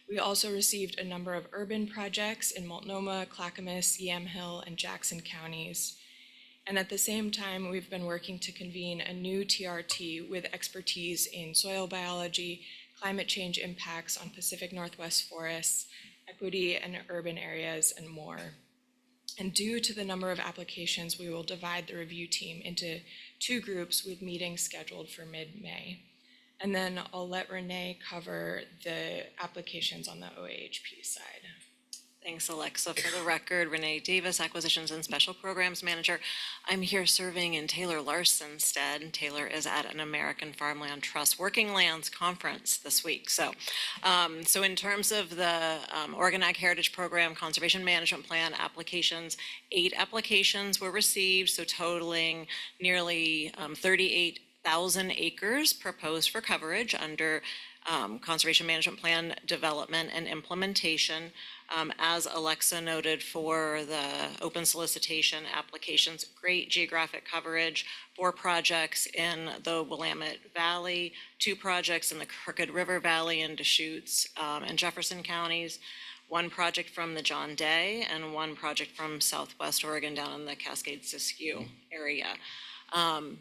We also received a number of urban projects in Multnomah, Clackamas, Yamhill, and Jackson counties. And at the same time, we've been working to convene a new TRT with expertise in soil biology, climate change impacts on Pacific Northwest forests, equity in urban areas, and more. And due to the number of applications, we will divide the review team into 2 groups with meetings scheduled for mid-May. And then I'll let Renee cover the applications on the OAHP side. Thanks, Alexa. For the record, Renee Davis, Acquisitions and Special Programs Manager. I'm here serving in Taylor Larson's stead. Taylor is at an American Farmland Trust Working Lands Conference this week. So in terms of the Oregon Ag Heritage Program Conservation Management Plan applications, 8 applications were received, so totaling nearly 38,000 acres proposed for coverage under Conservation Management Plan development and implementation. As Alexa noted, for the open solicitation applications, great geographic coverage, 4 projects in the Willamette Valley, 2 projects in the Crooked River Valley and Deschutes and Jefferson counties, 1 project from the John Day, and 1 project from Southwest Oregon down in the Cascade-Siskiyou area.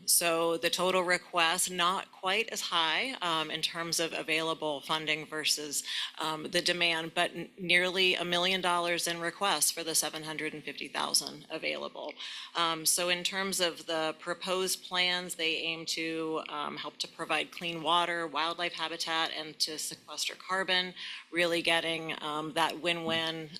So the total request, not quite as high in terms of available funding versus the demand, but nearly $1 million in requests for the 750,000 available. So in terms of the proposed plans, they aim to help to provide clean water, wildlife habitat, and to sequester carbon, really getting that win-win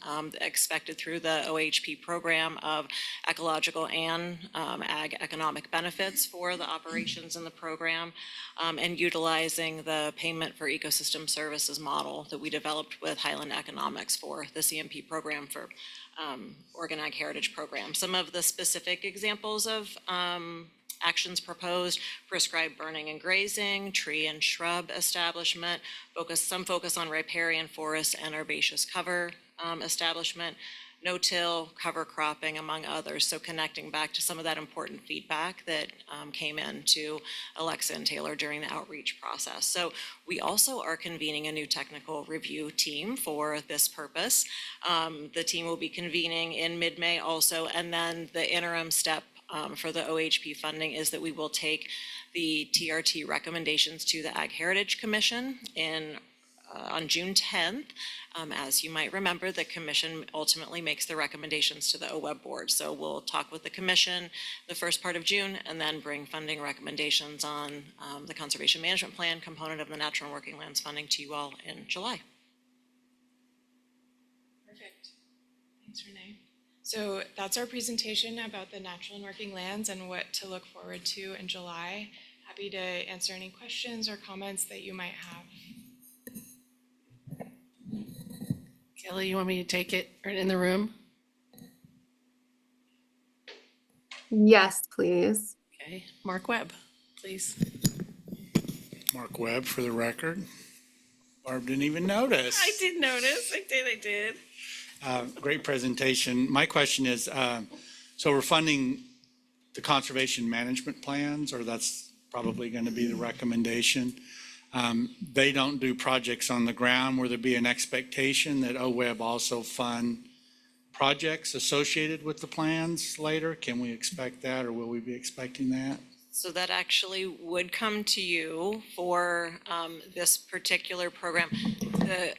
expected through the OHP program of ecological and ag economic benefits for the operations in the program, and utilizing the payment for ecosystem services model that we developed with Highland Economics for the CMP program for Oregon Ag Heritage Program. Some of the specific examples of actions proposed: prescribed burning and grazing, tree and shrub establishment, some focus on riparian forest and herbaceous cover establishment, no-till, cover cropping, among others. So connecting back to some of that important feedback that came in to Alexa and Taylor during the outreach process. So we also are convening a new technical review team for this purpose. The team will be convening in mid-May also, and then the interim step for the OHP funding is that we will take the TRT recommendations to the Ag Heritage Commission in on June 10th. As you might remember, the commission ultimately makes the recommendations to the OWEB board. So we'll talk with the commission the first part of June and then bring funding recommendations on the conservation management plan component of the natural and working lands funding to you all in July. Perfect. Thanks, Renee. So that's our presentation about the natural and working lands and what to look forward to in July. Happy to answer any questions or comments that you might have. Kelly, you want me to take it in the room? Yes, please. Okay, Mark Webb, please. Mark Webb for the record. Barb didn't even notice. I did notice. I did. Great presentation. My question is, so we're funding the conservation management plans, or that's probably going to be the recommendation. They don't do projects on the ground. Will there be an expectation that OWEB also fund projects associated with the plans later? Can we expect that, or will we be expecting that? So that actually would come to you for this particular program. The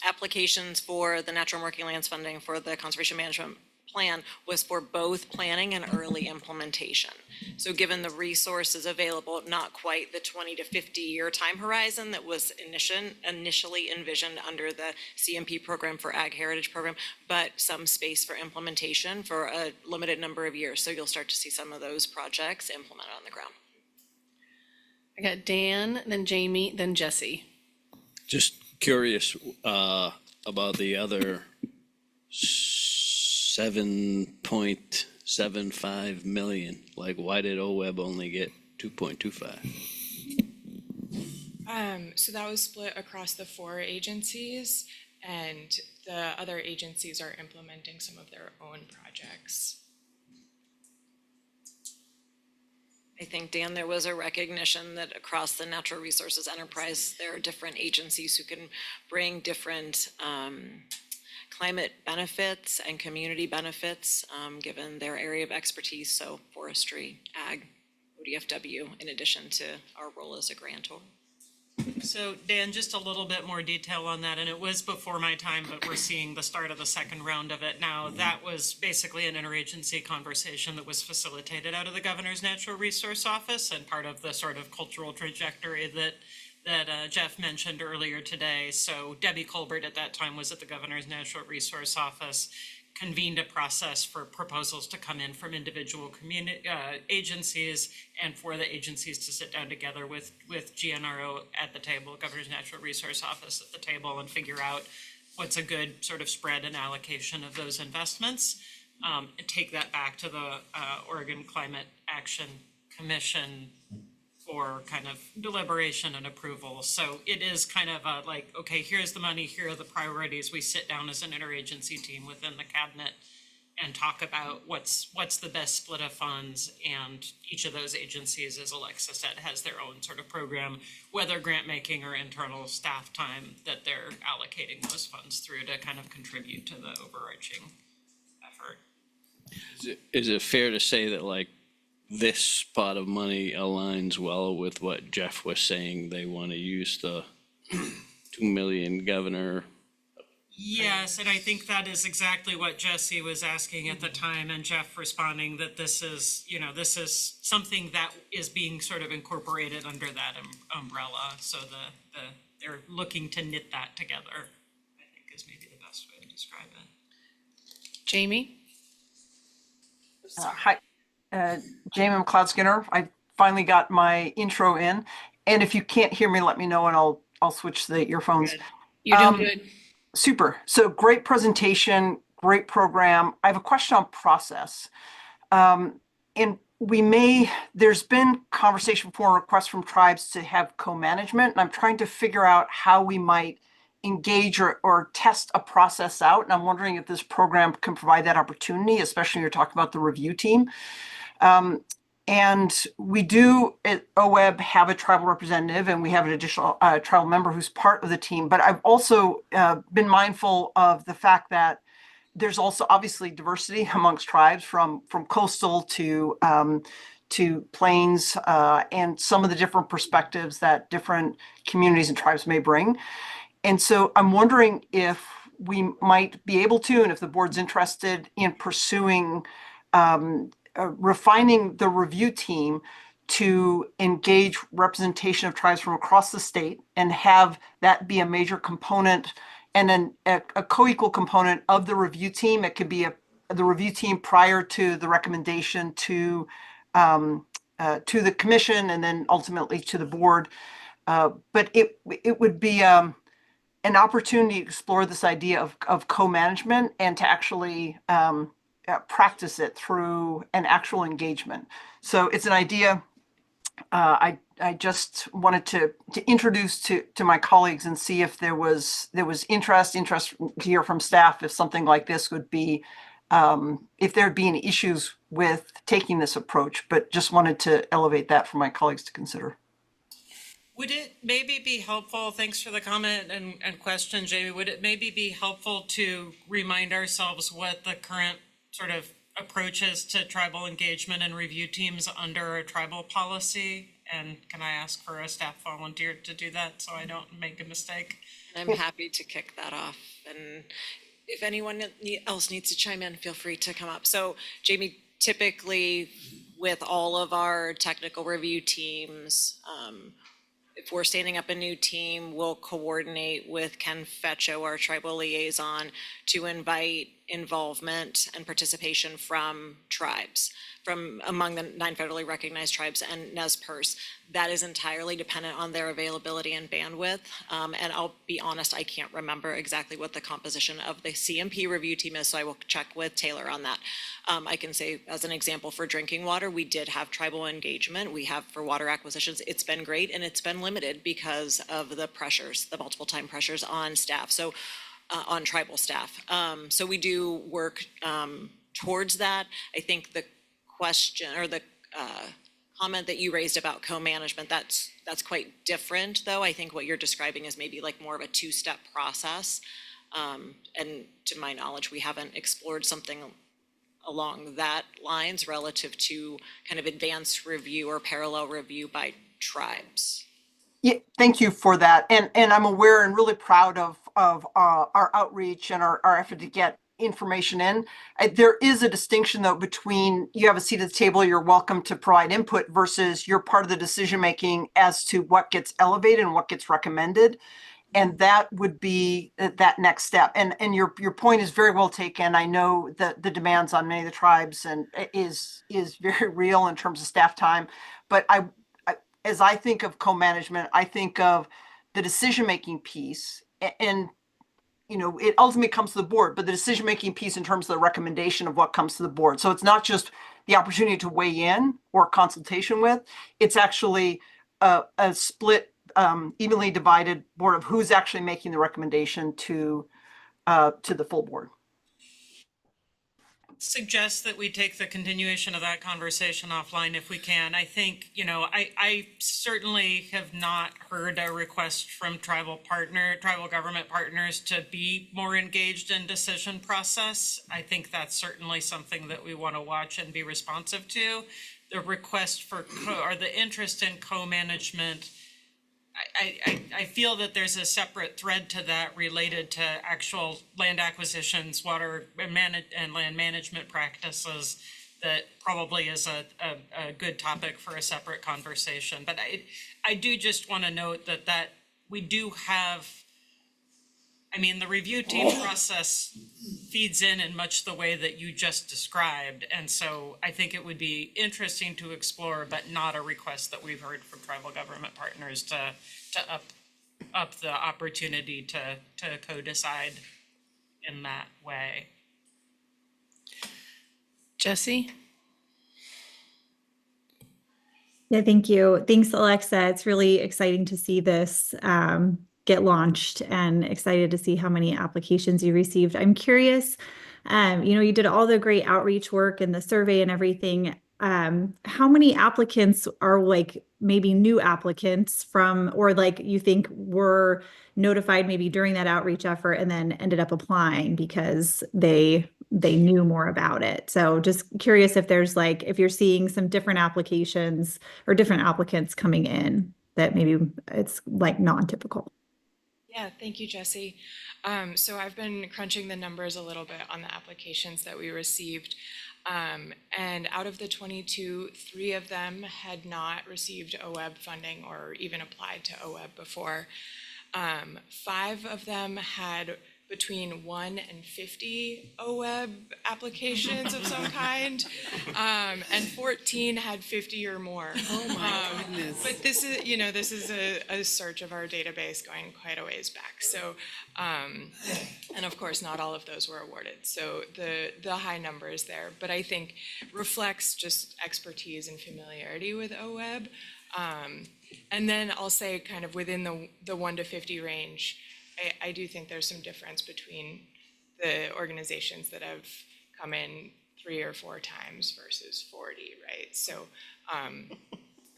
applications for the natural and working lands funding for the conservation management plan was for both planning and early implementation. So given the resources available, not quite the 20 to 50 year time horizon that was initially envisioned under the CMP program for Ag Heritage Program, but some space for implementation for a limited number of years. So you'll start to see some of those projects implemented on the ground. I got Dan, then Jamie, then Jesse. Just curious about the other 7.75 million. Like, why did OWEB only get 2.25? So that was split across the 4 agencies, and the other agencies are implementing some of their own projects. I think, Dan, there was a recognition that across the natural resources enterprise, there are different agencies who can bring different climate benefits and community benefits given their area of expertise, so forestry, ag, ODFW, in addition to our role as a grantor. So Dan, just a little bit more detail on that, and it was before my time, but we're seeing the start of the second round of it now. That was basically an interagency conversation that was facilitated out of the Governor's Natural Resource Office and part of the sort of cultural trajectory that Jeff mentioned earlier today. So Debbie Colbert at that time was at the Governor's Natural Resource Office, convened a process for proposals to come in from individual community agencies, and for the agencies to sit down together with GNRO at the table, Governor's Natural Resource Office at the table, and figure out what's a good sort of spread and allocation of those investments, and take that back to the Oregon Climate Action Commission for kind of deliberation and approval. So it is kind of a like, okay, here's the money, here are the priorities. We sit down as an interagency team within the cabinet and talk about what's the best split of funds, and each of those agencies, as Alexa said, has their own sort of program, whether grant making or internal staff time, that they're allocating those funds through to kind of contribute to the overarching effort. Is it fair to say that, like, this pot of money aligns well with what Jeff was saying? They want to use the 2 million governor. Yes, and I think that is exactly what Jesse was asking at the time, and Jeff responding that this is something that is being sort of incorporated under that umbrella. So they're looking to knit that together, I think, is maybe the best way to describe it. Jamie? Hi, Jamie McLeod-Skinner. I finally got my intro in, and if you can't hear me, let me know, and I'll switch the earphones. Good. You're doing good. Super. So great presentation, great program. I have a question on process. And there's been conversation before, requests from tribes to have co-management, and I'm trying to figure out how we might engage or test a process out. And I'm wondering if this program can provide that opportunity, especially when you're talking about the review team. And we do at OWEB have a tribal representative, and we have an additional tribal member who's part of the team. But I've also been mindful of the fact that there's also obviously diversity amongst tribes, from coastal to plains, and some of the different perspectives that different communities and tribes may bring. And so I'm wondering if we might be able to, and if the board's interested in pursuing refining the review team to engage representation of tribes from across the state and have that be a major component and then a co-equal component of the review team. It could be the review team prior to the recommendation to the commission and then ultimately to the board. But it would be an opportunity to explore this idea of co-management and to actually practice it through an actual engagement. So it's an idea I just wanted to introduce to my colleagues and see if there was interest to hear from staff if something like this would be if there'd be any issues with taking this approach, but just wanted to elevate that for my colleagues to consider. Would it maybe be helpful, thanks for the comment and question, Jamie, would it maybe be helpful to remind ourselves what the current sort of approach is to tribal engagement and review teams under a tribal policy? And can I ask for a staff volunteer to do that so I don't make a mistake? I'm happy to kick that off. And if anyone else needs to chime in, feel free to come up. So Jamie, typically with all of our technical review teams, if we're standing up a new team, we'll coordinate with Ken Fetcho, our tribal liaison, to invite involvement and participation from tribes, from among the 9 federally recognized tribes and NESPERS. That is entirely dependent on their availability and bandwidth. And I'll be honest, I can't remember exactly what the composition of the CMP review team is, so I will check with Taylor on that. I can say, as an example, for drinking water, we did have tribal engagement. We have for water acquisitions. It's been great, and it's been limited because of the pressures, the multiple time pressures on staff, so on tribal staff. So we do work towards that. I think the question or the comment that you raised about co-management, that's quite different, though. I think what you're describing is maybe like more of a 2-step process. And to my knowledge, we haven't explored something along that lines relative to kind of advanced review or parallel review by tribes. Yeah, thank you for that. And I'm aware and really proud of our outreach and our effort to get information in. There is a distinction, though, between you have a seat at the table, you're welcome to provide input, versus you're part of the decision making as to what gets elevated and what gets recommended. And that would be that next step. And your point is very well taken. I know that the demands on many of the tribes and is very real in terms of staff time. But as I think of co-management, I think of the decision-making piece, and it ultimately comes to the board, but the decision-making piece in terms of the recommendation of what comes to the board. So it's not just the opportunity to weigh in or consultation with, it's actually a split, evenly divided board of who's actually making the recommendation to the full board. Suggest that we take the continuation of that conversation offline if we can. I think, I certainly have not heard a request from tribal government partners to be more engaged in decision process. I think that's certainly something that we want to watch and be responsive to. The request for or the interest in co-management, I feel that there's a separate thread to that related to actual land acquisitions, water and land management practices that probably is a good topic for a separate conversation. But I do just want to note that we do have, the review team process feeds in much the way that you just described. And so I think it would be interesting to explore, but not a request that we've heard from tribal government partners to up the opportunity to co-decide in that way. Jesse? Yeah, thank you. Thanks, Alexa. It's really exciting to see this get launched and excited to see how many applications you received. I'm curious, you did all the great outreach work and the survey and everything. How many applicants are maybe new applicants or you think were notified maybe during that outreach effort and then ended up applying because they knew more about it? So just curious if there's if you're seeing some different applications or different applicants coming in that maybe it's non-typical. Yeah, thank you, Jesse. So I've been crunching the numbers a little bit on the applications that we received. And out of the 22, 3 of them had not received OWEB funding or even applied to OWEB before. 5 of them had between 1 and 50 OWEB applications of some kind, and 14 had 50 or more. Oh my goodness. But this is, this is a search of our database going quite a ways back. So, and of course, not all of those were awarded. So the high number is there, but I think reflects just expertise and familiarity with OWEB. And then I'll say kind of within the 1 to 50 range, I do think there's some difference between the organizations that have come in 3 or 4 times versus 40, right? So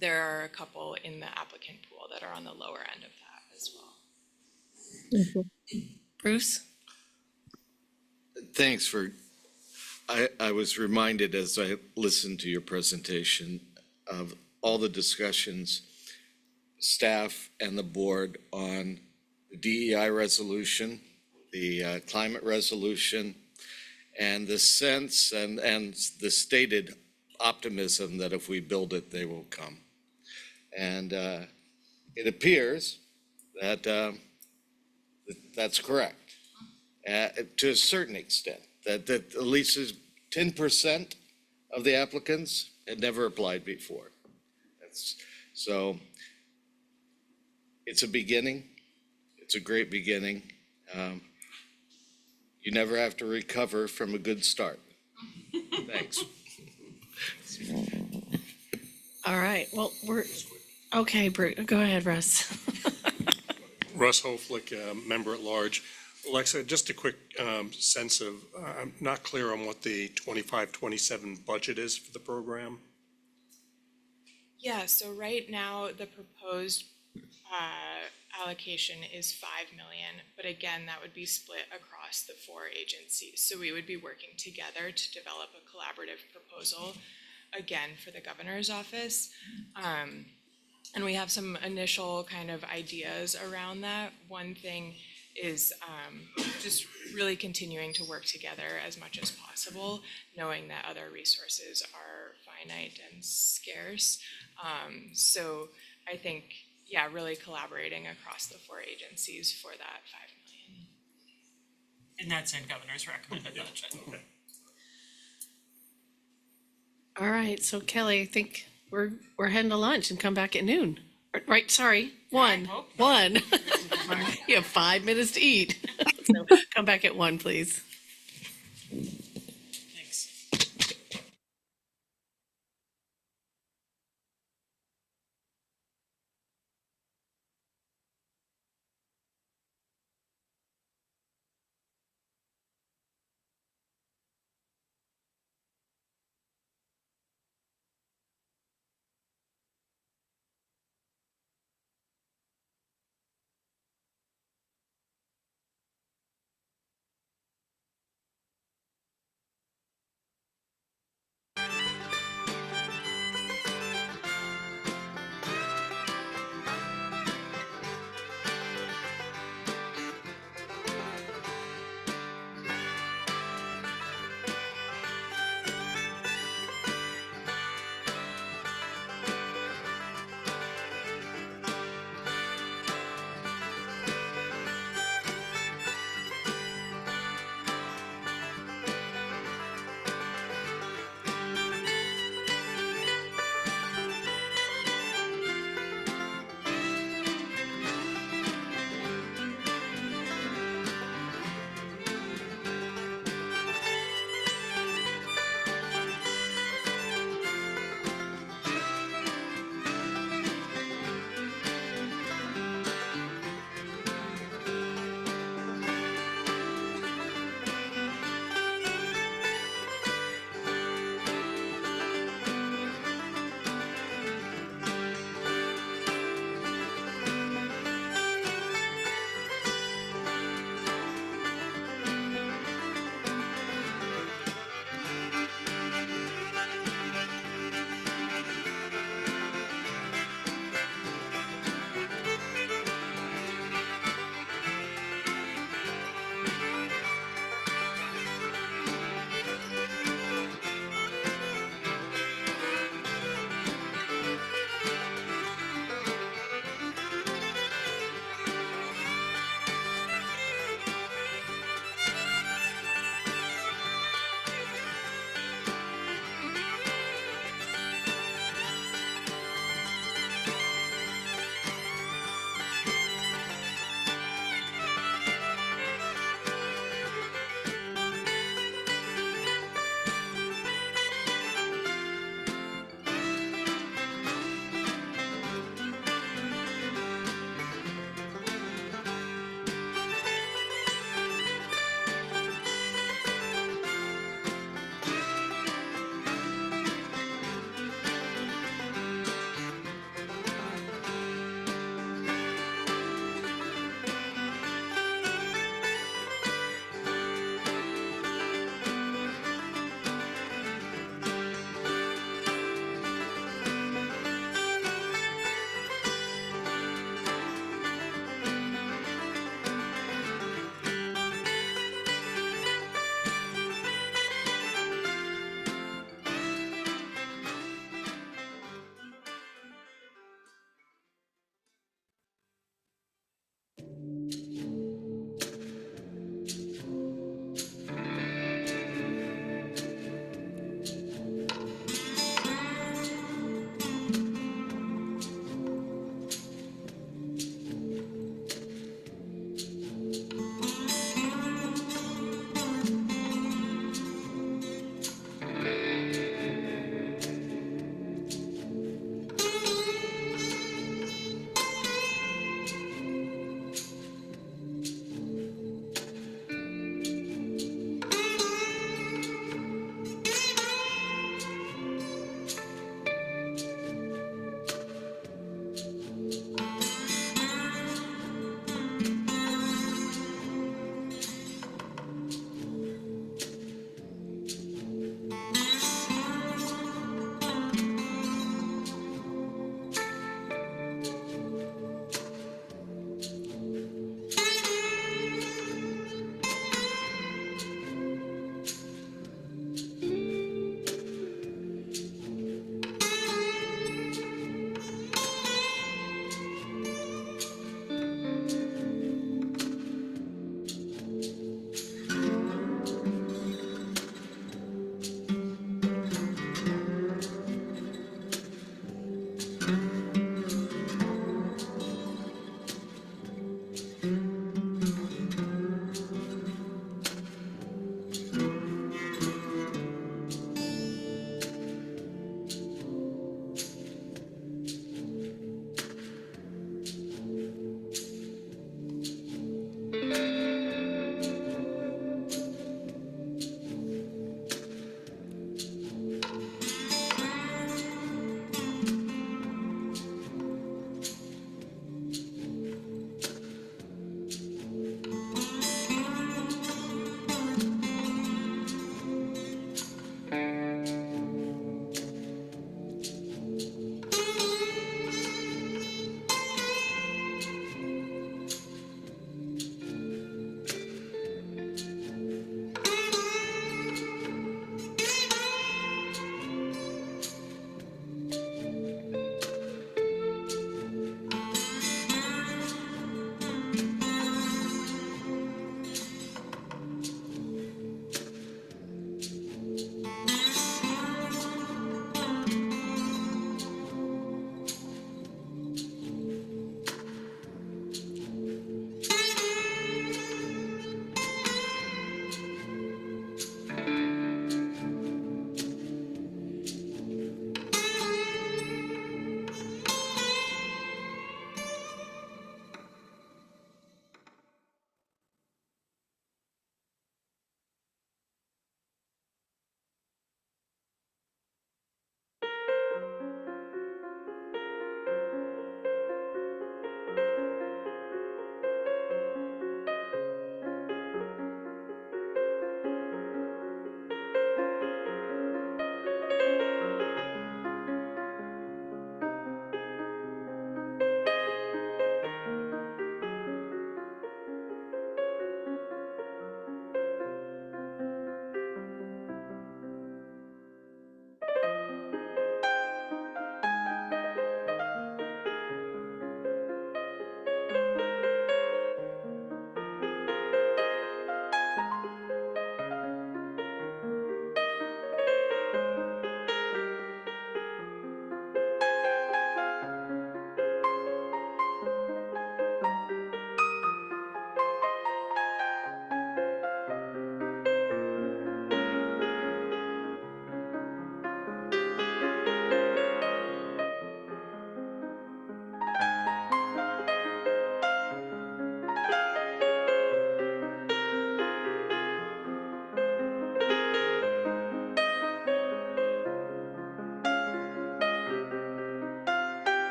there are a couple in the applicant pool that are on the lower end of that as well. Bruce? Thanks for, I was reminded as I listened to your presentation of all the discussions, staff and the board on the DEI resolution, the climate resolution, and the sense and the stated optimism that if we build it, they will come. And it appears that that's correct to a certain extent, that at least 10% of the applicants had never applied before. So it's a beginning. It's a great beginning. You never have to recover from a good start. Thanks. All right, well, okay, Bruce, go ahead, Russ. Russ Hoflick, member at large. Alexa, just a quick sense of, I'm not clear on what the 25-27 budget is for the program. Yeah, so right now the proposed allocation is 5 million, but again, that would be split across the 4 agencies. So we would be working together to develop a collaborative proposal, again, for the governor's office. And we have some initial kind of ideas around that. One thing is just really continuing to work together as much as possible, knowing that other resources are finite and scarce. So I think, yeah, really collaborating across the 4 agencies for that 5 million. And that's in governor's recommended budget. All right, so Kelly, I think we're heading to lunch and come back at noon. Right, sorry, 1. You have 5 minutes to eat. So come back at 1, please.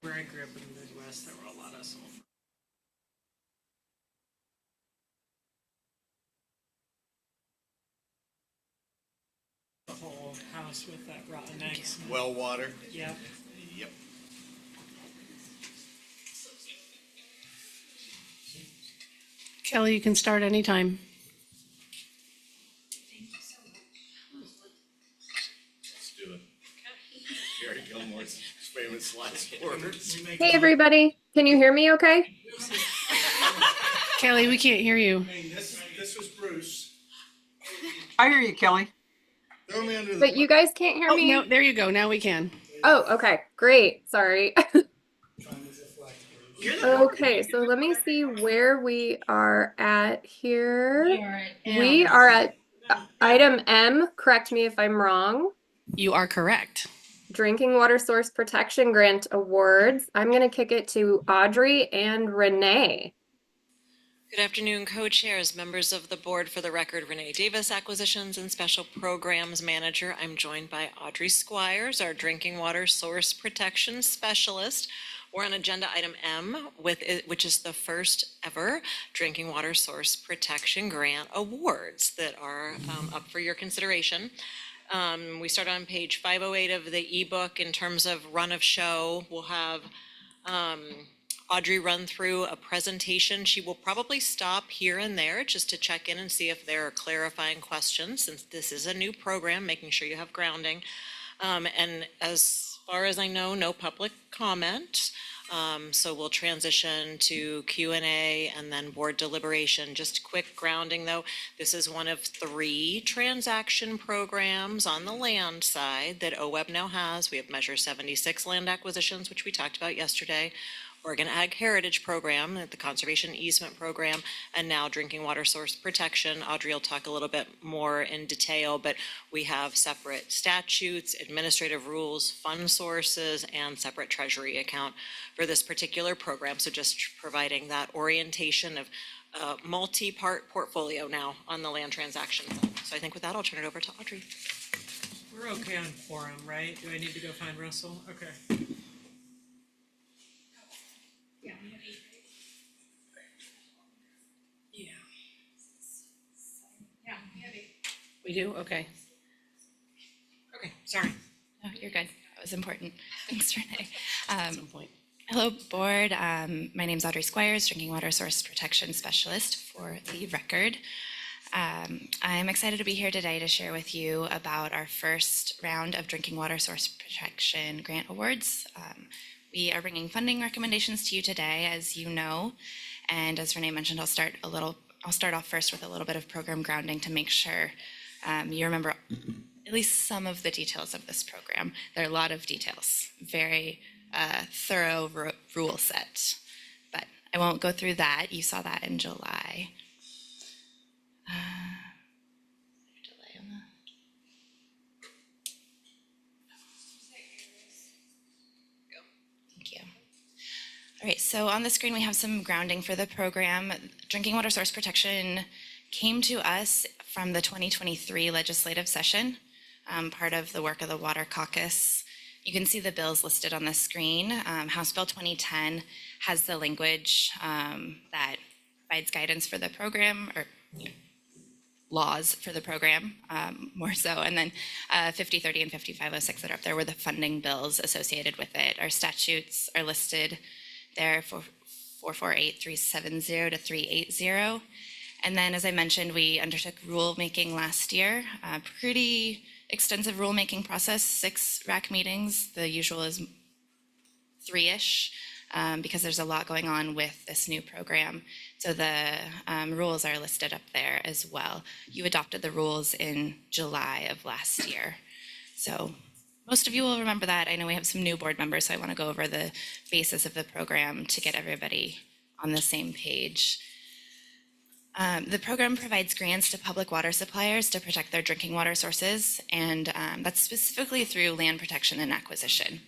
Where I grew up in the Midwest, there were a lot of sulfur. The whole house with that rotten eggs. Well water? Yep. Yep. Kelly, you can start anytime. Let's do it. Gary Gilmore's famous last words. Hey, everybody. Can you hear me okay? Kelly, we can't hear you. This was Bruce. I hear you, Kelly. Throw me under the But you guys can't hear Oh, me? no, there you go. Now we can. Oh, okay. Great. Sorry. Okay, so let me see where we are at here. We are at item M. Correct me if I'm wrong. You are correct. Drinking Water Source Protection Grant Awards. I'm going to kick it to Audrey and Renee. Good afternoon, co-chairs, members of the board. For the record, Renee Davis, Acquisitions and Special Programs Manager. I'm joined by Audrey Squires, our Drinking Water Source Protection Specialist. We're on agenda item M, which is the first ever Drinking Water Source Protection Grant Awards that are up for your consideration. We start on page 508 of the ebook. In terms of run of show, we'll have Audrey run through a presentation. She will probably stop here and there just to check in and see if there are clarifying questions, since this is a new program, making sure you have grounding. And as far as I know, no public comment. So we'll transition to Q&A and then board deliberation. Just quick grounding though, this is one of 3 transaction programs on the land side that OWEB now has. We have Measure 76 land acquisitions, which we talked about yesterday, Oregon Ag Heritage Program, the Conservation Easement Program, and now Drinking Water Source Protection. Audrey will talk a little bit more in detail, but we have separate statutes, administrative rules, fund sources, and separate treasury account for this particular program. So just providing that orientation of multi-part portfolio now on the land transaction. So I think with that, I'll turn it over to Audrey. We're okay on quorum, right? Do I need to go find Russell? Okay. We do? Okay. Okay, sorry. No, you're good. That was important. Thanks, Renee. Hello, board. My name is Audrey Squires, Drinking Water Source Protection Specialist for the record. I'm excited to be here today to share with you about our first round of Drinking Water Source Protection Grant Awards. We are bringing funding recommendations to you today, as you know, and as Renee mentioned, I'll start off first with a little bit of program grounding to make sure you remember at least some of the details of this program. There are a lot of details, very thorough rule set, but I won't go through that. You saw that in July. Thank you. All right, so on the screen we have some grounding for the program. Drinking Water Source Protection came to us from the 2023 legislative session, part of the work of the Water Caucus. You can see the bills listed on the screen. House Bill 2010 has the language that provides guidance for the program, or laws for the program, more so. And then 5030 and 5506 that are up there were the funding bills associated with it. Our statutes are listed there for 448370 to 380. And then, as I mentioned, we undertook rulemaking last year, a pretty extensive rulemaking process, 6 RAC meetings. The usual is 3-ish, because there's a lot going on with this new program. So the rules are listed up there as well. You adopted the rules in July of last year. So most of you will remember that. I know we have some new board members, so I want to go over the basis of the program to get everybody on the same page. The program provides grants to public water suppliers to protect their drinking water sources, and that's specifically through land protection and acquisition.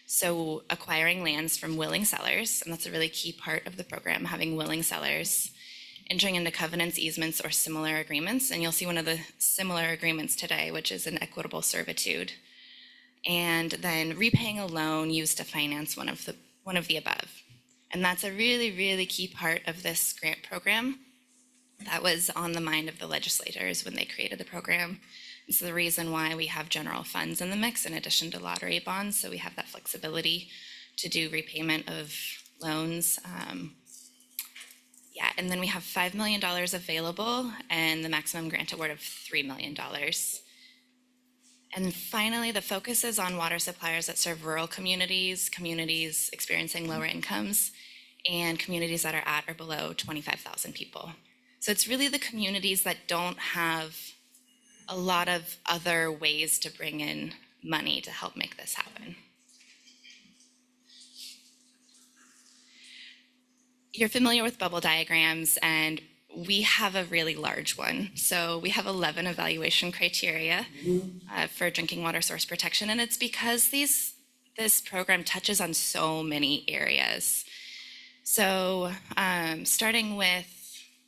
So acquiring lands from willing sellers, and that's a really key part of the program, having willing sellers, entering into covenants, easements, or similar agreements, and you'll see one of the similar agreements today, which is an equitable servitude, and then repaying a loan used to finance one of the one of the above. And that's a really, really key part of this grant program that was on the mind of the legislators when they created the program. It's the reason why we have general funds in the mix in addition to lottery bonds, so we have that flexibility to do repayment of loans. Yeah, and then we have $5 million available and the maximum grant award of $3 million. And finally, the focus is on water suppliers that serve rural communities, communities experiencing lower incomes, and communities that are at or below 25,000 people. So it's really the communities that don't have a lot of other ways to bring in money to help make this happen. You're familiar with bubble diagrams, and we have a really large one. So we have 11 evaluation criteria for drinking water source protection, and it's because this program touches on so many areas. So starting with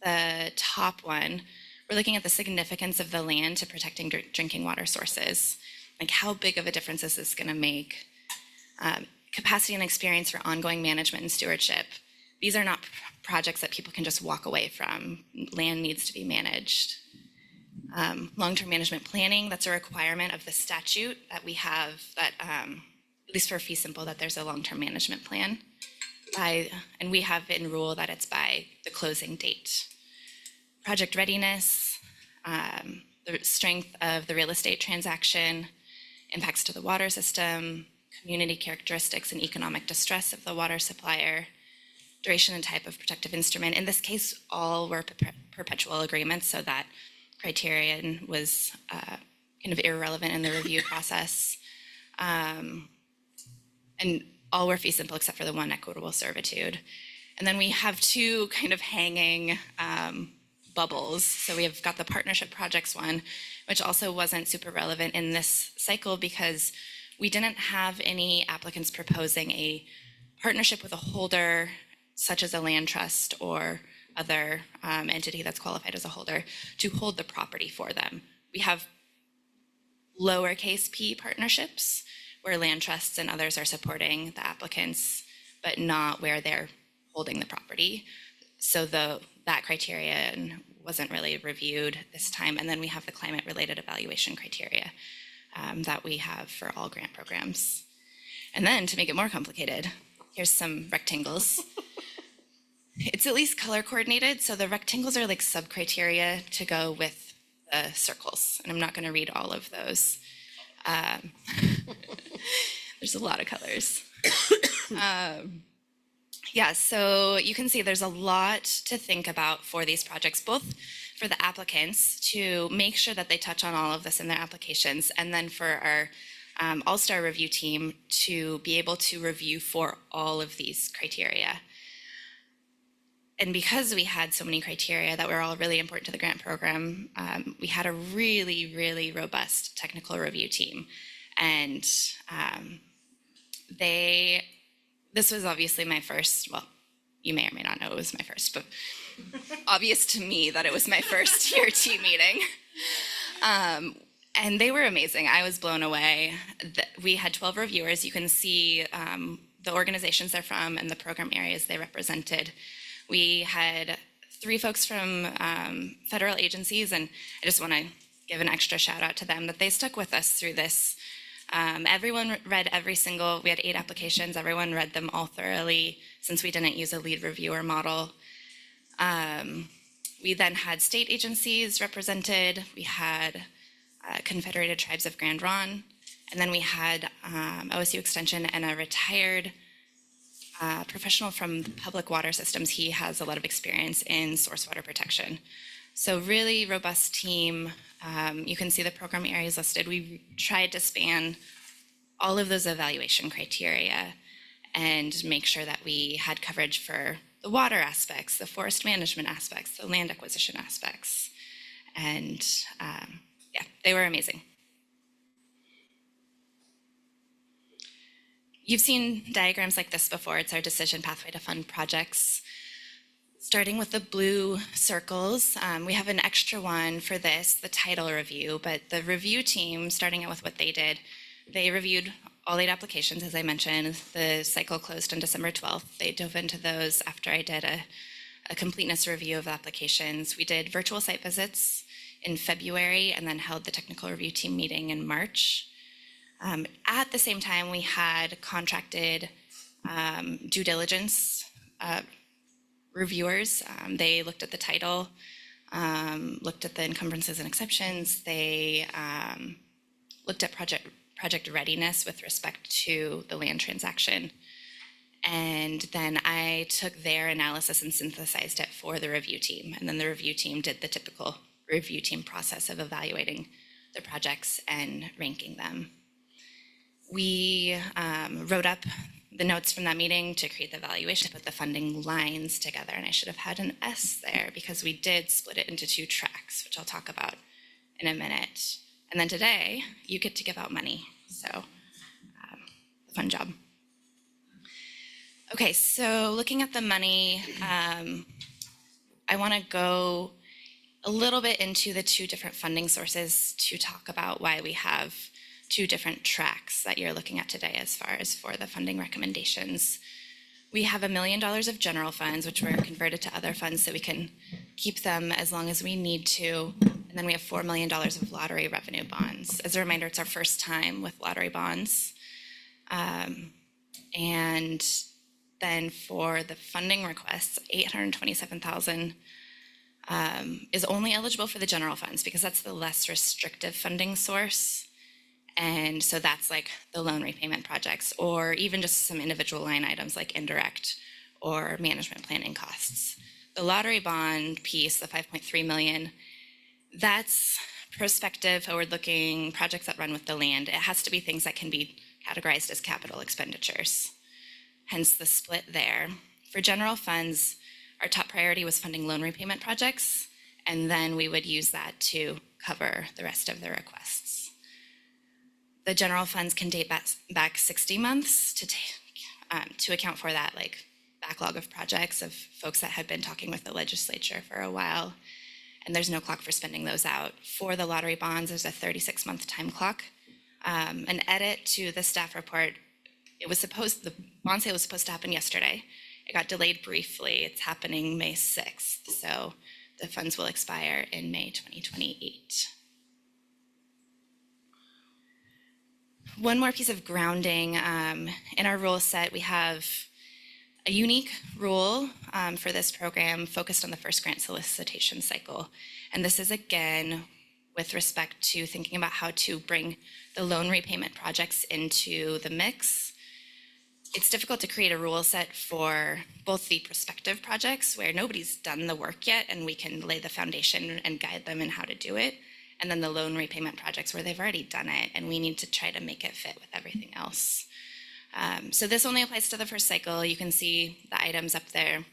the top one, we're looking at the significance of the land to protecting drinking water sources. Like, how big of a difference is this going to make? Capacity and experience for ongoing management and stewardship. These are not projects that people can just walk away from. Land needs to be managed. Long-term management planning, that's a requirement of the statute that we have, that at least for fee simple, that there's a long-term management plan. And we have in rule that it's by the closing date. Project readiness, the strength of the real estate transaction, impacts to the water system, community characteristics and economic distress of the water supplier, duration and type of protective instrument. In this case, all were perpetual agreements, so that criterion was kind of irrelevant in the review process. And all were fee simple except for the one equitable servitude. And then we have two kind of hanging bubbles. So we have got the partnership projects one, which also wasn't super relevant in this cycle because we didn't have any applicants proposing a partnership with a holder, such as a land trust or other entity that's qualified as a holder, to hold the property for them. We have lowercase p partnerships where land trusts and others are supporting the applicants, but not where they're holding the property. So that criterion wasn't really reviewed this time. And then we have the climate-related evaluation criteria that we have for all grant programs. And then to make it more complicated, here's some rectangles. It's at least color coordinated, so the rectangles are like sub-criteria to go with the circles. And I'm not gonna read all of those. There's a lot of colors. Yeah, so you can see there's a lot to think about for these projects, both for the applicants to make sure that they touch on all of this in their applications, and then for our all-star review team to be able to review for all of these criteria. And because we had so many criteria that were all really important to the grant program, we had a really, really robust technical review team. And this was obviously my first, well, you may or may not know it was my first, but obvious to me that it was my first year team meeting. And they were amazing. I was blown away. We had 12 reviewers. You can see the organizations they're from and the program areas they represented. We had 3 folks from federal agencies, and I just want to give an extra shout out to them that they stuck with us through this. Everyone read we had 8 applications, everyone read them all thoroughly since we didn't use a lead reviewer model. We then had state agencies represented, we had Confederated Tribes of Grand Ronde, and then we had OSU Extension and a retired professional from the public water systems. He has a lot of experience in source water protection. So really robust team. You can see the program areas listed. We tried to span all of those evaluation criteria and make sure that we had coverage for the water aspects, the forest management aspects, the land acquisition aspects. And yeah, they were amazing. You've seen diagrams like this before. It's our decision pathway to fund projects. Starting with the blue circles, we have an extra one for this, the title review, but the review team, starting out with what they did, they reviewed all 8 applications, as I mentioned. The cycle closed on December 12th. They dove into those after I did a completeness review of applications. We did virtual site visits in February and then held the technical review team meeting in March. At the same time, we had contracted due diligence reviewers. They looked at the title, looked at the encumbrances and exceptions. They looked at project readiness with respect to the land transaction. And then I took their analysis and synthesized it for the review team. And then the review team did the typical review team process of evaluating the projects and ranking them. We wrote up the notes from that meeting to create the evaluation, put the funding lines together, and I should have had an S there because we did split it into 2 tracks, which I'll talk about in a minute. And then today, you get to give out money, so fun job. Okay, so looking at the money, I want to go a little bit into the 2 different funding sources to talk about why we have 2 different tracks that you're looking at today as far as for the funding recommendations. We have $1 million of general funds, which were converted to other funds so we can keep them as long as we need to. And then we have $4 million of lottery revenue bonds. As a reminder, it's our first time with lottery bonds. And then for the funding requests, $827,000 is only eligible for the general funds because that's the less restrictive funding source. And so that's like the loan repayment projects or even just some individual line items like indirect or management planning costs. The lottery bond piece, the 5.3 million, that's prospective, forward-looking projects that run with the land. It has to be things that can be categorized as capital expenditures, hence the split there. For general funds, our top priority was funding loan repayment projects, and then we would use that to cover the rest of the requests. The general funds can date back 60 months to account for that like backlog of projects of folks that had been talking with the legislature for a while, and there's no clock for spending those out. For the lottery bonds, there's a 36-month time clock. An edit to the staff report, the bond sale was supposed to happen yesterday. It got delayed briefly. It's happening May 6th, so the funds will expire in May 2028. One more piece of grounding. In our rule set, we have a unique rule for this program focused on the first grant solicitation cycle. And this is, again, with respect to thinking about how to bring the loan repayment projects into the mix. It's difficult to create a rule set for both the prospective projects where nobody's done the work yet and we can lay the foundation and guide them in how to do it, and then the loan repayment projects where they've already done it and we need to try to make it fit with everything else. So this only applies to the first cycle. You can see the items up there,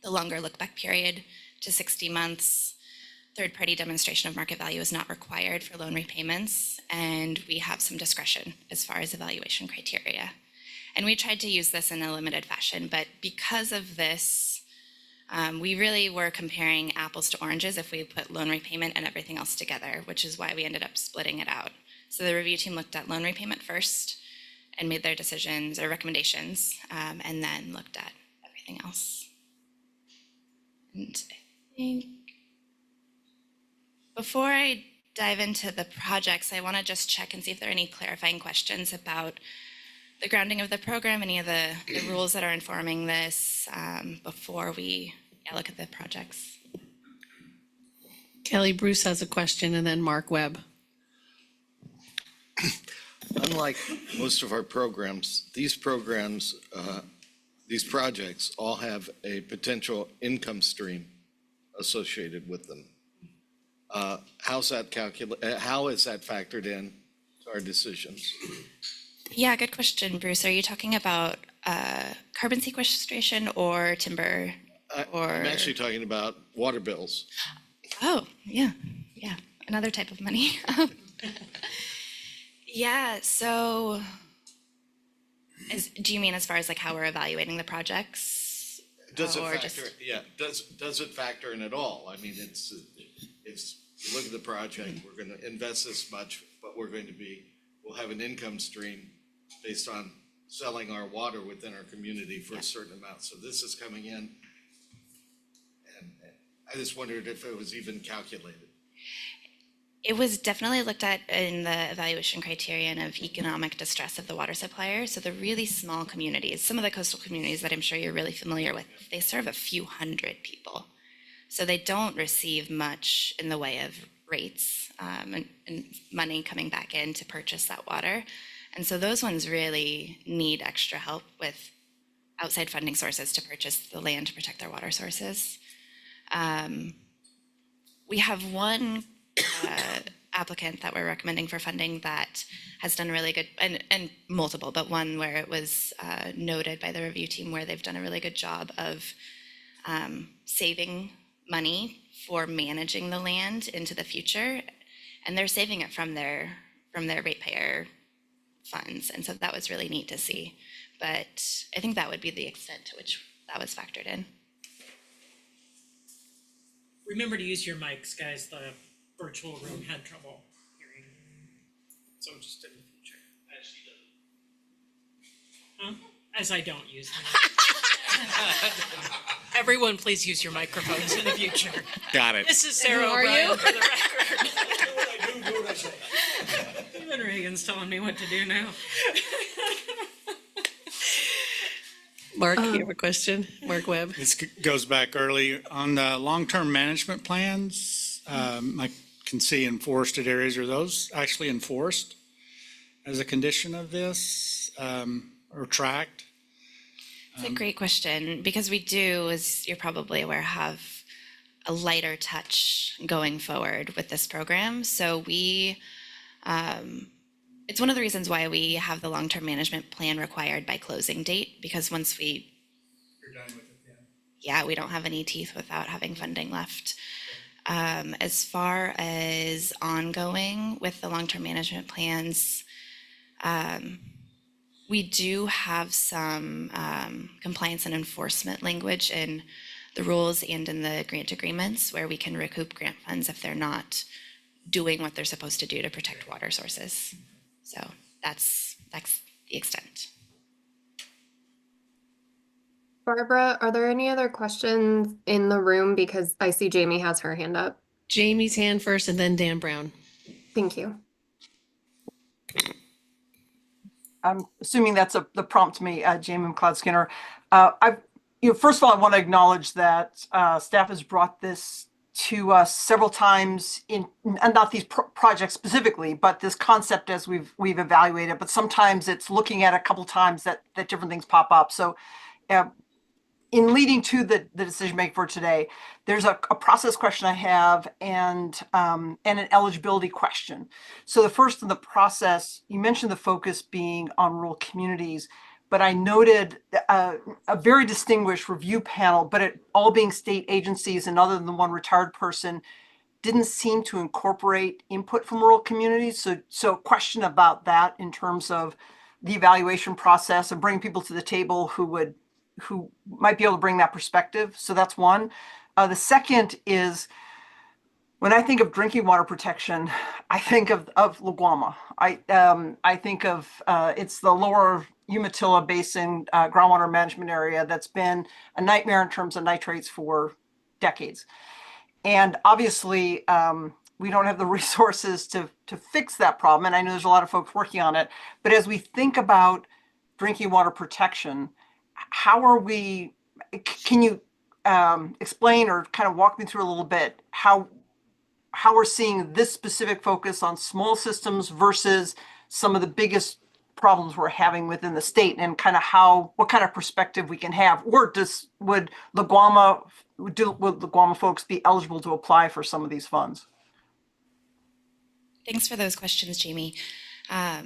the longer look back period to 60 months. Third-party demonstration of market value is not required for loan repayments, and we have some discretion as far as evaluation criteria. And we tried to use this in a limited fashion, but because of this, we really were comparing apples to oranges if we put loan repayment and everything else together, which is why we ended up splitting it out. So the review team looked at loan repayment first and made their decisions or recommendations, and then looked at everything else. And I think before I dive into the projects, I want to just check and see if there are any clarifying questions about the grounding of the program, any of the rules that are informing this before we look at the projects. Kelly Bruce has a question, and then Mark Webb. Unlike most of our programs, these projects all have a potential income stream associated with them. How is that factored in to our decisions? Yeah, good question, Bruce. Are you talking about carbon sequestration or timber? I'm actually talking about water bills. Oh, yeah, another type of money. Yeah, so do you mean as far as like how we're evaluating the projects? Does it factor in at all? I mean, it's you look at the project, we're going to invest this much, but we'll have an income stream based on selling our water within our community for a certain amount. So this is coming in. And I just wondered if it was even calculated. It was definitely looked at in the evaluation criterion of economic distress of the water supplier. So the really small communities, some of the coastal communities that I'm sure you're really familiar with, they serve a few hundred people. So they don't receive much in the way of rates and money coming back in to purchase that water. And so those ones really need extra help with outside funding sources to purchase the land to protect their water sources. We have one applicant that we're recommending for funding that has done really good, and multiple, but one where it was noted by the review team where they've done a really good job of saving money for managing the land into the future, and they're saving it from their ratepayer funds, and so that was really neat to see. But I think that would be the extent to which that was factored in. Remember to use your mics, guys. The virtual room had trouble hearing. So just in the future. As she does. As I don't use them. Everyone, please use your microphones in the future. Got it. This is Sarah Who are O'Brien you? for the record. Even Reagan's telling me what to do now. Mark, you have a question? Mark Webb. This goes back early on the long-term management plans. I can see in forested areas, are those actually enforced as a condition of this or tracked? It's a great question because we do, as you're probably aware, have a lighter touch going forward with this program. So we, it's one of the reasons why we have the long-term management plan required by closing date, because once we, You're done with it, yeah, we don't have any teeth without having funding left. As far as ongoing with the long-term management plans, we do have some compliance and enforcement language in the rules and in the grant agreements where we can recoup grant funds if they're not doing what they're supposed to do to protect water sources. So that's the extent. Barbara, are there any other questions in the room? Because I see Jamie has her hand up. Jamie's hand first and then Dan Brown. Thank you. I'm assuming that's the prompt to me, Jamie McLeod Skinner. First of all, I want to acknowledge that staff has brought this to us several times in, and not these projects specifically, but this concept as we've evaluated. But sometimes it's looking at a couple times that different things pop up. So, in leading to the decision making for today, there's a process question I have and an eligibility question. So the first in the process, you mentioned the focus being on rural communities, but I noted a very distinguished review panel, but it all being state agencies and other than one retired person, didn't seem to incorporate input from rural communities. So question about that in terms of the evaluation process and bringing people to the table who might be able to bring that perspective. So that's one. The second is, when I think of drinking water protection, I think of Laguama. I think of it's the lower Umatilla Basin groundwater management area that's been a nightmare in terms of nitrates for decades. And obviously, we don't have the resources to fix that problem. And I know there's a lot of folks working on it. But as we think about drinking water protection, how are we, can you explain or kind of walk me through a little bit how we're seeing this specific focus on small systems versus some of the biggest problems we're having within the state, and kind of what kind of perspective we can have? Or would Laguama folks be eligible to apply for some of these funds? Thanks for those questions, Jamie. I'll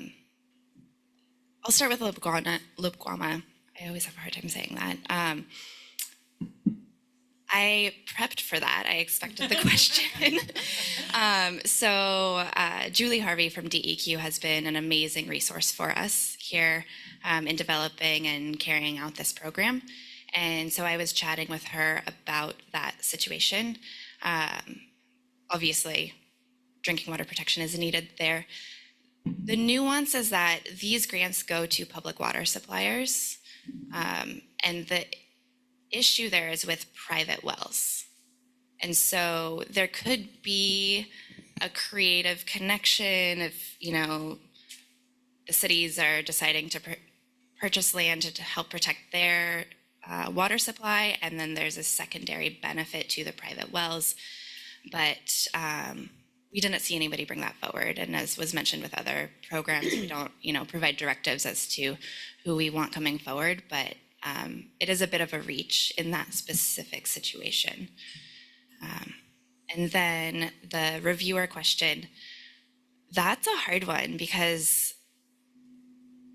start with Laguama. I always have a hard time saying that. I prepped for that. I expected the question. Julie Harvey from DEQ has been an amazing resource for us here in developing and carrying out this program. And so I was chatting with her about that situation. Obviously, drinking water protection is needed there. The nuance is that these grants go to public water suppliers. And the issue there is with private wells. And so there could be a creative connection if, you know, the cities are deciding to purchase land to help protect their water supply, and then there's a secondary benefit to the private wells. But we didn't see anybody bring that forward. And as was mentioned with other programs, we don't, you know, provide directives as to who we want coming forward, but it is a bit of a reach in that specific situation. And then the reviewer question, that's a hard one because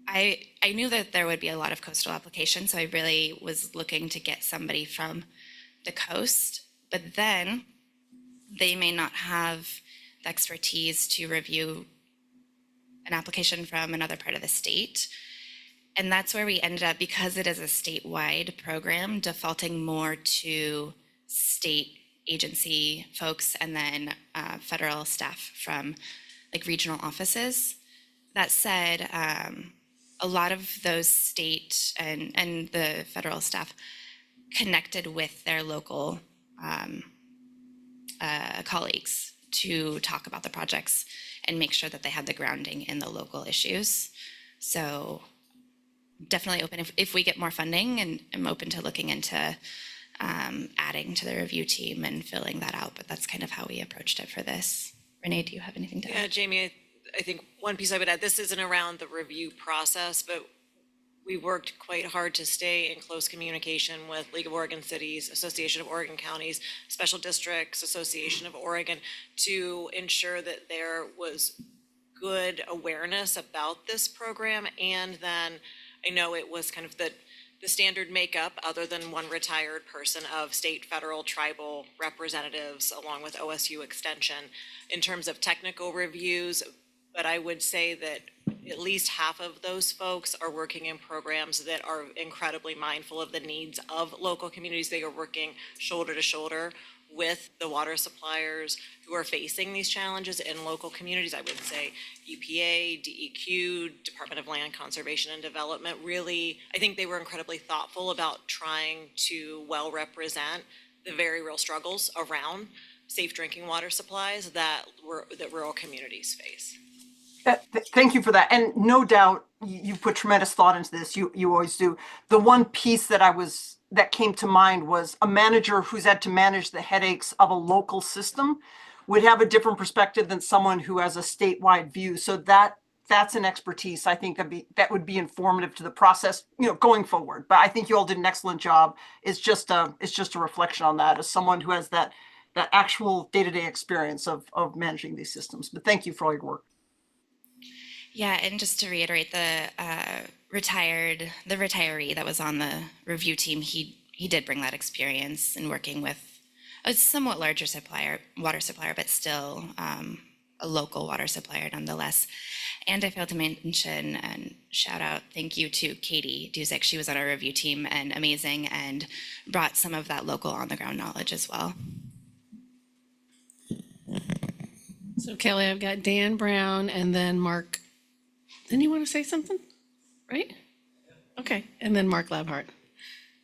I knew that there would be a lot of coastal applications, so I really was looking to get somebody from the coast, but then they may not have the expertise to review an application from another part of the state. And that's where we ended up, because it is a statewide program, defaulting more to state agency folks and then federal staff from like regional offices. That said, a lot of those state and the federal staff connected with their local colleagues to talk about the projects and make sure that they had the grounding in the local issues. So definitely open if we get more funding, and I'm open to looking into adding to the review team and filling that out, but that's kind of how we approached it for this. Renee, do you have anything to add? Yeah, Jamie, I think one piece I would add, this isn't around the review process, but we worked quite hard to stay in close communication with League of Oregon Cities, Association of Oregon Counties, Special Districts, Association of Oregon, to ensure that there was good awareness about this program. And then I know it was kind of the standard makeup, other than one retired person, of state, federal, tribal representatives, along with OSU Extension, in terms of technical reviews. But I would say that at least half of those folks are working in programs that are incredibly mindful of the needs of local communities. They are working shoulder to shoulder with the water suppliers who are facing these challenges in local communities. I would say EPA, DEQ, Department of Land Conservation and Development, really, I think they were incredibly thoughtful about trying to well represent the very real struggles around safe drinking water supplies that rural communities face. Thank you for that. And no doubt you've put tremendous thought into this. You always do. The one piece that came to mind was a manager who's had to manage the headaches of a local system would have a different perspective than someone who has a statewide view. So that's an expertise I think that would be informative to the process, going forward. But I think you all did an excellent job. It's just a reflection on that as someone who has that actual day-to-day experience of managing these systems. But thank you for all your work. Yeah, and just to reiterate, the retiree that was on the review team, he did bring that experience in working with a somewhat larger water supplier, but still a local water supplier nonetheless. And I failed to mention and shout out, thank you to Katie Duzick. She was on our review team and amazing, and brought some of that local on the ground knowledge as well. So Kelly, I've got Dan Brown and then Mark. Didn't you want to say something? Right? Okay. And then Mark Labhart.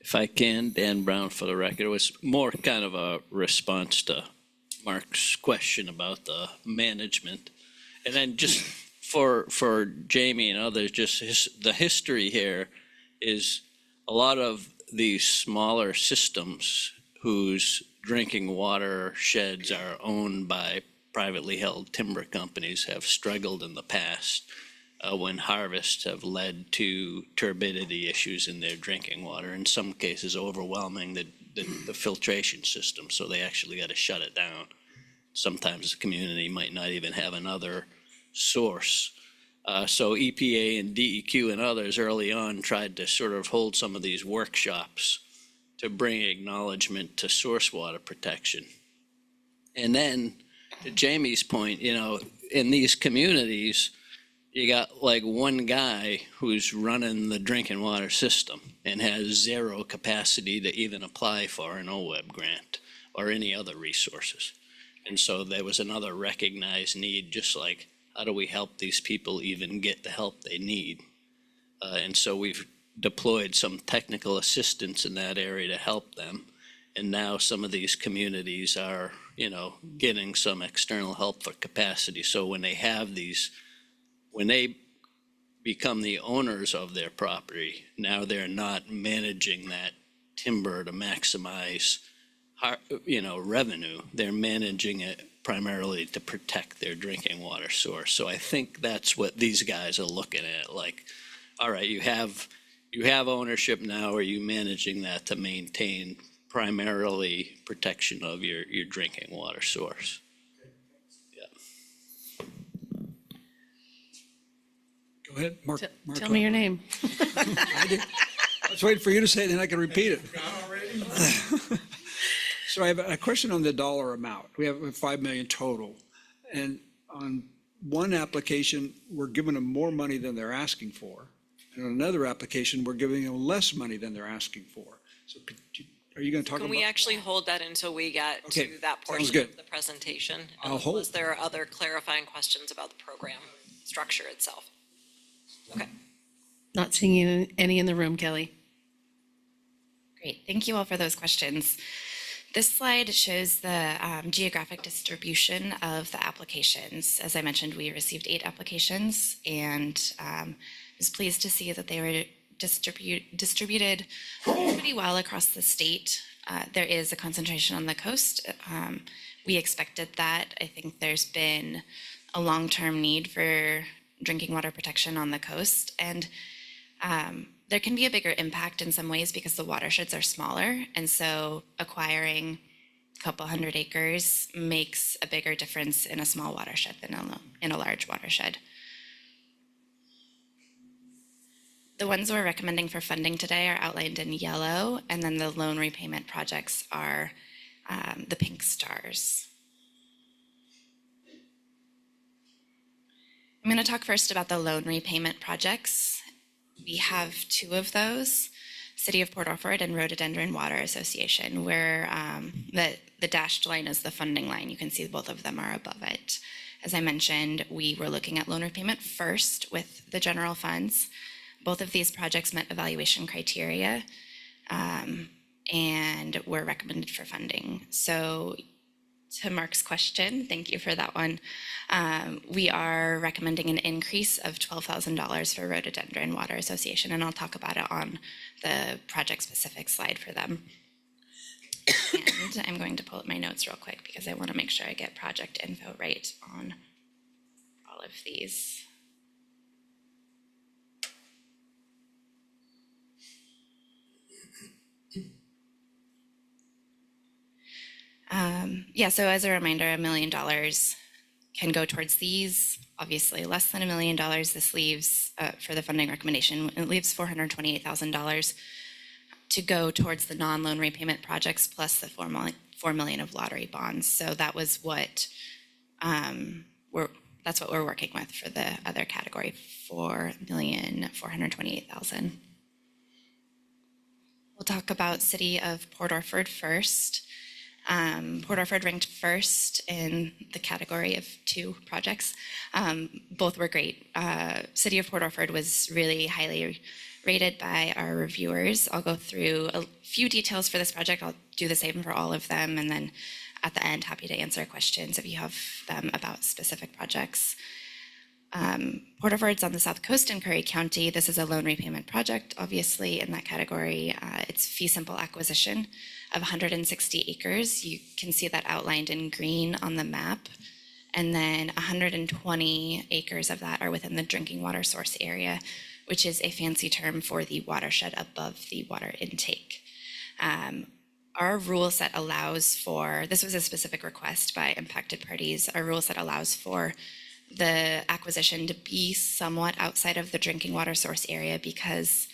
If I can, Dan Brown for the record. It was more kind of a response to Mark's question about the management. And then just for Jamie and others, just the history here is a lot of these smaller systems whose drinking water sheds are owned by privately held timber companies have struggled in the past when harvests have led to turbidity issues in their drinking water, in some cases overwhelming the filtration system, so they actually got to shut it down. Sometimes the community might not even have another source. So EPA and DEQ and others early on tried to sort of hold some of these workshops to bring acknowledgement to source water protection. And then, to Jamie's point, in these communities, you got like one guy who's running the drinking water system and has zero capacity to even apply for an OWEB grant or any other resources. And so there was another recognized need, just like how do we help these people even get the help they need? And so we've deployed some technical assistance in that area to help them. And now some of these communities are, getting some external help for capacity. So when they have these, when they become the owners of their property, now they're not managing that timber to maximize, revenue. They're managing it primarily to protect their drinking water source. So I think that's what these guys are looking at. Like, all right, you have ownership now. Are you managing that to maintain primarily protection of your drinking water source? Yeah. Go ahead, Mark. Tell me your name. I was waiting for you to say it, then I can repeat it. So I have a question on the dollar amount. We have 5 million total. And on one application, we're giving them more money than they're asking for. And on another application, we're giving them less money than they're asking for. So are you going to talk about? Can we actually hold that until we get to that sounds portion good. of the presentation? I'll hold. Unless there are other clarifying questions about the program structure itself. Okay. Not seeing any in the room, Kelly. Great, thank you all for those questions. This slide shows the geographic distribution of the applications. As I mentioned, we received 8 applications, and was pleased to see that they were distributed pretty well across the state. There is a concentration on the coast. We expected that. I think there's been a long-term need for drinking water protection on the coast, and there can be a bigger impact in some ways because the watersheds are smaller, and so acquiring a couple hundred acres makes a bigger difference in a small watershed than in a large watershed. The ones we're recommending for funding today are outlined in yellow, and then the loan repayment projects are the pink stars. I'm going to talk first about the loan repayment projects. We have 2 of those, City of Port Orford and Rhododendron Water Association, where the dashed line is the funding line. You can see both of them are above it. As I mentioned, we were looking at loan repayment first with the general funds. Both of these projects met evaluation criteria and were recommended for funding. So to Mark's question, thank you for that one. We are recommending an increase of $12,000 for Rhododendron Water Association, and I'll talk about it on the project-specific slide for them. And I'm going to pull up my notes real quick because I want to make sure I get project info right on all of these. So as a reminder, $1 million can go towards these. Obviously, less than $1 million, this leaves, for the funding recommendation, it leaves $428,000 to go towards the non-loan repayment projects plus the $4 million of lottery bonds. So that was what that's what we're working with for the other category, $4,428,000. We'll talk about City of Port Orford first. Port Orford ranked first in the category of 2 projects. Both were great. City of Port Orford was really highly rated by our reviewers. I'll go through a few details for this project. I'll do the same for all of them, and then at the end, happy to answer questions if you have them about specific projects. Port Orford's on the south coast in Curry County. This is a loan repayment project, obviously, in that category. It's fee simple acquisition of 160 acres. You can see that outlined in green on the map. And then 120 acres of that are within the drinking water source area, which is a fancy term for the watershed above the water intake. Our rule set allows for, this was a specific request by impacted parties, our rule set allows for the acquisition to be somewhat outside of the drinking water source area because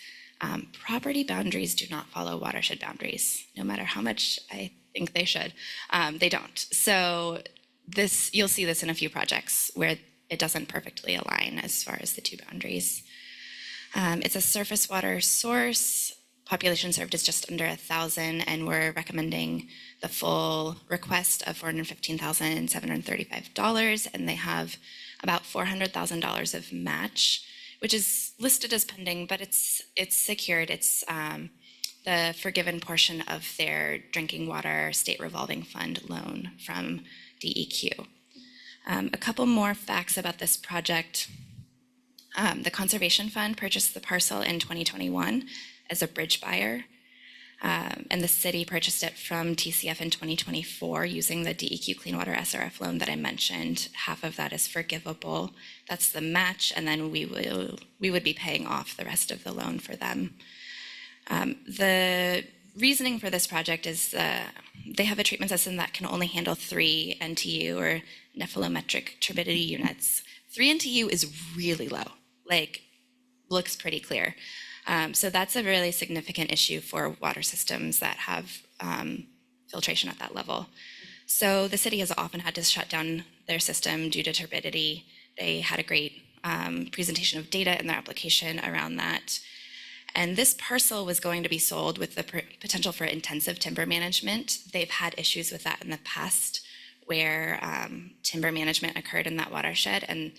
property boundaries do not follow watershed boundaries, no matter how much I think they should. They don't. So you'll see this in a few projects where it doesn't perfectly align as far as the 2 boundaries. It's a surface water source. Population served is just under 1,000, and we're recommending the full request of $415,735, and they have about $400,000 of match, which is listed as pending, but it's secured. It's the forgiven portion of their drinking water state revolving fund loan from DEQ. A couple more facts about this project. The Conservation Fund purchased the parcel in 2021 as a bridge buyer, and the city purchased it from TCF in 2024 using the DEQ Clean Water SRF loan that I mentioned. Half of that is forgivable. That's the match, and then we would be paying off the rest of the loan for them. The reasoning for this project is they have a treatment system that can only handle 3 NTU or nephelometric turbidity units. 3 NTU is really low, like looks pretty clear. So that's a really significant issue for water systems that have filtration at that level. So the city has often had to shut down their system due to turbidity. They had a great presentation of data in their application around that. And this parcel was going to be sold with the potential for intensive timber management. They've had issues with that in the past where timber management occurred in that watershed and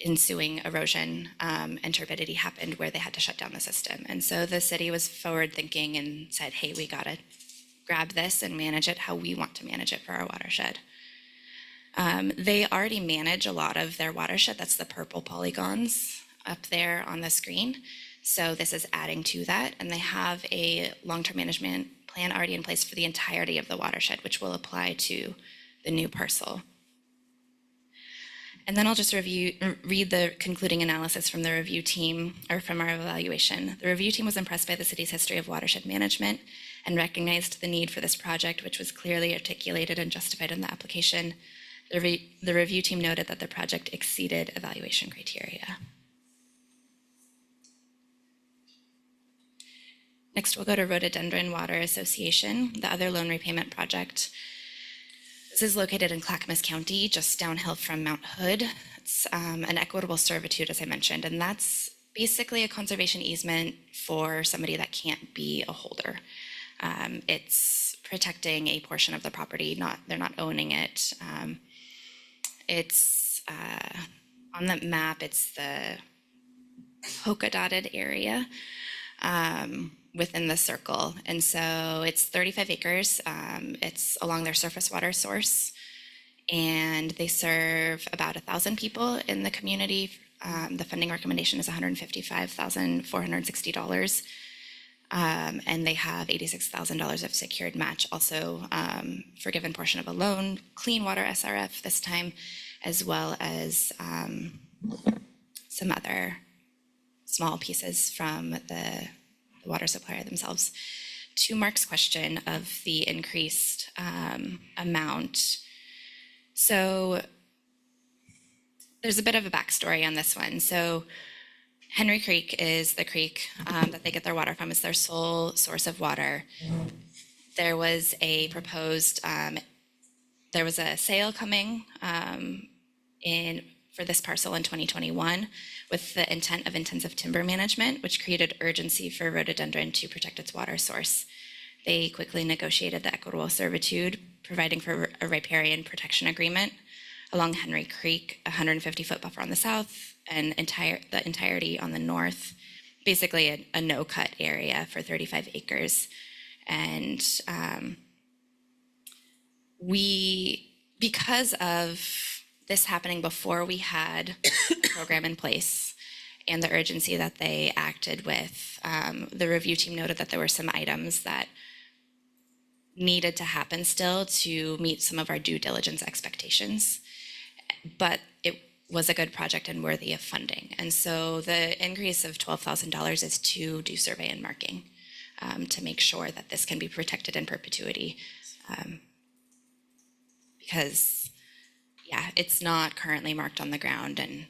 ensuing erosion and turbidity happened where they had to shut down the system. And so the city was forward thinking and said, hey, we gotta grab this and manage it how we want to manage it for our watershed. They already manage a lot of their watershed. That's the purple polygons up there on the screen. So this is adding to that. And they have a long-term management plan already in place for the entirety of the watershed, which will apply to the new parcel. And then I'll just read the concluding analysis from the review team, or from our evaluation. The review team was impressed by the city's history of watershed management and recognized the need for this project, which was clearly articulated and justified in the application. The review team noted that the project exceeded evaluation criteria. Next, we'll go to Rhododendron Water Association, the other loan repayment project. This is located in Clackamas County, just downhill from Mount Hood. It's an equitable servitude, as I mentioned, and that's basically a conservation easement for somebody that can't be a holder. It's protecting a portion of the property, they're not owning it. It's on the map, it's the polka dotted area within the circle. And so it's 35 acres. It's along their surface water source. And they serve about 1,000 people in the community. The funding recommendation is $155,460. And they have $86,000 of secured match, also forgiven portion of a loan, clean water SRF this time, as well as some other small pieces from the water supplier themselves. To Mark's question of the increased amount. So there's a bit of a backstory on this one. So Henry Creek is the creek that they get their water from. It's their sole source of water. There was a proposed, there was a sale coming for this parcel in 2021 with the intent of intensive timber management, which created urgency for Rhododendron to protect its water source. They quickly negotiated the equitable servitude, providing for a riparian protection agreement along Henry Creek, a 150-foot buffer on the south, and the entirety on the north, basically a no-cut area for 35 acres. And because of this happening before we had a program in place and the urgency that they acted with, the review team noted that there were some items that needed to happen still to meet some of our due diligence expectations. But it was a good project and worthy of funding. And so the increase of $12,000 is to do survey and marking to make sure that this can be protected in perpetuity. Because yeah, it's not currently marked on the ground, and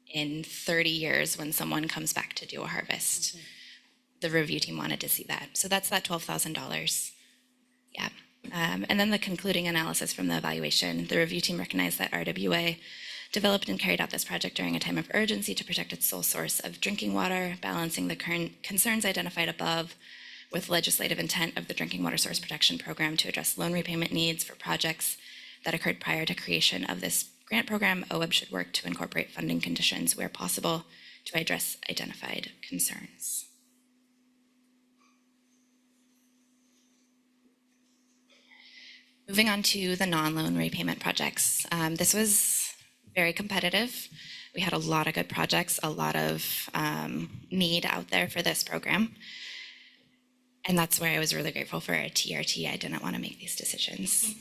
in 30 years when someone comes back to do a harvest, the review team wanted to see that. So that's that $12,000. Yeah. And then the concluding analysis from the evaluation, the review team recognized that RWA developed and carried out this project during a time of urgency to protect its sole source of drinking water, balancing the current concerns identified above with legislative intent of the Drinking Water Source Protection Program to address loan repayment needs for projects that occurred prior to creation of this grant program, OWEB should work to incorporate funding conditions where possible to address identified concerns. Moving on to the non-loan repayment projects. This was very competitive. We had a lot of good projects, a lot of need out there for this program. And that's where I was really grateful for a TRT. I didn't want to make these decisions.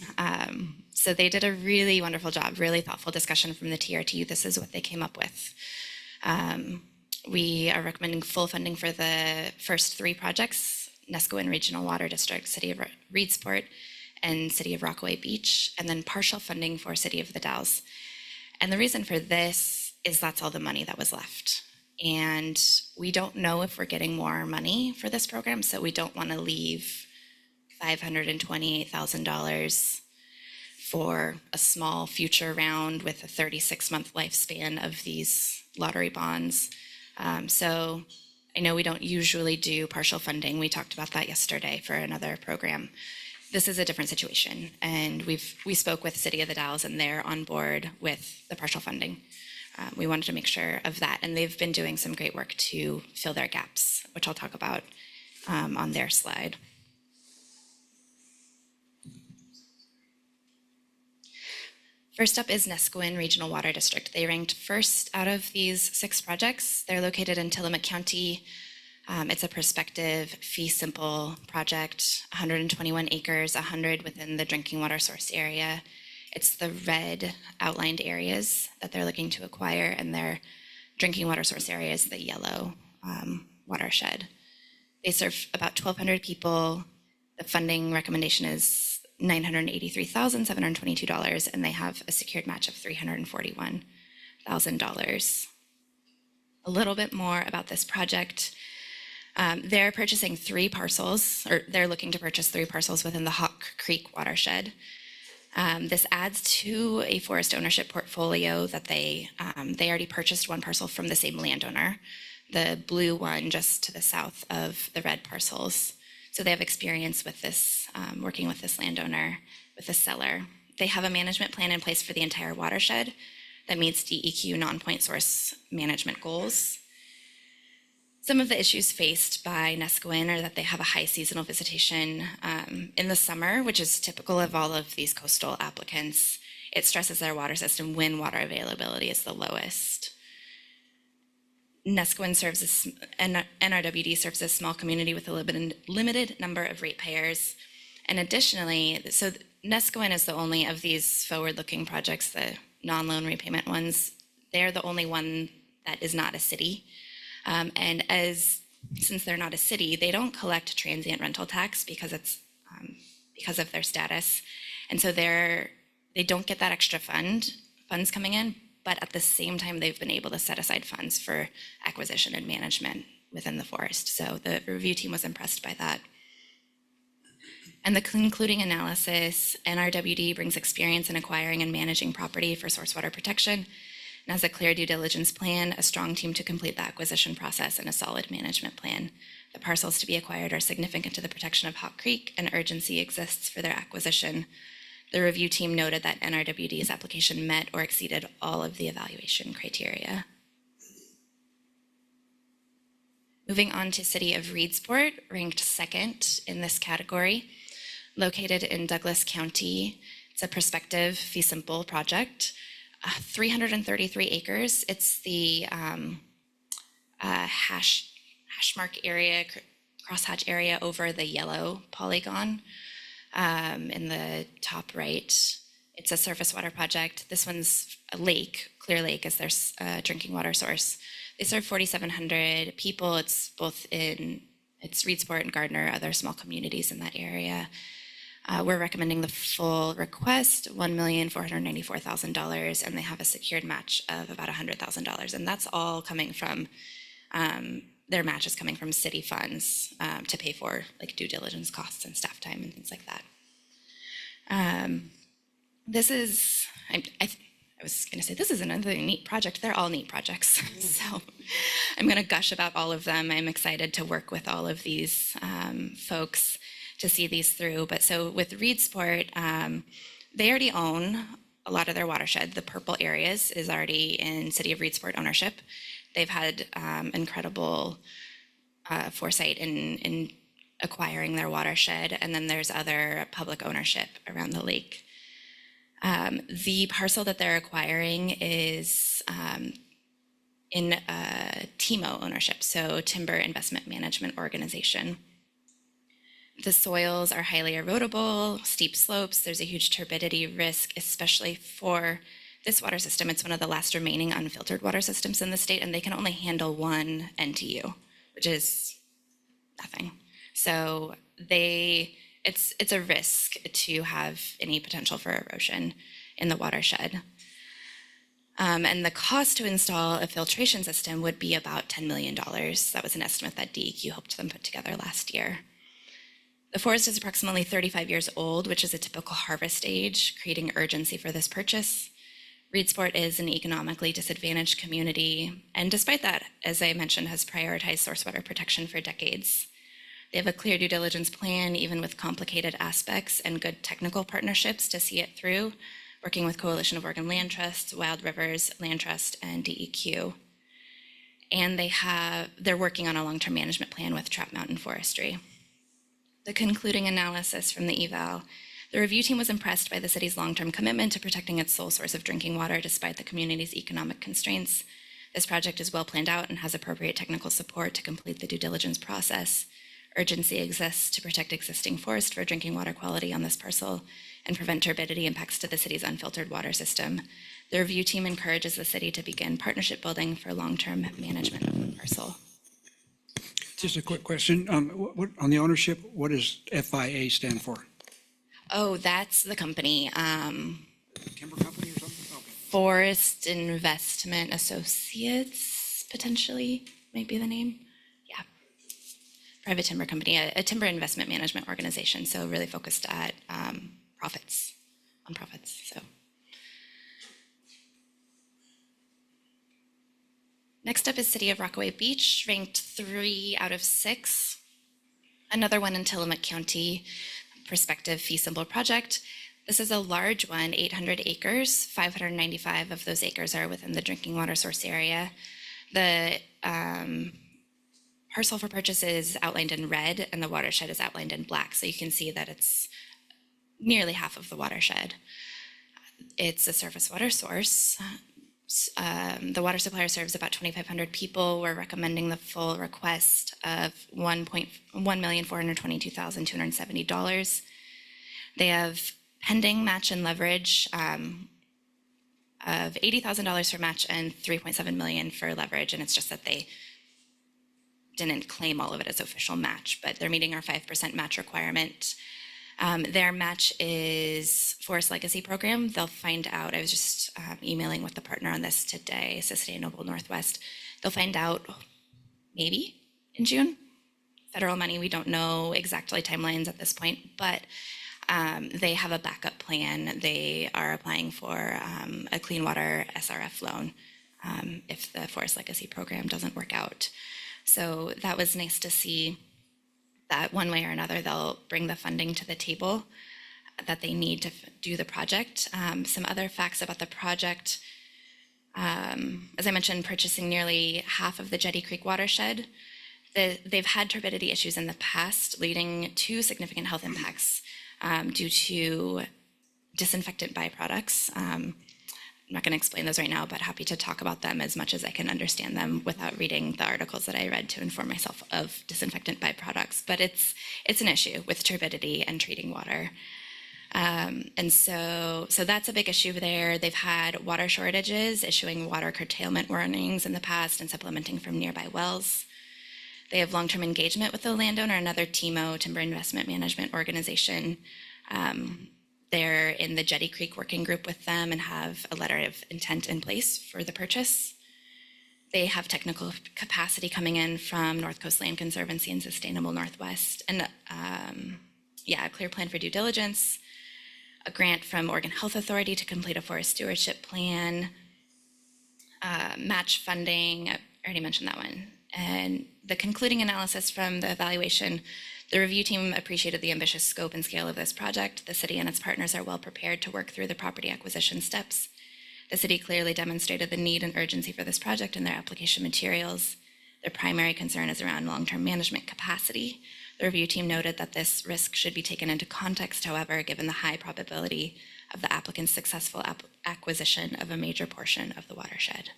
So they did a really wonderful job, really thoughtful discussion from the TRT. This is what they came up with. We are recommending full funding for the first 3 projects, Nescoin Regional Water District, City of Reedsport, and City of Rockaway Beach, and then partial funding for City of the Dalles. And the reason for this is that's all the money that was left. And we don't know if we're getting more money for this program, so we don't want to leave $528,000 for a small future round with a 36-month lifespan of these lottery bonds. So I know we don't usually do partial funding. We talked about that yesterday for another program. This is a different situation, and we spoke with City of the Dalles, and they're on board with the partial funding. We wanted to make sure of that, and they've been doing some great work to fill their gaps, which I'll talk about on their slide. First up is Nescoin Regional Water District. They ranked first out of these 6 projects. They're located in Tillamook County. It's a prospective fee simple project, 121 acres, 100 within the drinking water source area. It's the red outlined areas that they're looking to acquire, and their drinking water source area is the yellow watershed. They serve about 1,200 people. The funding recommendation is $983,722, and they have a secured match of $341,000. A little bit more about this project. They're purchasing 3 parcels, or they're looking to purchase 3 parcels within the Hawk Creek watershed. This adds to a forest ownership portfolio that they already purchased 1 parcel from the same landowner, the blue one just to the south of the red parcels. So they have experience with this, working with this landowner, with the seller. They have a management plan in place for the entire watershed that meets DEQ non-point source management goals. Some of the issues faced by Nescoin are that they have a high seasonal visitation in the summer, which is typical of all of these coastal applicants. It stresses their water system when water availability is the lowest. Nescoin serves as, NRWD serves a small community with a limited number of ratepayers. And additionally, so Nescoin is the only of these forward-looking projects, the non-loan repayment ones, they're the only one that is not a city. And since they're not a city, they don't collect transient rental tax because it's because of their status, and so they don't get that extra funds coming in. But at the same time, they've been able to set aside funds for acquisition and management within the forest. So the review team was impressed by that. And the concluding analysis, NRWD brings experience in acquiring and managing property for source water protection, and has a clear due diligence plan, a strong team to complete the acquisition process, and a solid management plan. The parcels to be acquired are significant to the protection of Hawk Creek, and urgency exists for their acquisition. The review team noted that NRWD's application met or exceeded all of the evaluation criteria. Moving on to City of Reedsport, ranked second in this category. Located in Douglas County, it's a prospective fee simple project. 333 acres. It's the hash mark area, crosshatch area over the yellow polygon in the top right. It's a surface water project. This one's a lake, Clear Lake is their drinking water source. They serve 4,700 people. It's Reedsport and Gardner, other small communities in that area. We're recommending the full request, $1,494,000, and they have a secured match of about $100,000. And that's all coming from, their match is coming from city funds to pay for like due diligence costs and staff time and things like that. This is, I was gonna say, this is another neat project. They're all neat projects. So I'm gonna gush about all of them. I'm excited to work with all of these folks to see these through. But so with Reedsport, they already own a lot of their watershed, the purple areas, is already in City of Reedsport ownership. They've had incredible foresight in acquiring their watershed, and then there's other public ownership around the lake. The parcel that they're acquiring is in TIMO ownership, so Timber Investment Management Organization. The soils are highly erodible, steep slopes. There's a huge turbidity risk, especially for this water system. It's one of the last remaining unfiltered water systems in the state, and they can only handle 1 NTU, which is nothing. So it's a risk to have any potential for erosion in the watershed. And the cost to install a filtration system would be about $10 million. That was an estimate that DEQ helped them put together last year. The forest is approximately 35 years old, which is a typical harvest age, creating urgency for this purchase. Reedsport is an economically disadvantaged community, and despite that, as I mentioned, has prioritized source water protection for decades. They have a clear due diligence plan, even with complicated aspects, and good technical partnerships to see it through, working with Coalition of Oregon Land Trusts, Wild Rivers Land Trust, and DEQ. And they're working on a long-term management plan with Trap Mountain Forestry. The concluding analysis from the eval: the review team was impressed by the city's long-term commitment to protecting its sole source of drinking water despite the community's economic constraints. This project is well planned out and has appropriate technical support to complete the due diligence process. Urgency exists to protect existing forest for drinking water quality on this parcel and prevent turbidity impacts to the city's unfiltered water system. The review team encourages the city to begin partnership building for long-term management of the parcel. Just a quick question. What on the ownership, what does FIA stand for? Oh, that's the company. Timber company or something? Okay. Forest Investment Associates, potentially, might be the name. Yeah. Private timber company, a timber investment management organization. So really focused at profits. So. Next up is City of Rockaway Beach, ranked 3 out of 6. Another one in Tillamook County, prospective fee simple project. This is a large one, 800 acres. 595 of those acres are within the drinking water source area. The parcel for purchase is outlined in red and the watershed is outlined in black. So you can see that it's nearly half of the watershed. It's a surface water source. The water supplier serves about 2,500 people. We're recommending the full request of $1,422,270. They have pending match and leverage of $80,000 for match and $3.7 million for leverage. And it's just that they didn't claim all of it as official match, but they're meeting our 5% match requirement. Their match is Forest Legacy Program. They'll find out. I was just emailing with the partner on this today, Sustainable Northwest. They'll find out maybe in June. Federal money, we don't know exactly timelines at this point, but they have a backup plan. They are applying for a clean water SRF loan if the Forest Legacy Program doesn't work out. So that was nice to see that one way or another, they'll bring the funding to the table that they need to do the project. Some other facts about the project, as I mentioned, purchasing nearly half of the Jetty Creek watershed. They've had turbidity issues in the past, leading to significant health impacts due to disinfectant byproducts. I'm not going to explain those right now, but happy to talk about them as much as I can understand them without reading the articles that I read to inform myself of disinfectant byproducts. But it's an issue with turbidity and treating water. And so that's a big issue there. They've had water shortages, issuing water curtailment warnings in the past and supplementing from nearby wells. They have long-term engagement with the landowner, another TIMO, Timber Investment Management Organization. They're in the Jetty Creek working group with them and have a letter of intent in place for the purchase. They have technical capacity coming in from North Coast Land Conservancy and Sustainable Northwest, and a clear plan for due diligence, a grant from Oregon Health Authority to complete a forest stewardship plan, match funding, I already mentioned that one. And the concluding analysis from the evaluation, The review team appreciated the ambitious scope and scale of this project. The city and its partners are well prepared to work through the property acquisition steps. The city clearly demonstrated the need and urgency for this project in their application materials. Their primary concern is around long-term management capacity. The review team noted that this risk should be taken into context, however, given the high probability of the applicant's successful acquisition of a major portion of the watershed.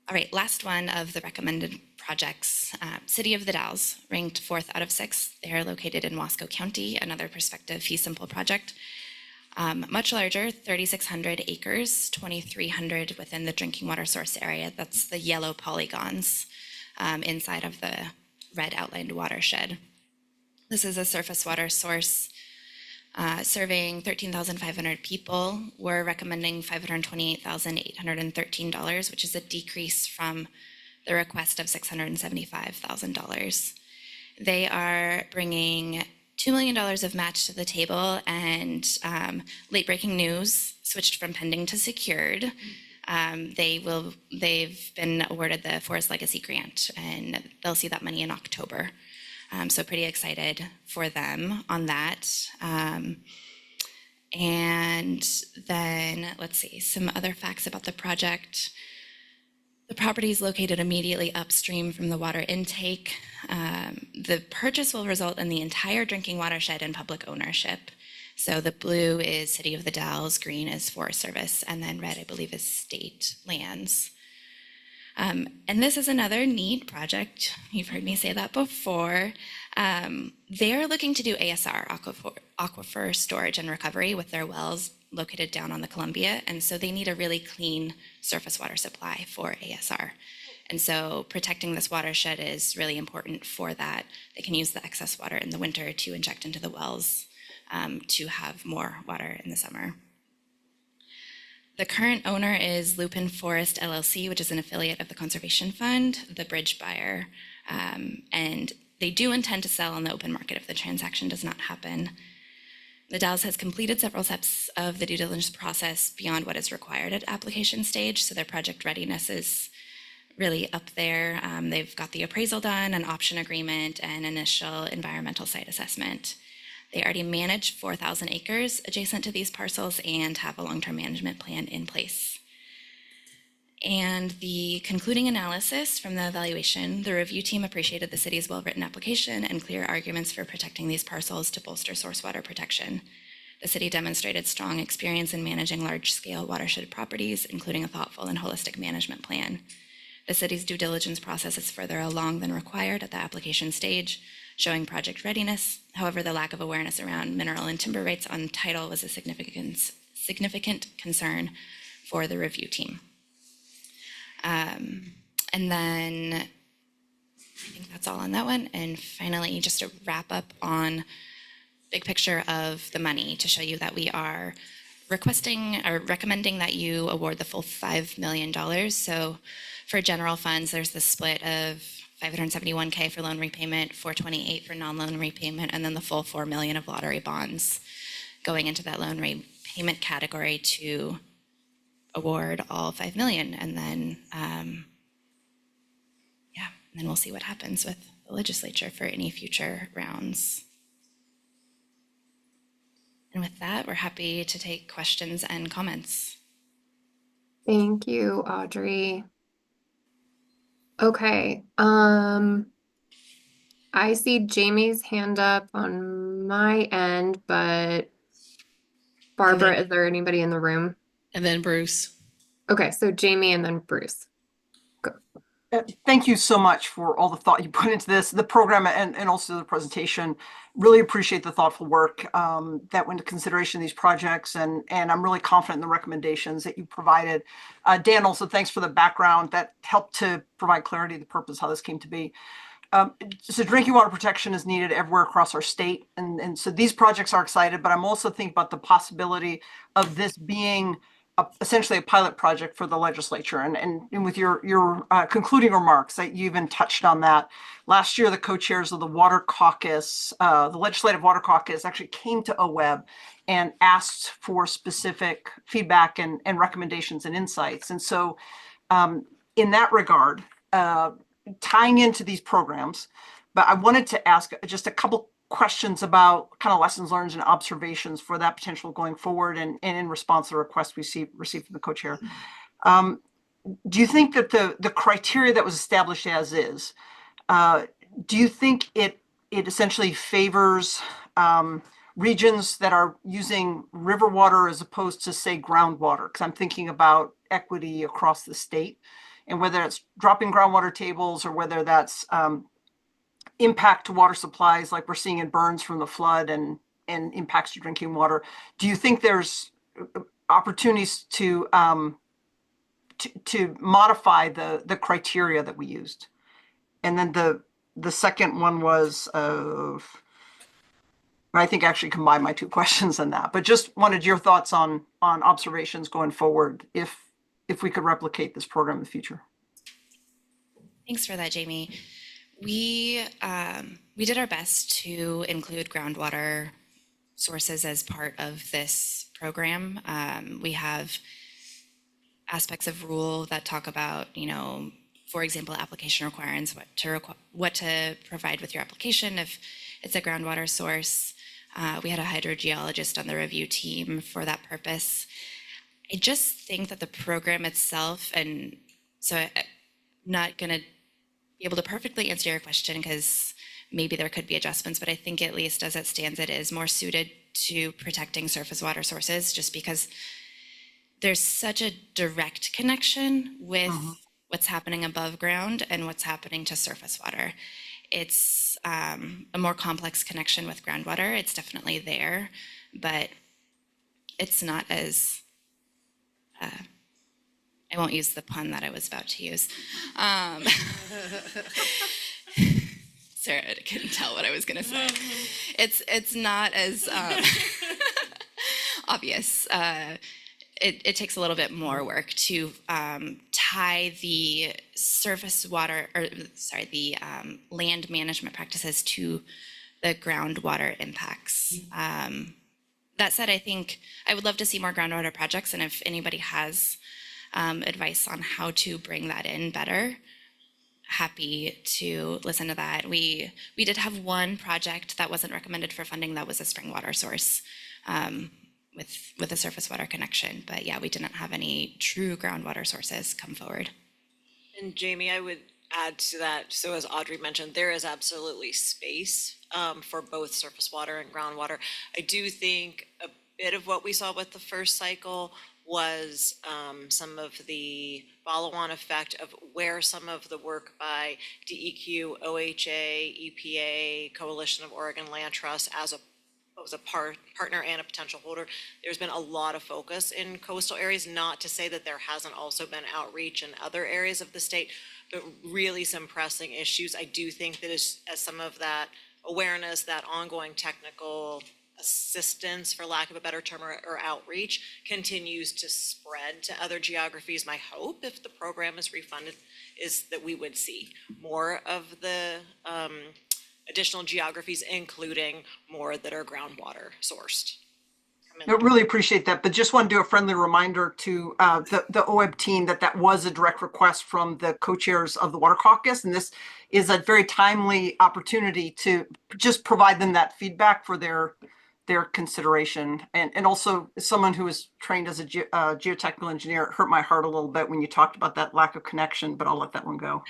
All right, last one of the recommended projects, City of the Dalles, ranked 4th out of 6. They are located in Wasco County, another prospective fee simple project. Much larger, 3,600 acres, 2,300 within the drinking water source area. That's the yellow polygons inside of the red outlined watershed. This is a surface water source serving 13,500 people. We're recommending $528,813, which is a decrease from the request of $675,000. They are bringing $2 million of match to the table, and late breaking news, switched from pending to secured. They've been awarded the Forest Legacy Grant, and they'll see that money in October. So pretty excited for them on that. And then let's see, some other facts about the project. The property is located immediately upstream from the water intake. The purchase will result in the entire drinking watershed in public ownership. So the blue is City of the Dalles, green is Forest Service, and then red, I believe, is state lands. And this is another neat project. You've heard me say that before. They're looking to do ASR, aquifer storage and recovery, with their wells located down on the Columbia. And so they need a really clean surface water supply for ASR. And so protecting this watershed is really important for that. They can use the excess water in the winter to inject into the wells to have more water in the summer. The current owner is Lupin Forest LLC, which is an affiliate of the Conservation Fund, the bridge buyer. And they do intend to sell on the open market if the transaction does not happen. The Dalles has completed several steps of the due diligence process beyond what is required at application stage, so their project readiness is really up there. They've got the appraisal done, an option agreement, and initial environmental site assessment. They already manage 4,000 acres adjacent to these parcels and have a long-term management plan in place. And the concluding analysis from the evaluation, the review team appreciated the city's well-written application and clear arguments for protecting these parcels to bolster source water protection. The city demonstrated strong experience in managing large-scale watershed properties, including a thoughtful and holistic management plan. The city's due diligence process is further along than required at the application stage, showing project readiness. However, the lack of awareness around mineral and timber rights on title was a significant concern for the review team. And then I think that's all on that one. And finally, just to wrap up on big picture of the money, to show you that we are requesting or recommending that you award the full $5 million. So for general funds, there's the split of $571K for loan repayment, $428 for non-loan repayment, and then the full $4 million of lottery bonds going into that loan repayment category to award all $5 million. And then, and then we'll see what happens with the legislature for any future rounds. And with that, we're happy to take questions and comments. Thank you, Audrey. Okay, I see Jamie's hand up on my end, but Barbara, is there anybody in the room? And then Bruce. Okay, so Jamie and then Bruce. Thank you so much for all the thought you put into this, the program, and also the presentation. Really appreciate the thoughtful work that went into consideration of these projects, and I'm really confident in the recommendations that you provided. Dan, also thanks for the background that helped to provide clarity to the purpose how this came to be. So drinking water protection is needed everywhere across our state, and so these projects are excited, but I'm also thinking about the possibility of this being essentially a pilot project for the legislature. And with your concluding remarks, that you even touched on that. Last year, the co-chairs of the Water Caucus, the Legislative Water Caucus, actually came to OWEB and asked for specific feedback and recommendations and insights. And so in that regard, tying into these programs, but I wanted to ask just a couple questions about kind of lessons learned and observations for that potential going forward, and in response to the request we received from the co-chair. Do you think that the criteria that was established as is, do you think it essentially favors regions that are using river water as opposed to, say, groundwater? Because I'm thinking about equity across the state, and whether it's dropping groundwater tables or whether that's impact to water supplies like we're seeing in Burns from the flood and impacts to drinking water. Do you think there's opportunities to modify the criteria that we used? And then the second one was I think actually combined my two questions on that, but just wanted your thoughts on observations going forward if we could replicate this program in the future. Thanks for that, Jamie. We did our best to include groundwater sources as part of this program. We have aspects of rule that talk about, for example, application requirements, what to provide with your application if it's a groundwater source. We had a hydrogeologist on the review team for that purpose. I just think that the program itself, and so I'm not going to be able to perfectly answer your question because maybe there could be adjustments, but I think at least as it stands, it is more suited to protecting surface water sources just because there's such a direct connection with what's happening above ground and what's happening to surface water. It's a more complex connection with groundwater. It's definitely there, but it's not as, I won't use the pun that I was about to use. Sarah couldn't tell what I was gonna say. It's not as obvious. It takes a little bit more work to tie the surface water, the land management practices to the groundwater impacts. That said, I think I would love to see more groundwater projects, and if anybody has advice on how to bring that in better, happy to listen to that. We did have one project that wasn't recommended for funding that was a spring water source with a surface water connection. But yeah, we didn't have any true groundwater sources come forward. And Jamie, I would add to that, so as Audrey mentioned, there is absolutely space for both surface water and groundwater. I do think a bit of what we saw with the first cycle was some of the follow-on effect of where some of the work by DEQ, OHA, EPA, Coalition of Oregon Land Trust as a partner and a potential holder. There's been a lot of focus in coastal areas, not to say that there hasn't also been outreach in other areas of the state, but really some pressing issues. I do think that as some of that awareness, that ongoing technical assistance, for lack of a better term, or outreach continues to spread to other geographies. My hope, if the program is refunded, is that we would see more of the additional geographies, including more that are groundwater sourced. I really appreciate that, but just want to do a friendly reminder to the OWEB team that was a direct request from the co-chairs of the Water Caucus, and this is a very timely opportunity to just provide them that feedback for their consideration. And also, as someone who was trained as a geotechnical engineer, it hurt my heart a little bit when you talked about that lack of connection, but I'll let that one go.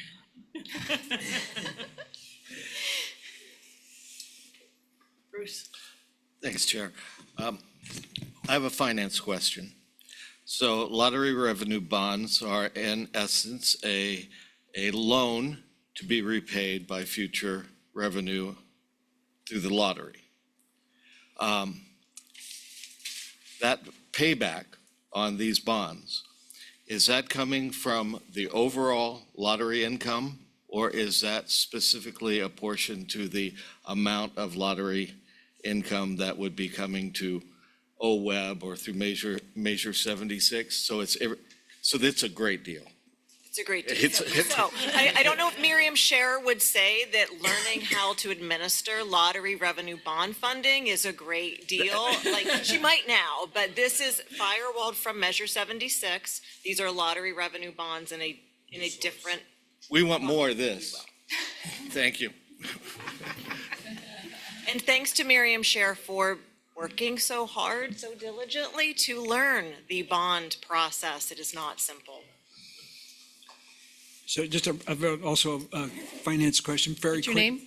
Bruce. Thanks, Chair. I have a finance question. So lottery revenue bonds are in essence a loan to be repaid by future revenue through the lottery. That payback on these bonds, is that coming from the overall lottery income, or is that specifically a portion to the amount of lottery income that would be coming to OWEB or through Measure 76? So that's a great deal. It's a great deal. So I don't know if Miriam Scherer would say that learning how to administer lottery revenue bond funding is a great deal. Like, she might now, but this is firewalled from Measure 76. These are lottery revenue bonds in a different We want more of this. Thank you. And thanks to Miriam Scher for working so hard, so diligently to learn the bond process. It is not simple. So just also a finance question, very What's your quick. name?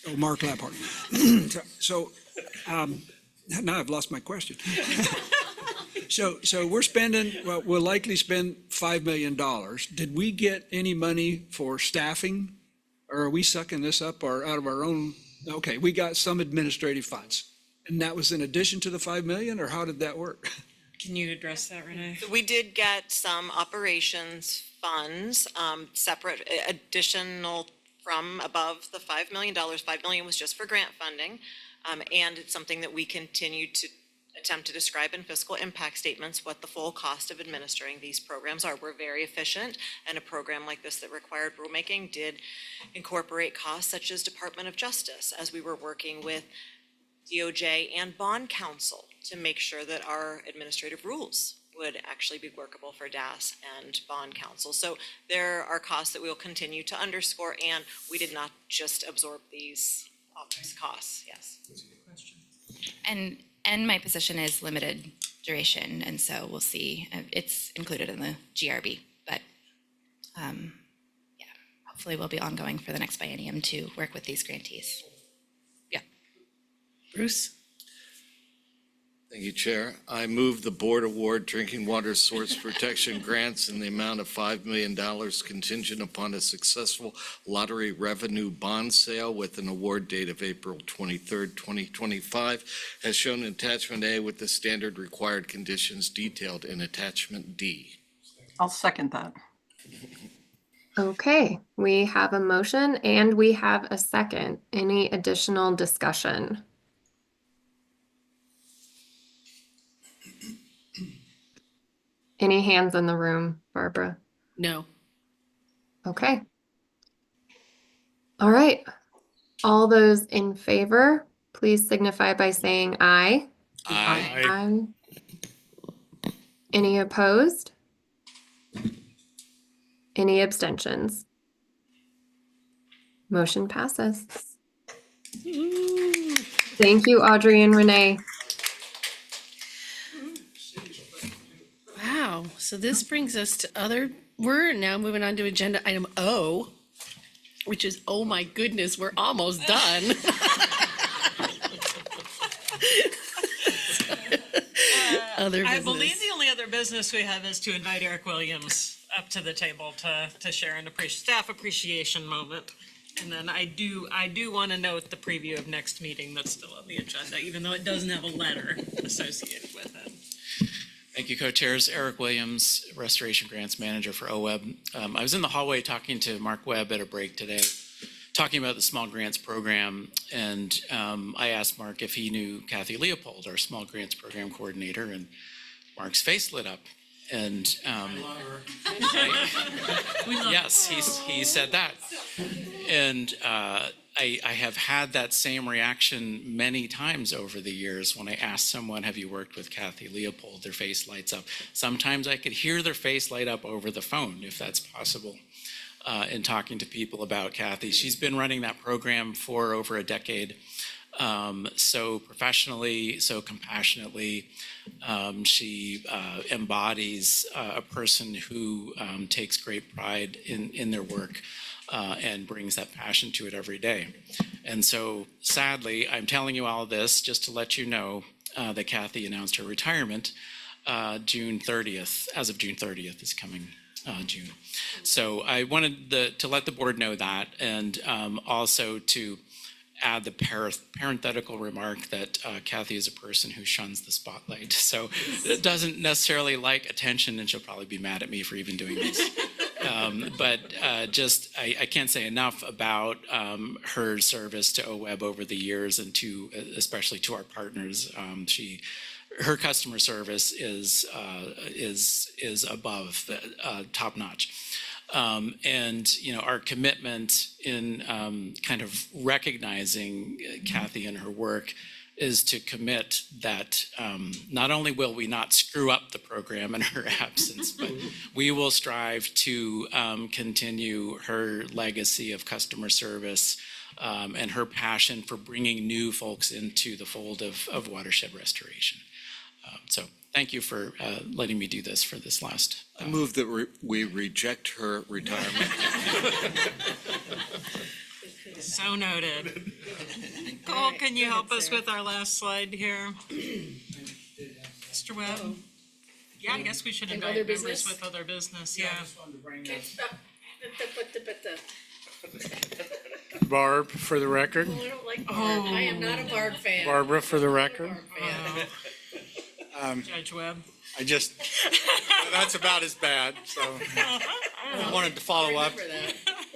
Oh, Mark Laphart. So, now I've lost my question. So we're spending, well, we'll likely spend $5 million. Did we get any money for staffing? Or are we sucking this up or out of our own? Okay, we got some administrative funds. And that was in addition to the 5 million, or how did that work? Can you address that, Renee? We did get some operations funds, separate, additional from above the $5 million. $5 million was just for grant funding. And it's something that we continue to attempt to describe in fiscal impact statements what the full cost of administering these programs are. We're very efficient, and a program like this that required rulemaking did incorporate costs such as Department of Justice, as we were working with DOJ and Bond Counsel to make sure that our administrative rules would actually be workable for DAS and Bond Counsel. So there are costs that we will continue to underscore, and we did not just absorb these costs, yes. And my position is limited duration, and so we'll see. It's included in the GRB, but yeah, hopefully we'll be ongoing for the next biennium to work with these grantees. Yeah. Bruce? Thank you, Chair. I move the board award drinking water source protection grants in the amount of $5 million contingent upon a successful lottery revenue bond sale with an award date of April 23rd, 2025, as shown in attachment A with the standard required conditions detailed in attachment D. I'll second that. Okay, we have a motion and we have a second. Any additional discussion? Any hands in the room, Barbara? No. Okay. All right. All those in favor, please signify by saying aye. Aye. Any opposed? Any abstentions? Motion passes. Thank you, Audrey and Renee. Wow, so this brings us to we're now moving on to agenda item O, which is, oh my goodness, we're almost done. Other I business. believe the only other business we have is to invite Eric Williams up to the table to share an staff appreciation moment. And then I do want to note the preview of next meeting that's still on the agenda, even though it doesn't have a letter associated with it. Thank you, co-chairs. Eric Williams, Restoration Grants Manager for OWEB. I was in the hallway talking to Mark Webb at a break today, talking about the small grants program, and I asked Mark if he knew Kathy Leopold, our small grants program coordinator, and Mark's face lit up. And yes, he said that. And I have had that same reaction many times over the years when I ask someone, have you worked with Kathy Leopold? Their face lights up. Sometimes I could hear their face light up over the phone, if that's possible, in talking to people about Kathy. She's been running that program for over a decade. So professionally, so compassionately, she embodies a person who takes great pride in their work and brings that passion to it every day. And so sadly, I'm telling you all of this just to let you know that Kathy announced her retirement June 30th, as of June 30th is coming June. So I wanted to let the board know that, and also to add the parenthetical remark that Kathy is a person who shuns the spotlight. So it doesn't necessarily like attention, and she'll probably be mad at me for even doing this. But I can't say enough about her service to OWEB over the years, and especially to our partners. Her customer service is above top notch. And our commitment in kind of recognizing Kathy and her work is to commit that not only will we not screw up the program in her absence, but we will strive to continue her legacy of customer service and her passion for bringing new folks into the fold of watershed restoration. So thank you for letting me do this for this last. I move that we reject her retirement. So noted. Cole, can you help us with our last slide here? Mr. Webb? Yeah, I guess we should And invite other members business? with other business, yeah. Barb, for the record. I don't like Barb. I am not a Barb fan. Barbara, for the record. Judge Webb? I just, that's about as bad, so. I wanted to follow up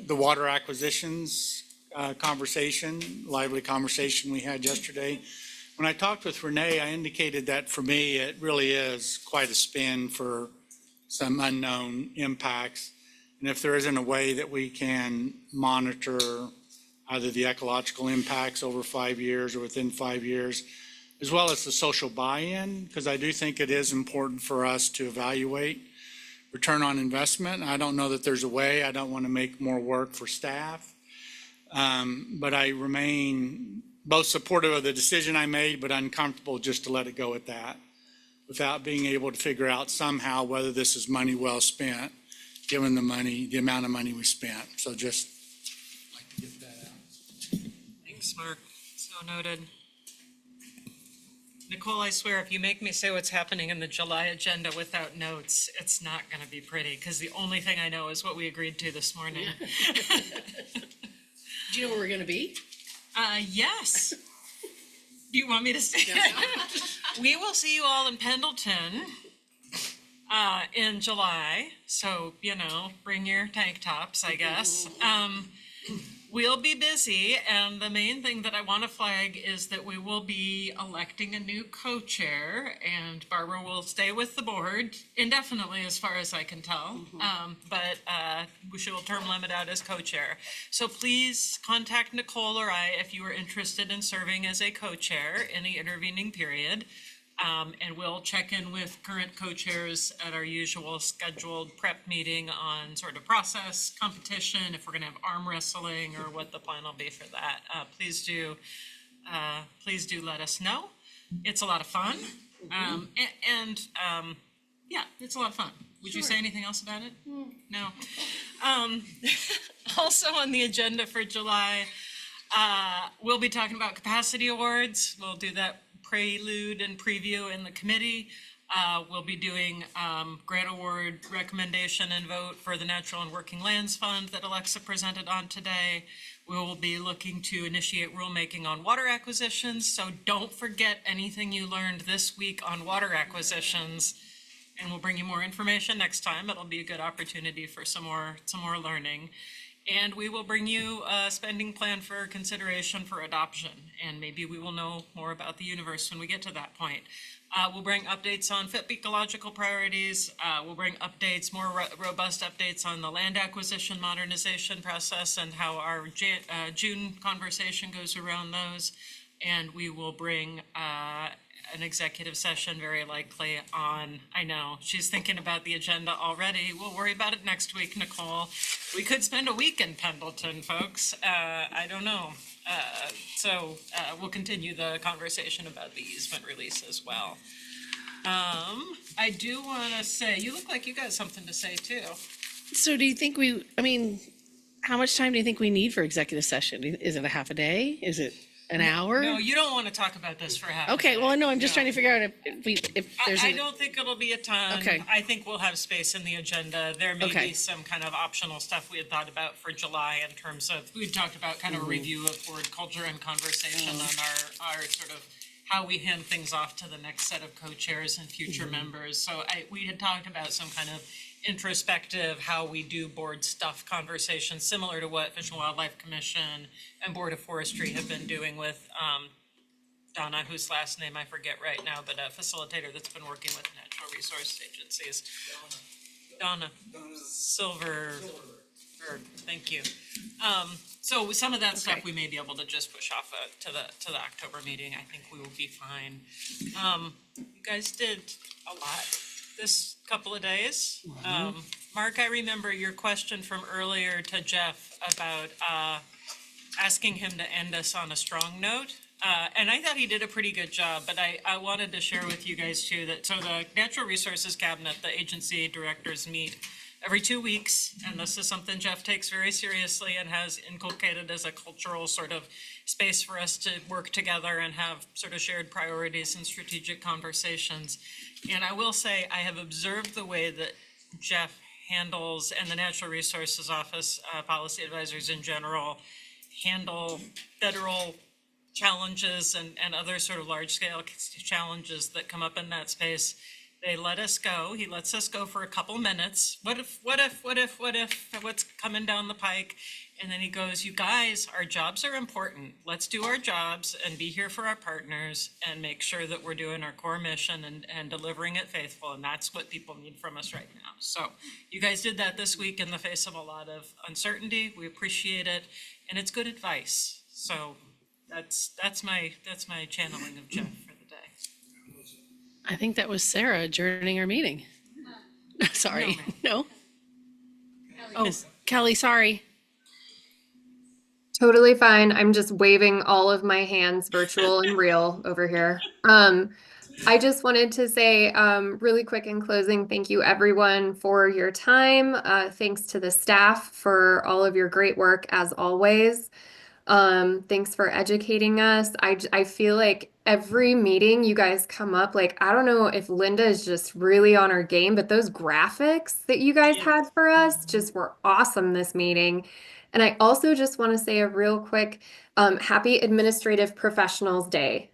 the water acquisitions conversation, lively conversation we had yesterday. When I talked with Renee, I indicated that for me, it really is quite a spin for some unknown impacts. And if there isn't a way that we can monitor either the ecological impacts over 5 years or within 5 years, as well as the social buy-in, because I do think it is important for us to evaluate return on investment. I don't know that there's a way. I don't want to make more work for staff. But I remain both supportive of the decision I made, but uncomfortable just to let it go at that, without being able to figure out somehow whether this is money well spent, given the amount of money we spent. So just like to get that out. Thanks, Mark. So noted. Nicole, I swear, if you make me say what's happening in the July agenda without notes, it's not gonna be pretty, because the only thing I know is what we agreed to this morning. Do you know where we're gonna be? Yes. Do you want me to say? We will see you all in Pendleton in July, so, bring your tank tops, I guess. We'll be busy, and the main thing that I want to flag is that we will be electing a new co-chair, and Barbara will stay with the board indefinitely, as far as I can tell. But she will term limit out as co-chair. So please contact Nicole or I if you are interested in serving as a co-chair in the intervening period. And we'll check in with current co-chairs at our usual scheduled prep meeting on sort of process, competition, if we're gonna have arm wrestling or what the plan will be for that. Please do let us know. It's a lot of fun. Yeah, it's a lot of fun. Would you say anything else about it? No. Also on the agenda for July, we'll be talking about capacity awards. We'll do that prelude and preview in the committee. We'll be doing grant award recommendation and vote for the Natural and Working Lands Fund that Alexa presented on today. We will be looking to initiate rulemaking on water acquisitions, so don't forget anything you learned this week on water acquisitions, and we'll bring you more information next time. It'll be a good opportunity for some more learning. And we will bring you a spending plan for consideration for adoption, and maybe we will know more about the universe when we get to that point. We'll bring updates on FIP ecological priorities. We'll bring updates, more robust updates on the land acquisition modernization process and how our June conversation goes around those. And we will bring an executive session very likely on, I know, she's thinking about the agenda already. We'll worry about it next week, Nicole. We could spend a week in Pendleton, folks. I don't know. So we'll continue the conversation about the easement release as well. I do want to say, you look like you got something to say too. So do you think how much time do you think we need for executive session? Is it a half a day? Is it an hour? No, you don't want to talk about this for half. Okay, well, no, I'm just trying to figure out if there's. I don't think it'll be a ton. Okay. I think we'll have space in the agenda. There may Okay. be some kind of optional stuff we had thought about for July in terms of, we talked about kind of a review of board culture and conversation on our sort of how we hand things off to the next set of co-chairs and future members. So we had talked about some kind of introspective, how we do board stuff conversations, similar to what Fish and Wildlife Commission and Board of Forestry have been doing with Donna, whose last name I forget right now, but a facilitator that's been working with natural resource agencies. Donna Silverberg, thank you. So some of that stuff we may be able to just push off to the October meeting. I think we will be fine. You guys did a lot this couple of days. Mark, I remember your question from earlier to Jeff about asking him to end us on a strong note. And I thought he did a pretty good job, but I wanted to share with you guys too that, so the Natural Resources Cabinet, the agency directors meet every 2 weeks, and this is something Jeff takes very seriously and has inculcated as a cultural sort of space for us to work together and have sort of shared priorities and strategic conversations. And I will say, I have observed the way that Jeff handles, and the Natural Resources Office, policy advisors in general, handle federal challenges and other sort of large-scale challenges that come up in that space. They let us go. He lets us go for a couple minutes. What if, what's coming down the pike? And then he goes, you guys, our jobs are important. Let's do our jobs and be here for our partners and make sure that we're doing our core mission and delivering it faithful. And that's what people need from us right now. So you guys did that this week in the face of a lot of uncertainty. We appreciate it. And it's good advice. So that's my channeling of Jeff for the day. I think that was Sarah adjourning our meeting. Sorry, no? Oh, Kelly, sorry. Totally fine. I'm just waving all of my hands, virtual and real, over here. I just wanted to say really quick in closing, thank you everyone for your time. Thanks to the staff for all of your great work as always. Thanks for educating us. I feel like every meeting you guys come up, like, I don't know if Linda is just really on her game, but those graphics that you guys had for us just were awesome this meeting. And I also just want to say a real quick, happy Administrative Professionals Day.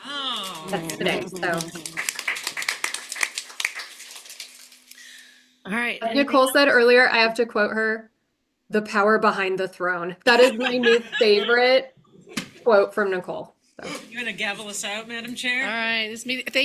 Oh. That's today, so. All right. Like Nicole said earlier, I have to quote her, "The power behind the throne." That is my new favorite quote from Nicole. So. You gonna gavel us out, Madam Chair? All right, this meeting, thank